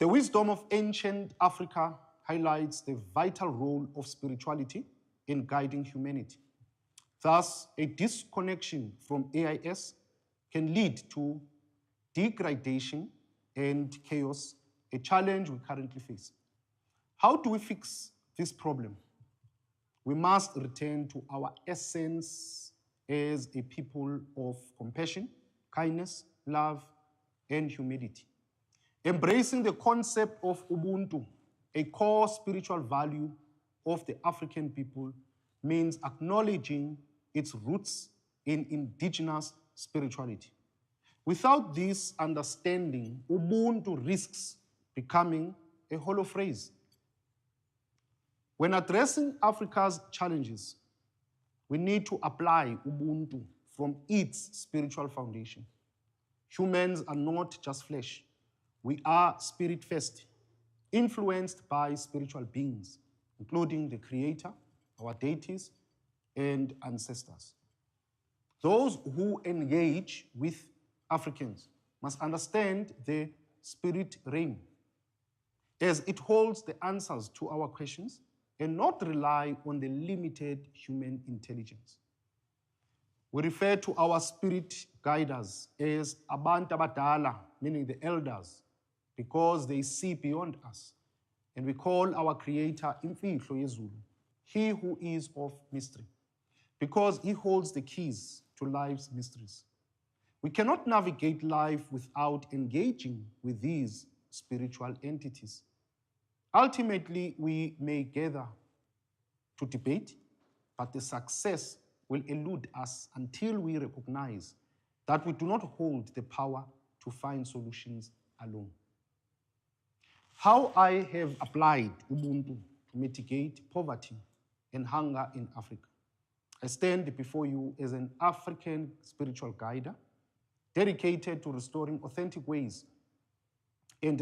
The wisdom of ancient Africa highlights the vital role of spirituality in guiding humanity. Thus, a disconnection from AIS can lead to degradation and chaos, a challenge we currently face. How do we fix this problem? We must return to our essence as a people of compassion, kindness, love, and humility. Embracing the concept of Ubuntu, a core spiritual value of the African people, means acknowledging its roots in indigenous spirituality. Without this understanding, Ubuntu risks becoming a hollow phrase. When addressing Africa's challenges, we need to apply Ubuntu from its spiritual foundation. Humans are not just flesh. We are spirit first, influenced by spiritual beings, including the Creator, our deities, and ancestors. Those who engage with Africans must understand the spirit realm, as it holds the answers to our questions and not rely on the limited human intelligence. We refer to our spirit guiders as abantu abadala, meaning the elders, because they see beyond us. And we call our creator Imfihlo Yezulu, he who is of mystery, because he holds the keys to life's mysteries. We cannot navigate life without engaging with these spiritual entities. Ultimately, we may gather to debate, but the success will elude us until we recognize that we do not hold the power to find solutions alone. How I have applied Ubuntu to mitigate poverty and hunger in Africa. I stand before you as an African spiritual guide, dedicated to restoring authentic ways and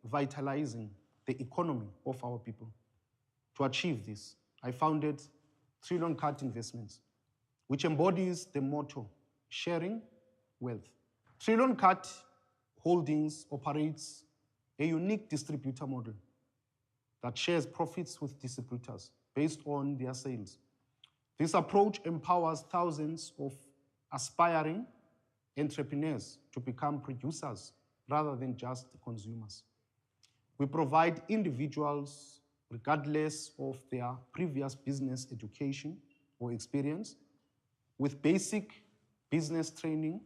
revitalizing the economy of our people. To achieve this, I founded Trillion Cut Investments, which embodies the motto, sharing wealth. Trillion Cut Holdings operates a unique distributor model that shares profits with distributors based on their sales. This approach empowers thousands of aspiring entrepreneurs to become producers rather than just consumers. We provide individuals, regardless of their previous business education or experience, with basic business training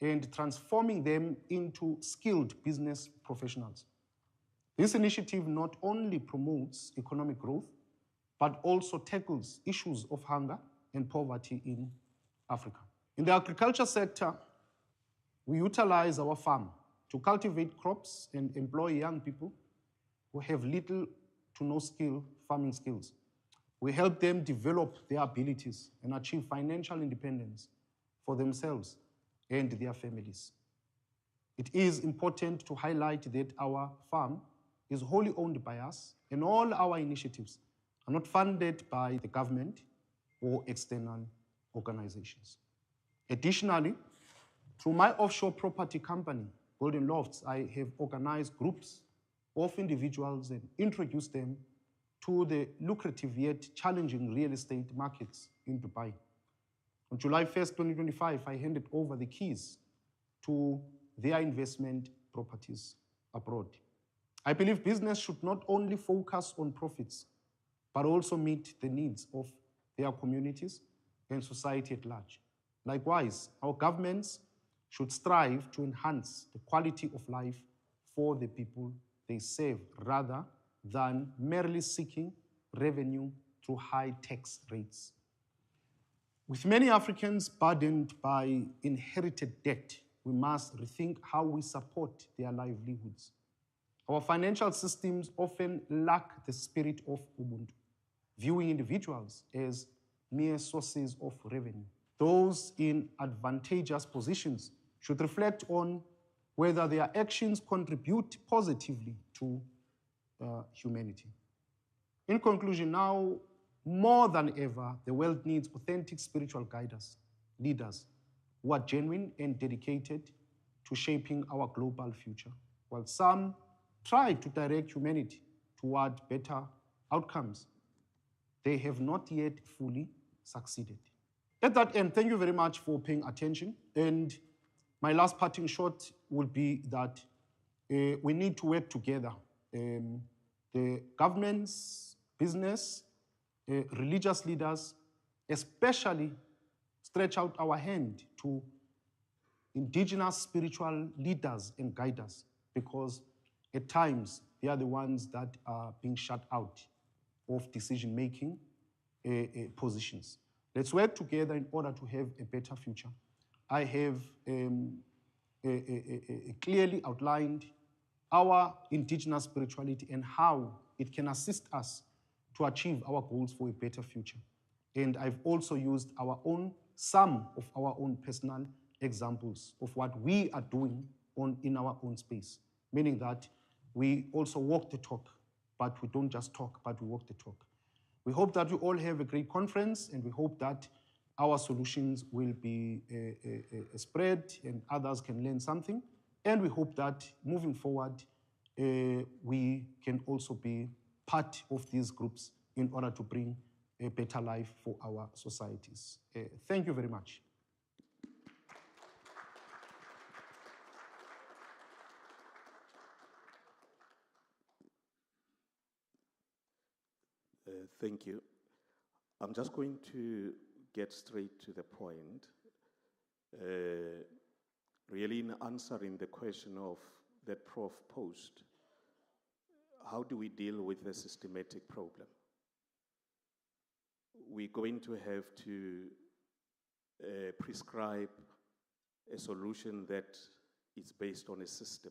and transforming them into skilled business professionals. This initiative not only promotes economic growth, but also tackles issues of hunger and poverty in Africa. In the agriculture sector, we utilize our farm to cultivate crops and employ young people who have little to no farming skills. We help them develop their abilities and achieve financial independence for themselves and their families. It is important to highlight that our farm is wholly owned by us, and all our initiatives are not funded by the government or external organizations. Additionally, through my offshore property company, Golden Lofts, I have organized groups of individuals and introduced them to the lucrative yet challenging real estate markets in Dubai. On July 1st, 2025, I handed over the keys to their investment properties abroad. I believe business should not only focus on profits, but also meet the needs of their communities and society at large. Likewise, our governments should strive to enhance the quality of life for the people they serve, rather than merely seeking revenue through high tax rates. With many Africans burdened by inherited debt, we must rethink how we support their livelihoods. Our financial systems often lack the spirit of Ubuntu, viewing individuals as mere sources of revenue. Those in advantageous positions should reflect on whether their actions contribute positively to humanity. In conclusion, now more than ever, the world needs authentic spiritual guiders, leaders who are genuine and dedicated to shaping our global future. While some try to direct humanity toward better outcomes, they have not yet fully succeeded. At that end, thank you very much for paying attention. And my last parting shot will be that we need to work together. The governments, business, religious leaders, especially stretch out our hand to indigenous spiritual leaders and guiders, because at times they are the ones that are being shut out of decision-making positions. Let's work together in order to have a better future. I have clearly outlined our indigenous spirituality and how it can assist us to achieve our goals for a better future. And I've also used some of our own personal examples of what we are doing in our own space, meaning that we also walk the talk, but we don't just talk, but we walk the talk. We hope that you all have a great conference, and we hope that our solutions will be spread and others can learn something. And we hope that moving forward, we can also be part of these groups in order to bring a better life for our societies. Thank you very much. Thank you. I'm just going to get straight to the point. Really in answering the question of that Prof posed, how do we deal with the systematic problem? We're going to have to prescribe a solution that is based on a system.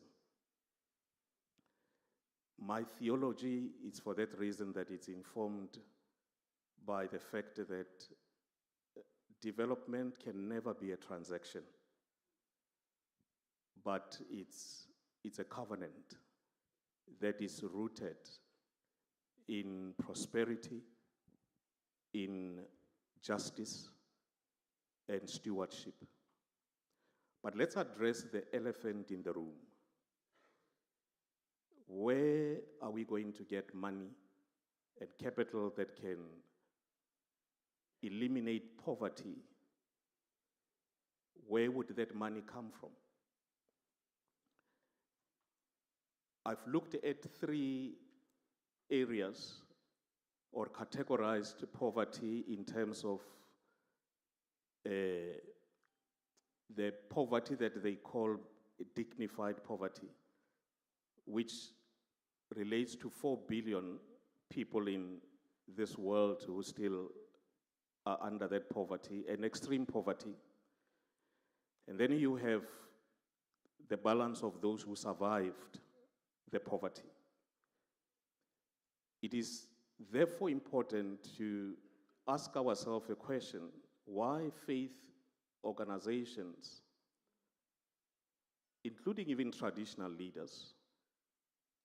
My theology is for that reason that it's informed by the fact that development can never be a transaction, but it's a covenant that is rooted in prosperity, in justice, and stewardship. But let's address the elephant in the room. Where are we going to get money and capital that can eliminate poverty? Where would that money come from? I've looked at 3 areas or categorized poverty in terms of the poverty that they call dignified poverty, which relates to 4 billion people in this world who still are under that poverty, and extreme poverty. And then you have the balance of those who survived the poverty. It is therefore important to ask ourselves a question: why faith organizations, including even traditional leaders,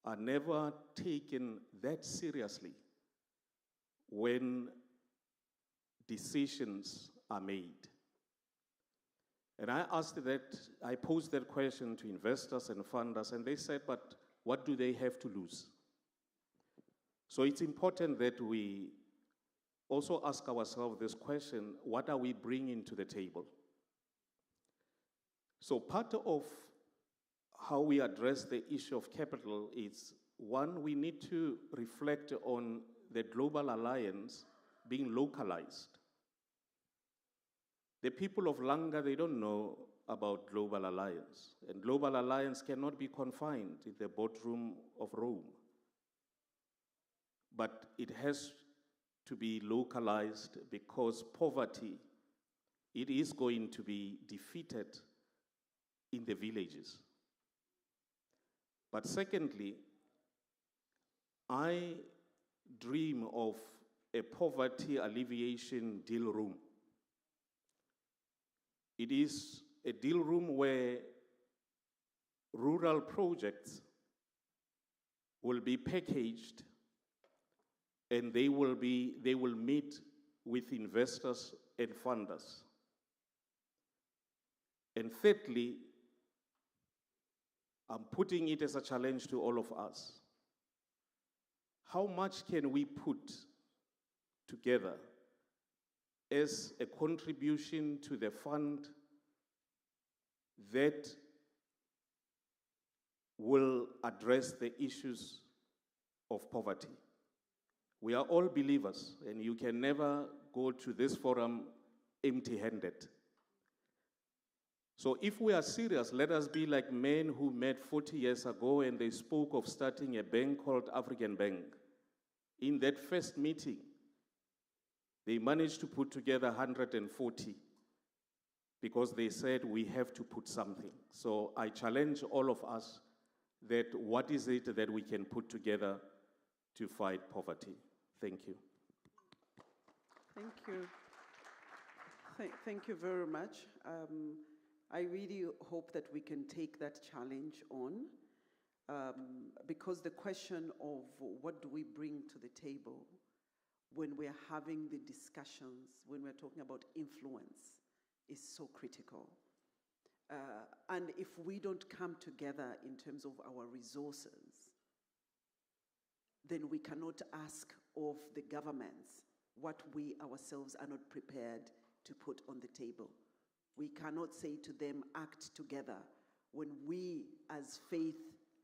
are never taken that seriously when decisions are made? And I posed that question to investors and funders, and they said, but what do they have to lose? So it's important that we also ask ourselves this question: what are we bringing to the table? So part of how we address the issue of capital is, one, we need to reflect on the global alliance being localized. The people of Langa, they don't know about global alliance, and global alliance cannot be confined in the boardroom of Rome. But it has to be localized, because poverty, it is going to be defeated in the villages. But secondly, I dream of a poverty alleviation deal room. It is a deal room where rural projects will be packaged, and they will meet with investors and funders. And thirdly, I'm putting it as a challenge to all of us. How much can we put together as a contribution to the fund that will address the issues of poverty? We are all believers, and you can never go to this forum empty-handed. So if we are serious, let us be like men who met 40 years ago, and they spoke of starting a bank called African Bank. In that first meeting, they managed to put together 140 because they said we have to put something. So I challenge all of us that what is it that we can put together to fight poverty? Thank you. Thank you. Thank you very much. I really hope that we can take that challenge on, because the question of what do we bring to the table when we're having the discussions, when we're talking about influence, is so critical. And if we don't come together in terms of our resources, then we cannot ask of the governments what we ourselves are not prepared to put on the table. We cannot say to them, act together, when we as faith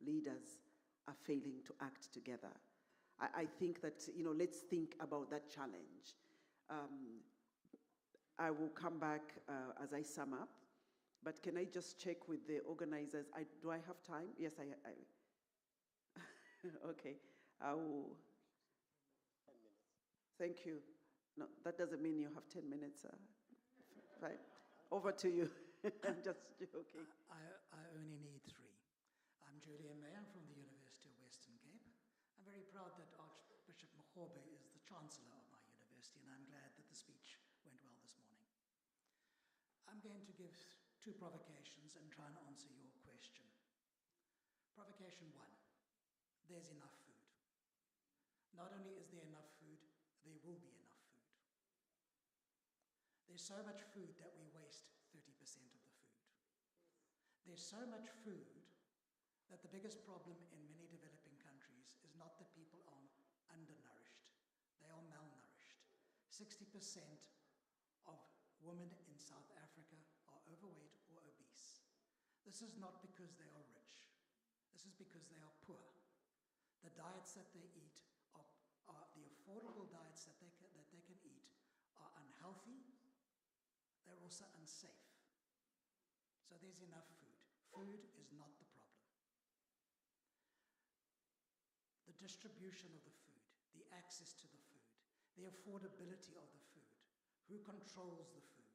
leaders are failing to act together. I think that, let's think about that challenge. I will come back as I sum up, but can I just check with the organizers? Do I have time? Yes, I okay. I will. 10 minutes. Thank you. No, that doesn't mean you have 10 minutes. Right? Over to you. I'm just joking. I only need 3. I'm Julian May. I'm from the University of Western Cape. I'm very proud that Archbishop Makgoba is the Chancellor of my university, and I'm glad that the speech went well this morning. I'm going to give 2 provocations and try and answer your question. Provocation 1, there's enough food. Not only is there enough food, there will be enough food. There's so much food that we waste 30% of the food. There's so much food that the biggest problem in many developing countries is not that people are undernourished, they are malnourished. 60% of women in South Africa are overweight or obese. This is not because they are rich. This is because they are poor. The diets that they eat are the affordable diets that they can eat are unhealthy. They're also unsafe. So there's enough food. Food is not the problem. The distribution of the food, the access to the food, the affordability of the food, who controls the food,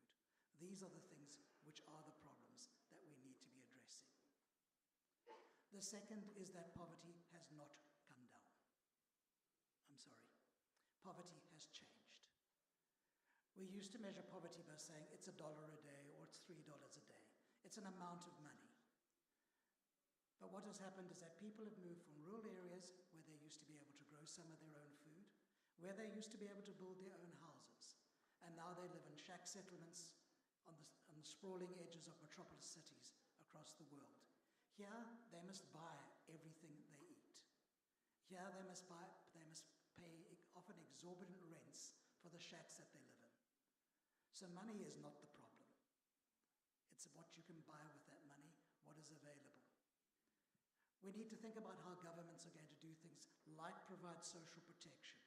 these are the things which are the problems that we need to be addressing. The second is that poverty has not come down. I'm sorry. Poverty has changed. We used to measure poverty by saying it's $1 a day or it's $3 a day. It's an amount of money. But what has happened is that people have moved from rural areas where they used to be able to grow some of their own food, where they used to be able to build their own houses, and now they live in shack settlements on the sprawling edges of metropolis cities across the world. Here, they must buy everything they eat. Here, they must pay often exorbitant rents for the shacks that they live in. So money is not the problem. It's what you can buy with that money, what is available. We need to think about how governments are going to do things like provide social protection,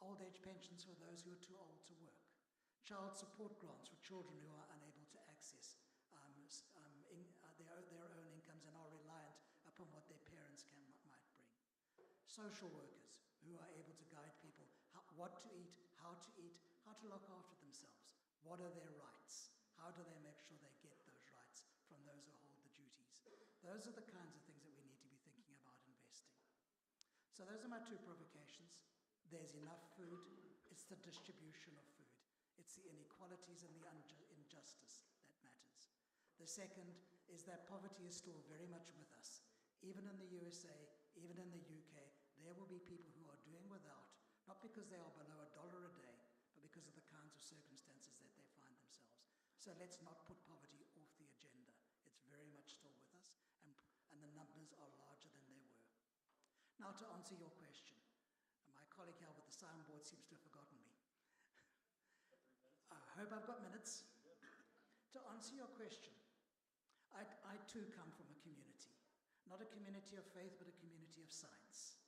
old age pensions for those who are too old to work, child support grants for children who are unable to access their own incomes and are reliant upon what their parents might bring. Social workers who are able to guide people what to eat, how to look after themselves. What are their rights? How do they make sure they get those rights from those who hold the duties? Those are the kinds of things that we need to be thinking about investing. So those are my 2 provocations. There's enough food. It's the distribution of food. It's the inequalities and the injustice that matters. The second is that poverty is still very much with us. Even in the USA, even in the UK, there will be people who are doing without, not because they are below $1 a day, but because of the kinds of circumstances that they find themselves. So let's not put poverty off the agenda. It's very much still with us, and the numbers are larger than they were. Now to answer your question, my colleague here with the soundboard seems to have forgotten me. I hope I've got minutes. To answer your question, I too come from a community, not a community of faith, but a community of science.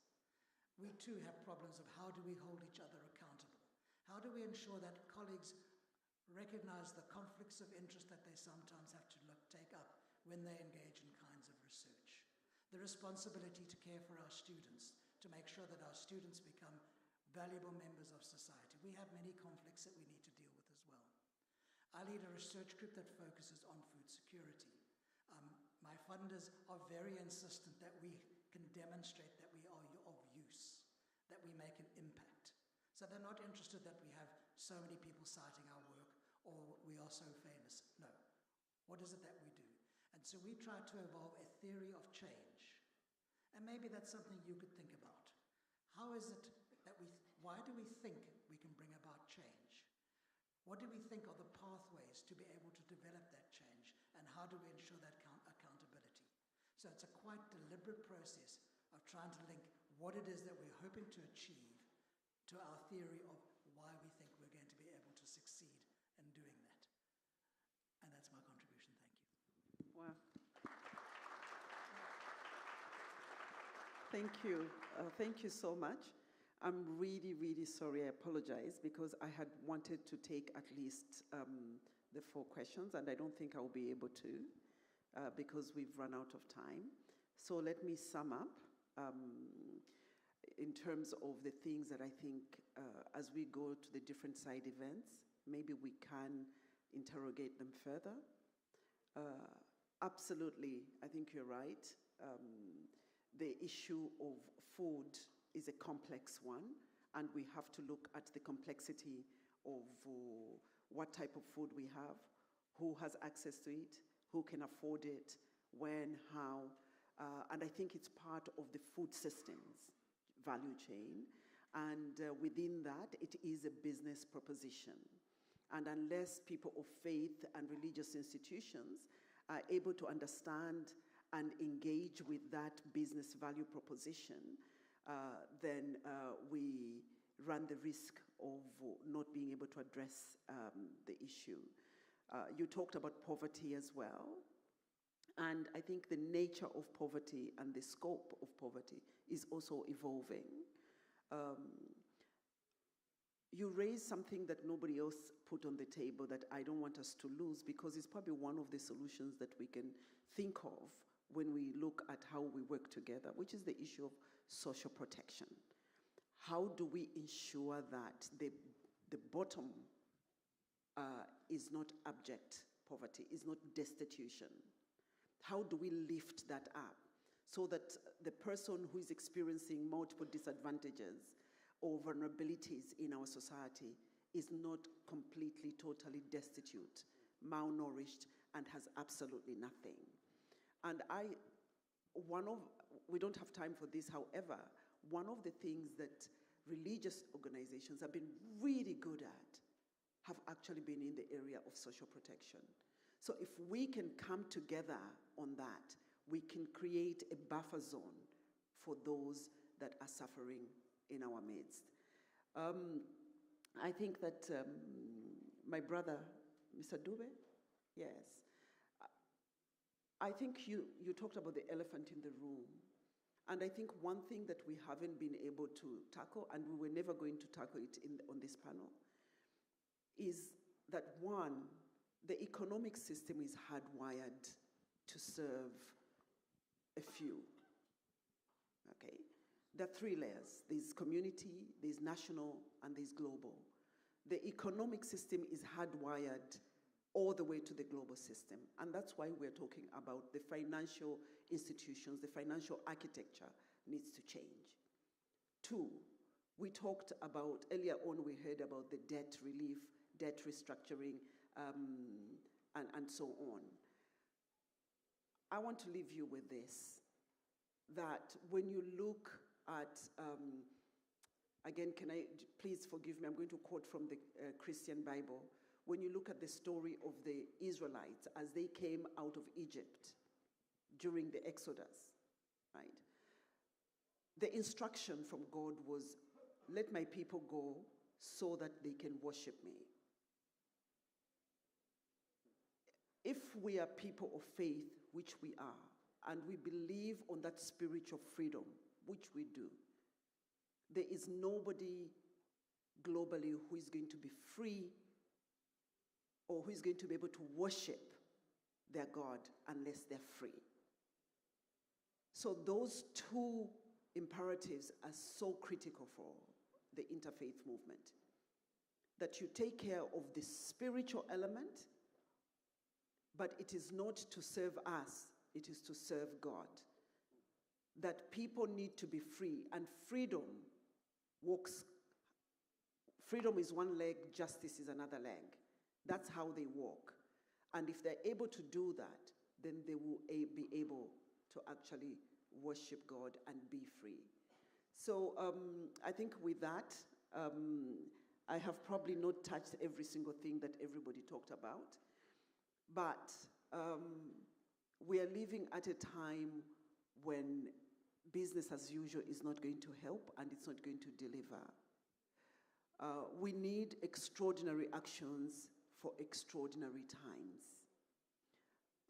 We too have problems of how do we hold each other accountable? How do we ensure that colleagues recognize the conflicts of interest that they sometimes have to take up when they engage in kinds of research? The responsibility to care for our students, to make sure that our students become valuable members of society. We have many conflicts that we need to deal with as well. I lead a research group that focuses on food security. My funders are very insistent that we can demonstrate that we are of use, that we make an impact. So they're not interested that we have so many people citing our work or we are so famous. No. What is it that we do? And so we try to evolve a theory of change. And maybe that's something you could think about. How is it that why do we think we can bring about change? What do we think are the pathways to be able to develop that change? how do we ensure that accountability? So it's a quite deliberate process of trying to link what it is that we're hoping to achieve to our theory of why we think we're going to be able to succeed in doing that. And that's my contribution. Thank you. Wow. Thank you. Thank you so much. I'm really, really sorry. I apologize because I had wanted to take at least the 4 questions, and I don't think I'll be able to because we've run out of time. So let me sum up in terms of the things that I think as we go to the different side events, maybe we can interrogate them further. Absolutely, I think you're right. The issue of food is a complex one, and we have to look at the complexity of what type of food we have, who has access to it, who can afford it, when, how, and I think it's part of the food systems value chain, and within that, it is a business proposition. And unless people of faith and religious institutions are able to understand and engage with that business value proposition, then we run the risk of not being able to address the issue. You talked about poverty as well. And I think the nature of poverty and the scope of poverty is also evolving. You raised something that nobody else put on the table that I don't want us to lose, because it's probably one of the solutions that we can think of when we look at how we work together, which is the issue of social protection. How do we ensure that the bottom is not abject poverty, is not destitution? How do we lift that up so that the person who is experiencing multiple disadvantages or vulnerabilities in our society is not completely, totally destitute, malnourished, and has absolutely nothing? And we don't have time for this, however, one of the things that religious organizations have been really good at have actually been in the area of social protection. So if we can come together on that, we can create a buffer zone for those that are suffering in our midst. I think that my brother, Mr. Dube, yes, I think you talked about the elephant in the room. And I think one thing that we haven't been able to tackle, and we were never going to tackle it on this panel, is that one, the economic system is hardwired to serve a few, okay? There are 3 layers. There's community, there's national, and there's global. The economic system is hardwired all the way to the global system. And that's why we're talking about the financial institutions, the financial architecture needs to change. 2, we talked about, earlier on we heard about the debt relief, debt restructuring, and so on. I want to leave you with this, that when you look at, again, please forgive me, I'm going to quote from the Christian Bible. When you look at the story of the Israelites as they came out of Egypt during the Exodus, right? The instruction from God was, let my people go so that they can worship me. If we are people of faith, which we are, and we believe on that spiritual freedom, which we do, there is nobody globally who is going to be free or who is going to be able to worship their God unless they're free. So those 2 imperatives are so critical for the interfaith movement, that you take care of the spiritual element, but it is not to serve us, it is to serve God. That people need to be free, and freedom is one leg, justice is another leg. That's how they walk. And if they're able to do that, then they will be able to actually worship God and be free. So I think with that, I have probably not touched every single thing that everybody talked about, but We are living at a time when business as usual is not going to help and it's not going to deliver. We need extraordinary actions for extraordinary times.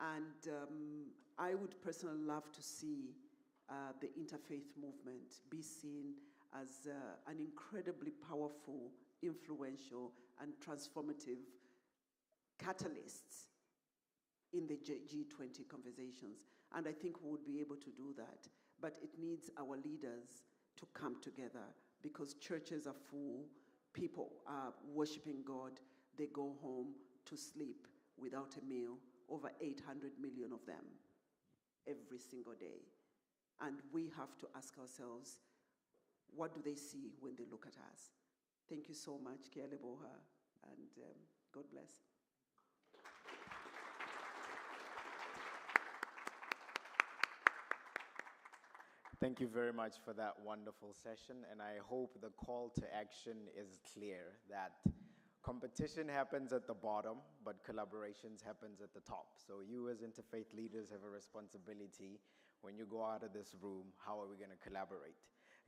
And I would personally love to see the interfaith movement be seen as an incredibly powerful, influential, and transformative catalyst in the G20 conversations. And I think we would be able to do that. But it needs our leaders to come together because churches are full, people are worshiping God, they go home to sleep without a meal, over 800 million of them every single day. And we have to ask ourselves, what do they see when they look at us? Thank you so much, Kialeboha, and God bless. Thank you very much for that wonderful session, and I hope the call to action is clear, that competition happens at the bottom, but collaborations happens at the top. So you as interfaith leaders have a responsibility when you go out of this room, how are we going to collaborate?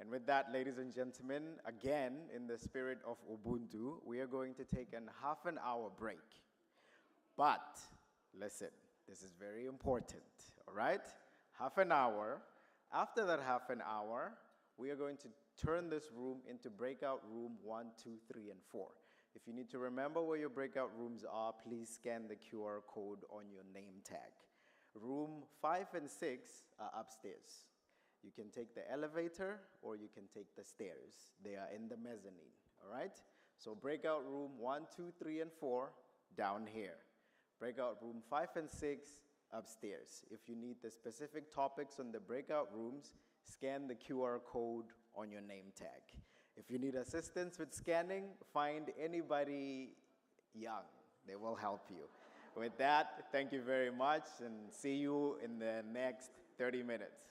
And with that, ladies and gentlemen, again, in the spirit of Ubuntu, we are going to take a half an hour break. But listen, this is very important, all right? Half an hour. After that half an hour, we are going to turn this room into breakout room 1, 2, 3, and 4. If you need to remember where your breakout rooms are, please scan the QR code on your name tag. Room 5 and 6 are upstairs. You can take the elevator or you can take the stairs. They are in the mezzanine, all right? So breakout room 1, 2, 3, and 4, down here. Breakout room 5 and 6, upstairs. If you need the specific topics on the breakout rooms, scan the QR code on your name tag. If you need assistance with scanning, find anybody young. They will help you. With that, thank you very much and see you in the next 30 minutes.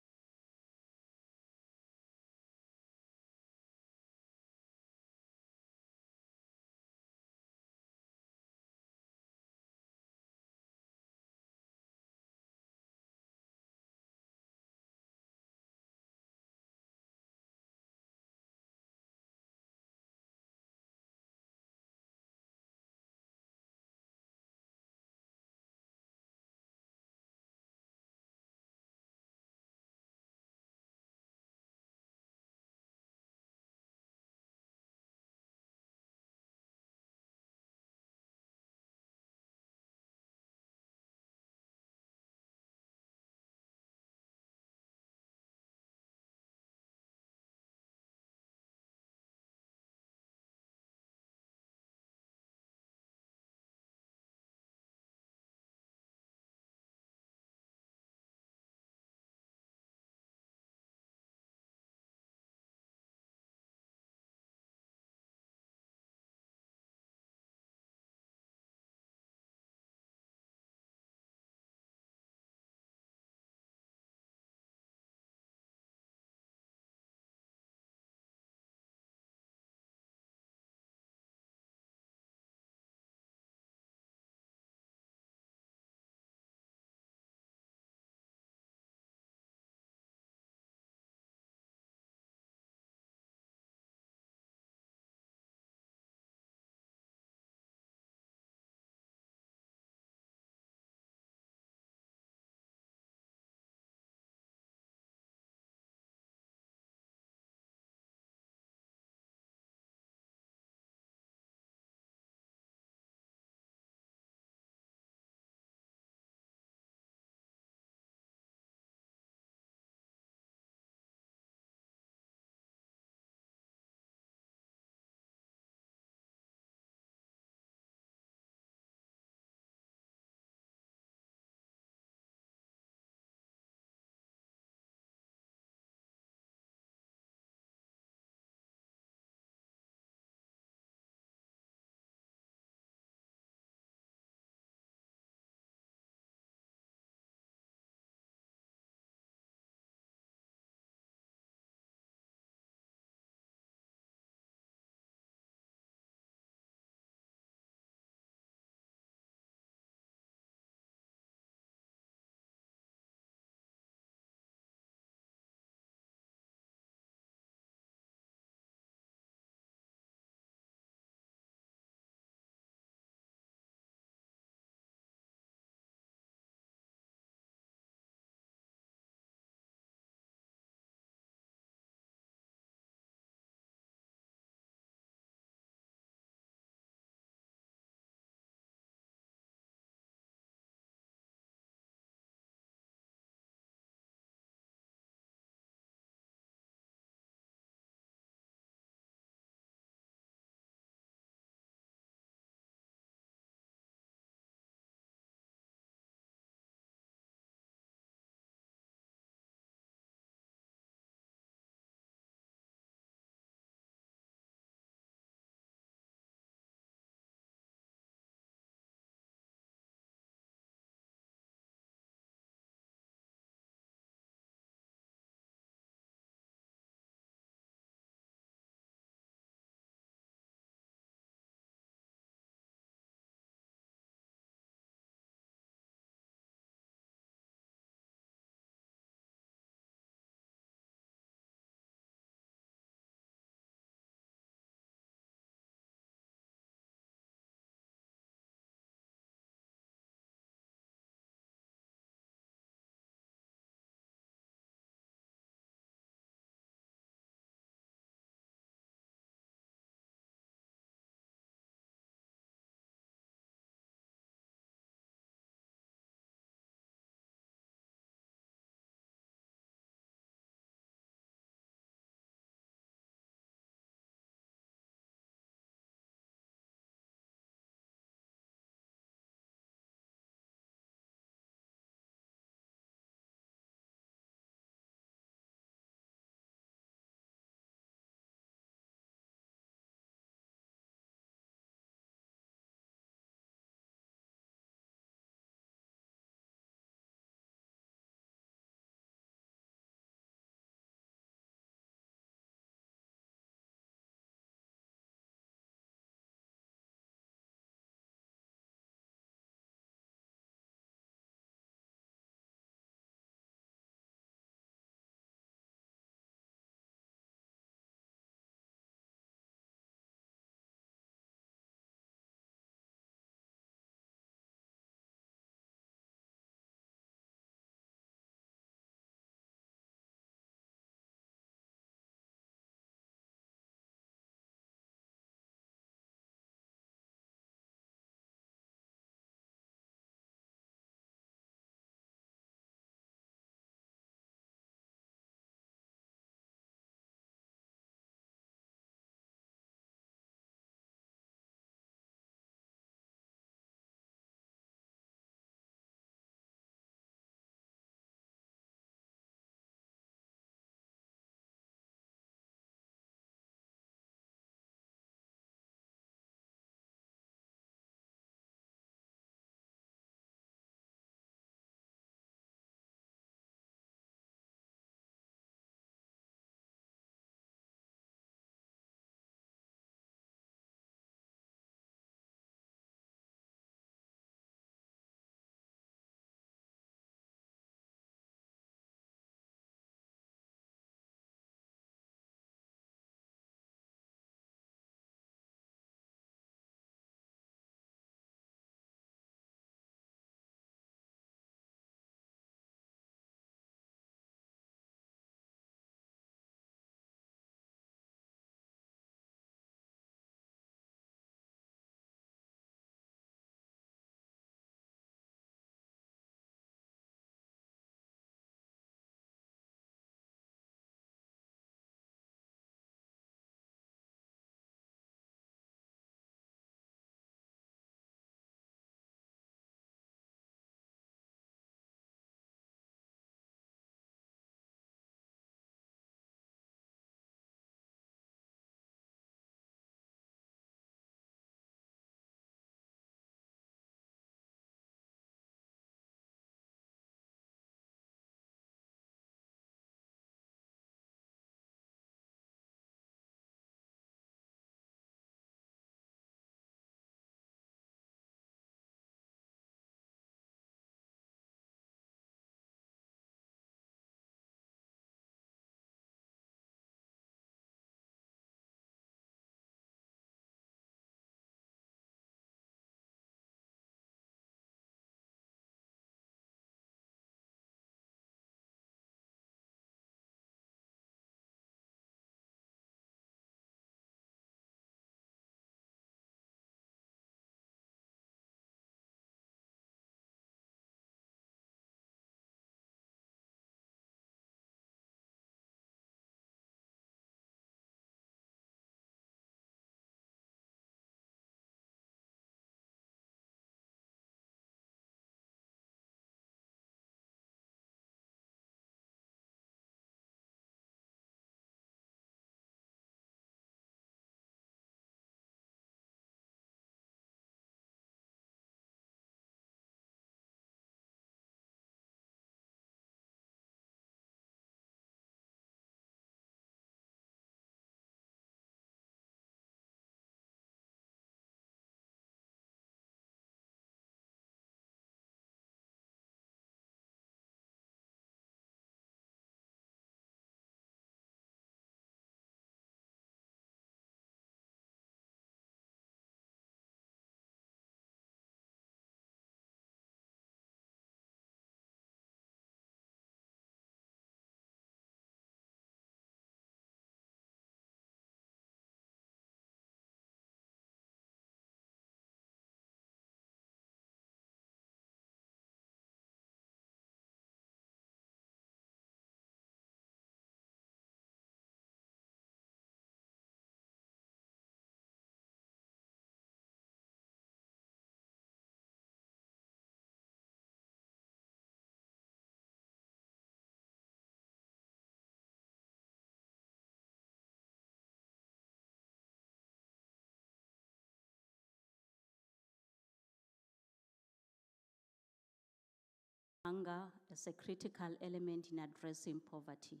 hunger as a critical element in addressing poverty.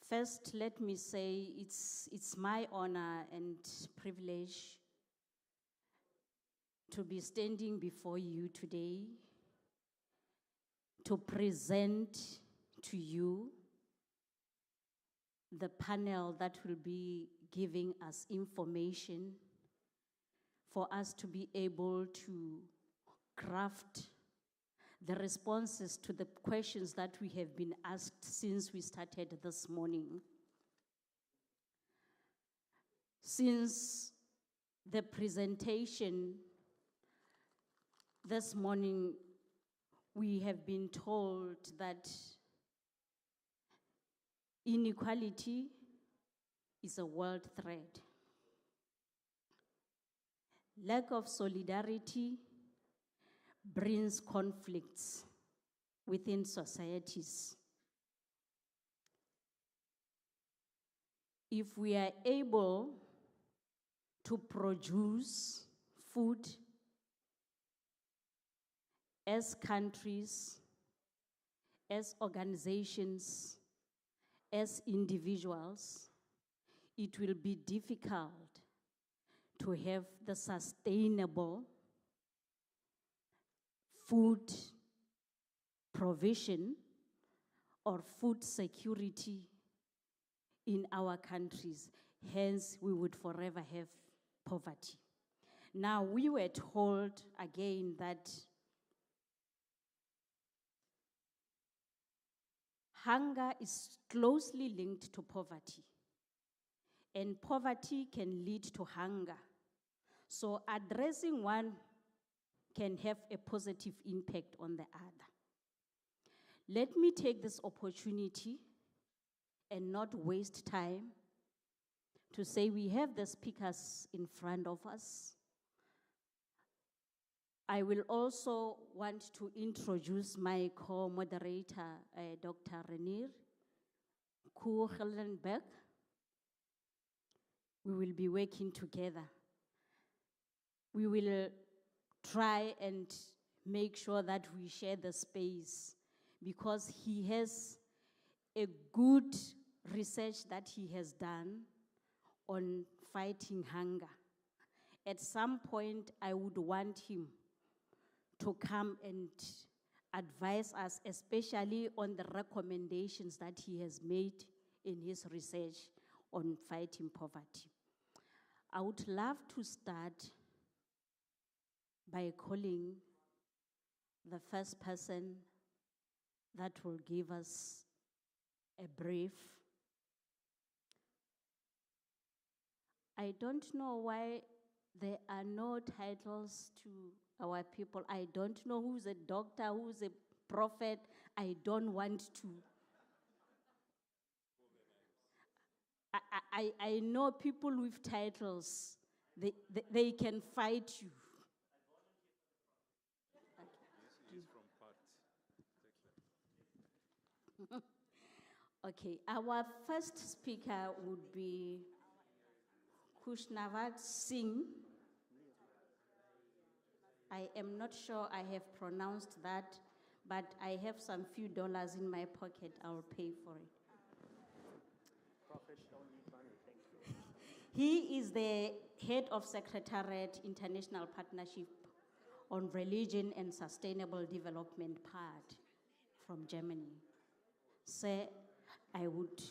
First, let me say it's my honor and privilege to be standing before you today to present to you the panel that will be giving us information for us to be able to craft the responses to the questions that we have been asked since we started this morning. Since the presentation this morning, we have been told that inequality is a world threat. Lack of solidarity brings conflicts within societies. If we are able to produce food as countries, as organizations, as individuals, it will be difficult to have the sustainable food provision or food security in our countries. Hence, we would forever have poverty. Now, we were told again that hunger is closely linked to poverty, and poverty can lead to hunger. So addressing one can have a positive impact on the other. Let me take this opportunity and not waste time to say we have the speakers in front of us. I will also want to introduce my co-moderator, Dr. Renier Kugelnberg. We will be working together. We will try and make sure that we share the space because he has a good research that he has done on fighting hunger. At some point, I would want him to come and advise us, especially on the recommendations that he has made in his research on fighting poverty. I would love to start by calling the first person that will give us a brief. I don't know why there are no titles to our people. I don't know who's a doctor, who's a prophet. I don't want to. I know people with titles, they can fight you. Okay, our first speaker would be Kushnavat Singh. I am not sure I have pronounced that, but I have some few dollars in my pocket. I'll pay for it. Prophet don't need money, thank you. He is the head of Secretariat International Partnership on Religion and Sustainable Development part from Germany. Sir, I would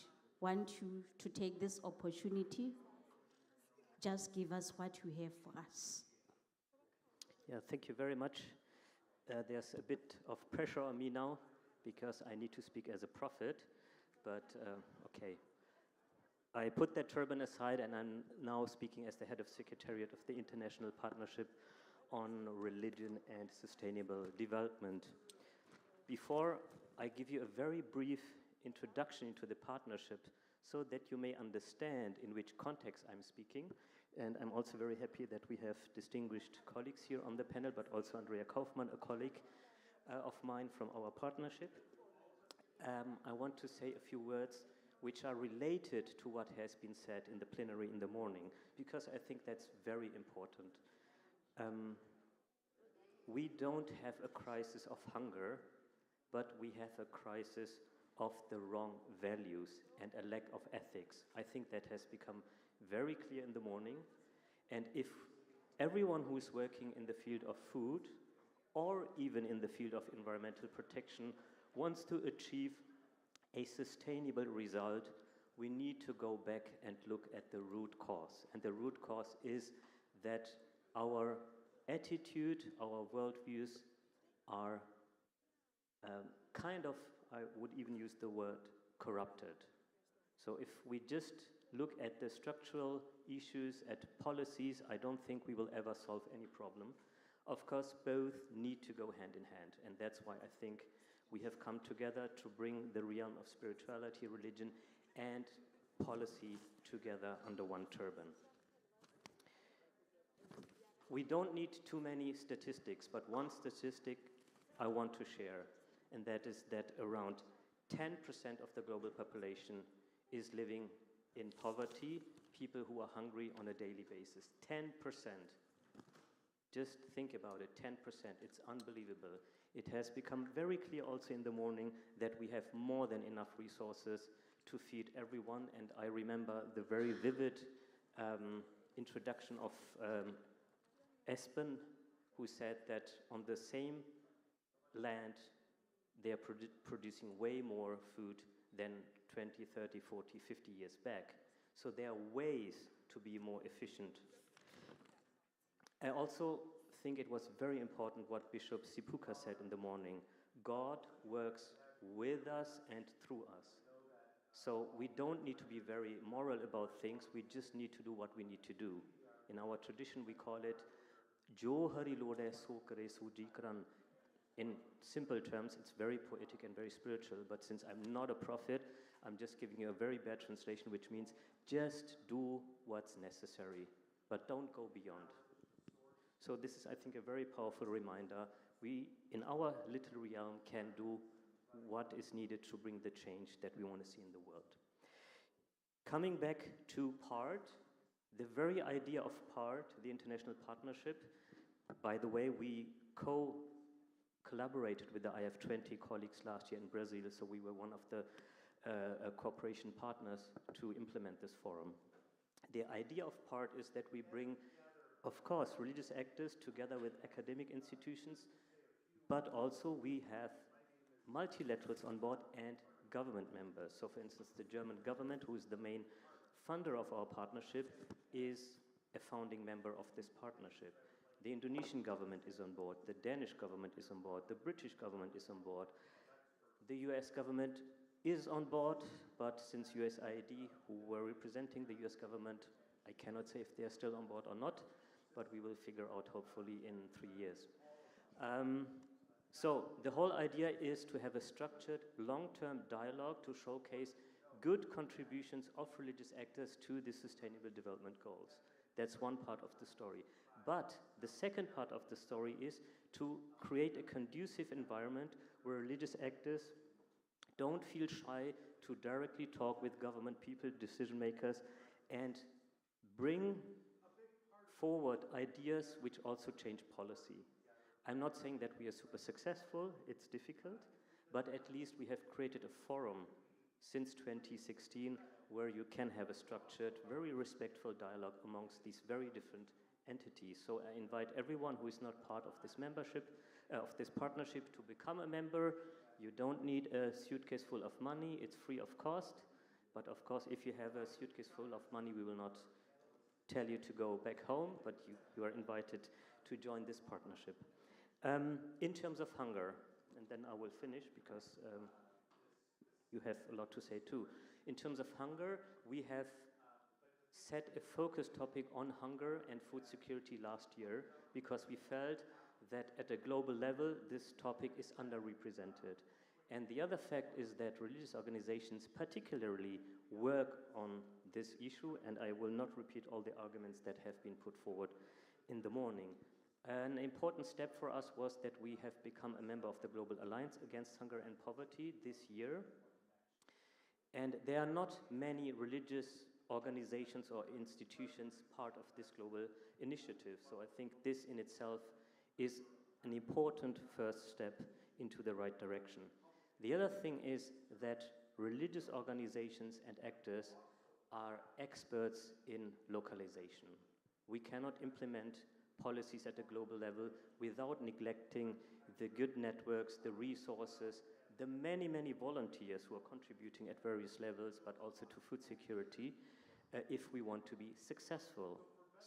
want you to take this opportunity. Just give us what you have for us. Yeah, thank you very much. There's a bit of pressure on me now because I need to speak as a prophet, but okay. I put that turban aside and I'm now speaking as the head of Secretariat of the International Partnership on Religion and Sustainable Development. Before I give you a very brief introduction into the partnership so that you may understand in which context I'm speaking, and I'm also very happy that we have distinguished colleagues here on the panel, but also Andrea Kaufmann, a colleague of mine from our partnership. I want to say a few words which are related to what has been said in the plenary in the morning, because I think that's very important. We don't have a crisis of hunger, but we have a crisis of the wrong values and a lack of ethics. I think that has become very clear in the morning. And if everyone who is working in the field of food or even in the field of environmental protection wants to achieve a sustainable result, we need to go back and look at the root cause. And the root cause is that our attitude, our worldviews are kind of, I would even use the word, corrupted. So if we just look at the structural issues, at policies, I don't think we will ever solve any problem. Of course, both need to go hand in hand, and that's why I think we have come together to bring the realm of spirituality, religion, and policy together under one turban. We don't need too many statistics, but one statistic I want to share, and that is that around 10% of the global population is living in poverty, people who are hungry on a daily basis. 10%. Just think about it, 10%. It's unbelievable. It has become very clear also in the morning that we have more than enough resources to feed everyone, and I remember the very vivid introduction of Espen, who said that on the same land they are producing way more food than 20, 30, 40, 50 years back. So there are ways to be more efficient. I also think it was very important what Bishop Sipuka said in the morning. God works with us and through us. So we don't need to be very moral about things, we just need to do what we need to do. In our tradition we call it Jo Hari Lode So Kare Sujikran. In simple terms, it's very poetic and very spiritual, but since I'm not a prophet, I'm just giving you a very bad translation, which means just do what's necessary, but don't go beyond. So this is, I think, a very powerful reminder. We, in our little realm, can do what is needed to bring the change that we want to see in the world. Coming back to PART, the very idea of PART, the international partnership, by the way, we collaborated with the IF20 colleagues last year in Brazil, so we were one of the cooperation partners to implement this forum. The idea of PART is that we bring, of course, religious actors together with academic institutions, but also we have multilaterals on board and government members. So for instance, the German government, who is the main funder of our partnership, is a founding member of this partnership. The Indonesian government is on board, the Danish government is on board, the British government is on board, the US government is on board, but since USAID, who were representing the US government, I cannot say if they are still on board or not, but we will figure out hopefully in 3 years. So the whole idea is to have a structured long-term dialogue to showcase good contributions of religious actors to the Sustainable Development Goals. That's one part of the story. But the second part of the story is to create a conducive environment where religious actors don't feel shy to directly talk with government people, decision makers, and bring forward ideas which also change policy. I'm not saying that we are super successful, it's difficult, but at least we have created a forum since 2016 where you can have a structured, very respectful dialogue amongst these very different entities. So I invite everyone who is not part of this membership, of this partnership, to become a member. You don't need a suitcase full of money, it's free of cost, but of course if you have a suitcase full of money, we will not tell you to go back home, but you are invited to join this partnership. In terms of hunger, and then I will finish because you have a lot to say too. In terms of hunger, we have set a focus topic on hunger and food security last year because we felt that at a global level, this topic is underrepresented. And the other fact is that religious organizations particularly work on this issue, and I will not repeat all the arguments that have been put forward in the morning. An important step for us was that we have become a member of the Global Alliance Against Hunger and Poverty this year. And there are not many religious organizations or institutions part of this global initiative. So I think this in itself is an important first step into the right direction. The other thing is that religious organizations and actors are experts in localization. We cannot implement policies at a global level without neglecting the good networks, the resources, the many, many volunteers who are contributing at various levels, but also to food security, if we want to be successful.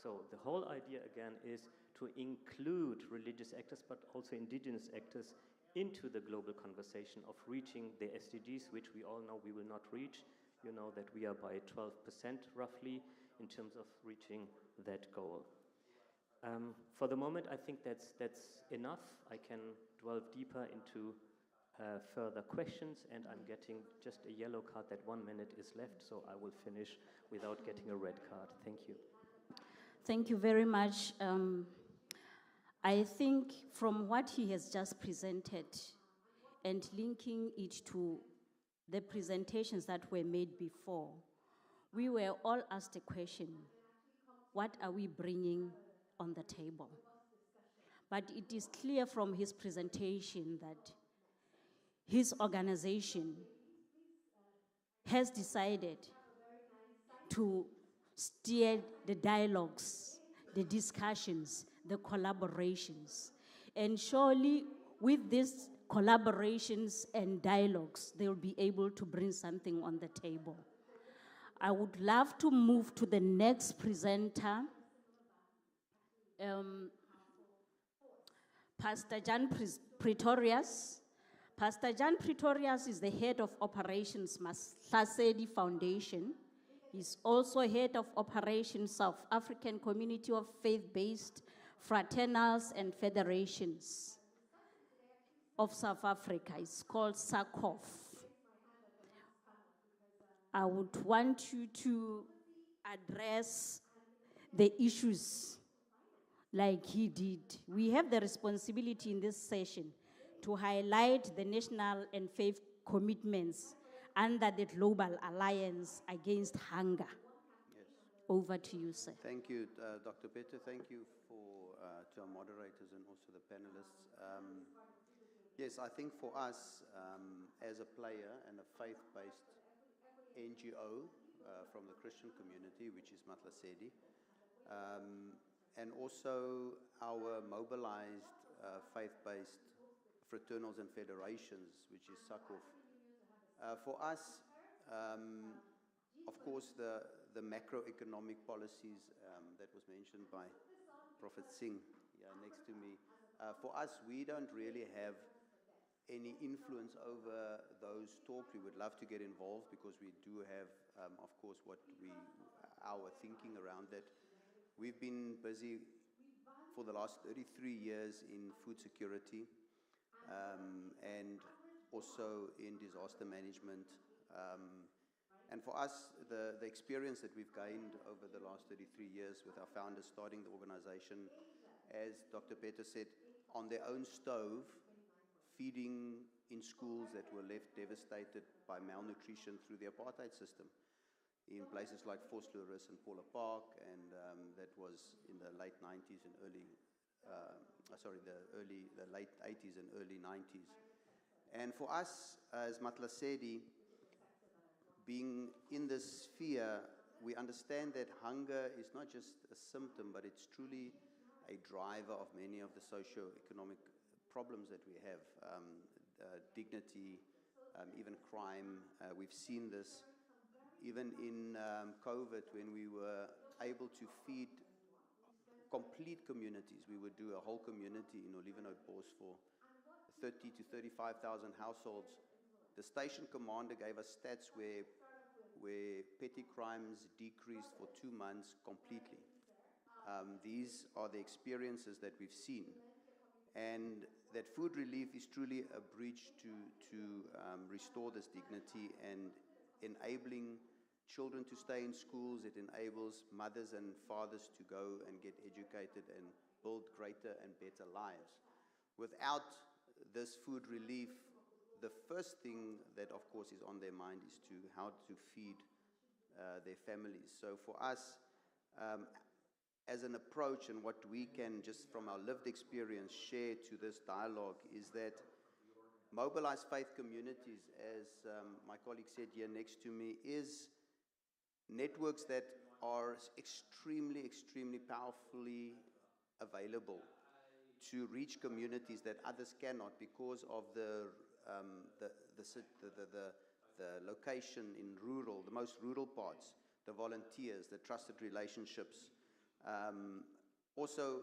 So the whole idea, again, is to include religious actors, but also indigenous actors into the global conversation of reaching the SDGs, which we all know we will not reach. You know that we are by 12% roughly in terms of reaching that goal. For the moment, I think that's enough. I can delve deeper into further questions, and I'm getting just a yellow card that 1 minute is left, so I will finish without getting a red card. Thank you. Thank you very much. I think from what he has just presented and linking it to the presentations that were made before, we were all asked a question: what are we bringing on the table? But it is clear from his presentation that his organization has decided to steer the dialogues, the discussions, the collaborations. And surely with these collaborations and dialogues, they will be able to bring something on the table. I would love to move to the next presenter, Pastor Jan Pretorius. Pastor Jan Pretorius is the head of operations, Mahlasedi Foundation. He's also head of operations, South African Community of Faith-Based Fraternals and Federations of South Africa. It's called SACOF. I would want you to address the issues like he did. We have the responsibility in this session to highlight the national and faith commitments under the Global Alliance Against Hunger. Yes. Over to you, sir. Thank you, Dr. Peter. Thank you to our moderators and also the panelists. Yes, I think for us, as a player and a faith-based NGO from the Christian community, which is Mahlasedi, and also our mobilized faith-based fraternals and federations, which is SACOF. For us, of course, the macroeconomic policies that was mentioned by Prophet Singh next to me, for us, we don't really have any influence over those talks. We would love to get involved because we do have, of course, our thinking around that. We've been busy for the last 33 years in food security and also in disaster management. And for us, the experience that we've gained over the last 33 years with our founders starting the organization, as Dr. Peter said, on their own stove, feeding in schools that were left devastated by malnutrition through the apartheid system in places like Vosloorus and Paula Park, and that was in the late 90s and the late 80s and early 90s. And for us as Mahlasedi, being in this sphere, we understand that hunger is not just a symptom, but it's truly a driver of many of the socio-economic problems that we have, dignity, even crime. We've seen this even in COVID when we were able to feed complete communities. We would do a whole community in Olivenhout-Bosch for 30 to 35,000 households. The station commander gave us stats where petty crimes decreased for 2 months completely. These are the experiences that we've seen. And that food relief is truly a bridge to restore this dignity and enabling children to stay in schools. It enables mothers and fathers to go and get educated and build greater and better lives. Without this food relief, the first thing that, of course, is on their mind is how to feed their families. So for us, as an approach and what we can just from our lived experience share to this dialogue is that mobilized faith communities, as my colleague said here next to me, is networks that are extremely, extremely powerfully available to reach communities that others cannot because of the location in the most rural parts, the volunteers, the trusted relationships. Also,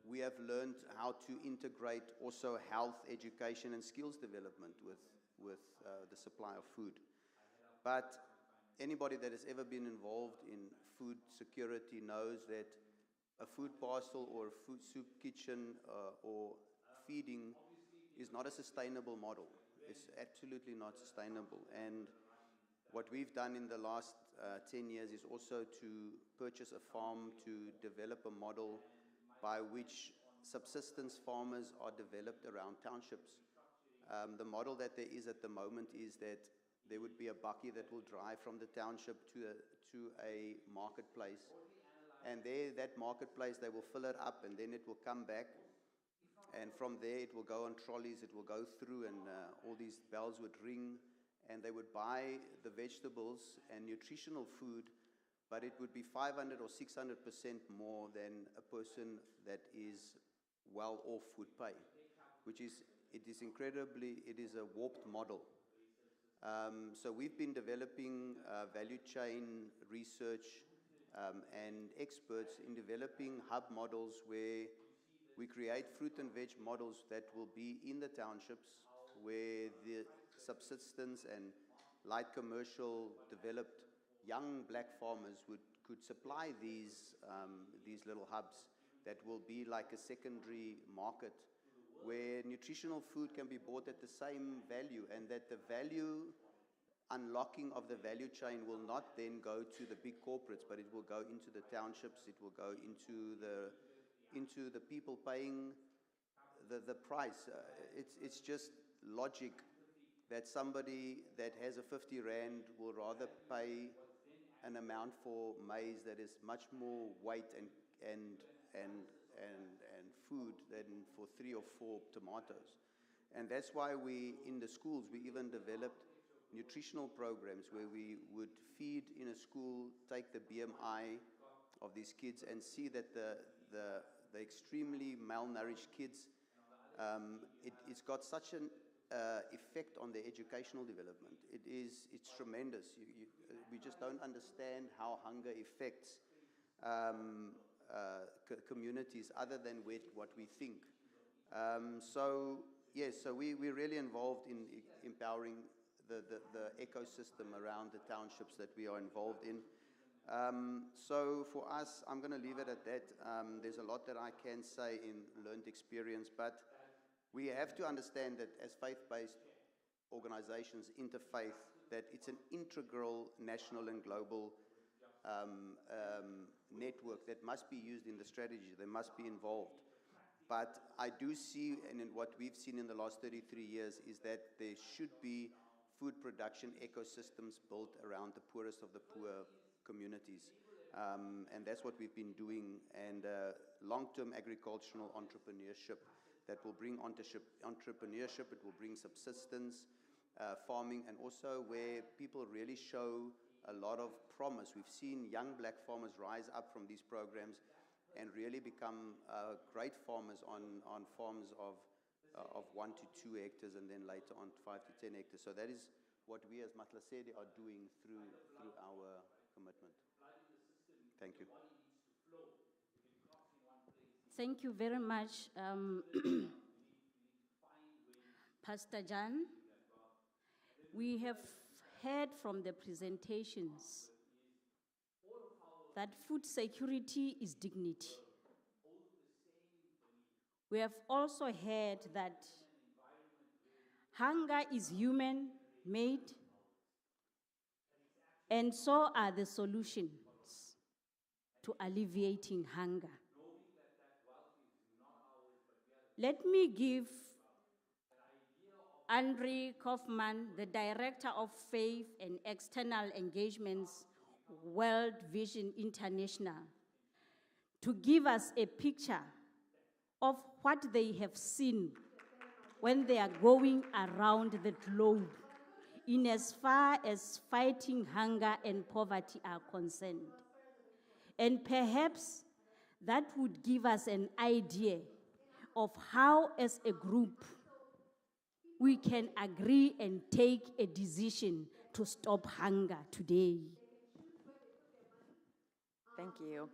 we have learned how to integrate also health, education, and skills development with the supply of food. But anybody that has ever been involved in food security knows that a food parcel or a food soup kitchen or feeding is not a sustainable model. It's absolutely not sustainable. And what we've done in the last 10 years is also to purchase a farm to develop a model by which subsistence farmers are developed around townships. The model that there is at the moment is that there would be a bakkie that will drive from the township to a marketplace. And there, that marketplace, they will fill it up and then it will come back. And from there, it will go on trolleys, it will go through, and all these bells would ring. And they would buy the vegetables and nutritional food, but it would be 500 or 600% more than a person that is well off would pay, it is a warped model. So we've been developing value chain research and experts in developing hub models where we create fruit and veg models that will be in the townships where the subsistence and light commercial developed young black farmers could supply these little hubs that will be like a secondary market where nutritional food can be bought at the same value, and that the value unlocking of the value chain will not then go to the big corporates, but it will go into the townships, it will go into the people paying the price. It's just logic that somebody that has a 50 rand will rather pay an amount for maize that is much more weight and food than for 3 or 4 tomatoes. And that's why we, in the schools, we even developed nutritional programs where we would feed in a school, take the BMI of these kids and see that the extremely malnourished kids, it's got such an effect on their educational development. It's tremendous. We just don't understand how hunger affects communities other than what we think. So yes, so we're really involved in empowering the ecosystem around the townships that we are involved in. So for us, I'm going to leave it at that. There's a lot that I can say in learned experience, but we have to understand that as faith-based organizations, interfaith, that it's an integral national and global network that must be used in the strategy. They must be involved. But I do see, and in what we've seen in the last 33 years, is that there should be food production ecosystems built around the poorest of the poor communities. And that's what we've been doing. And long-term agricultural entrepreneurship that will bring entrepreneurship, it will bring subsistence, farming, and also where people really show a lot of promise. We've seen young black farmers rise up from these programs and really become great farmers on farms of 1 to 2 hectares and then later on 5 to 10 hectares. So that is what we as Matlasedi are doing through our commitment. Thank you. Thank you very much, Pastor Jan. We have heard from the presentations that food security is dignity. We have also heard that hunger is human-made, and so are the solutions to alleviating hunger. Let me give Andre Kaufman, the Director of Faith and External Engagements, World Vision International to give us a picture of what they have seen when they are going around the globe in as far as fighting hunger and poverty are concerned. And perhaps that would give us an idea of how, as a group, we can agree and take a decision to stop hunger today. Thank you.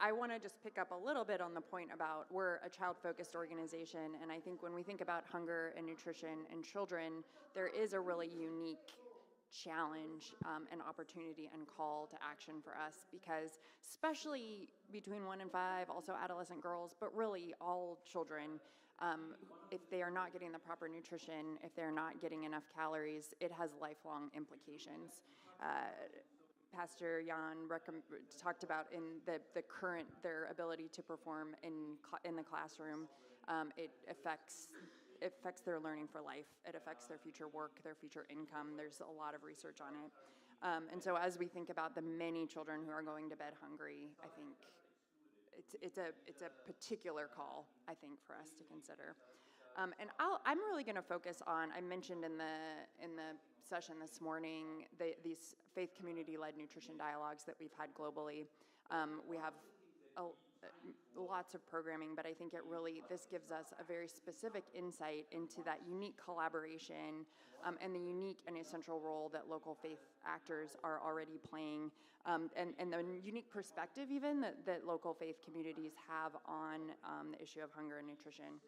I want to just pick up a little bit on the point about we're a child-focused organization, and I think when we think about hunger and nutrition and children, there is a really unique challenge and opportunity and call to action for us, because especially between 1 and 5, also adolescent girls, but really all children, if they are not getting the proper nutrition, if they're not getting enough calories, it has lifelong implications. Pastor Jan talked about in the current, their ability to perform in the classroom. It affects their learning for life. It affects their future work, their future income. There's a lot of research on it. And so as we think about the many children who are going to bed hungry, I think it's a particular call, I think, for us to consider. And I'm really going to focus on, I mentioned in the session this morning, these faith community-led nutrition dialogues that we've had globally. We have lots of programming, but I think this gives us a very specific insight into that unique collaboration and the unique and essential role that local faith actors are already playing, and the unique perspective even that local faith communities have on the issue of hunger and nutrition.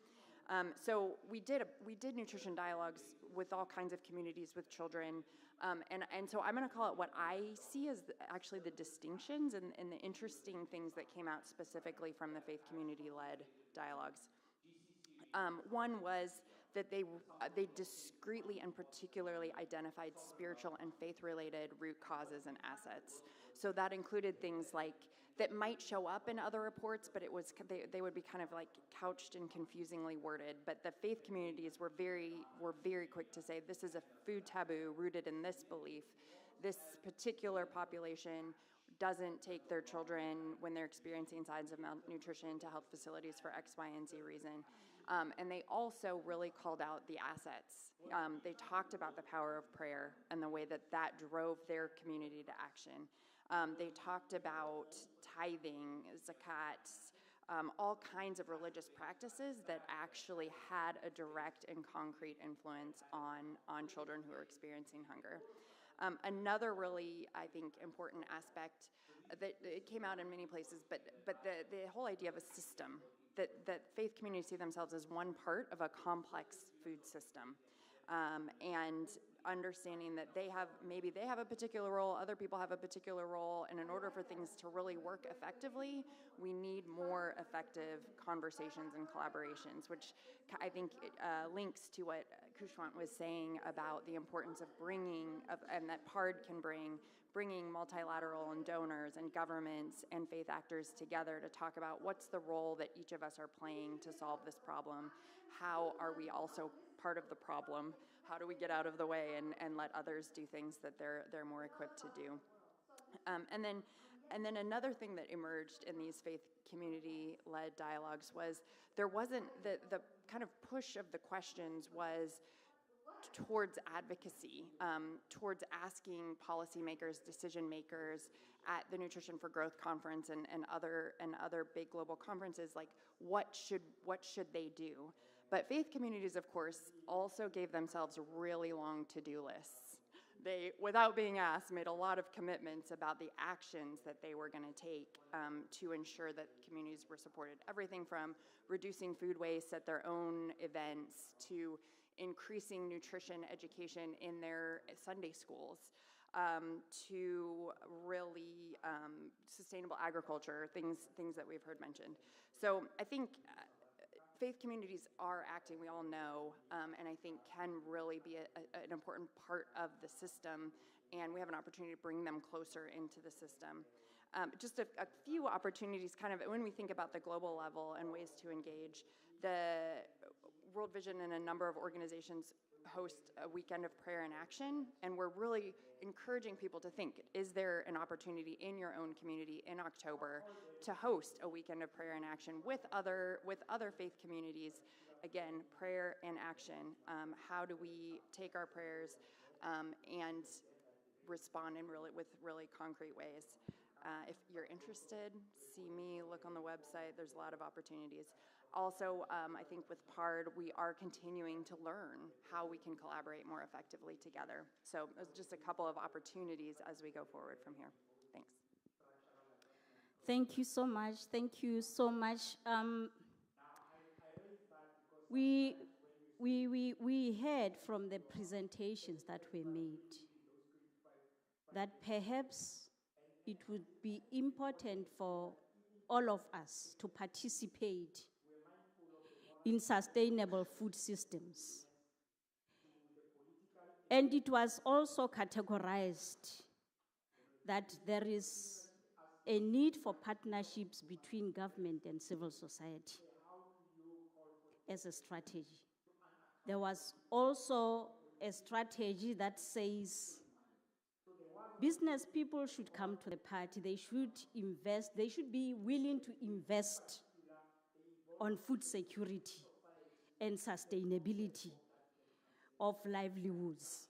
So we did nutrition dialogues with all kinds of communities with children, and so I'm going to call it what I see as actually the distinctions and the interesting things that came out specifically from the faith community-led dialogues. One was that they discreetly and particularly identified spiritual and faith-related root causes and assets. So that included things like that might show up in other reports, but they would be kind of like couched and confusingly worded. But the faith communities were very quick to say, this is a food taboo rooted in this belief. This particular population doesn't take their children when they're experiencing signs of malnutrition to health facilities for X, Y, and Z reason. And they also really called out the assets. They talked about the power of prayer and the way that drove their community to action. They talked about tithing, zakat, all kinds of religious practices that actually had a direct and concrete influence on children who are experiencing hunger. Another really, I think, important aspect that it came out in many places, but the whole idea of a system, that faith communities see themselves as one part of a complex food system. And understanding that maybe they have a particular role, other people have a particular role, and in order for things to really work effectively, we need more effective conversations and collaborations, which I think links to what Kushwant was saying about the importance of and that PARD can bringing multilateral and donors and governments and faith actors together to talk about what's the role that each of us are playing to solve this problem. How are we also part of the problem? How do we get out of the way and let others do things that they're more equipped to do? And then another thing that emerged in these faith community-led dialogues was there wasn't the kind of push of the questions was towards advocacy, towards asking policymakers, decision makers at the Nutrition for Growth conference and other big global conferences, like what should they do? But faith communities, of course, also gave themselves really long to-do lists. They, without being asked, made a lot of commitments about the actions that they were going to take to ensure that communities were supported. Everything from reducing food waste at their own events to increasing nutrition education in their Sunday schools, to really sustainable agriculture, things that we've heard mentioned. So I think faith communities are acting, we all know, and I think can really be an important part of the system, and we have an opportunity to bring them closer into the system. just a few opportunities kind of when we think about the global level and ways to engage. The World Vision and a number of organizations host a weekend of prayer and action, and we're really encouraging people to think, is there an opportunity in your own community in October to host a weekend of prayer and action with other faith communities? Again, prayer and action. How do we take our prayers and respond with really concrete ways? If you're interested, see me, look on the website. There's a lot of opportunities. Also, I think with PARD, we are continuing to learn how we can collaborate more effectively together. So there's just a couple of opportunities as we go forward from here. Thanks. Thank you so much. Thank you so much. We heard from the presentations that were made that perhaps it would be important for all of us to participate in sustainable food systems. And it was also categorized that there is a need for partnerships between government and civil society as a strategy. There was also a strategy that says business people should come to the party, they should invest, they should be willing to invest on food security and sustainability of livelihoods.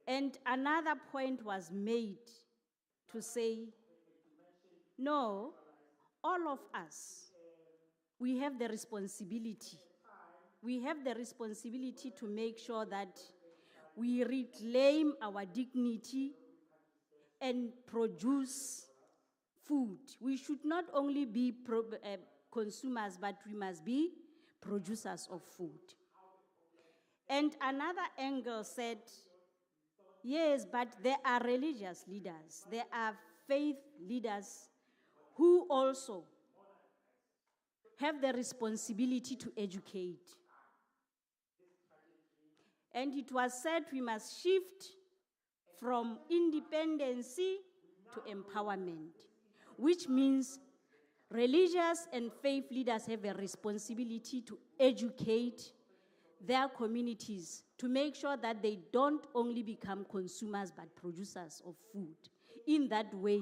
And another point was made to say, no, all of us, we have the responsibility. We have the responsibility to make sure that we reclaim our dignity and produce food. We should not only be consumers, but we must be producers of food. And another angle said, yes, but there are religious leaders, there are faith leaders who also have the responsibility to educate. And it was said we must shift from independency to empowerment, which means religious and faith leaders have a responsibility to educate their communities to make sure that they don't only become consumers but producers of food. In that way,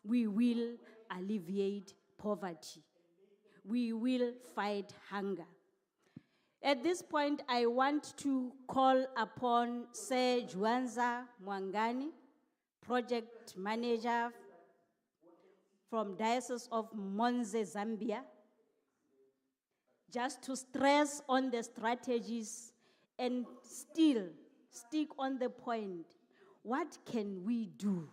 we will alleviate poverty. We will fight hunger. At this point, I want to call upon Sir Juanza Mwangani, Project Manager from Diocese of Monze, Zambia, just to stress on the strategies and still stick on the point. What can we do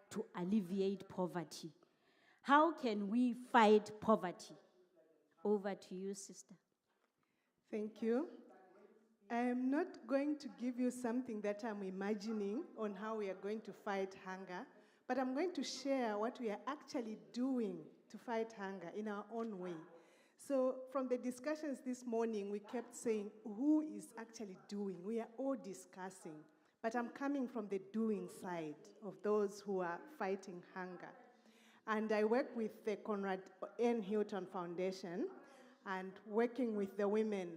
to alleviate poverty? How can we fight poverty? Over to you, sister. Thank you. I'm not going to give you something that I'm imagining on how we are going to fight hunger, but I'm going to share what we are actually doing to fight hunger in our own way. So from the discussions this morning, we kept saying, who is actually doing? We are all discussing, but I'm coming from the doing side of those who are fighting hunger. And I work with the Conrad N. Hilton Foundation and working with the women.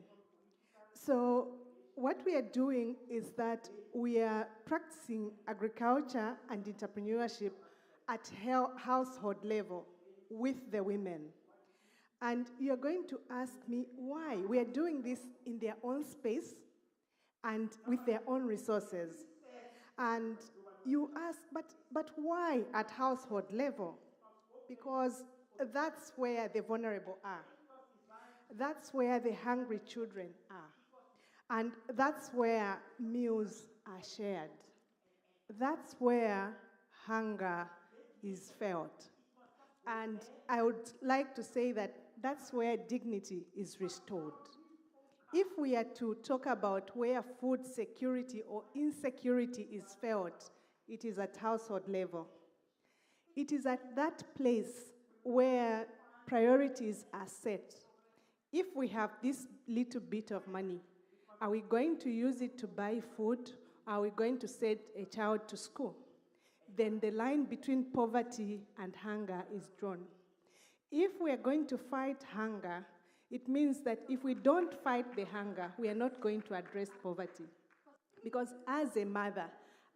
So what we are doing is that we are practicing agriculture and entrepreneurship at household level with the women. And you're going to ask me why. We are doing this in their own space and with their own resources. And you ask, but why at household level? Because that's where the vulnerable are. That's where the hungry children are. And that's where meals are shared. That's where hunger is felt. And I would like to say that that's where dignity is restored. If we are to talk about where food security or insecurity is felt, it is at household level. It is at that place where priorities are set. If we have this little bit of money, are we going to use it to buy food? Are we going to send a child to school? then the line between poverty and hunger is drawn. If we are going to fight hunger, it means that if we don't fight the hunger, we are not going to address poverty. Because as a mother,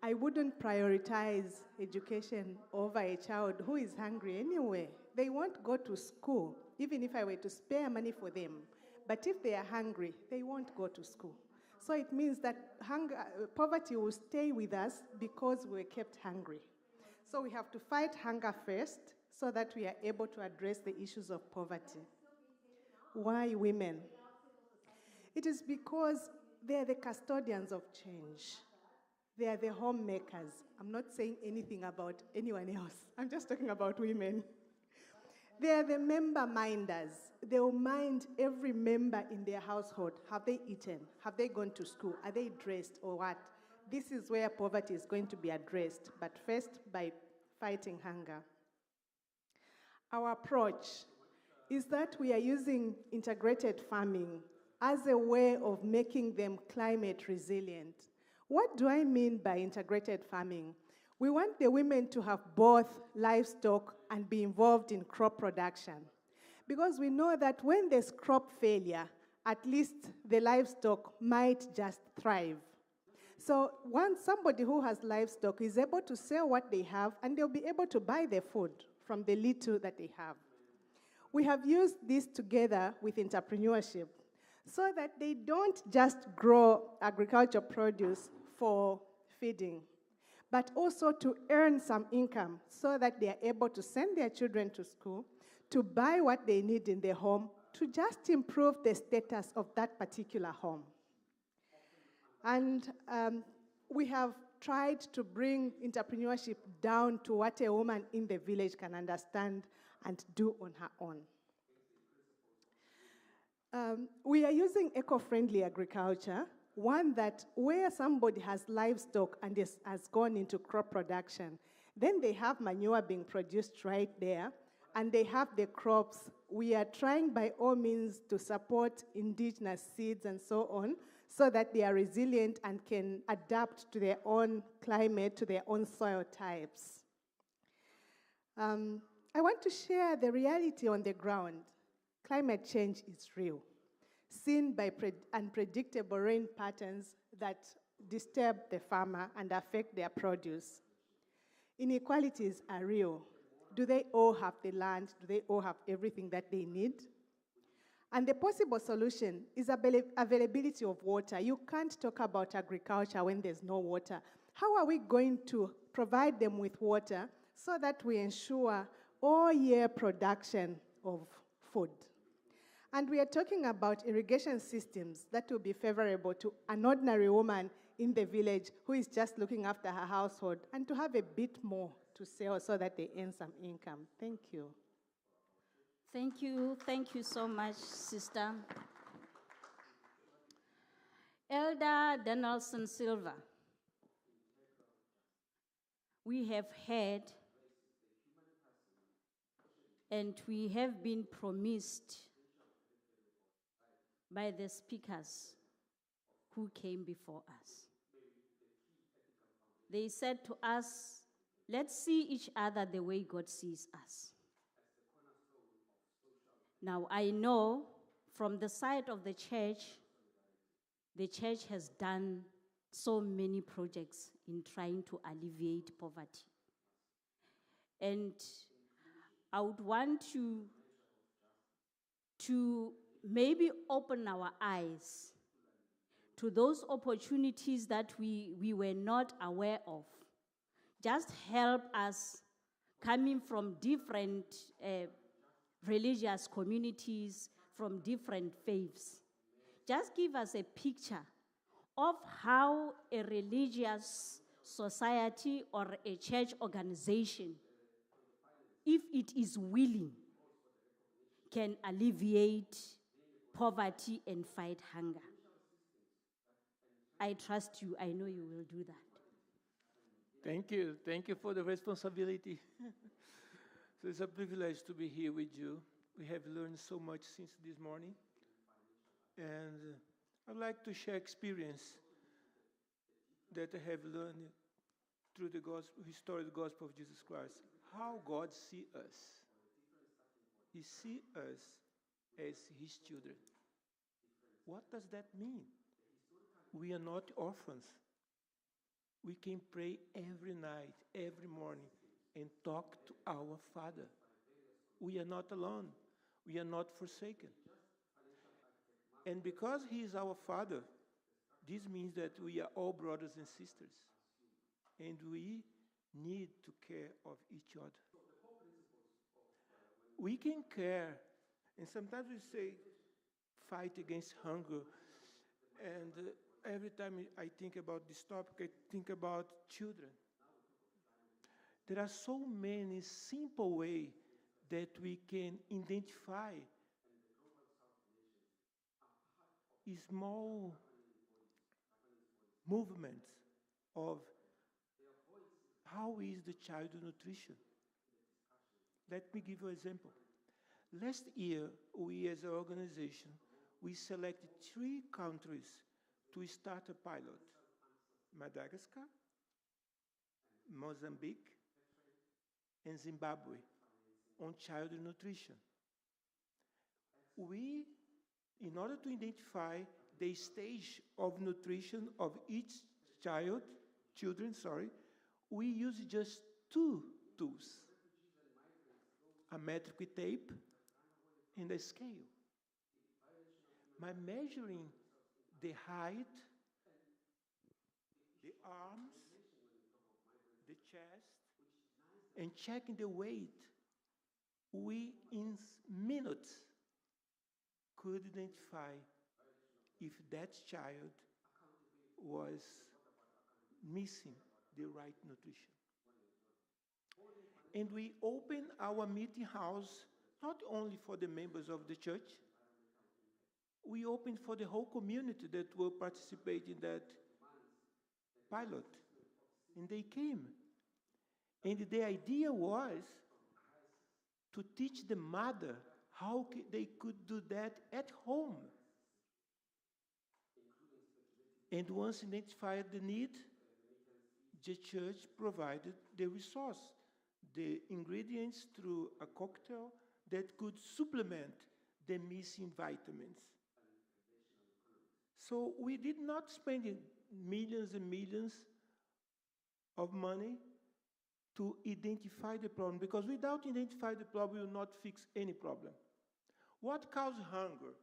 I wouldn't prioritize education over a child who is hungry anyway. They won't go to school, even if I were to spare money for them. But if they are hungry, they won't go to school. So it means that poverty will stay with us because we were kept hungry. So we have to fight hunger first so that we are able to address the issues of poverty. Why women? It is because they are the custodians of change. They are the homemakers. I'm not saying anything about anyone else. I'm just talking about women. They are the member minders. They will mind every member in their household. Have they eaten? Have they gone to school? Are they dressed or what? This is where poverty is going to be addressed, but first by fighting hunger. Our approach is that we are using integrated farming as a way of making them climate resilient. What do I mean by integrated farming? We want the women to have both livestock and be involved in crop production. Because we know that when there's crop failure, at least the livestock might just thrive. So once somebody who has livestock is able to sell what they have, and they'll be able to buy their food from the little that they have. We have used this together with entrepreneurship so that they don't just grow agricultural produce for feeding, but also to earn some income so that they are able to send their children to school, to buy what they need in their home, to just improve the status of that particular home. And we have tried to bring entrepreneurship down to what a woman in the village can understand and do on her own. We are using eco-friendly agriculture, one that where somebody has livestock and has gone into crop production, then they have manure being produced right there, and they have the crops. We are trying by all means to support indigenous seeds and so on, so that they are resilient and can adapt to their own climate, to their own soil types. I want to share the reality on the ground. Climate change is real, seen by unpredictable rain patterns that disturb the farmer and affect their produce. Inequalities are real. Do they all have the land? Do they all have everything that they need? And the possible solution is availability of water. You can't talk about agriculture when there's no water. How are we going to provide them with water so that we ensure all-year production of food? And we are talking about irrigation systems that will be favorable to an ordinary woman in the village who is just looking after her household, and to have a bit more to sell so that they earn some income. Thank you. Thank you. Thank you so much, Sister. Elder Donaldson Silva, we have heard and we have been promised by the speakers who came before us. They said to us, let's see each other the way God sees us. Now, I know from the side of the church has done so many projects in trying to alleviate poverty. And I would want to maybe open our eyes to those opportunities that we were not aware of. Just help us, coming from different religious communities, from different faiths. Just give us a picture of how a religious society or a church organization, if it is willing, can alleviate poverty and fight hunger. I trust you. I know you will do that. Thank you. Thank you for the responsibility. So it's a privilege to be here with you. We have learned so much since this morning. And I'd like to share experience that I have learned through the historic gospel of Jesus Christ, how God sees us. He sees us as his children. What does that mean? We are not orphans. We can pray every night, every morning, and talk to our Father. We are not alone. We are not forsaken. And because he is our Father, this means that we are all brothers and sisters. And we need to care of each other. We can care, and sometimes we say, fight against hunger. And every time I think about this topic, I think about children. There are so many simple ways that we can identify small movements of how is the child nutrition. Let me give you an example. Last year, we as an organization, we selected 3 countries to start a pilot: Madagascar, Mozambique, and Zimbabwe, on child nutrition. We, in order to identify the stage of nutrition of each children, we use just 2 tools: a metric tape and a scale. By measuring the height, the arms, the chest, and checking the weight, we, in minutes, could identify if that child was missing the right nutrition. And we open our meeting house not only for the members of the church, we opened for the whole community that will participate in that pilot. And they came. And the idea was to teach the mother how they could do that at home. And once identified the need, the church provided the resource, the ingredients through a cocktail that could supplement the missing vitamins. So we did not spend millions and millions of money to identify the problem, because without identifying the problem, we will not fix any problem. What causes hunger?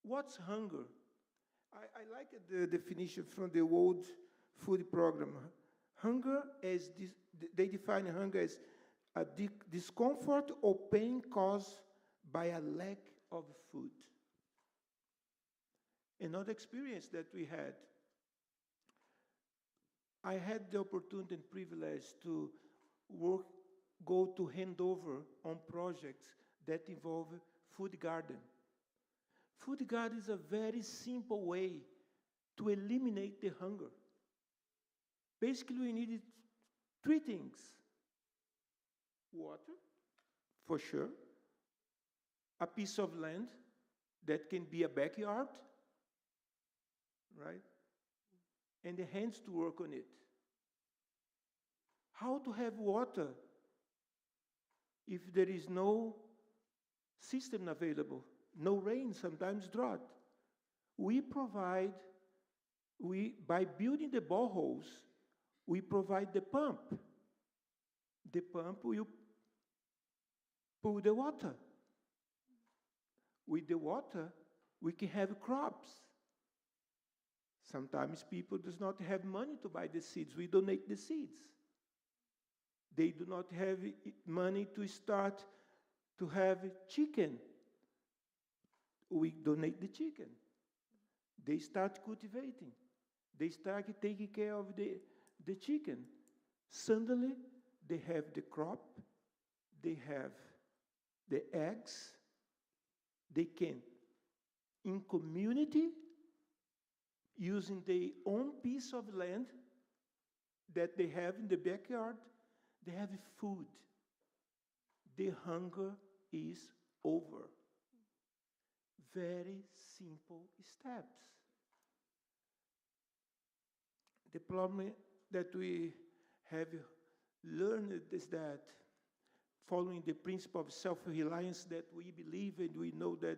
What's hunger? I like the definition from the World Food Program. Hunger is, they define hunger as a discomfort or pain caused by a lack of food. Another experience that we had, I had the opportunity and privilege to go to handover on projects that involve food garden. Food garden is a very simple way to eliminate the hunger. Basically, we needed 3 things: water, for sure, a piece of land that can be a backyard, right? And the hands to work on it. How to have water if there is no system available, no rain, sometimes drought? By building the boreholes, we provide the pump. The pump will pull the water. With the water, we can have crops. Sometimes people do not have money to buy the seeds. We donate the seeds. They do not have money to start to have chicken. We donate the chicken. They start cultivating. They start taking care of the chicken. Suddenly, they have the crop. They have the eggs. They can, in community, using their own piece of land that they have in the backyard, they have food. The hunger is over. Very simple steps. The problem that we have learned is that following the principle of self-reliance that we believe and we know that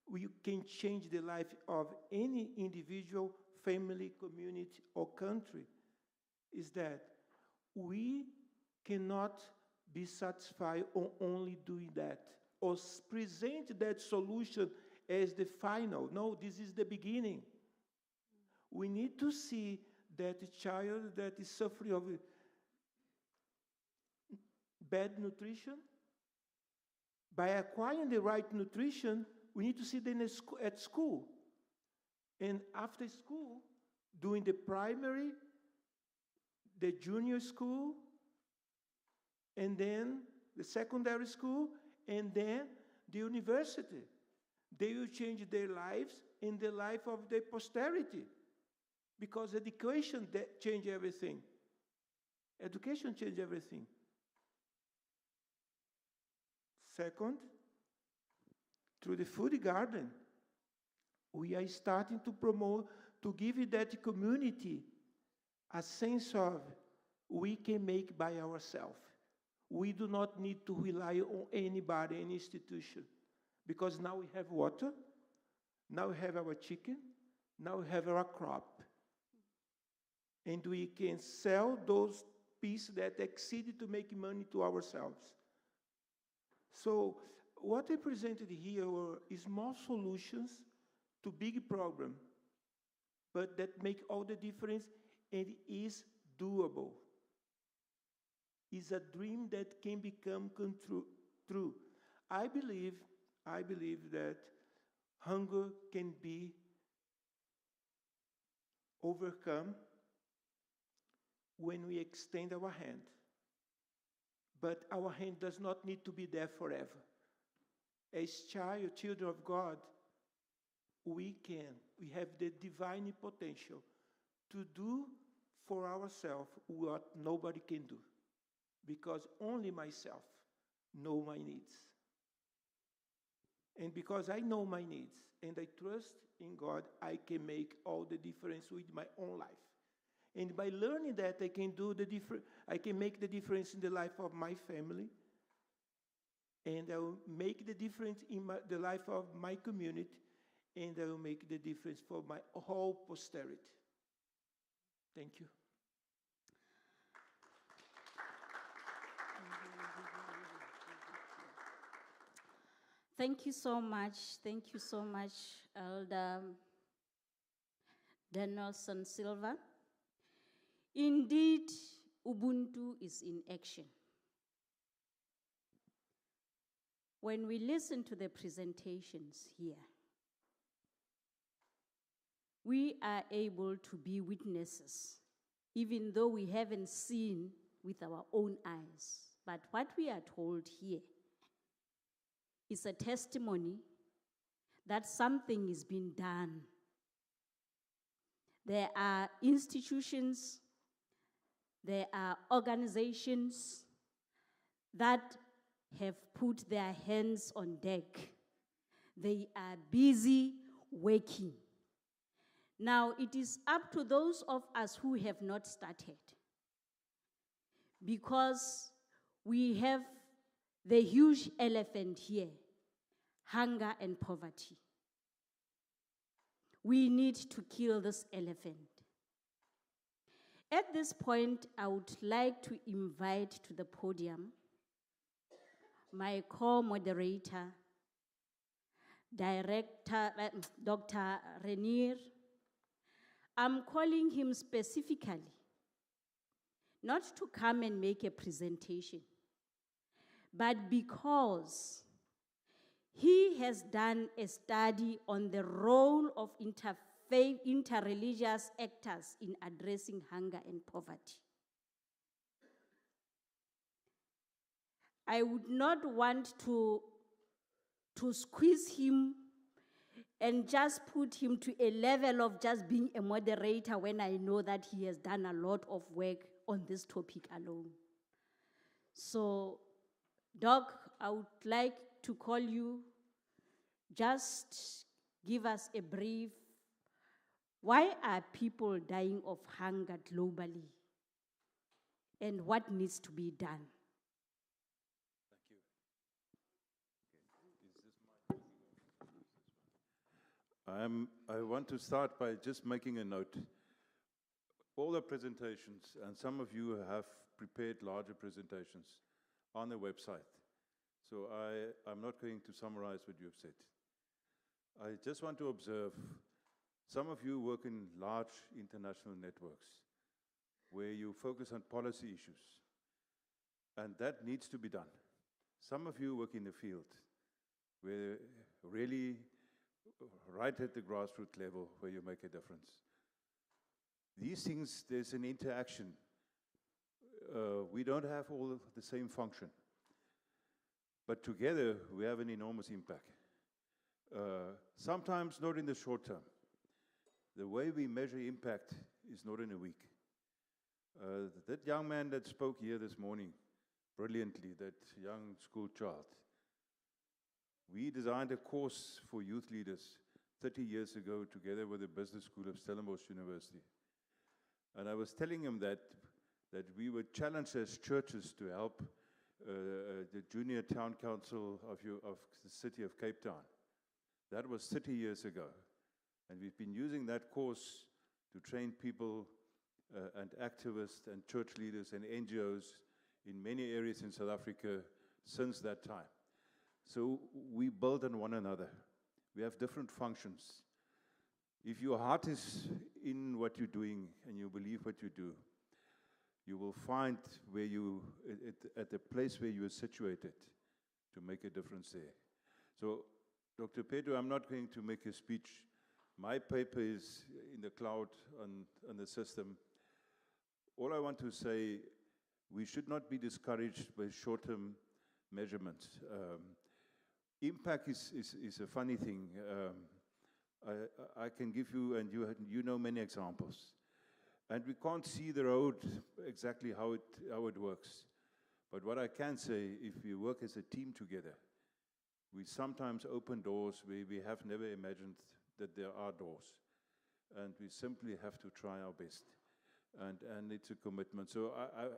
we can change the life of any individual, family, community, or country, is that we cannot be satisfied on only doing that or present that solution as the final. No, this is the beginning. We need to see that child that is suffering of bad nutrition. By acquiring the right nutrition, we need to see them at school. And after school, doing the primary, the junior school, and then the secondary school, and then the university. They will change their lives and the life of their posterity. Because education changes everything. Education changes everything. Second, through the food garden, we are starting to promote, to give that community a sense of we can make by ourselves. We do not need to rely on anybody, any institution. Because now we have water, now we have our chicken, now we have our crop. And we can sell those pieces that exceed to make money to ourselves. So what I presented here were small solutions to big problems, but that make all the difference and is doable. It's a dream that can become true. I believe that hunger can be overcome when we extend our hand. But our hand does not need to be there forever. As children of God, we have the divine potential to do for ourselves what nobody can do. Because only myself know my needs. And because I know my needs and I trust in God, I can make all the difference with my own life. And by learning that, I can make the difference in the life of my family, and I will make the difference in the life of my community, and I will make the difference for my whole posterity. Thank you. Thank you so much. Thank you so much, Elder Danielson Silva. Indeed, Ubuntu is in action. When we listen to the presentations here, we are able to be witnesses, even though we haven't seen with our own eyes. But what we are told here is a testimony that something is being done. There are institutions, there are organizations that have put their hands on deck. They are busy working. Now, it is up to those of us who have not started, because we have the huge elephant here, hunger and poverty. We need to kill this elephant. At this point, I would like to invite to the podium my co-moderator, Director Dr. Renier. I'm calling him specifically not to come and make a presentation, but because he has done a study on the role of interreligious actors in addressing hunger and poverty. I would not want to squeeze him and just put him to a level of just being a moderator when I know that he has done a lot of work on this topic alone. So, Doc, I would like to call you, just give us a brief. Why are people dying of hunger globally? and what needs to be done. I want to start by just making a note. All the presentations, and some of you have prepared larger presentations on the website. So I'm not going to summarize what you have said. I just want to observe, some of you work in large international networks where you focus on policy issues, and that needs to be done. Some of you work in the field where really right at the grassroots level where you make a difference. These things, there's an interaction. We don't have all the same function, but together we have an enormous impact. Sometimes not in the short term. The way we measure impact is not in a week. That young man that spoke here this morning, brilliantly, that young school child, we designed a course for youth leaders 30 years ago together with the business school of Stellenbosch University. And I was telling him that we were challenged as churches to help the junior town council of the city of Cape Town. That was 30 years ago. And we've been using that course to train people and activists and church leaders and NGOs in many areas in South Africa since that time. So we build on one another. We have different functions. If your heart is in what you're doing and you believe what you do, you will find where you, at the place where you are situated, to make a difference there. So, Dr. Pedro, I'm not going to make a speech. My paper is in the cloud on the system. All I want to say, we should not be discouraged by short-term measurements. Impact is a funny thing. I can give you, and you know many examples. And we can't see the road exactly how it works. But what I can say, if we work as a team together, we sometimes open doors where we have never imagined that there are doors. And we simply have to try our best. And it's a commitment. So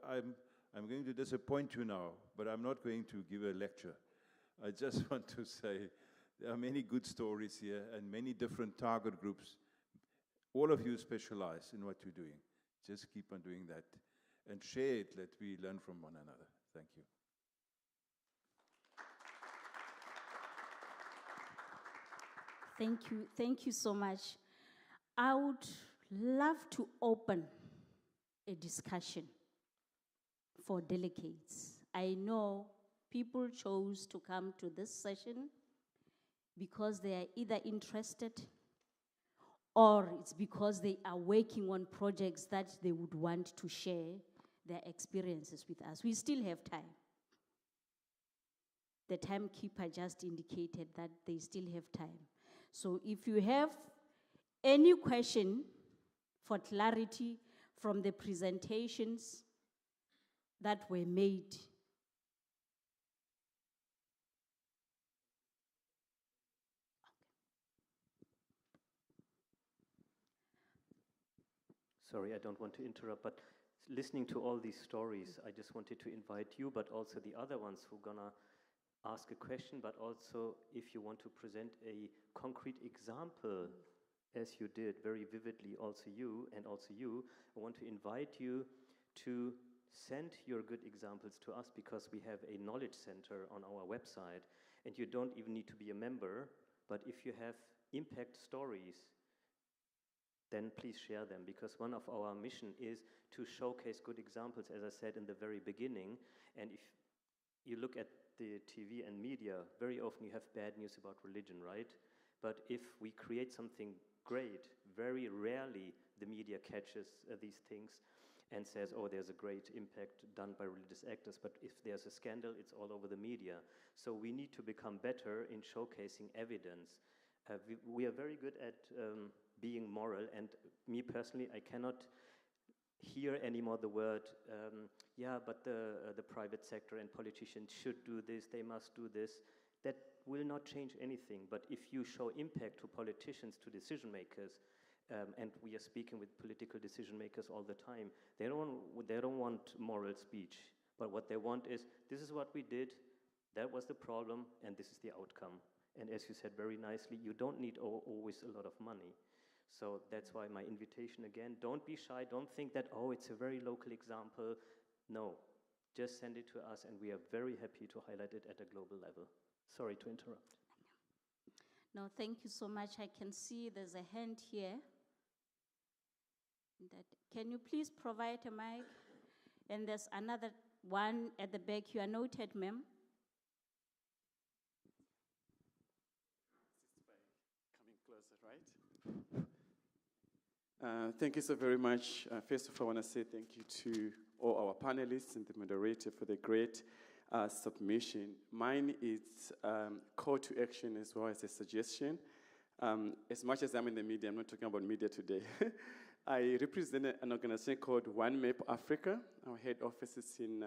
I'm going to disappoint you now, but I'm not going to give a lecture. I just want to say there are many good stories here and many different target groups. All of you specialize in what you're doing. Just keep on doing that and share it. Let we learn from one another. Thank you. Thank you. Thank you so much. I would love to open a discussion for delegates. I know people chose to come to this session because they are either interested or it's because they are working on projects that they would want to share their experiences with us. We still have time. The timekeeper just indicated that they still have time. So if you have any question for clarity from the presentations that were made, Sorry, I don't want to interrupt, but listening to all these stories, I just wanted to invite you, but also the other ones who are gonna ask a question, but also if you want to present a concrete example, as you did very vividly, also you, I want to invite you to send your good examples to us, because we have a knowledge center on our website, and you don't even need to be a member, but if you have impact stories, then please share them, because one of our mission is to showcase good examples, as I said in the very beginning. And if you look at the TV and media, very often you have bad news about religion, right? But if we create something great, very rarely the media catches these things and says, oh, there's a great impact done by religious actors. But if there's a scandal, it's all over the media. So we need to become better in showcasing evidence. We are very good at being moral, and me personally, I cannot hear anymore the word, yeah, but the private sector and politicians should do this, they must do this. That will not change anything, but if you show impact to politicians, to decision makers, and we are speaking with political decision makers all the time. They don't want moral speech, but what they want is, this is what we did, that was the problem, and this is the outcome. And as you said very nicely, you don't need always a lot of money. So that's why my invitation again, don't be shy, don't think that, oh, it's a very local example. No, just send it to us, and we are very happy to highlight it at a global level. Sorry to interrupt. No, thank you so much. I can see there's a hand here. Can you please provide a mic? And there's another one at the back. You are noted, ma'am. Coming closer, right? Thank you so very much. First of all, I want to say thank you to all our panelists and the moderator for the great submission. Mine is call to action as well as a suggestion. As much as I'm in the media, I'm not talking about media today. I represent an organization called One Map Africa. Our head office is in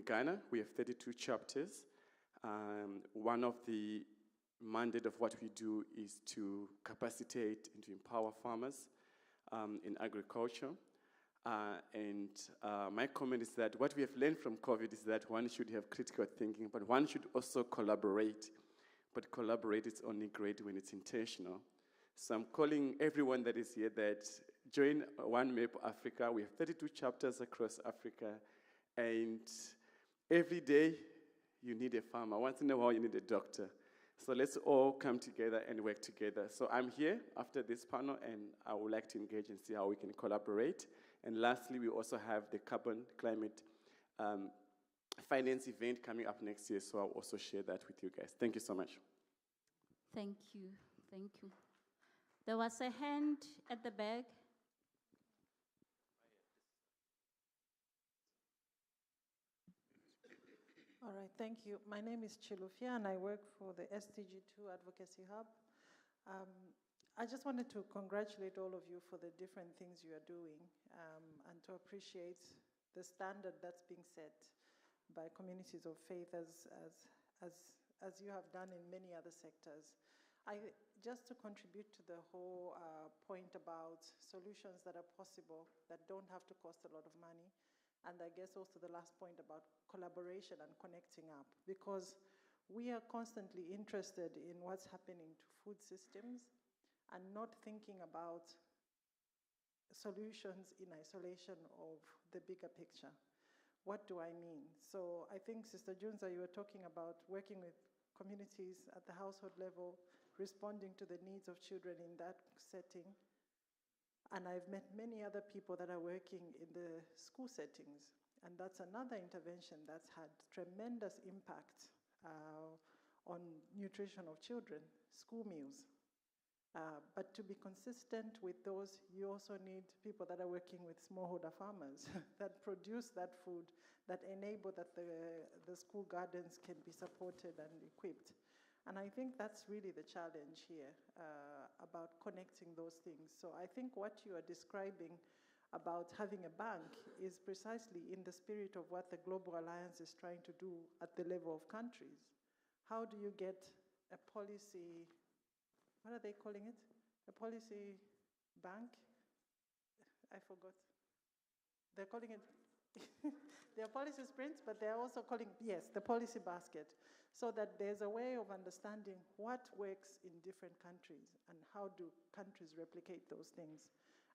Ghana. We have 32 chapters. One of the mandate of what we do is to capacitate and to empower farmers in agriculture. My comment is that what we have learned from COVID is that one should have critical thinking, but one should also collaborate. But collaborate is only great when it's intentional. So I'm calling everyone that is here that join One Map Africa. We have 32 chapters across Africa, and every day you need a farmer. Once in a while you need a doctor. So let's all come together and work together. So I'm here after this panel, and I would like to engage and see how we can collaborate. And lastly, we also have the carbon climate finance event coming up next year, so I'll also share that with you guys. Thank you so much. Thank you. Thank you. There was a hand at the back. All right, thank you. My name is Chilufia, and I work for the SDG2 Advocacy Hub. I just wanted to congratulate all of you for the different things you are doing, and to appreciate the standard that's being set by communities of faith as you have done in many other sectors. Just to contribute to the whole point about solutions that are possible, that don't have to cost a lot of money, and I guess also the last point about collaboration and connecting up, because we are constantly interested in what's happening to food systems and not thinking about solutions in isolation of the bigger picture. What do I mean? So I think, Sister Junza, you were talking about working with communities at the household level, responding to the needs of children in that setting. And I've met many other people that are working in the school settings. And that's another intervention that's had tremendous impact on nutrition of children, school meals. But to be consistent with those, you also need people that are working with smallholder farmers that produce that food, that enable that the school gardens can be supported and equipped. And I think that's really the challenge here, about connecting those things. So I think what you are describing about having a bank is precisely in the spirit of what the Global Alliance is trying to do at the level of countries. How do you get a policy, what are they calling it? A policy bank? I forgot. They're calling it, they're policy sprints, but they're also calling, yes, the policy basket, so that there's a way of understanding what works in different countries and how do countries replicate those things.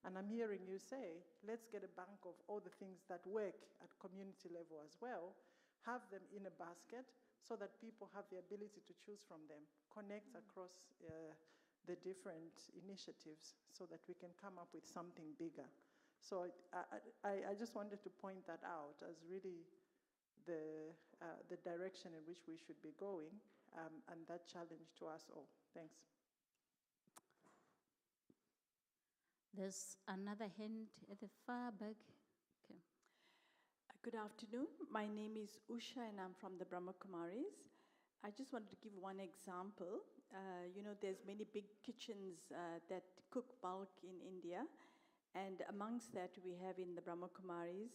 And I'm hearing you say, let's get a bank of all the things that work at community level as well, have them in a basket so that people have the ability to choose from them, connect across the different initiatives so that we can come up with something bigger. So I just wanted to point that out as really the direction in which we should be going, and that challenge to us all. Thanks. There's another hand at the far back. Okay. Good afternoon. My name is Usha, and I'm from the Brahma Kumaris. I just wanted to give one example. There's many big kitchens that cook bulk in India, and amongst that we have in the Brahma Kumaris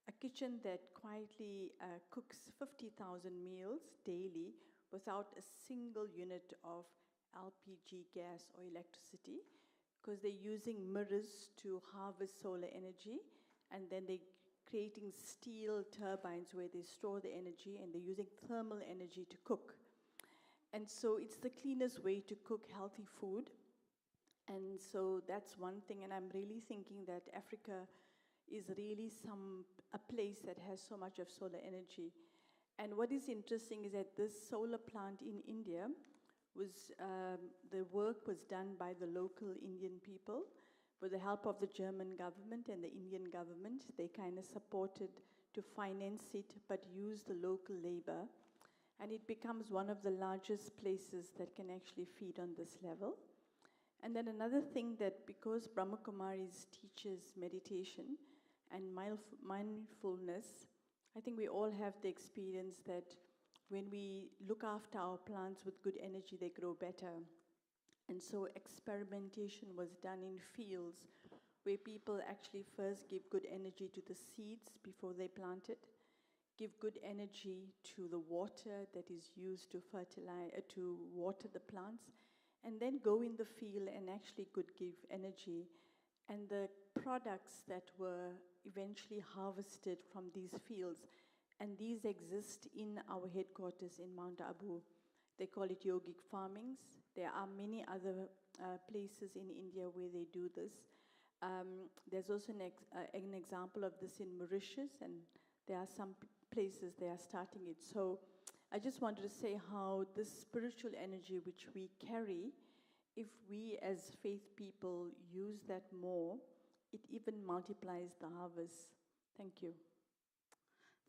a kitchen that quietly cooks 50,000 meals daily without a single unit of LPG gas or electricity, because they're using mirrors to harvest solar energy, and then they're creating steel turbines where they store the energy, and they're using thermal energy to cook. And so it's the cleanest way to cook healthy food. And so that's one thing, and I'm really thinking that Africa is really a place that has so much of solar energy. And what is interesting is that this solar plant in India was, the work was done by the local Indian people with the help of the German government and the Indian government. They kind of supported to finance it, but use the local labor. And it becomes one of the largest places that can actually feed on this level. And then another thing that, because Brahma Kumaris teaches meditation and mindfulness, I think we all have the experience that when we look after our plants with good energy, they grow better. And so experimentation was done in fields where people actually first give good energy to the seeds before they plant it, give good energy to the water that is used to fertilize, to water the plants, and then go in the field and actually could give energy. And the products that were eventually harvested from these fields, and these exist in our headquarters in Mount Abu. They call it yogic farmings. There are many other places in India where they do this. There's also an example of this in Mauritius, and there are some places they are starting it. So I just wanted to say how this spiritual energy which we carry, if we as faith people use that more, it even multiplies the harvest. Thank you.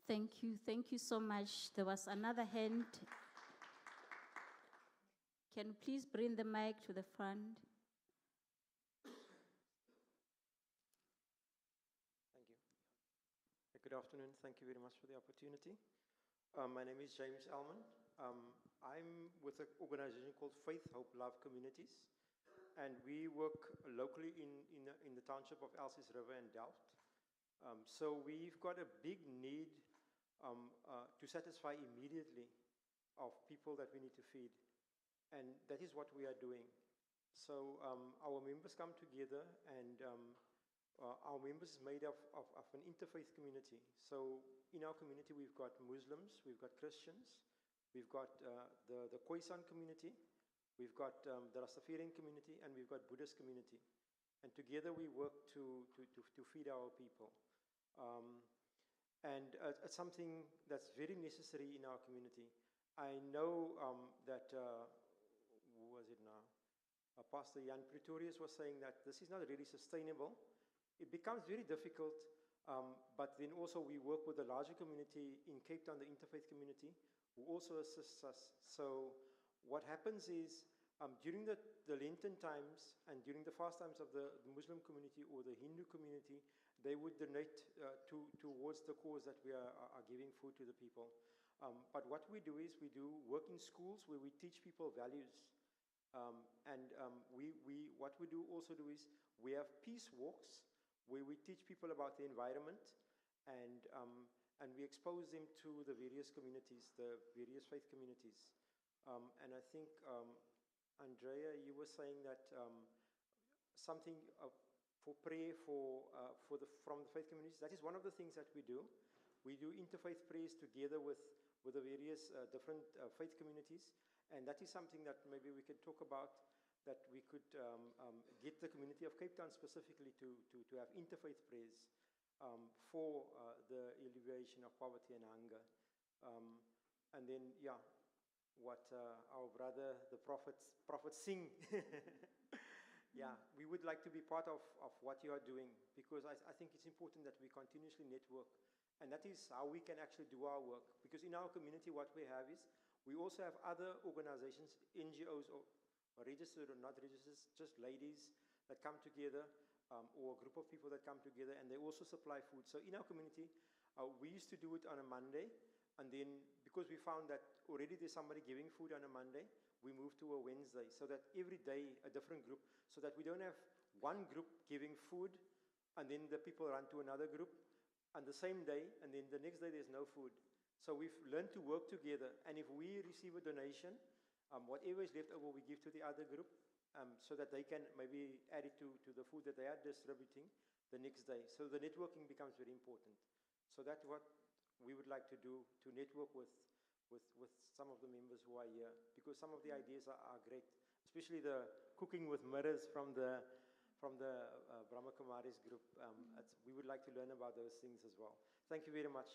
Thank you. Thank you so much. There was another hand. Can you please bring the mic to the front? Thank you. Good afternoon. Thank you very much for the opportunity. My name is James Elman. I'm with an organization called Faith, Hope, Love Communities, and we work locally in the township of Elsies River and Delft. So we've got a big need to satisfy immediately of people that we need to feed, and that is what we are doing. So our members come together, and our members is made of an interfaith community. So in our community, we've got Muslims, we've got Christians, we've got the Khoisan community, we've got the Rastafarian community, and we've got Buddhist community. And together we work to feed our people. And it's something that's very necessary in our community. I know that, who was it now? Pastor Jan Pretorius was saying that this is not really sustainable. It becomes very difficult, but then also we work with the larger community in Cape Town, the interfaith community, who also assists us. So what happens is, during the Lenten times and during the fast times of the Muslim community or the Hindu community, they would donate towards the cause that we are giving food to the people. But what we do is we do work in schools where we teach people values. What we do also do is we have peace walks where we teach people about the environment, and we expose them to the various communities, the various faith communities. And I think, Andrea, you were saying that something for prayer from the faith communities. That is one of the things that we do. We do interfaith prayers together with the various different faith communities, and that is something that maybe we can talk about, that we could get the community of Cape Town specifically to have interfaith prayers for the alleviation of poverty and hunger. And then, yeah, what our brother, the prophets sing. Yeah, we would like to be part of what you are doing, because I think it's important that we continuously network, and that is how we can actually do our work. Because in our community, what we have is, we also have other organizations, NGOs, or registered or not registered, just ladies that come together, or a group of people that come together, and they also supply food. So in our community, we used to do it on a Monday, and then because we found that already there's somebody giving food on a Monday, we moved to a Wednesday, so that every day a different group, so that we don't have one group giving food, and then the people run to another group on the same day, and then the next day there's no food. So we've learned to work together, and if we receive a donation, whatever is left over we give to the other group, so that they can maybe add it to the food that they are distributing the next day. So the networking becomes very important. So that's what we would like to do, to network with some of the members who are here, because some of the ideas are great, especially the cooking with mirrors from the Brahma Kumaris group. We would like to learn about those things as well. Thank you very much.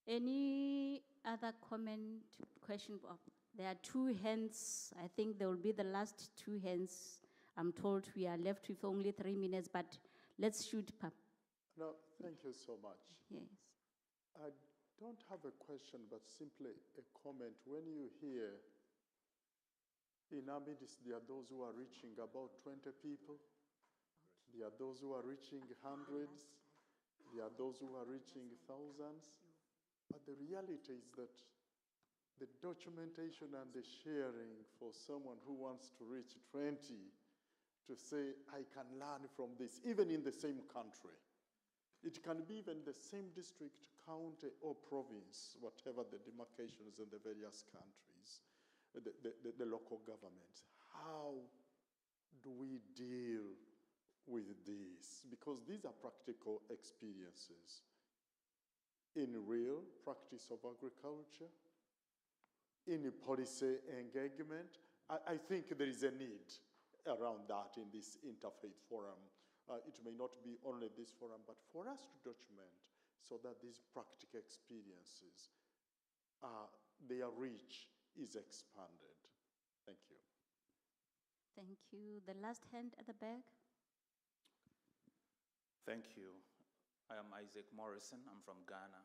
Any other comment, question? There are 2 hands. I think there will be the last 2 hands. I'm told we are left with only 3 minutes, but let's shoot, Pap. No, thank you so much. Yes. I don't have a question, but simply a comment. When you hear in our midst, there are those who are reaching about 20 people. There are those who are reaching hundreds. There are those who are reaching thousands. But the reality is that the documentation and the sharing for someone who wants to reach 20 to say, I can learn from this, even in the same country. It can be even the same district, county, or province, whatever the demarcations in the various countries, the local governments. How do we deal with this? Because these are practical experiences in real practice of agriculture, in policy engagement. I think there is a need around that in this Interfaith Forum. It may not be only this forum, but for us to document so that these practical experiences, their reach is expanded. Thank you. Thank you. The last hand at the back. Thank you. I am Isaac Morrison. I'm from Ghana.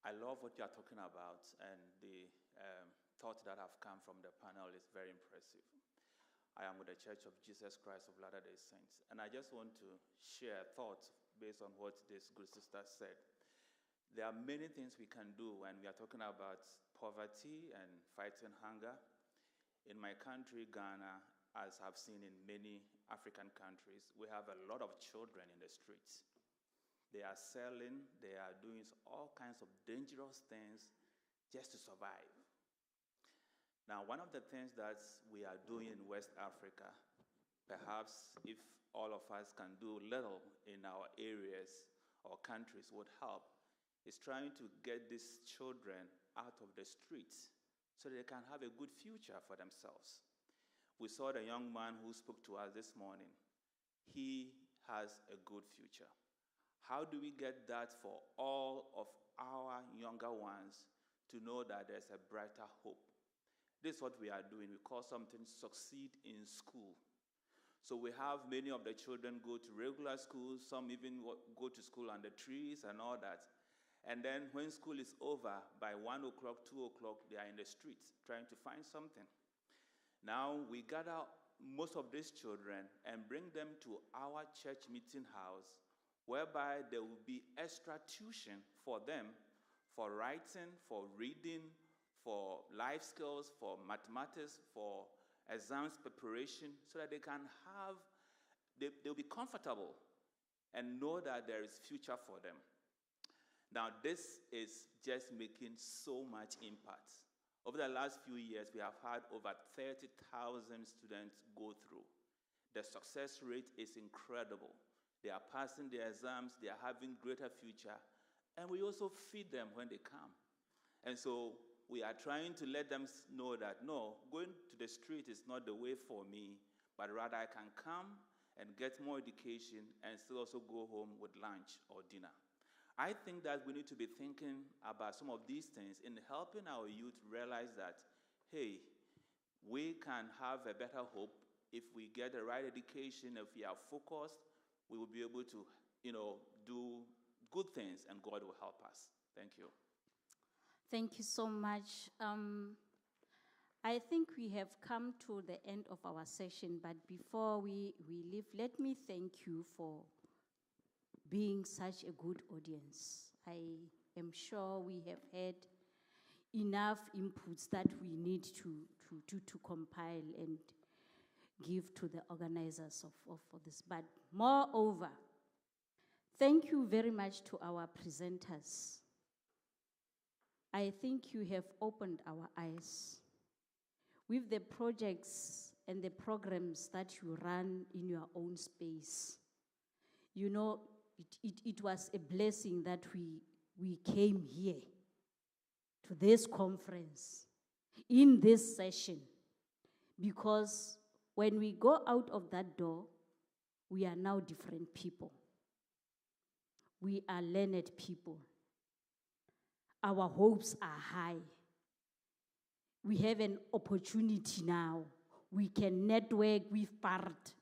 I love what you are talking about, and the thoughts that have come from the panel is very impressive. I am with the Church of Jesus Christ of Latter-day Saints, and I just want to share thoughts based on what this good sister said. There are many things we can do when we are talking about poverty and fighting hunger. In my country, Ghana, as I've seen in many African countries, we have a lot of children in the streets. They are selling, they are doing all kinds of dangerous things just to survive. Now, one of the things that we are doing in West Africa, perhaps if all of us can do little in our areas or countries would help, is trying to get these children out of the streets so they can have a good future for themselves. We saw the young man who spoke to us this morning. He has a good future. How do we get that for all of our younger ones to know that there's a brighter hope? This is what we are doing. We call something succeed in school. So we have many of the children go to regular schools, some even go to school under trees and all that. And then when school is over, by 1 o'clock, 2 o'clock, they are in the streets trying to find something. Now we gather most of these children and bring them to our church meeting house, whereby there will be extra tuition for them for writing, for reading, for life skills, for mathematics, for exams preparation, so that they can have, they'll be comfortable and know that there is future for them. Now, this is just making so much impact. Over the last few years, we have had over 30,000 students go through. The success rate is incredible. They are passing their exams, they are having greater future, and we also feed them when they come. And so we are trying to let them know that, no, going to the street is not the way for me, but rather I can come and get more education and still also go home with lunch or dinner. I think that we need to be thinking about some of these things in helping our youth realize that, hey, we can have a better hope if we get the right education, if we are focused, we will be able to, do good things, and God will help us. Thank you. Thank you so much. I think we have come to the end of our session, but before we leave, let me thank you for being such a good audience. I am sure we have had enough inputs that we need to compile and give to the organizers of this. But moreover, Thank you very much to our presenters. I think you have opened our eyes with the projects and the programs that you run in your own space. You know, it was a blessing that we came here to this conference, in this session, because when we go out of that door, we are now different people. We are learned people. Our hopes are high. We have an opportunity now. We can network with part.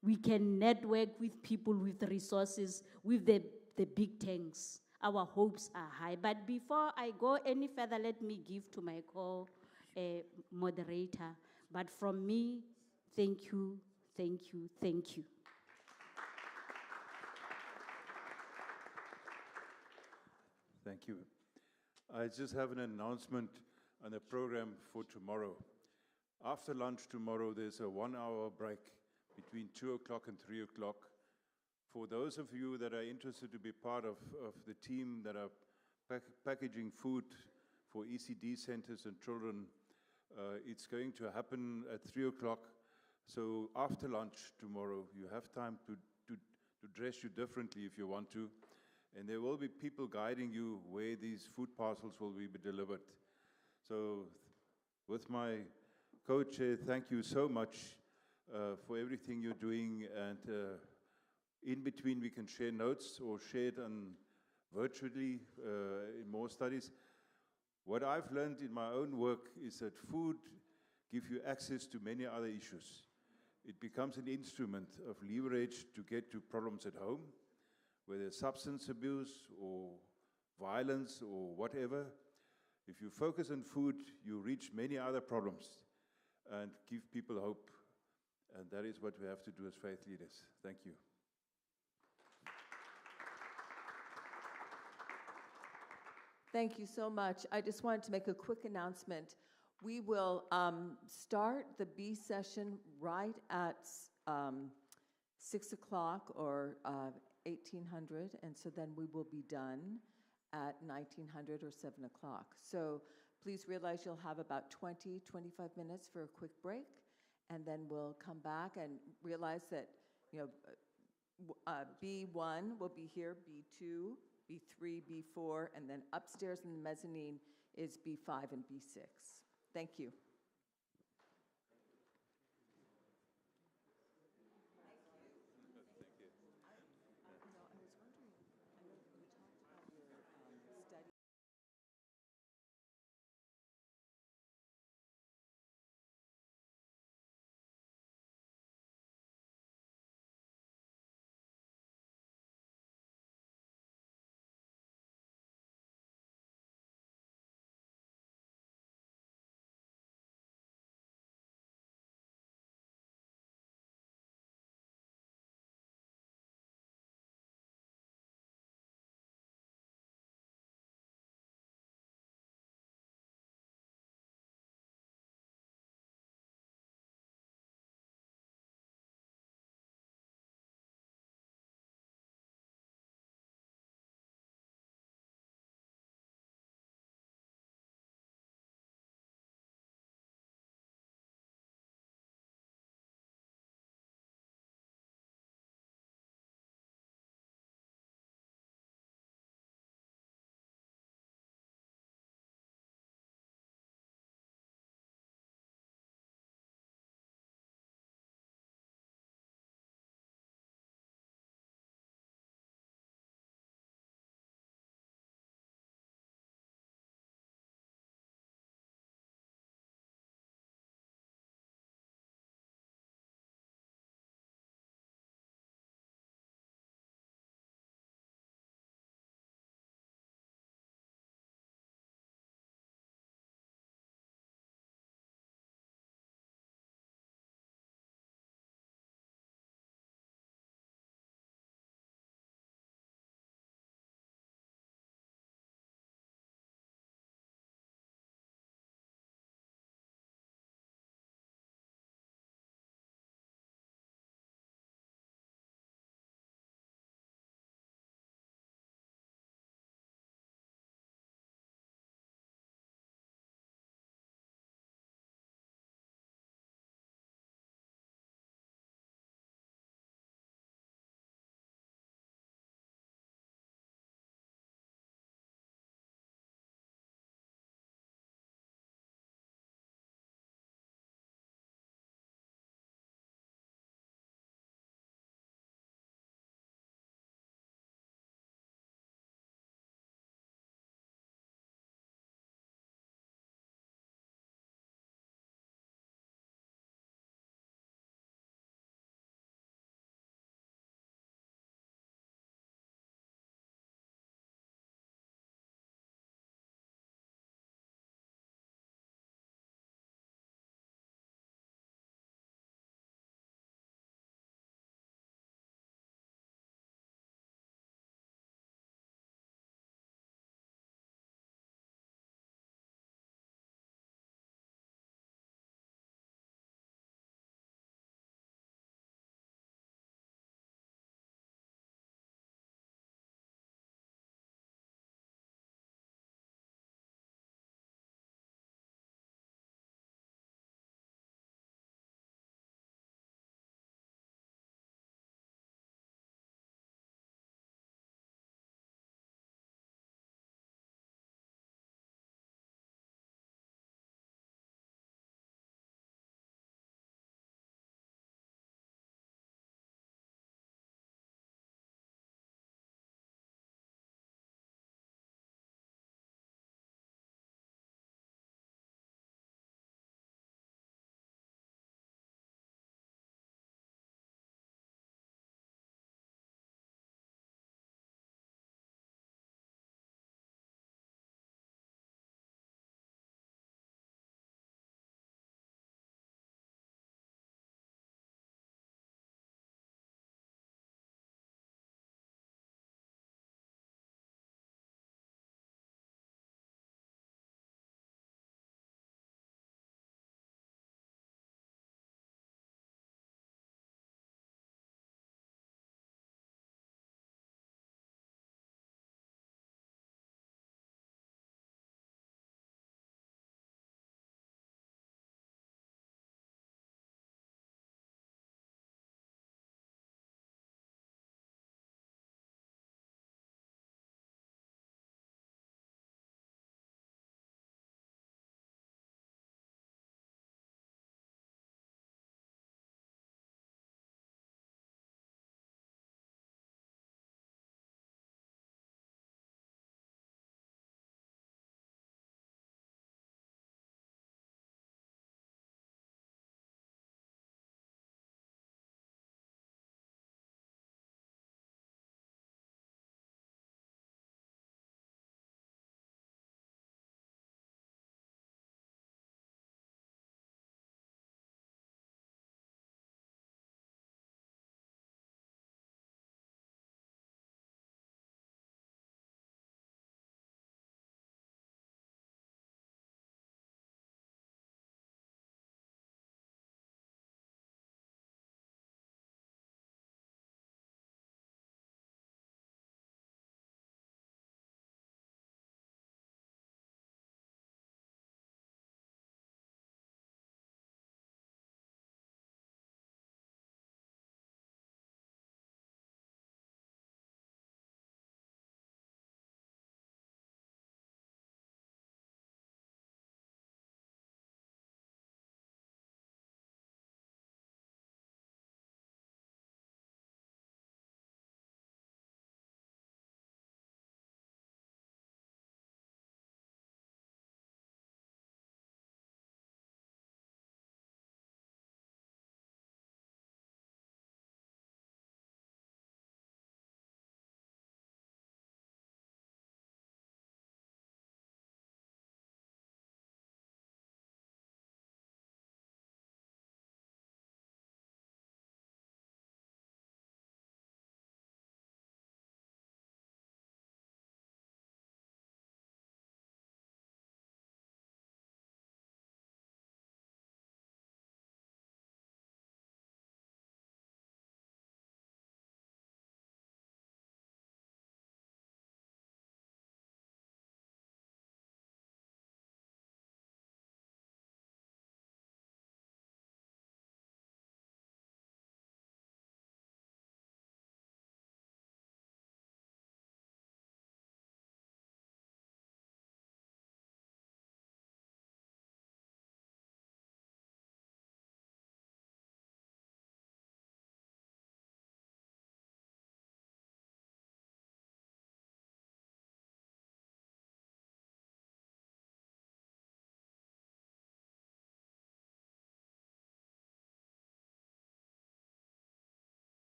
We can network with people with resources, with the big tanks. Our hopes are high. But before I go any further, let me give to my co-moderator. But from me, thank you, thank you, thank you. Thank you. I just have an announcement on the program for tomorrow. After lunch tomorrow, there's a 1-hour break between 2 o'clock and 3 o'clock. For those of you that are interested to be part of the team that are packaging food for ECD centers and children, it's going to happen at 3 o'clock. So after lunch tomorrow, you have time to dress you differently if you want to. And there will be people guiding you where these food parcels will be delivered. So with my co-chair, thank you so much for everything you're doing. And in between, we can share notes or share it virtually in more studies. What I've learned in my own work is that food gives you access to many other issues. It becomes an instrument of leverage to get to problems at home, whether substance abuse or violence or whatever. If you focus on food, you reach many other problems and give people hope. And that is what we have to do as faith leaders. Thank you. Thank you so much. I just wanted to make a quick announcement. We will start the B session right at 6 o'clock or 1800, and so then we will be done at 1900 or 7 o'clock. So please realize you'll have about 20, 25 minutes for a quick break, and then we'll come back and realize that, you know, B1 will be here, B2, B3, B4, and then upstairs in the mezzanine is B5 and B6. Thank you.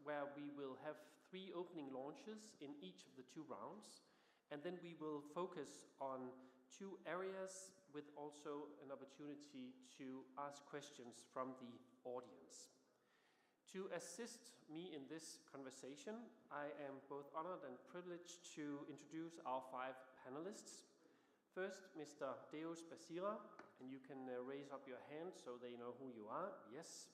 where we will have 3 opening launches in each of the 2 rounds, and then we will focus on 2 areas with also an opportunity to ask questions from the audience. To assist me in this conversation, I am both honored and privileged to introduce our 5 panelists. First, Mr. Deus Basira, and you can raise up your hand so they know who you are, yes,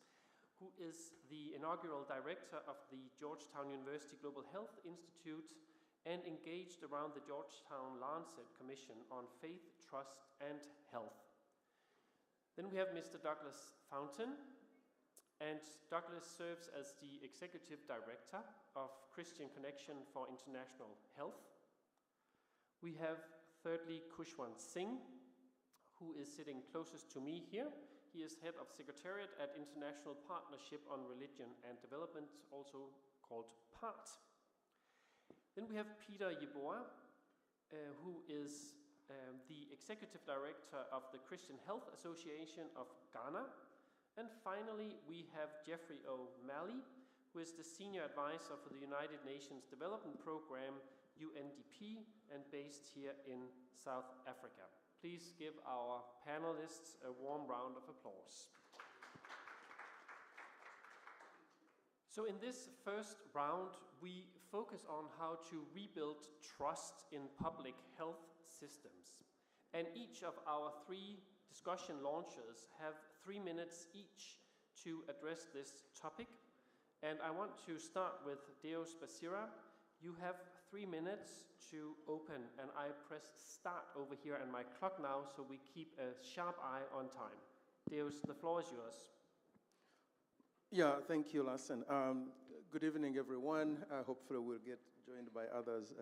who is the inaugural director of the Georgetown University Global Health Institute and engaged around the Georgetown Lancet Commission on Faith, Trust, and Health. Then we have Mr. Douglas Fountain, and Douglas serves as the Executive Director of Christian Connection for International Health. We have thirdly Kushwant Singh, who is sitting closest to me here. He is Head of Secretariat at International Partnership on Religion and Development, also called PART. Then we have Peter Yeboah, who is the Executive Director of the Christian Health Association of Ghana. And finally, we have Jeffrey O'Malley, who is the Senior Advisor for the United Nations Development Program, UNDP, and based here in South Africa. Please give our panelists a warm round of applause. So in this first round, we focus on how to rebuild trust in public health systems. And each of our 3 discussion launchers have 3 minutes each to address this topic. And I want to start with Deus Basira. You have 3 minutes to open, and I press start over here on my clock now, so we keep a sharp eye on time. Deus, the floor is yours. Yeah, thank you, Lassen. Good evening, everyone. Hopefully we'll get joined by others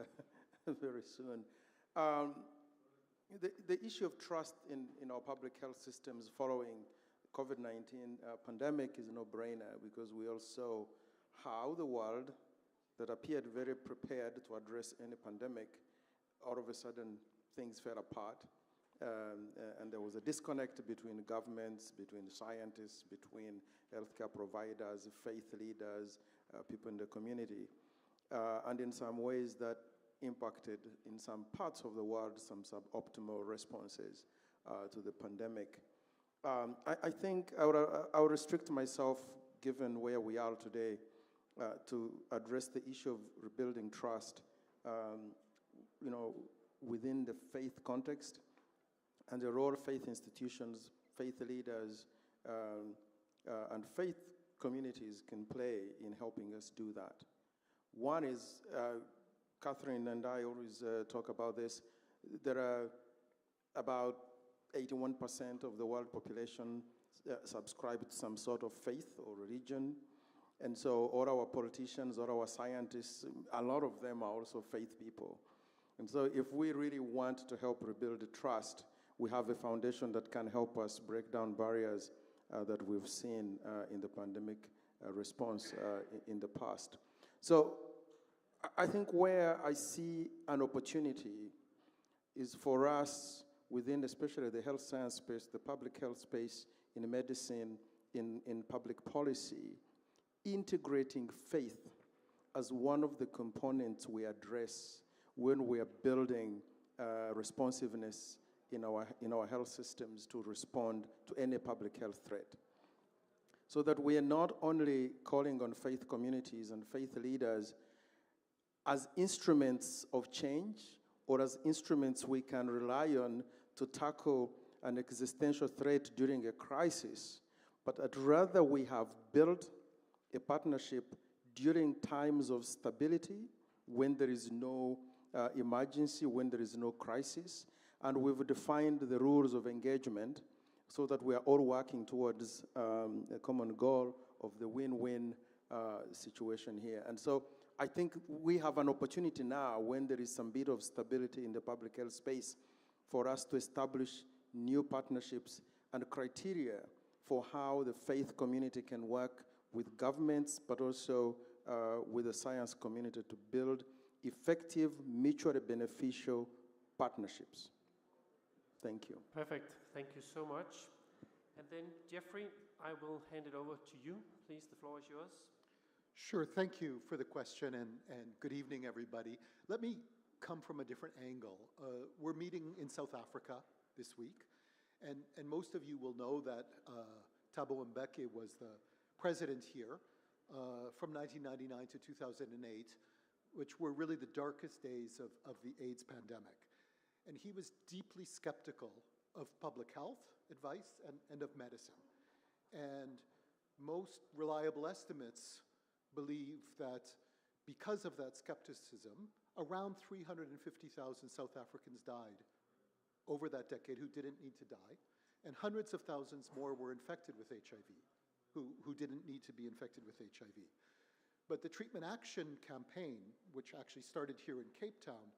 very soon. The issue of trust in our public health systems following COVID-19 pandemic is a no-brainer, because we all saw how the world that appeared very prepared to address any pandemic, all of a sudden things fell apart. And there was a disconnect between governments, between scientists, between healthcare providers, faith leaders, people in the community. And in some ways that impacted, in some parts of the world, some suboptimal responses to the pandemic. I think I will restrict myself, given where we are today, to address the issue of rebuilding trust, within the faith context, and the role faith institutions, faith leaders, and faith communities can play in helping us do that. One is, Catherine and I always talk about this, there are about 81% of the world population subscribe to some sort of faith or religion. And so all our politicians, all our scientists, a lot of them are also faith people. And so if we really want to help rebuild the trust, we have a foundation that can help us break down barriers that we've seen in the pandemic response in the past. So I think where I see an opportunity is for us within especially the health science space, the public health space, in medicine, in public policy, integrating faith as one of the components we address when we are building responsiveness in our health systems to respond to any public health threat. So that we are not only calling on faith communities and faith leaders as instruments of change or as instruments we can rely on to tackle an existential threat during a crisis, but that rather we have built a partnership during times of stability, when there is no emergency, when there is no crisis, and we've defined the rules of engagement so that we are all working towards a common goal of the win-win situation here. And so I think we have an opportunity now, when there is some bit of stability in the public health space, for us to establish new partnerships and criteria for how the faith community can work with governments, but also with the science community to build effective, mutually beneficial partnerships. Thank you. Perfect. Thank you so much. And then, Jeffrey, I will hand it over to you. Please, the floor is yours. Sure, thank you for the question, and good evening, everybody. Let me come from a different angle. We're meeting in South Africa this week, and most of you will know that Thabo Mbeki was the president here from 1999 to 2008, which were really the darkest days of the AIDS pandemic. And he was deeply skeptical of public health advice and of medicine. And most reliable estimates believe that because of that skepticism, around 350,000 South Africans died over that decade who didn't need to die, and hundreds of thousands more were infected with HIV who didn't need to be infected with HIV. But the Treatment Action Campaign, which actually started here in Cape Town,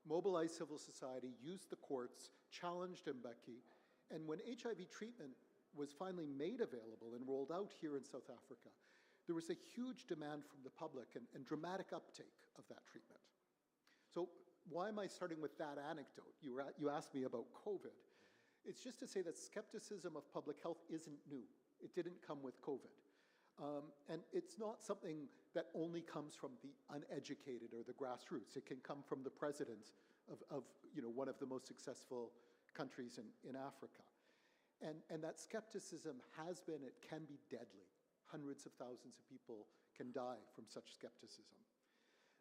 mobilized civil society, used the courts, challenged Mbeki, and when HIV treatment was finally made available and rolled out here in South Africa, there was a huge demand from the public and dramatic uptake of that treatment. So why am I starting with that anecdote? You asked me about COVID. It's just to say that skepticism of public health isn't new. It didn't come with COVID. And it's not something that only comes from the uneducated or the grassroots. It can come from the president of one of the most successful countries in Africa. And that skepticism has been, it can be deadly. Hundreds of thousands of people can die from such skepticism.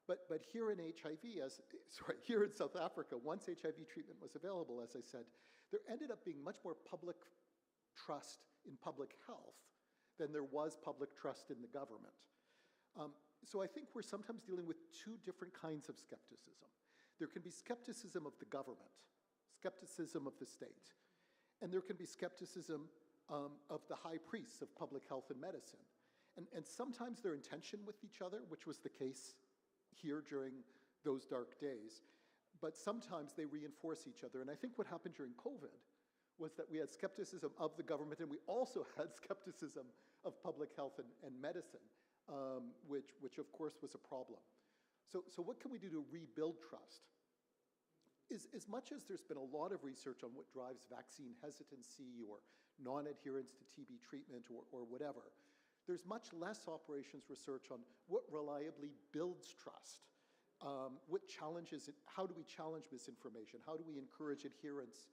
But here in here in South Africa, once HIV treatment was available, as I said, there ended up being much more public trust in public health than there was public trust in the government. So I think we're sometimes dealing with two different kinds of skepticism. There can be skepticism of the government, skepticism of the state, and there can be skepticism of the high priests of public health and medicine. And sometimes they're in tension with each other, which was the case here during those dark days. But sometimes they reinforce each other. And I think what happened during COVID was that we had skepticism of the government, and we also had skepticism of public health and medicine, which of course was a problem. So what can we do to rebuild trust? As much as there's been a lot of research on what drives vaccine hesitancy or non-adherence to TB treatment or whatever, there's much less operations research on what reliably builds trust, what challenges it, how do we challenge misinformation, how do we encourage adherence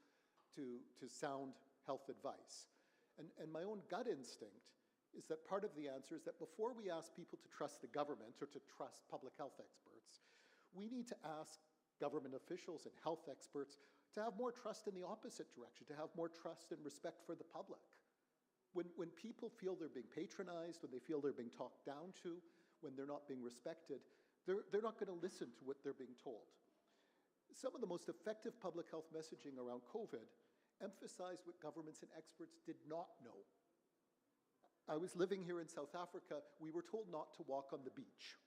to sound health advice. And my own gut instinct is that part of the answer is that before we ask people to trust the government or to trust public health experts, we need to ask government officials and health experts to have more trust in the opposite direction, to have more trust and respect for the public. When people feel they're being patronized, when they feel they're being talked down to, when they're not being respected, they're not going to listen to what they're being told. Some of the most effective public health messaging around COVID emphasized what governments and experts did not know. I was living here in South Africa. We were told not to walk on the beach.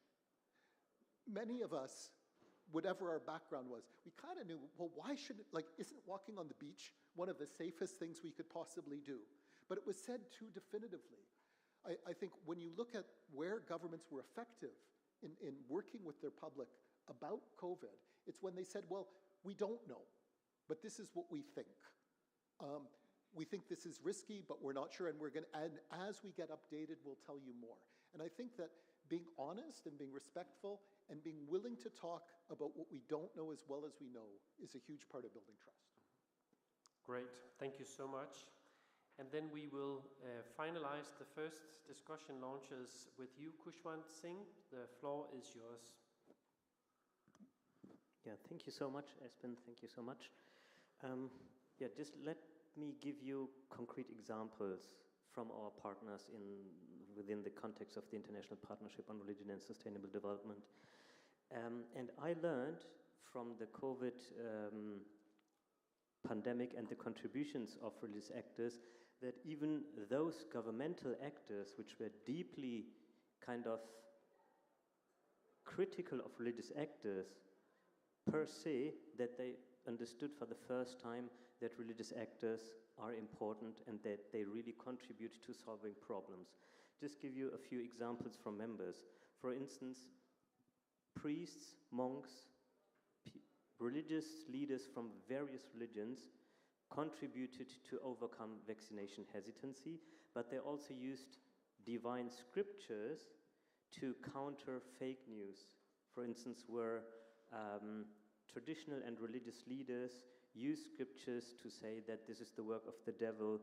Many of us, whatever our background was, we kind of knew, well, why shouldn't, isn't walking on the beach one of the safest things we could possibly do? But it was said too definitively. I think when you look at where governments were effective in working with their public about COVID, it's when they said, well, we don't know, but this is what we think. We think this is risky, but we're not sure, and as we get updated, we'll tell you more. And I think that being honest and being respectful and being willing to talk about what we don't know as well as we know is a huge part of building trust. Great, thank you so much. And then we will finalize the first discussion launches with you, Khushwant Singh. The floor is yours. Yeah, thank you so much, Espen. Thank you so much. Just let me give you concrete examples from our partners within the context of the International Partnership on Religion and Sustainable Development. And I learned from the COVID pandemic and the contributions of religious actors that even those governmental actors which were deeply kind of critical of religious actors per se, that they understood for the first time that religious actors are important and that they really contribute to solving problems. Just give you a few examples from members. For instance, priests, monks, religious leaders from various religions contributed to overcome vaccination hesitancy, but they also used divine scriptures to counter fake news. For instance, where traditional and religious leaders use scriptures to say that this is the work of the devil,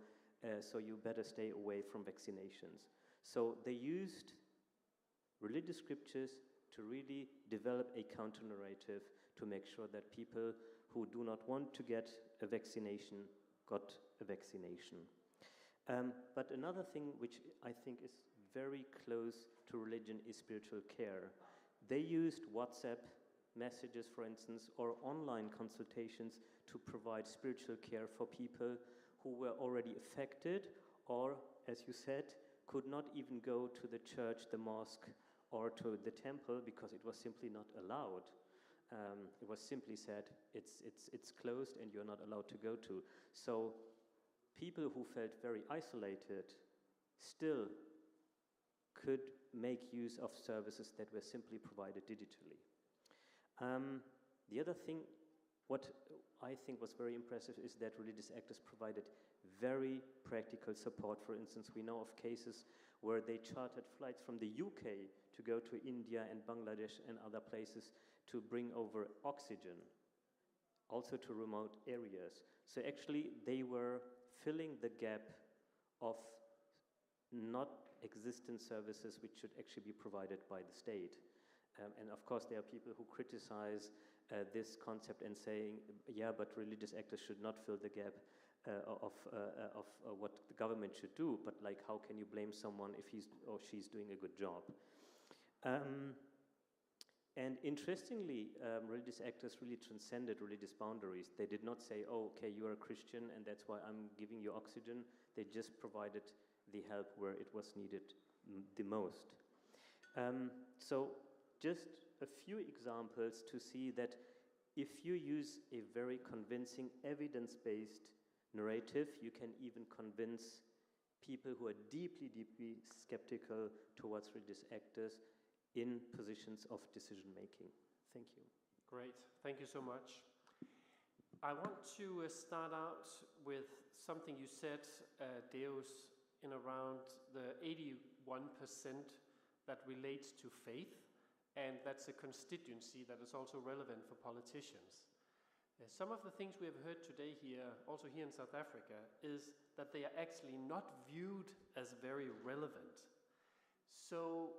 so you better stay away from vaccinations. So they used religious scriptures to really develop a counter-narrative to make sure that people who do not want to get a vaccination got a vaccination. But another thing which I think is very close to religion is spiritual care. They used WhatsApp messages, for instance, or online consultations to provide spiritual care for people who were already affected or, as you said, could not even go to the church, the mosque, or to the temple because it was simply not allowed. It was simply said, it's closed and you're not allowed to go to. So people who felt very isolated still could make use of services that were simply provided digitally. The other thing, what I think was very impressive is that religious actors provided very practical support. For instance, we know of cases where they chartered flights from the UK to go to India and Bangladesh and other places to bring over oxygen, also to remote areas. So actually, they were filling the gap of not existent services which should actually be provided by the state. And of course, there are people who criticize this concept and saying, yeah, but religious actors should not fill the gap of what the government should do, but like, how can you blame someone if he's or she's doing a good job? And interestingly, religious actors really transcended religious boundaries. They did not say, oh, okay, you are a Christian and that's why I'm giving you oxygen. They just provided the help where it was needed the most. So just a few examples to see that if you use a very convincing evidence-based narrative, you can even convince people who are deeply, deeply skeptical towards religious actors in positions of decision-making. Thank you. Great, thank you so much. I want to start out with something you said, Deus, in around the 81% that relates to faith, and that's a constituency that is also relevant for politicians. Some of the things we have heard today here, also here in South Africa, is that they are actually not viewed as very relevant. So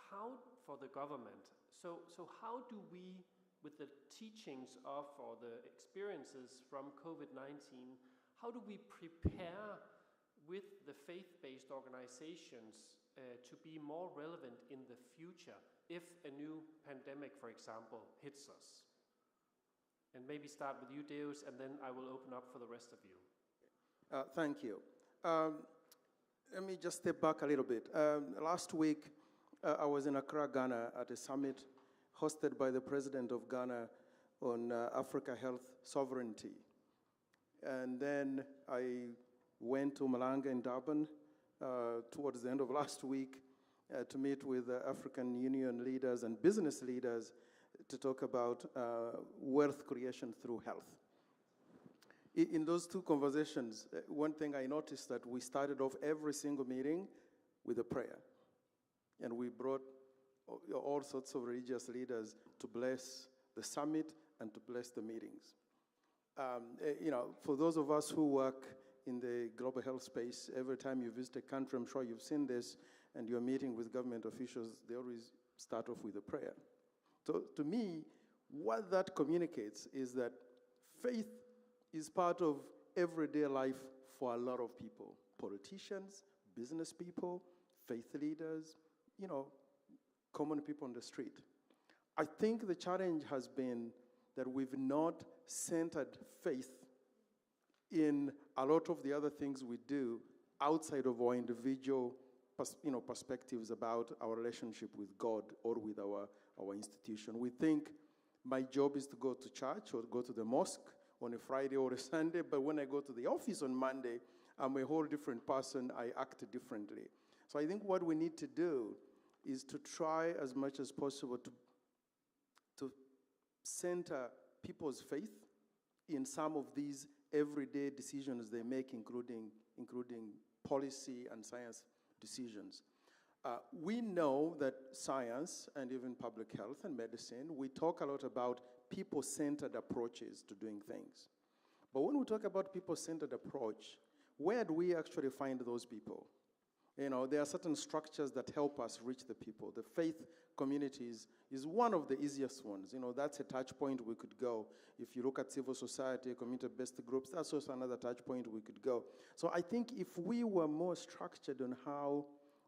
how, for the government, so how do we, with the teachings of, or the experiences from COVID-19, how do we prepare with the faith-based organizations to be more relevant in the future if a new pandemic, for example, hits us? And maybe start with you, Deus, and then I will open up for the rest of you. Thank you. Let me just step back a little bit. Last week, I was in Accra, Ghana, at a summit hosted by the President of Ghana on Africa Health Sovereignty. And then I went to Malanga in Durban towards the end of last week to meet with African Union leaders and business leaders to talk about wealth creation through health. In those two conversations, one thing I noticed that we started off every single meeting with a prayer. And we brought all sorts of religious leaders to bless the summit and to bless the meetings. For those of us who work in the global health space, every time you visit a country, I'm sure you've seen this, and you're meeting with government officials, they always start off with a prayer. So to me, what that communicates is that faith is part of everyday life for a lot of people. Politicians, business people, faith leaders, common people on the street. I think the challenge has been that we've not centered faith in a lot of the other things we do outside of our individual perspectives about our relationship with God or with our institution. We think my job is to go to church or go to the mosque on a Friday or a Sunday, but when I go to the office on Monday, I'm a whole different person, I act differently. So I think what we need to do is to try as much as possible to center people's faith in some of these everyday decisions they make, including policy and science decisions. We know that science and even public health and medicine, we talk a lot about people-centered approaches to doing things. But when we talk about people-centered approach, where do we actually find those people? You know, there are certain structures that help us reach the people. The faith communities is one of the easiest ones. You know, that's a touch point we could go. If you look at civil society, community-based groups, that's also another touch point we could go. So I think if we were more structured on how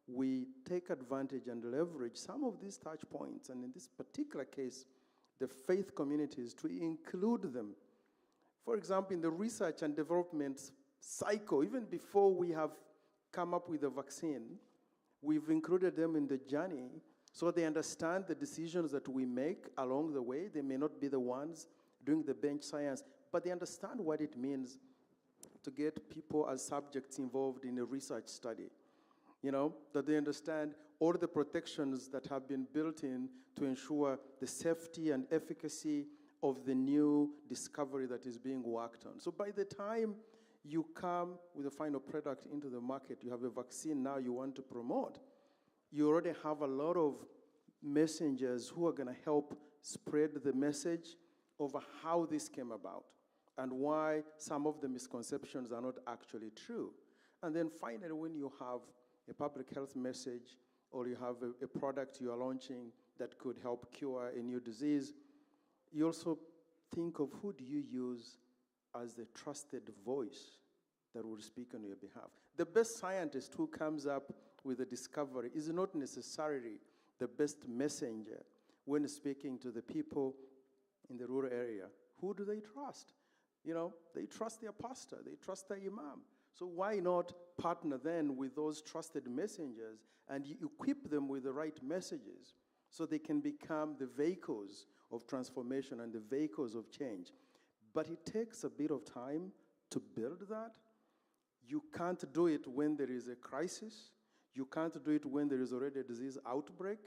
we take advantage and leverage some of these touch points, and in this particular case, the faith communities, to include them. For example, in the research and development cycle, even before we have come up with a vaccine, we've included them in the journey so they understand the decisions that we make along the way. They may not be the ones doing the bench science, but they understand what it means to get people as subjects involved in a research study. You know, that they understand all the protections that have been built in to ensure the safety and efficacy of the new discovery that is being worked on. So by the time you come with a final product into the market, you have a vaccine now you want to promote, you already have a lot of messengers who are going to help spread the message over how this came about and why some of the misconceptions are not actually true. And then finally, when you have a public health message or you have a product you are launching that could help cure a new disease, you also think of who do you use as the trusted voice that will speak on your behalf. The best scientist who comes up with a discovery is not necessarily the best messenger when speaking to the people in the rural area. Who do they trust? You know, they trust their pastor, they trust their imam. So why not partner then with those trusted messengers and you equip them with the right messages so they can become the vehicles of transformation and the vehicles of change? But it takes a bit of time to build that. You can't do it when there is a crisis. You can't do it when there is already a disease outbreak.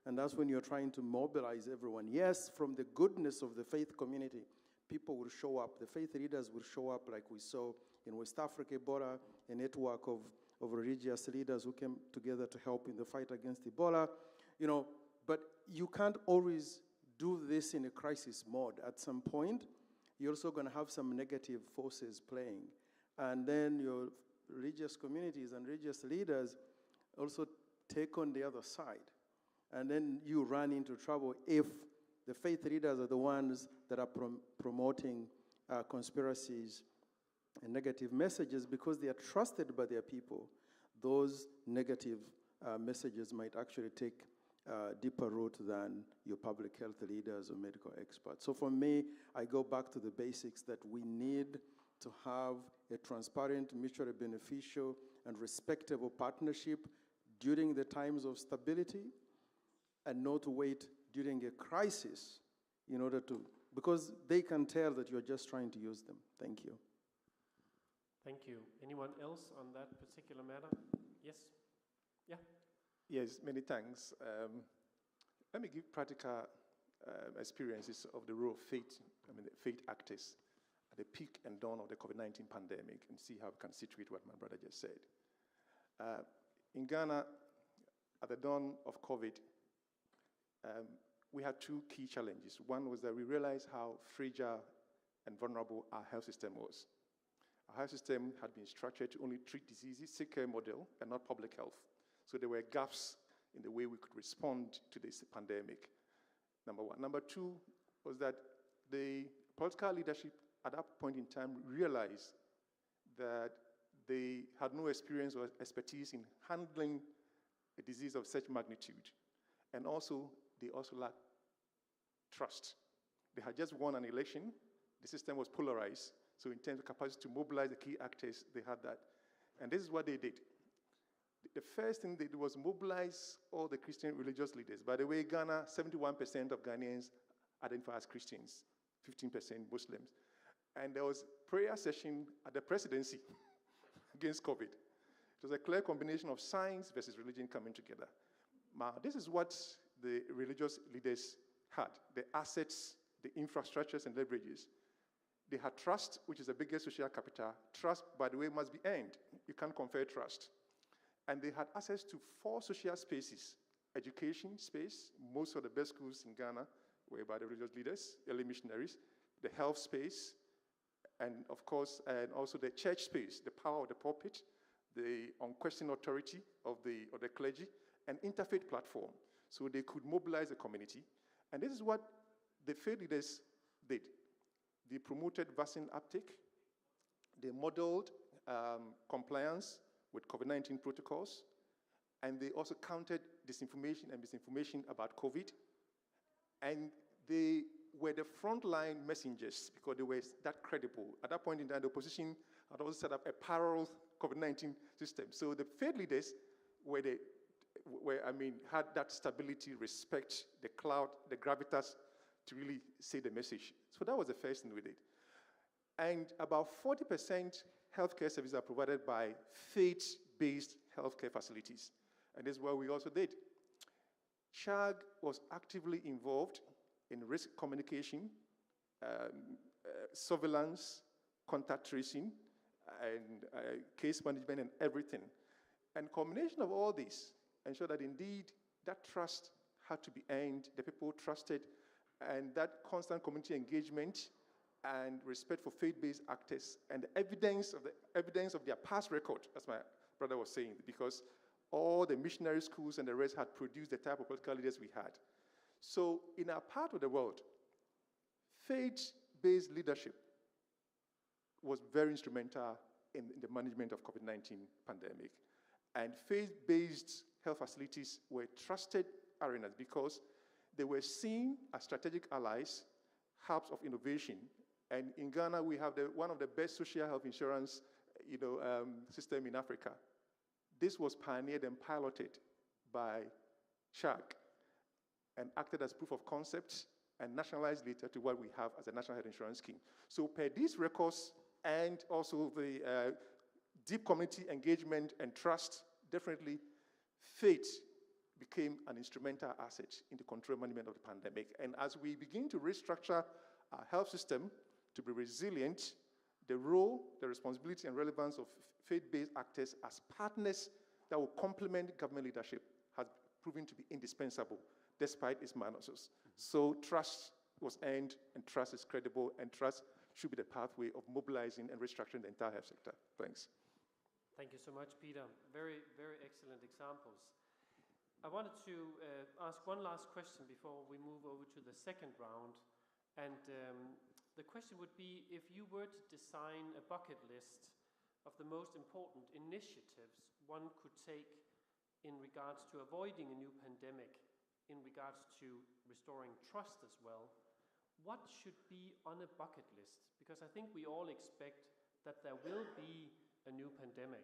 And that's when you're trying to mobilize everyone. Yes, from the goodness of the faith community, people will show up. The faith leaders will show up, like we saw in West Africa, Ebola, a network of religious leaders who came together to help in the fight against Ebola. You know, but you can't always do this in a crisis mode. At some point, you're also going to have some negative forces playing. And then your religious communities and religious leaders also take on the other side. And then you run into trouble if the faith leaders are the ones that are promoting conspiracies and negative messages because they are trusted by their people. Those negative messages might actually take deeper root than your public health leaders or medical experts. So for me, I go back to the basics that we need to have a transparent, mutually beneficial, and respectable partnership during the times of stability and not wait during a crisis in order to, because they can tell that you're just trying to use them. Thank you. Thank you. Anyone else on that particular matter? Yes? Yeah? Yes, many thanks. Let me give practical experiences of the role of faith, the faith actors at the peak and dawn of the COVID-19 pandemic and see how we can situate what my brother just said. In Ghana, at the dawn of COVID, we had two key challenges. One was that we realized how fragile and vulnerable our health system was. Our health system had been structured to only treat diseases, sick care model, and not public health. So there were gaps in the way we could respond to this pandemic, number one. Number two was that the political leadership at that point in time realized that they had no experience or expertise in handling a disease of such magnitude. And also, they also lacked trust. They had just won an election. The system was polarized. So in terms of capacity to mobilize the key actors, they had that. And this is what they did. The first thing they did was mobilize all the Christian religious leaders. By the way, Ghana, 71% of Ghanaians identify as Christians, 15% Muslims. And there was prayer session at the presidency against COVID. It was a clear combination of science versus religion coming together. Now, this is what the religious leaders had, the assets, the infrastructures and leverages. They had trust, which is the biggest social capital. Trust, by the way, must be earned. You can't confer trust. And they had access to 4 social spaces: education space, most of the best schools in Ghana were by the religious leaders, early missionaries; the health space, and of course, and also the church space, the power of the pulpit, the unquestioned authority of the clergy, and interfaith platform. So they could mobilize the community. And this is what the faith leaders did. They promoted vaccine uptake. They modeled compliance with COVID-19 protocols. And they also countered disinformation and misinformation about COVID. And they were the frontline messengers because they were that credible. At that point in time, the opposition had also set up a parallel COVID-19 system. So the faith leaders had that stability, respect, the cloud, the gravitas to really say the message. So that was the first thing we did. And about 40% healthcare services are provided by faith-based healthcare facilities. And this is what we also did. CHAG was actively involved in risk communication, surveillance, contact tracing, and case management and everything. And combination of all this ensured that indeed that trust had to be earned, the people trusted, and that constant community engagement and respect for faith-based actors and the evidence of their past record, as my brother was saying, because all the missionary schools and the rest had produced the type of political leaders we had. So in our part of the world, faith-based leadership was very instrumental in the management of COVID-19 pandemic. And faith-based health facilities were trusted arenas because they were seen as strategic allies, hubs of innovation. And in Ghana, we have one of the best social health insurance system in Africa. This was pioneered and piloted by CHAG and acted as proof of concept and nationalized later to what we have as a national health insurance scheme. So per these records and also the deep community engagement and trust, definitely faith became an instrumental asset in the control management of the pandemic. And as we begin to restructure our health system to be resilient, the role, the responsibility, and relevance of faith-based actors as partners that will complement government leadership has proven to be indispensable, despite its minuses. So trust was earned, and trust is credible, and trust should be the pathway of mobilizing and restructuring the entire health sector. Thanks. Thank you so much, Peter. Very, very excellent examples. I wanted to ask one last question before we move over to the second round. And the question would be, if you were to design a bucket list of the most important initiatives one could take in regards to avoiding a new pandemic, in regards to restoring trust as well, what should be on a bucket list? Because I think we all expect that there will be a new pandemic.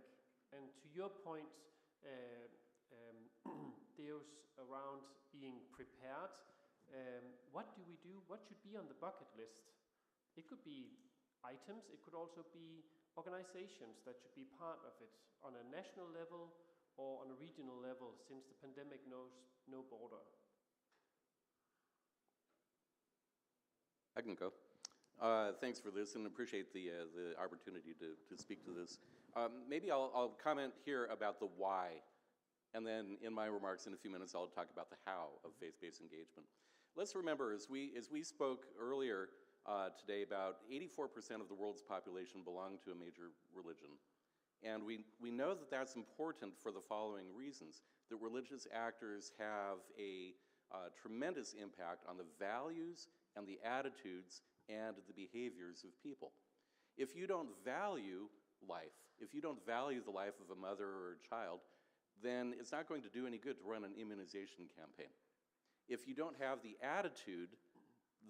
And to your point, Deus, around being prepared, what do we do? What should be on the bucket list? It could be items, it could also be organizations that should be part of it on a national level or on a regional level, since the pandemic knows no border. I can go. Thanks for this, and appreciate the opportunity to speak to this. Maybe I'll comment here about the why, and then in my remarks in a few minutes, I'll talk about the how of faith-based engagement. Let's remember, as we spoke earlier today, about 84% of the world's population belong to a major religion. And we know that that's important for the following reasons: that religious actors have a tremendous impact on the values and the attitudes and the behaviors of people. If you don't value life, if you don't value the life of a mother or a child, then it's not going to do any good to run an immunization campaign. If you don't have the attitude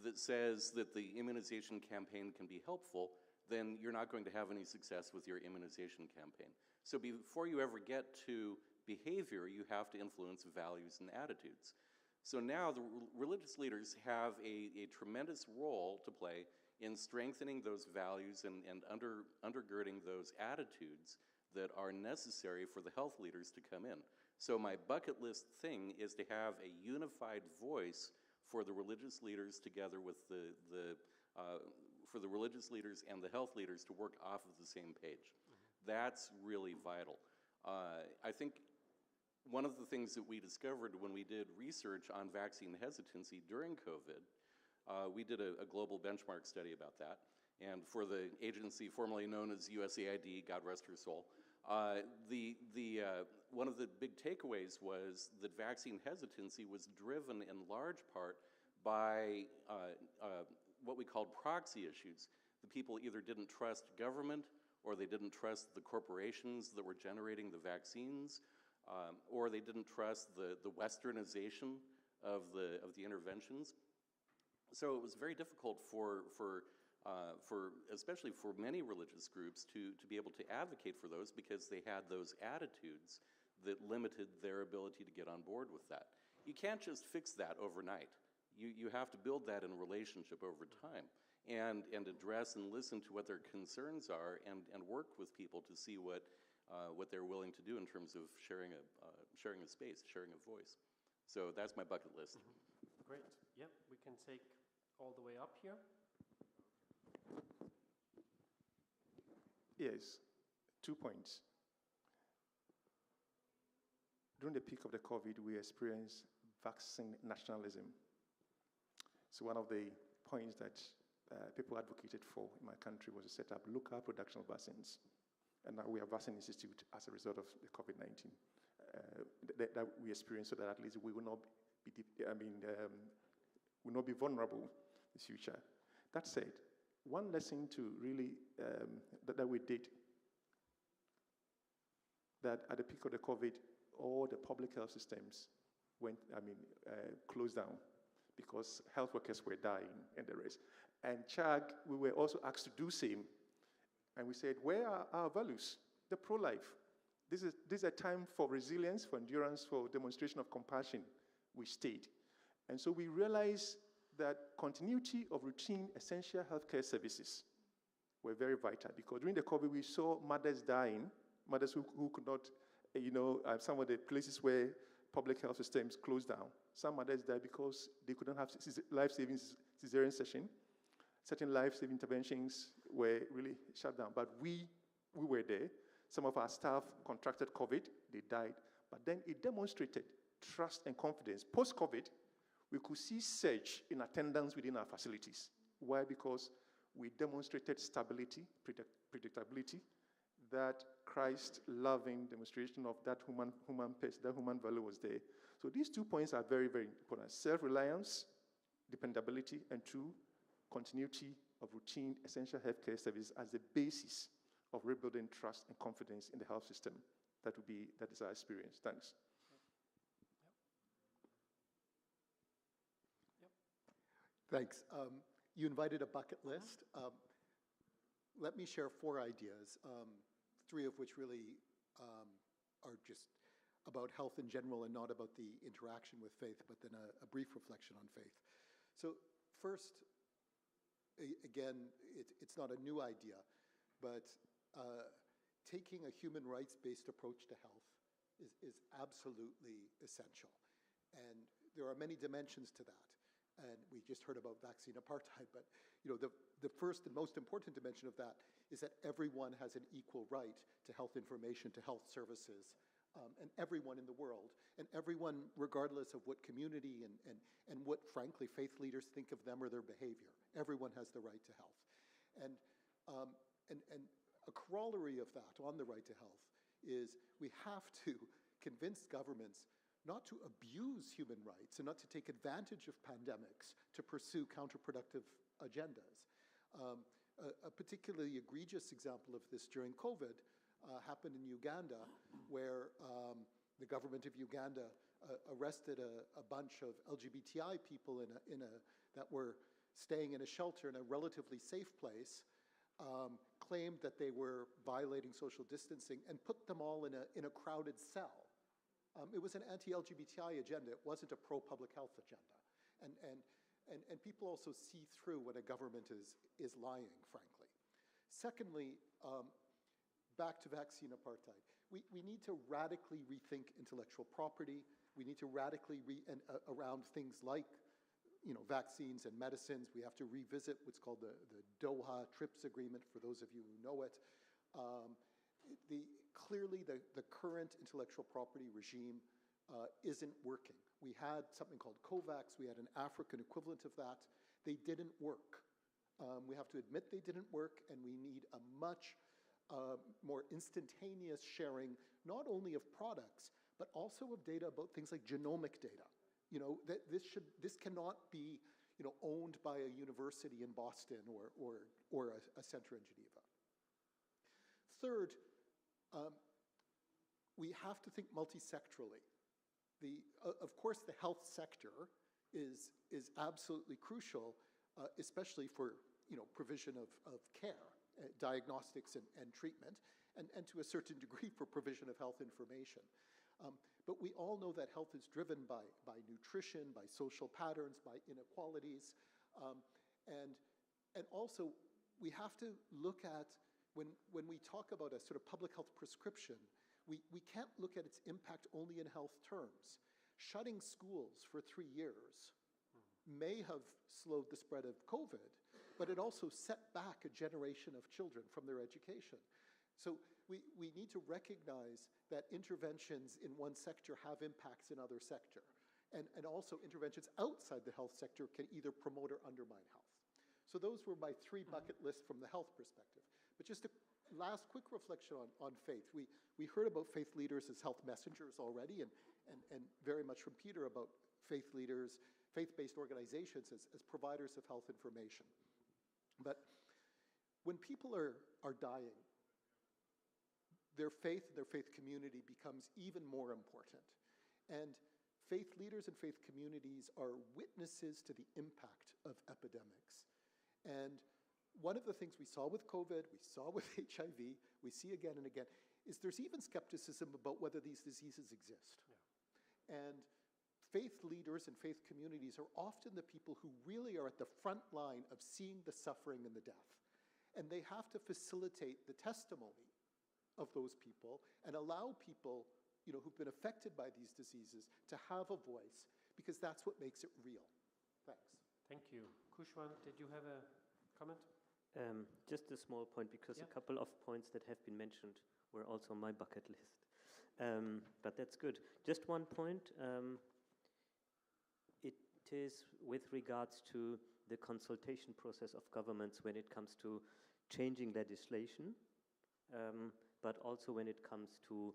that says that the immunization campaign can be helpful, then you're not going to have any success with your immunization campaign. So before you ever get to behavior, you have to influence values and attitudes. So now the religious leaders have a tremendous role to play in strengthening those values and undergirding those attitudes that are necessary for the health leaders to come in. So my bucket list thing is to have a unified voice for the religious leaders together with for the religious leaders and the health leaders to work off of the same page. That's really vital. I think one of the things that we discovered when we did research on vaccine hesitancy during COVID, we did a global benchmark study about that. And for the agency formerly known as USAID, God rest her soul, one of the big takeaways was that vaccine hesitancy was driven in large part by what we called proxy issues. The people either didn't trust government, or they didn't trust the corporations that were generating the vaccines, or they didn't trust the westernization of the interventions. So it was very difficult for especially for many religious groups to be able to advocate for those, because they had those attitudes that limited their ability to get on board with that. You can't just fix that overnight. You have to build that in relationship over time, and address and listen to what their concerns are, and work with people to see what they're willing to do in terms of sharing a space, sharing a voice. So that's my bucket list. Great. Yep, we can take all the way up here. Yes, 2 points. During the peak of the COVID, we experienced vaccine nationalism. So one of the points that people advocated for in my country was to set up local production of vaccines. And now we have Vaccine Institute as a result of the COVID-19 that we experienced, so that at least we will not be, will not be vulnerable in the future. That said, one lesson to really, that we did, that at the peak of the COVID, all the public health systems closed down because health workers were dying and the rest. And CHAG, we were also asked to do same. And we said, where are our values? The pro-life. This is a time for resilience, for endurance, for demonstration of compassion. We stayed. And so we realized that continuity of routine essential healthcare services were very vital, because during the COVID, we saw mothers dying, mothers who could not, some of the places where public health systems closed down. Some mothers died because they couldn't have life-saving cesarean session. Certain life-saving interventions were really shut down. But we were there. Some of our staff contracted COVID. They died. But then it demonstrated trust and confidence. Post-COVID, we could see surge in attendance within our facilities. Why? Because we demonstrated stability, predictability, that Christ-loving demonstration of that human pace, that human value was there. So these 2 points are very, very important. Self-reliance, dependability, and 2, continuity of routine essential healthcare services as the basis of rebuilding trust and confidence in the health system. That is our experience. Thanks. Thanks. You invited a bucket list. Let me share 4 ideas, 3 of which really are just about health in general and not about the interaction with faith, but then a brief reflection on faith. So first, again, it's not a new idea, but taking a human rights-based approach to health is absolutely essential. And there are many dimensions to that. And we just heard about vaccine apartheid, but the first and most important dimension of that is that everyone has an equal right to health information, to health services, and everyone in the world, and everyone regardless of what community and what, frankly, faith leaders think of them or their behavior. Everyone has the right to health. And a corollary of that on the right to health is we have to convince governments not to abuse human rights and not to take advantage of pandemics to pursue counterproductive agendas. A particularly egregious example of this during COVID happened in Uganda, where the government of Uganda arrested a bunch of LGBTI people that were staying in a shelter in a relatively safe place, claimed that they were violating social distancing, and put them all in a crowded cell. It was an anti-LGBTI agenda. It wasn't a pro-public health agenda. And people also see through when a government is lying, frankly. Secondly, back to vaccine apartheid. We need to radically rethink intellectual property. We need to radically around things like vaccines and medicines. We have to revisit what's called the Doha TRIPS agreement, for those of you who know it. The clearly the current intellectual property regime isn't working. We had something called COVAX. We had an African equivalent of that. They didn't work. We have to admit they didn't work, and we need a much more instantaneous sharing, not only of products, but also of data about things like genomic data. You know, this cannot be, you know, owned by a university in Boston or a center in Geneva. Third, we have to think multi-sectorally. Of course, the health sector is absolutely crucial, especially for, you know, provision of care, diagnostics and treatment, and to a certain degree for provision of health information. But we all know that health is driven by nutrition, by social patterns, by inequalities, and also we have to look at, when we talk about a sort of public health prescription, we can't look at its impact only in health terms. Shutting schools for 3 years may have slowed the spread of COVID, but it also set back a generation of children from their education. So we need to recognize that interventions in one sector have impacts in other sector. And also interventions outside the health sector can either promote or undermine health. So those were my 3 bucket lists from the health perspective. But just a last quick reflection on faith. We heard about faith leaders as health messengers already, and very much from Peter about faith leaders, faith-based organizations as providers of health information. But when people are dying, their faith and their faith community becomes even more important. And faith leaders and faith communities are witnesses to the impact of epidemics. And one of the things we saw with COVID, we saw with HIV, we see again and again, is there's even skepticism about whether these diseases exist. Yeah. And faith leaders and faith communities are often the people who really are at the front line of seeing the suffering and the death. And they have to facilitate the testimony of those people and allow people, you know, who've been affected by these diseases to have a voice, because that's what makes it real. Thanks. Thank you. Kushwan, did you have a comment? Just a small point, because a couple of points that have been mentioned were also on my bucket list. But that's good. Just one point. It is with regards to the consultation process of governments when it comes to changing legislation, but also when it comes to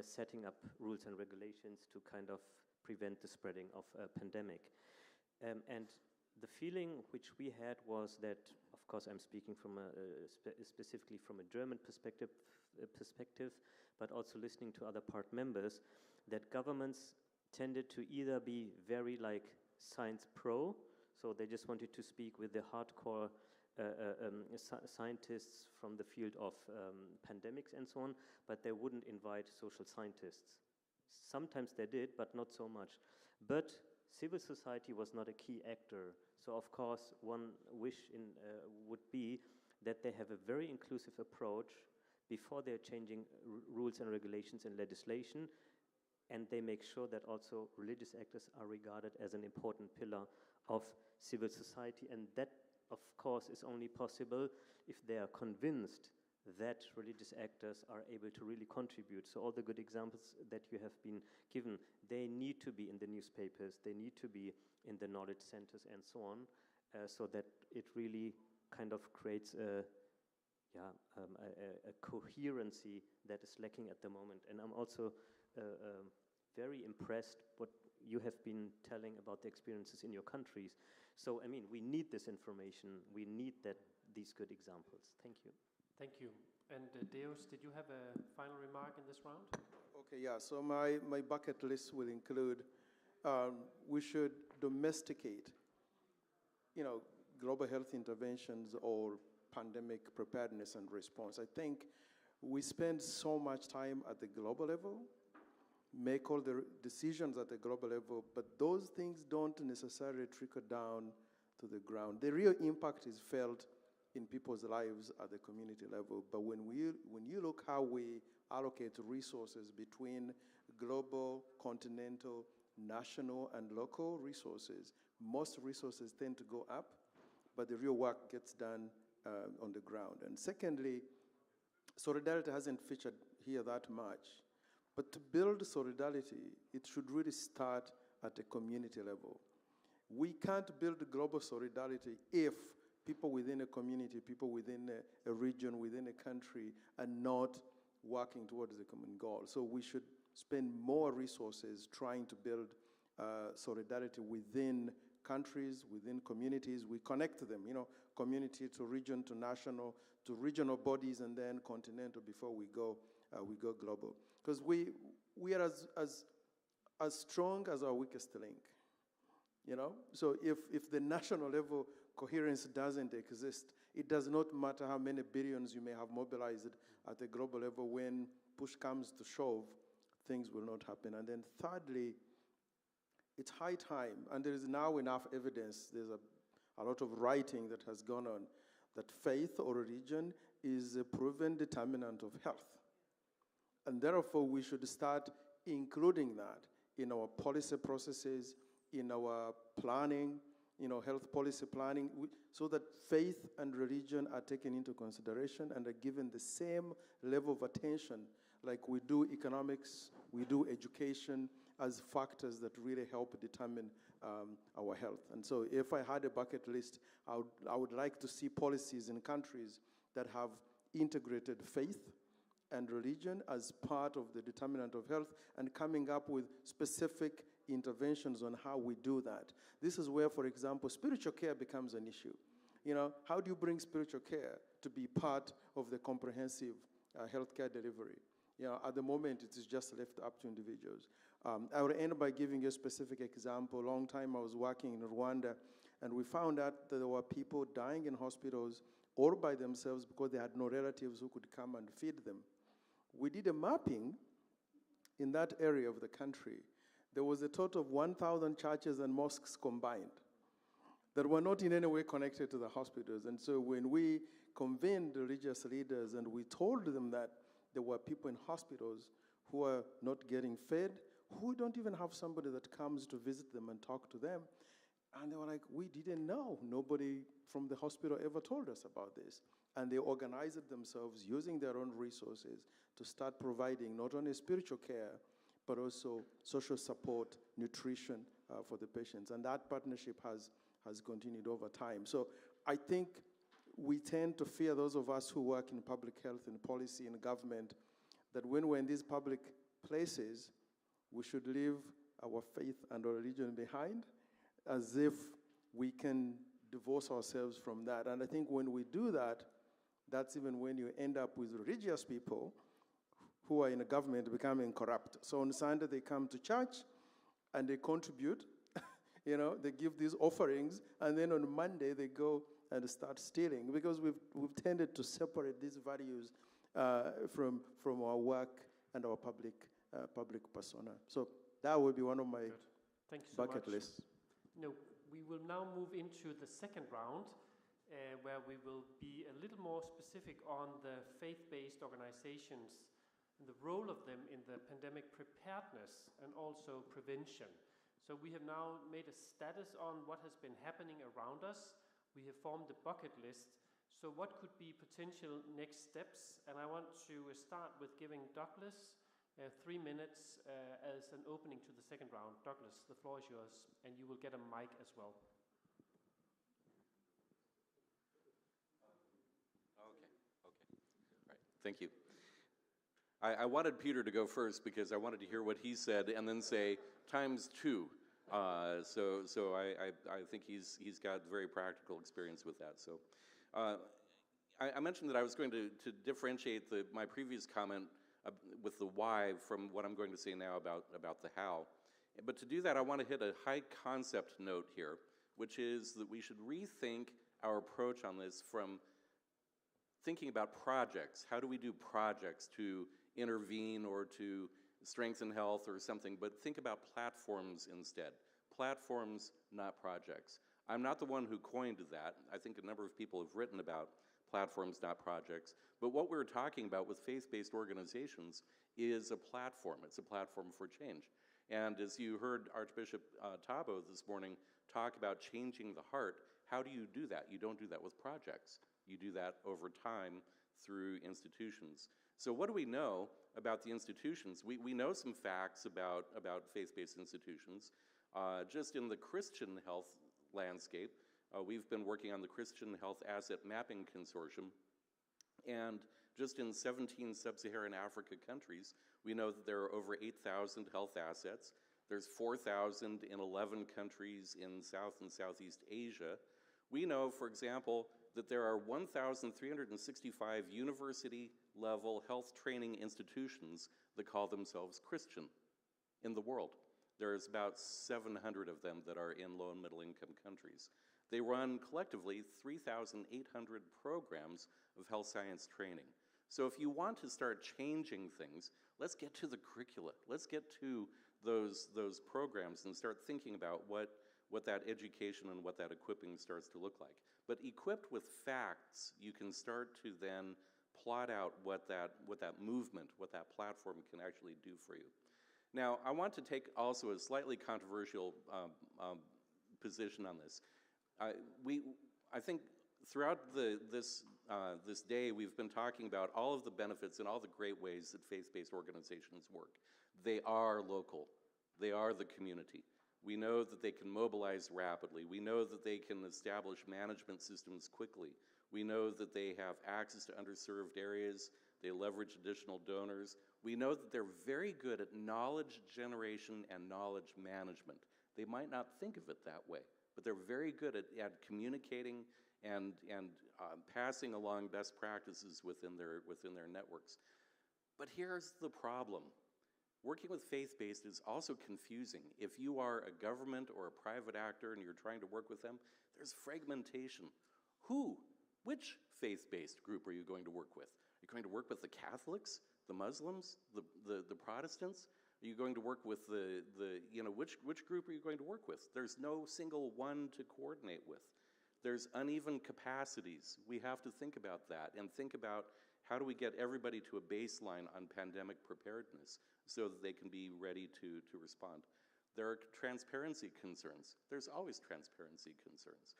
setting up rules and regulations to kind of prevent the spreading of a pandemic. And the feeling which we had was that, of course, I'm speaking from specifically from a German perspective, but also listening to other part members, that governments tended to either be very like science pro, so they just wanted to speak with the hardcore scientists from the field of pandemics and so on, but they wouldn't invite social scientists. Sometimes they did, but not so much. But civil society was not a key actor. So of course, one wish would be that they have a very inclusive approach before they're changing rules and regulations and legislation, and they make sure that also religious actors are regarded as an important pillar of civil society. And that, of course, is only possible if they are convinced that religious actors are able to really contribute. So all the good examples that you have been given, they need to be in the newspapers, they need to be in the knowledge centers and so on, so that it really kind of creates a coherency that is lacking at the moment. And I'm also very impressed what you have been telling about the experiences in your countries. So, I mean, we need this information. We need these good examples. Thank you. Thank you. And Deus, did you have a final remark in this round? Okay, yeah. So my bucket list will include we should domesticate, you know, global health interventions or pandemic preparedness and response. I think we spend so much time at the global level, make all the decisions at the global level, but those things don't necessarily trickle down to the ground. The real impact is felt in people's lives at the community level. But when you look how we allocate resources between global, continental, national, and local resources, most resources tend to go up, but the real work gets done on the ground. And secondly, solidarity hasn't featured hear that much. But to build solidarity, it should really start at a community level. We can't build global solidarity if people within a community, people within a region, within a country are not working towards the common goal. So we should spend more resources trying to build solidarity within countries, within communities. We connect them, community to region, to regional bodies, and then continental before we go global. Because we are as strong as our weakest link, So if the national level coherence doesn't exist, it does not matter how many billions you may have mobilized at the global level. When push comes to shove, things will not happen. And then thirdly, it's high time, and there is now enough evidence, there's a lot of writing that has gone on, that faith or religion is a proven determinant of health. And therefore, we should start including that in our policy processes, in our planning, health policy planning, so that faith and religion are taken into consideration and are given the same level of attention like we do economics, we do education, as factors that really help determine our health. And so if I had a bucket list, I would like to see policies in countries that have integrated faith and religion as part of the determinant of health and coming up with specific interventions on how we do that. This is where, for example, spiritual care becomes an issue. How do you bring spiritual care to be part of the comprehensive healthcare delivery? At the moment, it is just left up to individuals. I will end by giving you a specific example. A long time I was working in Rwanda, and we found out that there were people dying in hospitals all by themselves because they had no relatives who could come and feed them. We did a mapping in that area of the country. There was a total of 1,000 churches and mosques combined that were not in any way connected to the hospitals. And so when we convened religious leaders and we told them that there were people in hospitals who are not getting fed, who don't even have somebody that comes to visit them and talk to them. And they were like, we didn't know. Nobody from the hospital ever told us about this. And they organized themselves using their own resources to start providing not only spiritual care, but also social support, nutrition for the patients. And that partnership has continued over time. So I think we tend to fear, those of us who work in public health and policy and government, that when we're in these public places, we should leave our faith and our religion behind as if we can divorce ourselves from that. And I think when we do that, that's even when you end up with religious people who are in a government becoming corrupt. So on Sunday, they come to church and they contribute, they give these offerings, and then on Monday, they go and start stealing, because we've tended to separate these values from our work and our public persona. So that would be one of my bucket lists. No, we will now move into the second round, where we will be a little more specific on the faith-based organizations and the role of them in the pandemic preparedness and also prevention. So we have now made a status on what has been happening around us. We have formed a bucket list. So what could be potential next steps? And I want to start with giving Douglas 3 minutes as an opening to the second round. Douglas, the floor is yours, and you will get a mic as well. Okay. All right, thank you. I wanted Peter to go first because I wanted to hear what he said and then say ×2. So I think he's got very practical experience with that. So I mentioned that I was going to differentiate my previous comment with the why from what I'm going to say now about the how. But to do that, I want to hit a high concept note here, which is that we should rethink our approach on this from thinking about projects. How do we do projects to intervene or to strengthen health or something, but think about platforms instead. Platforms, not projects. I'm not the one who coined that. I think a number of people have written about platforms, not projects. But what we're talking about with faith-based organizations is a platform. It's a platform for change. And as you heard Archbishop Tabo this morning talk about changing the heart, how do you do that? You don't do that with projects. You do that over time through institutions. So what do we know about the institutions? We know some facts about faith-based institutions. Just in the Christian health landscape, we've been working on the Christian Health Asset Mapping Consortium, and just in 17 sub-Saharan Africa countries, we know that there are over 8,000 health assets. There's 4,000 in 11 countries in South and Southeast Asia. We know, for example, that there are 1,365 university-level health training institutions that call themselves Christian in the world. There's about 700 of them that are in low and middle-income countries. They run collectively 3,800 programs of health science training. So if you want to start changing things, let's get to the curricula. Let's get to those programs and start thinking about what that education and what that equipping starts to look like. But equipped with facts, you can start to then plot out what that movement, what that platform can actually do for you. Now, I want to take also a slightly controversial position on this. I think throughout this day, we've been talking about all of the benefits and all the great ways that faith-based organizations work. They are local. They are the community. We know that they can mobilize rapidly. We know that they can establish management systems quickly. We know that they have access to underserved areas. They leverage additional donors. We know that they're very good at knowledge generation and knowledge management. They might not think of it that way, but they're very good at communicating and passing along best practices within their networks. But here's the problem. Working with faith-based is also confusing. If you are a government or a private actor and you're trying to work with them, there's fragmentation. Which faith-based group are you going to work with? Are you going to work with the Catholics, the Muslims, the Protestants? Are you going to work with which group are you going to work with? There's no single one to coordinate with. There's uneven capacities. We have to think about that and think about how do we get everybody to a baseline on pandemic preparedness so that they can be ready to respond. There are transparency concerns. There's always transparency concerns.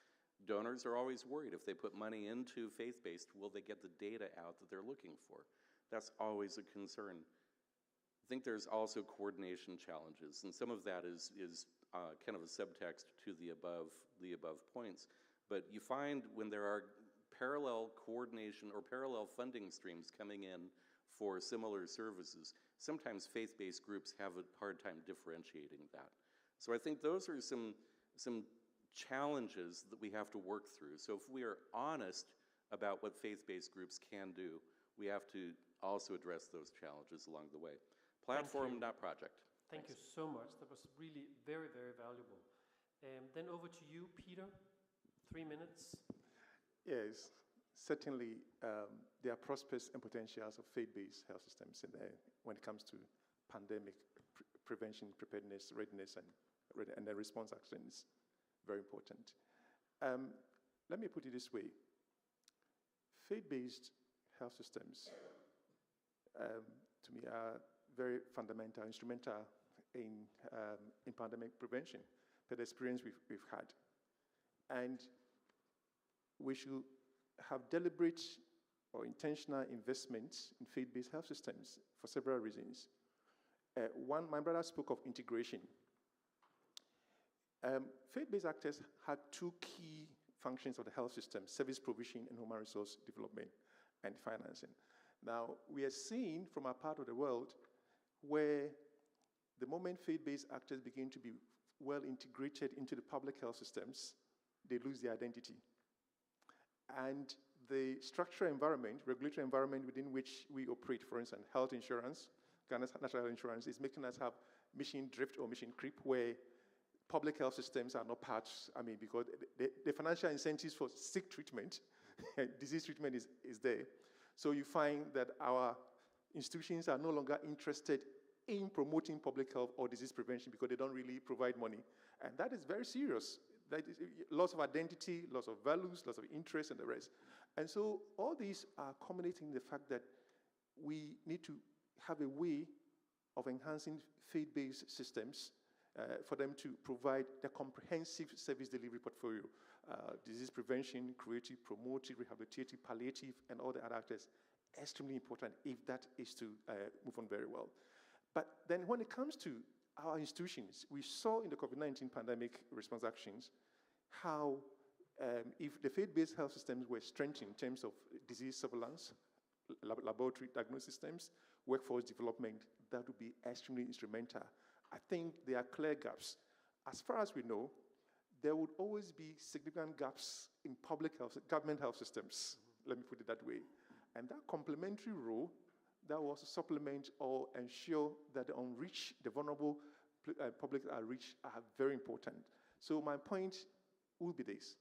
Donors are always worried if they put money into faith-based, will they get the data out that they're looking for? That's always a concern. I think there's also coordination challenges, and some of that is kind of a subtext to the above points. But you find when there are parallel coordination or parallel funding streams coming in for similar services, sometimes faith-based groups have a hard time differentiating that. So I think those are some challenges that we have to work through. So if we are honest about what faith-based groups can do, we have to also address those challenges along the way. Platform, not project. Thank you so much. That was really very, very valuable. Then over to you, Peter. 3 minutes. Yes, certainly there are prospects and potentials of faith-based health systems in there when it comes to pandemic prevention, preparedness, readiness, and the response actions. Very important. Let me put it this way. Faith-based health systems, to me, are very fundamental, instrumental in pandemic prevention, per the experience we've had. And we should have deliberate or intentional investments in faith-based health systems for several reasons. One, my brother spoke of integration. Faith-based actors had two key functions of the health system: service provision and human resource development and financing. Now, we are seeing from a part of the world where the moment faith-based actors begin to be well integrated into the public health systems, they lose their identity. And the structural environment, regulatory environment within which we operate, for instance, health insurance, Ghana's national insurance, is making us have mission drift or mission creep, where public health systems are not parts, because the financial incentives for sick treatment, disease treatment is there. So you find that our institutions are no longer interested in promoting public health or disease prevention because they don't really provide money. And that is very serious. That is loss of identity, loss of values, loss of interest, and the rest. And so all these are culminating in the fact that we need to have a way of enhancing faith-based systems for them to provide the comprehensive service delivery portfolio, disease prevention, curative, promotive, rehabilitative, palliative, and all the other actors, extremely important if that is to move on very well. But then when it comes to our institutions, we saw in the COVID-19 pandemic response actions how if the faith-based health systems were strengthened in terms of disease surveillance, laboratory diagnosis systems, workforce development, that would be extremely instrumental. I think there are clear gaps. As far as we know, there would always be significant gaps in public health, government health systems, let me put it that way. And that complementary role, that will also supplement or ensure that the unreached, the vulnerable public are reached, are very important. So my point will be this.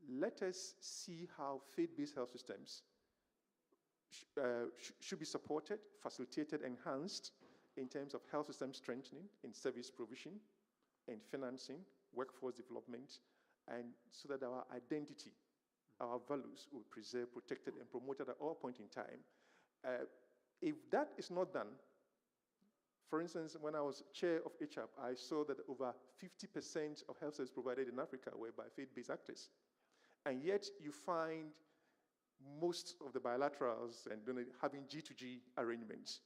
Let us see how faith-based health systems should be supported, facilitated, enhanced in terms of health system strengthening, in service provision, in financing, workforce development, and so that our identity, our values will be preserved, protected, and promoted at all points in time. If that is not done, for instance, when I was chair of HAP, I saw that over 50% of health services provided in Africa were by faith-based actors. And yet you find most of the bilaterals and having G2G arrangements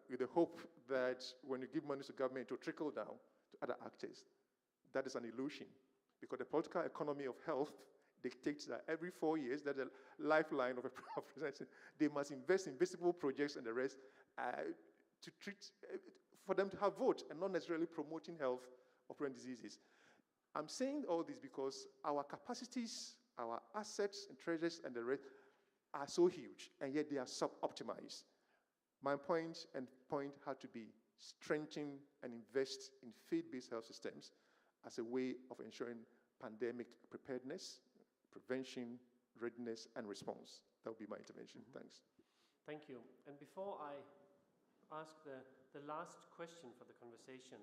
with the hope that when you give money to government, it will trickle down to other actors. That is an illusion, because the political economy of health dictates that every 4 years, that's a lifeline of a president. They must invest in visible projects and the rest to treat, for them to have vote and not necessarily promoting health or preventing diseases. I'm saying all this because our capacities, our assets and treasures and the rest are so huge, and yet they are sub-optimized. My point had to be strengthen and invest in faith-based health systems as a way of ensuring pandemic preparedness, prevention, readiness, and response. That would be my intervention. Thanks. Thank you. And before I ask the last question for the conversation,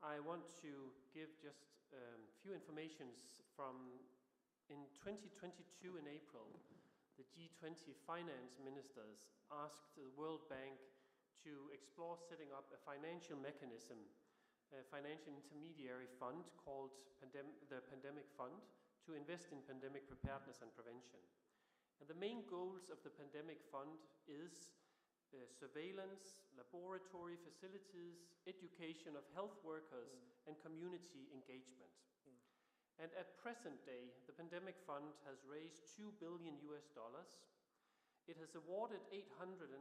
I want to give just a few informations from in 2022 in April, the G20 finance ministers asked the World Bank to explore setting up a financial mechanism, a financial intermediary fund called the Pandemic Fund, to invest in pandemic preparedness and prevention. And the main goals of the Pandemic Fund is surveillance, laboratory facilities, education of health workers, and community engagement. And at present day, the Pandemic Fund has raised $2 billion. It has awarded $885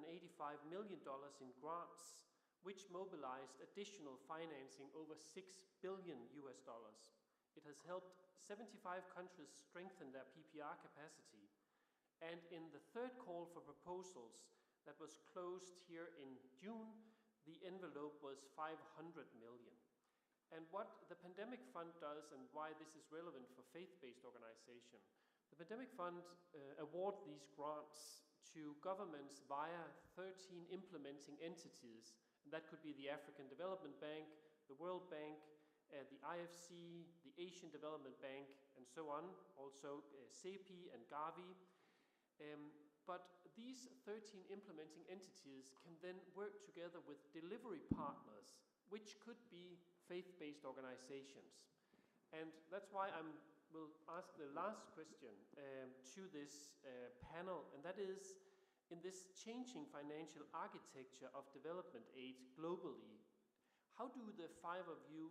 million in grants, which mobilized additional financing over $6 billion. It has helped 75 countries strengthen their PPR capacity. And in the third call for proposals that was closed here in June, the envelope was 500 million. And what the Pandemic Fund does and why this is relevant for faith-based organization, the Pandemic Fund award these grants to governments via 13 implementing entities. And that could be the African Development Bank, the World Bank, the IFC, the Asian Development Bank, and so on, also CEPI and Gavi. But these 13 implementing entities can then work together with delivery partners, which could be faith-based organizations. And that's why I will ask the last question to this panel, and that is, in this changing financial architecture of development aid globally, how do the five of you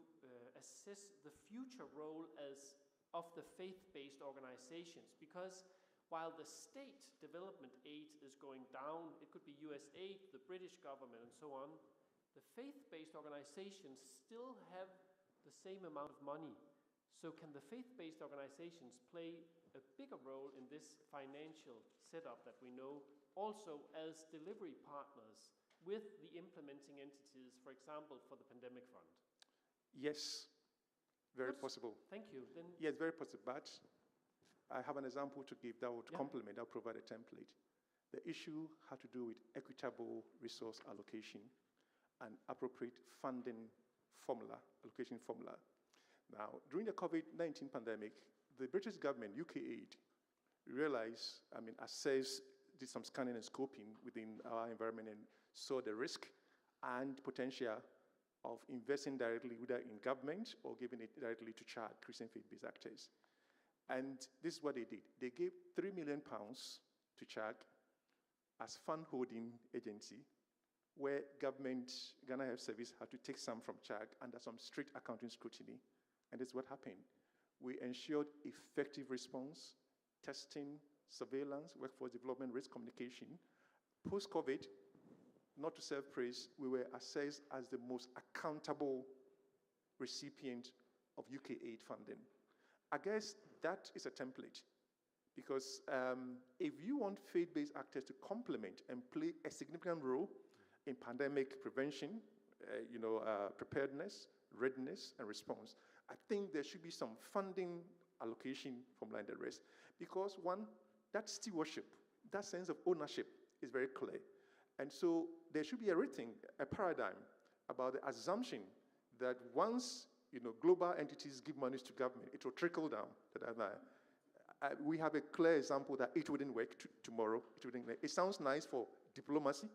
assess the future role of the faith-based organizations? Because while the state development aid is going down, it could be US aid, the British government, and so on, the faith-based organizations still have the same amount of money. So can the faith-based organizations play a bigger role in this financial setup that we know, also as delivery partners with the implementing entities, for example, for the Pandemic Fund? Yes, very possible. Thank you. Then yes, very possible, but I have an example to give that would complement, that would provide a template. The issue had to do with equitable resource allocation and appropriate funding formula, allocation formula. Now, during the COVID-19 pandemic, the British government, UK aid, realized, assessed, did some scanning and scoping within our environment and saw the risk and potential of investing directly either in government or giving it directly to Christian faith-based actors. And this is what they did. They gave £3 million to CHAG as fund-holding agency, where government, Ghana Health Service, had to take some from CHAG under some strict accounting scrutiny. And this is what happened. We ensured effective response, testing, surveillance, workforce development, risk communication. Post-COVID, not to self-praise, we were assessed as the most accountable recipient of UK aid funding. I guess that is a template, because if you want faith-based actors to complement and play a significant role in pandemic prevention, preparedness, readiness, and response, I think there should be some funding allocation from line the rest. Because one, that stewardship, that sense of ownership is very clear. And so there should be a rethink, a paradigm about the assumption that once global entities give money to government, it will trickle down. We have a clear example that it wouldn't work tomorrow. It sounds nice for diplomacy,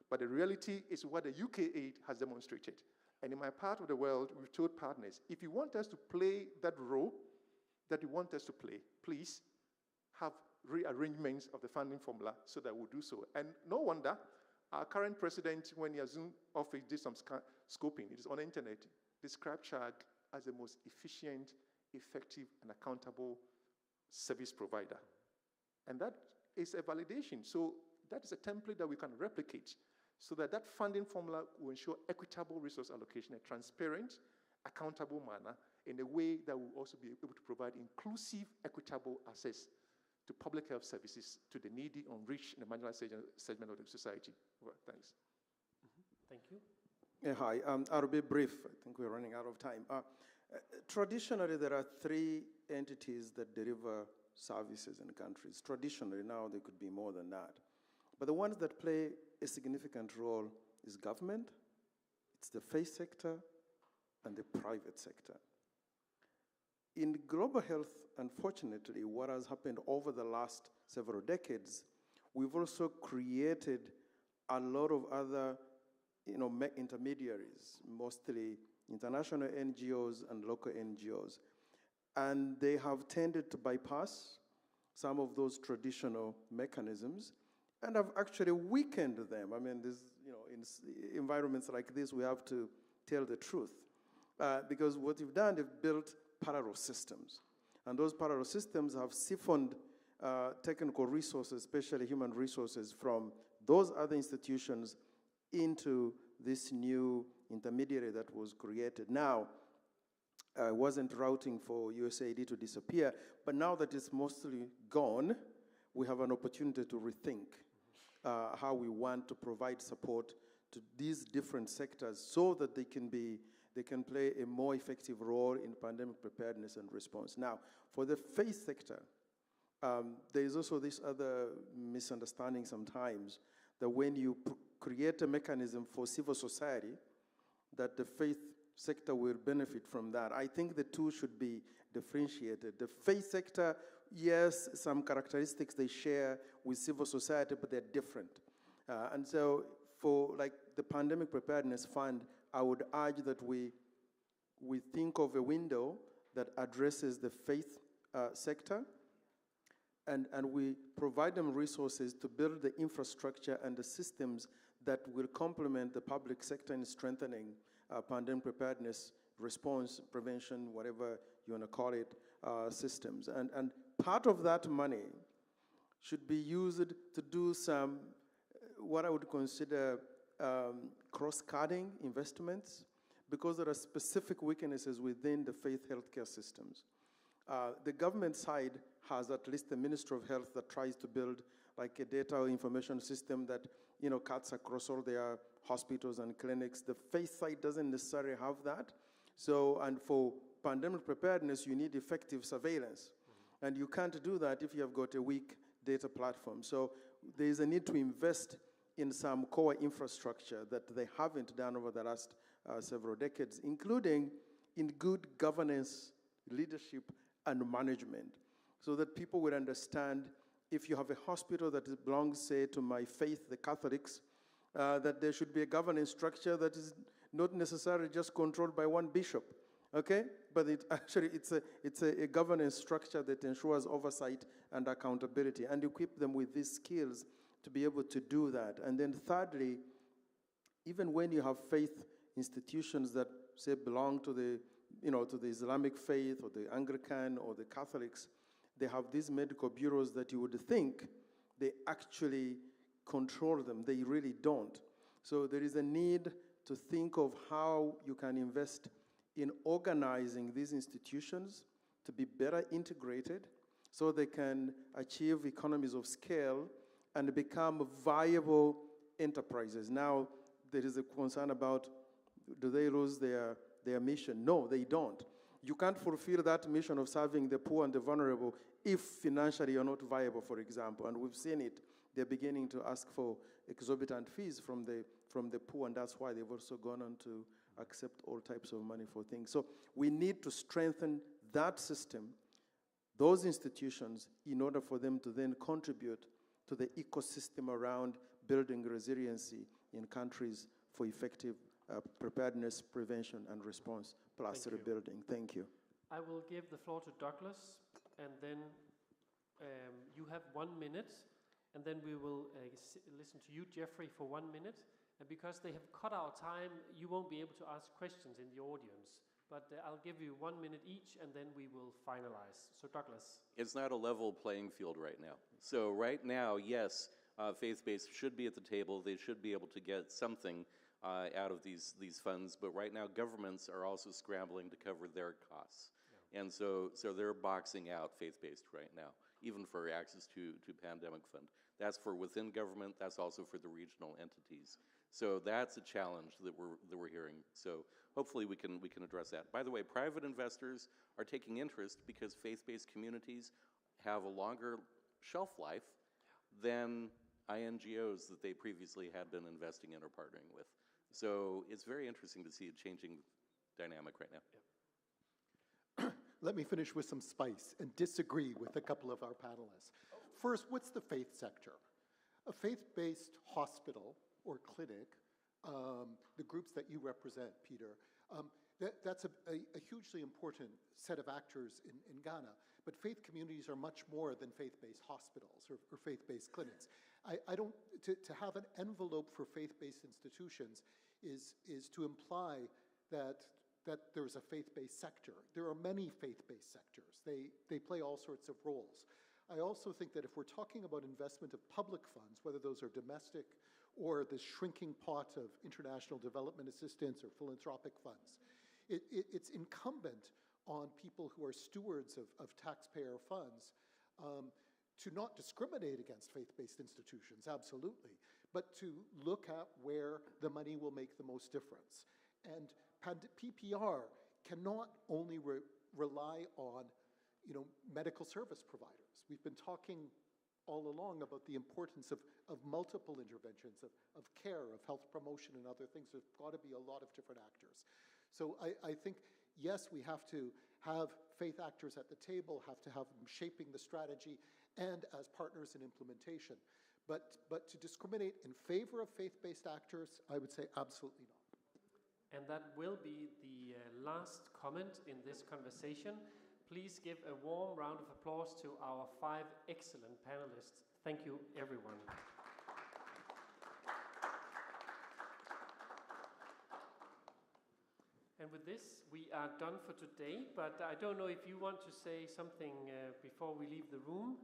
but the reality is what the UK aid has demonstrated. And in my part of the world, we've told partners, if you want us to play that role that you want us to play, please have rearrangements of the funding formula so that we'll do so. And no wonder our current president, when he assumed office, did some scoping. It is on the internet. Described CHAG as the most efficient, effective, and accountable service provider. And that is a validation. So that is a template that we can replicate so that that funding formula will ensure equitable resource allocation in a transparent, accountable manner in a way that will also be able to provide inclusive, equitable access to public health services to the needy, unreached, and the marginalized segment of the society. Well, thanks. Thank you. Yeah, hi. I'll be brief. I think we're running out of time. Traditionally, there are three entities that deliver services in countries. Traditionally, now there could be more than that. But the ones that play a significant role is government, it's the faith sector, and the private sector. In global health, unfortunately, what has happened over the last several decades, we've also created a lot of other intermediaries, mostly international NGOs and local NGOs. And they have tended to bypass some of those traditional mechanisms and have actually weakened them. I mean, in environments like this, we have to tell the truth. Because what you've done, they've built parallel systems. And those parallel systems have siphoned technical resources, especially human resources, from those other institutions into this new intermediary that was created. Now, I wasn't routing for USAID to disappear, but now that it's mostly gone, we have an opportunity to rethink how we want to provide support to these different sectors so that they can play a more effective role in pandemic preparedness and response. Now, for the faith sector, there is also this other misunderstanding sometimes that when you create a mechanism for civil society, that the faith sector will benefit from that. I think the two should be differentiated. The faith sector, yes, some characteristics they share with civil society, but they're different. And so for the Pandemic Preparedness Fund, I would urge that we think of a window that addresses the faith sector, and we provide them resources to build the infrastructure and the systems that will complement the public sector in strengthening pandemic preparedness, response, prevention, whatever you want to call it, systems. And part of that money should be used to do some, what I would consider cross-cutting investments, because there are specific weaknesses within the faith healthcare systems. The government side has at least the Ministry of Health that tries to build like a data information system that cuts across all their hospitals and clinics. The faith side doesn't necessarily have that. So, and for pandemic preparedness, you need effective surveillance. And you can't do that if you have got a weak data platform. So there is a need to invest in some core infrastructure that they haven't done over the last several decades, including in good governance, leadership, and management, so that people will understand if you have a hospital that belongs, say, to my faith, the Catholics, that there should be a governance structure that is not necessarily just controlled by one bishop, okay? But it's a governance structure that ensures oversight and accountability and equip them with these skills to be able to do that. And then thirdly, even when you have faith institutions that say belong to the, to the Islamic faith or the Anglican or the Catholics, they have these medical bureaus that you would think they actually control them. They really don't. So there is a need to think of how you can invest in organizing these institutions to be better integrated so they can achieve economies of scale and become viable enterprises. Now, there is a concern about, do they lose their mission? No, they don't. You can't fulfill that mission of serving the poor and the vulnerable if financially you're not viable, for example. And we've seen it. They're beginning to ask for exorbitant fees from the poor, and that's why they've also gone on to accept all types of money for things. So we need to strengthen that system, those institutions, in order for them to then contribute to the ecosystem around building resiliency in countries for effective preparedness, prevention, and response, plus rebuilding. Thank you. I will give the floor to Douglas, and then you have 1 minute, and then we will listen to you, Jeffrey, for 1 minute. And because they have cut our time, you won't be able to ask questions in the audience. But I'll give you 1 minute each, and then we will finalize. So, Douglas. It's not a level playing field right now. So right now, yes, faith-based should be at the table. They should be able to get something out of these funds. But right now, governments are also scrambling to cover their costs. Yeah. And so they're boxing out faith-based right now, even for access to pandemic fund. That's for within government. That's also for the regional entities. So that's a challenge that we're hearing. So hopefully we can address that. By the way, private investors are taking interest because faith-based communities have a longer shelf life than INGOs that they previously had been investing in or partnering with. So it's very interesting to see a changing dynamic right now. Yeah. Let me finish with some spice and disagree with a couple of our panelists. First, what's the faith sector? A faith-based hospital or clinic, the groups that you represent, Peter, that's a hugely important set of actors in Ghana. But faith communities are much more than faith-based hospitals or faith-based clinics. I don't, to have an envelope for faith-based institutions is to imply that there's a faith-based sector. There are many faith-based sectors. They play all sorts of roles. I also think that if we're talking about investment of public funds, whether those are domestic or the shrinking pot of international development assistance or philanthropic funds, it's incumbent on people who are stewards of taxpayer funds to not discriminate against faith-based institutions, absolutely, but to look at where the money will make the most difference. And PPR cannot only rely on medical service providers. We've been talking all along about the importance of multiple interventions, of care, of health promotion and other things. There's got to be a lot of different actors. So I think, yes, we have to have faith actors at the table, have to have them shaping the strategy and as partners in implementation. But to discriminate in favor of faith-based actors, I would say absolutely not. And that will be the last comment in this conversation. Please give a warm round of applause to our 5 excellent panelists. Thank you, everyone. And with this, we are done for today, but I don't know if you want to say something before we leave the room.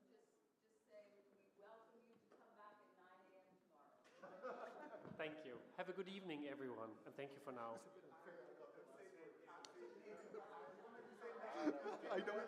Just say we welcome you to come back at 9 a.m. tomorrow. Thank you. Have a good evening, everyone, and thank you for now. I don't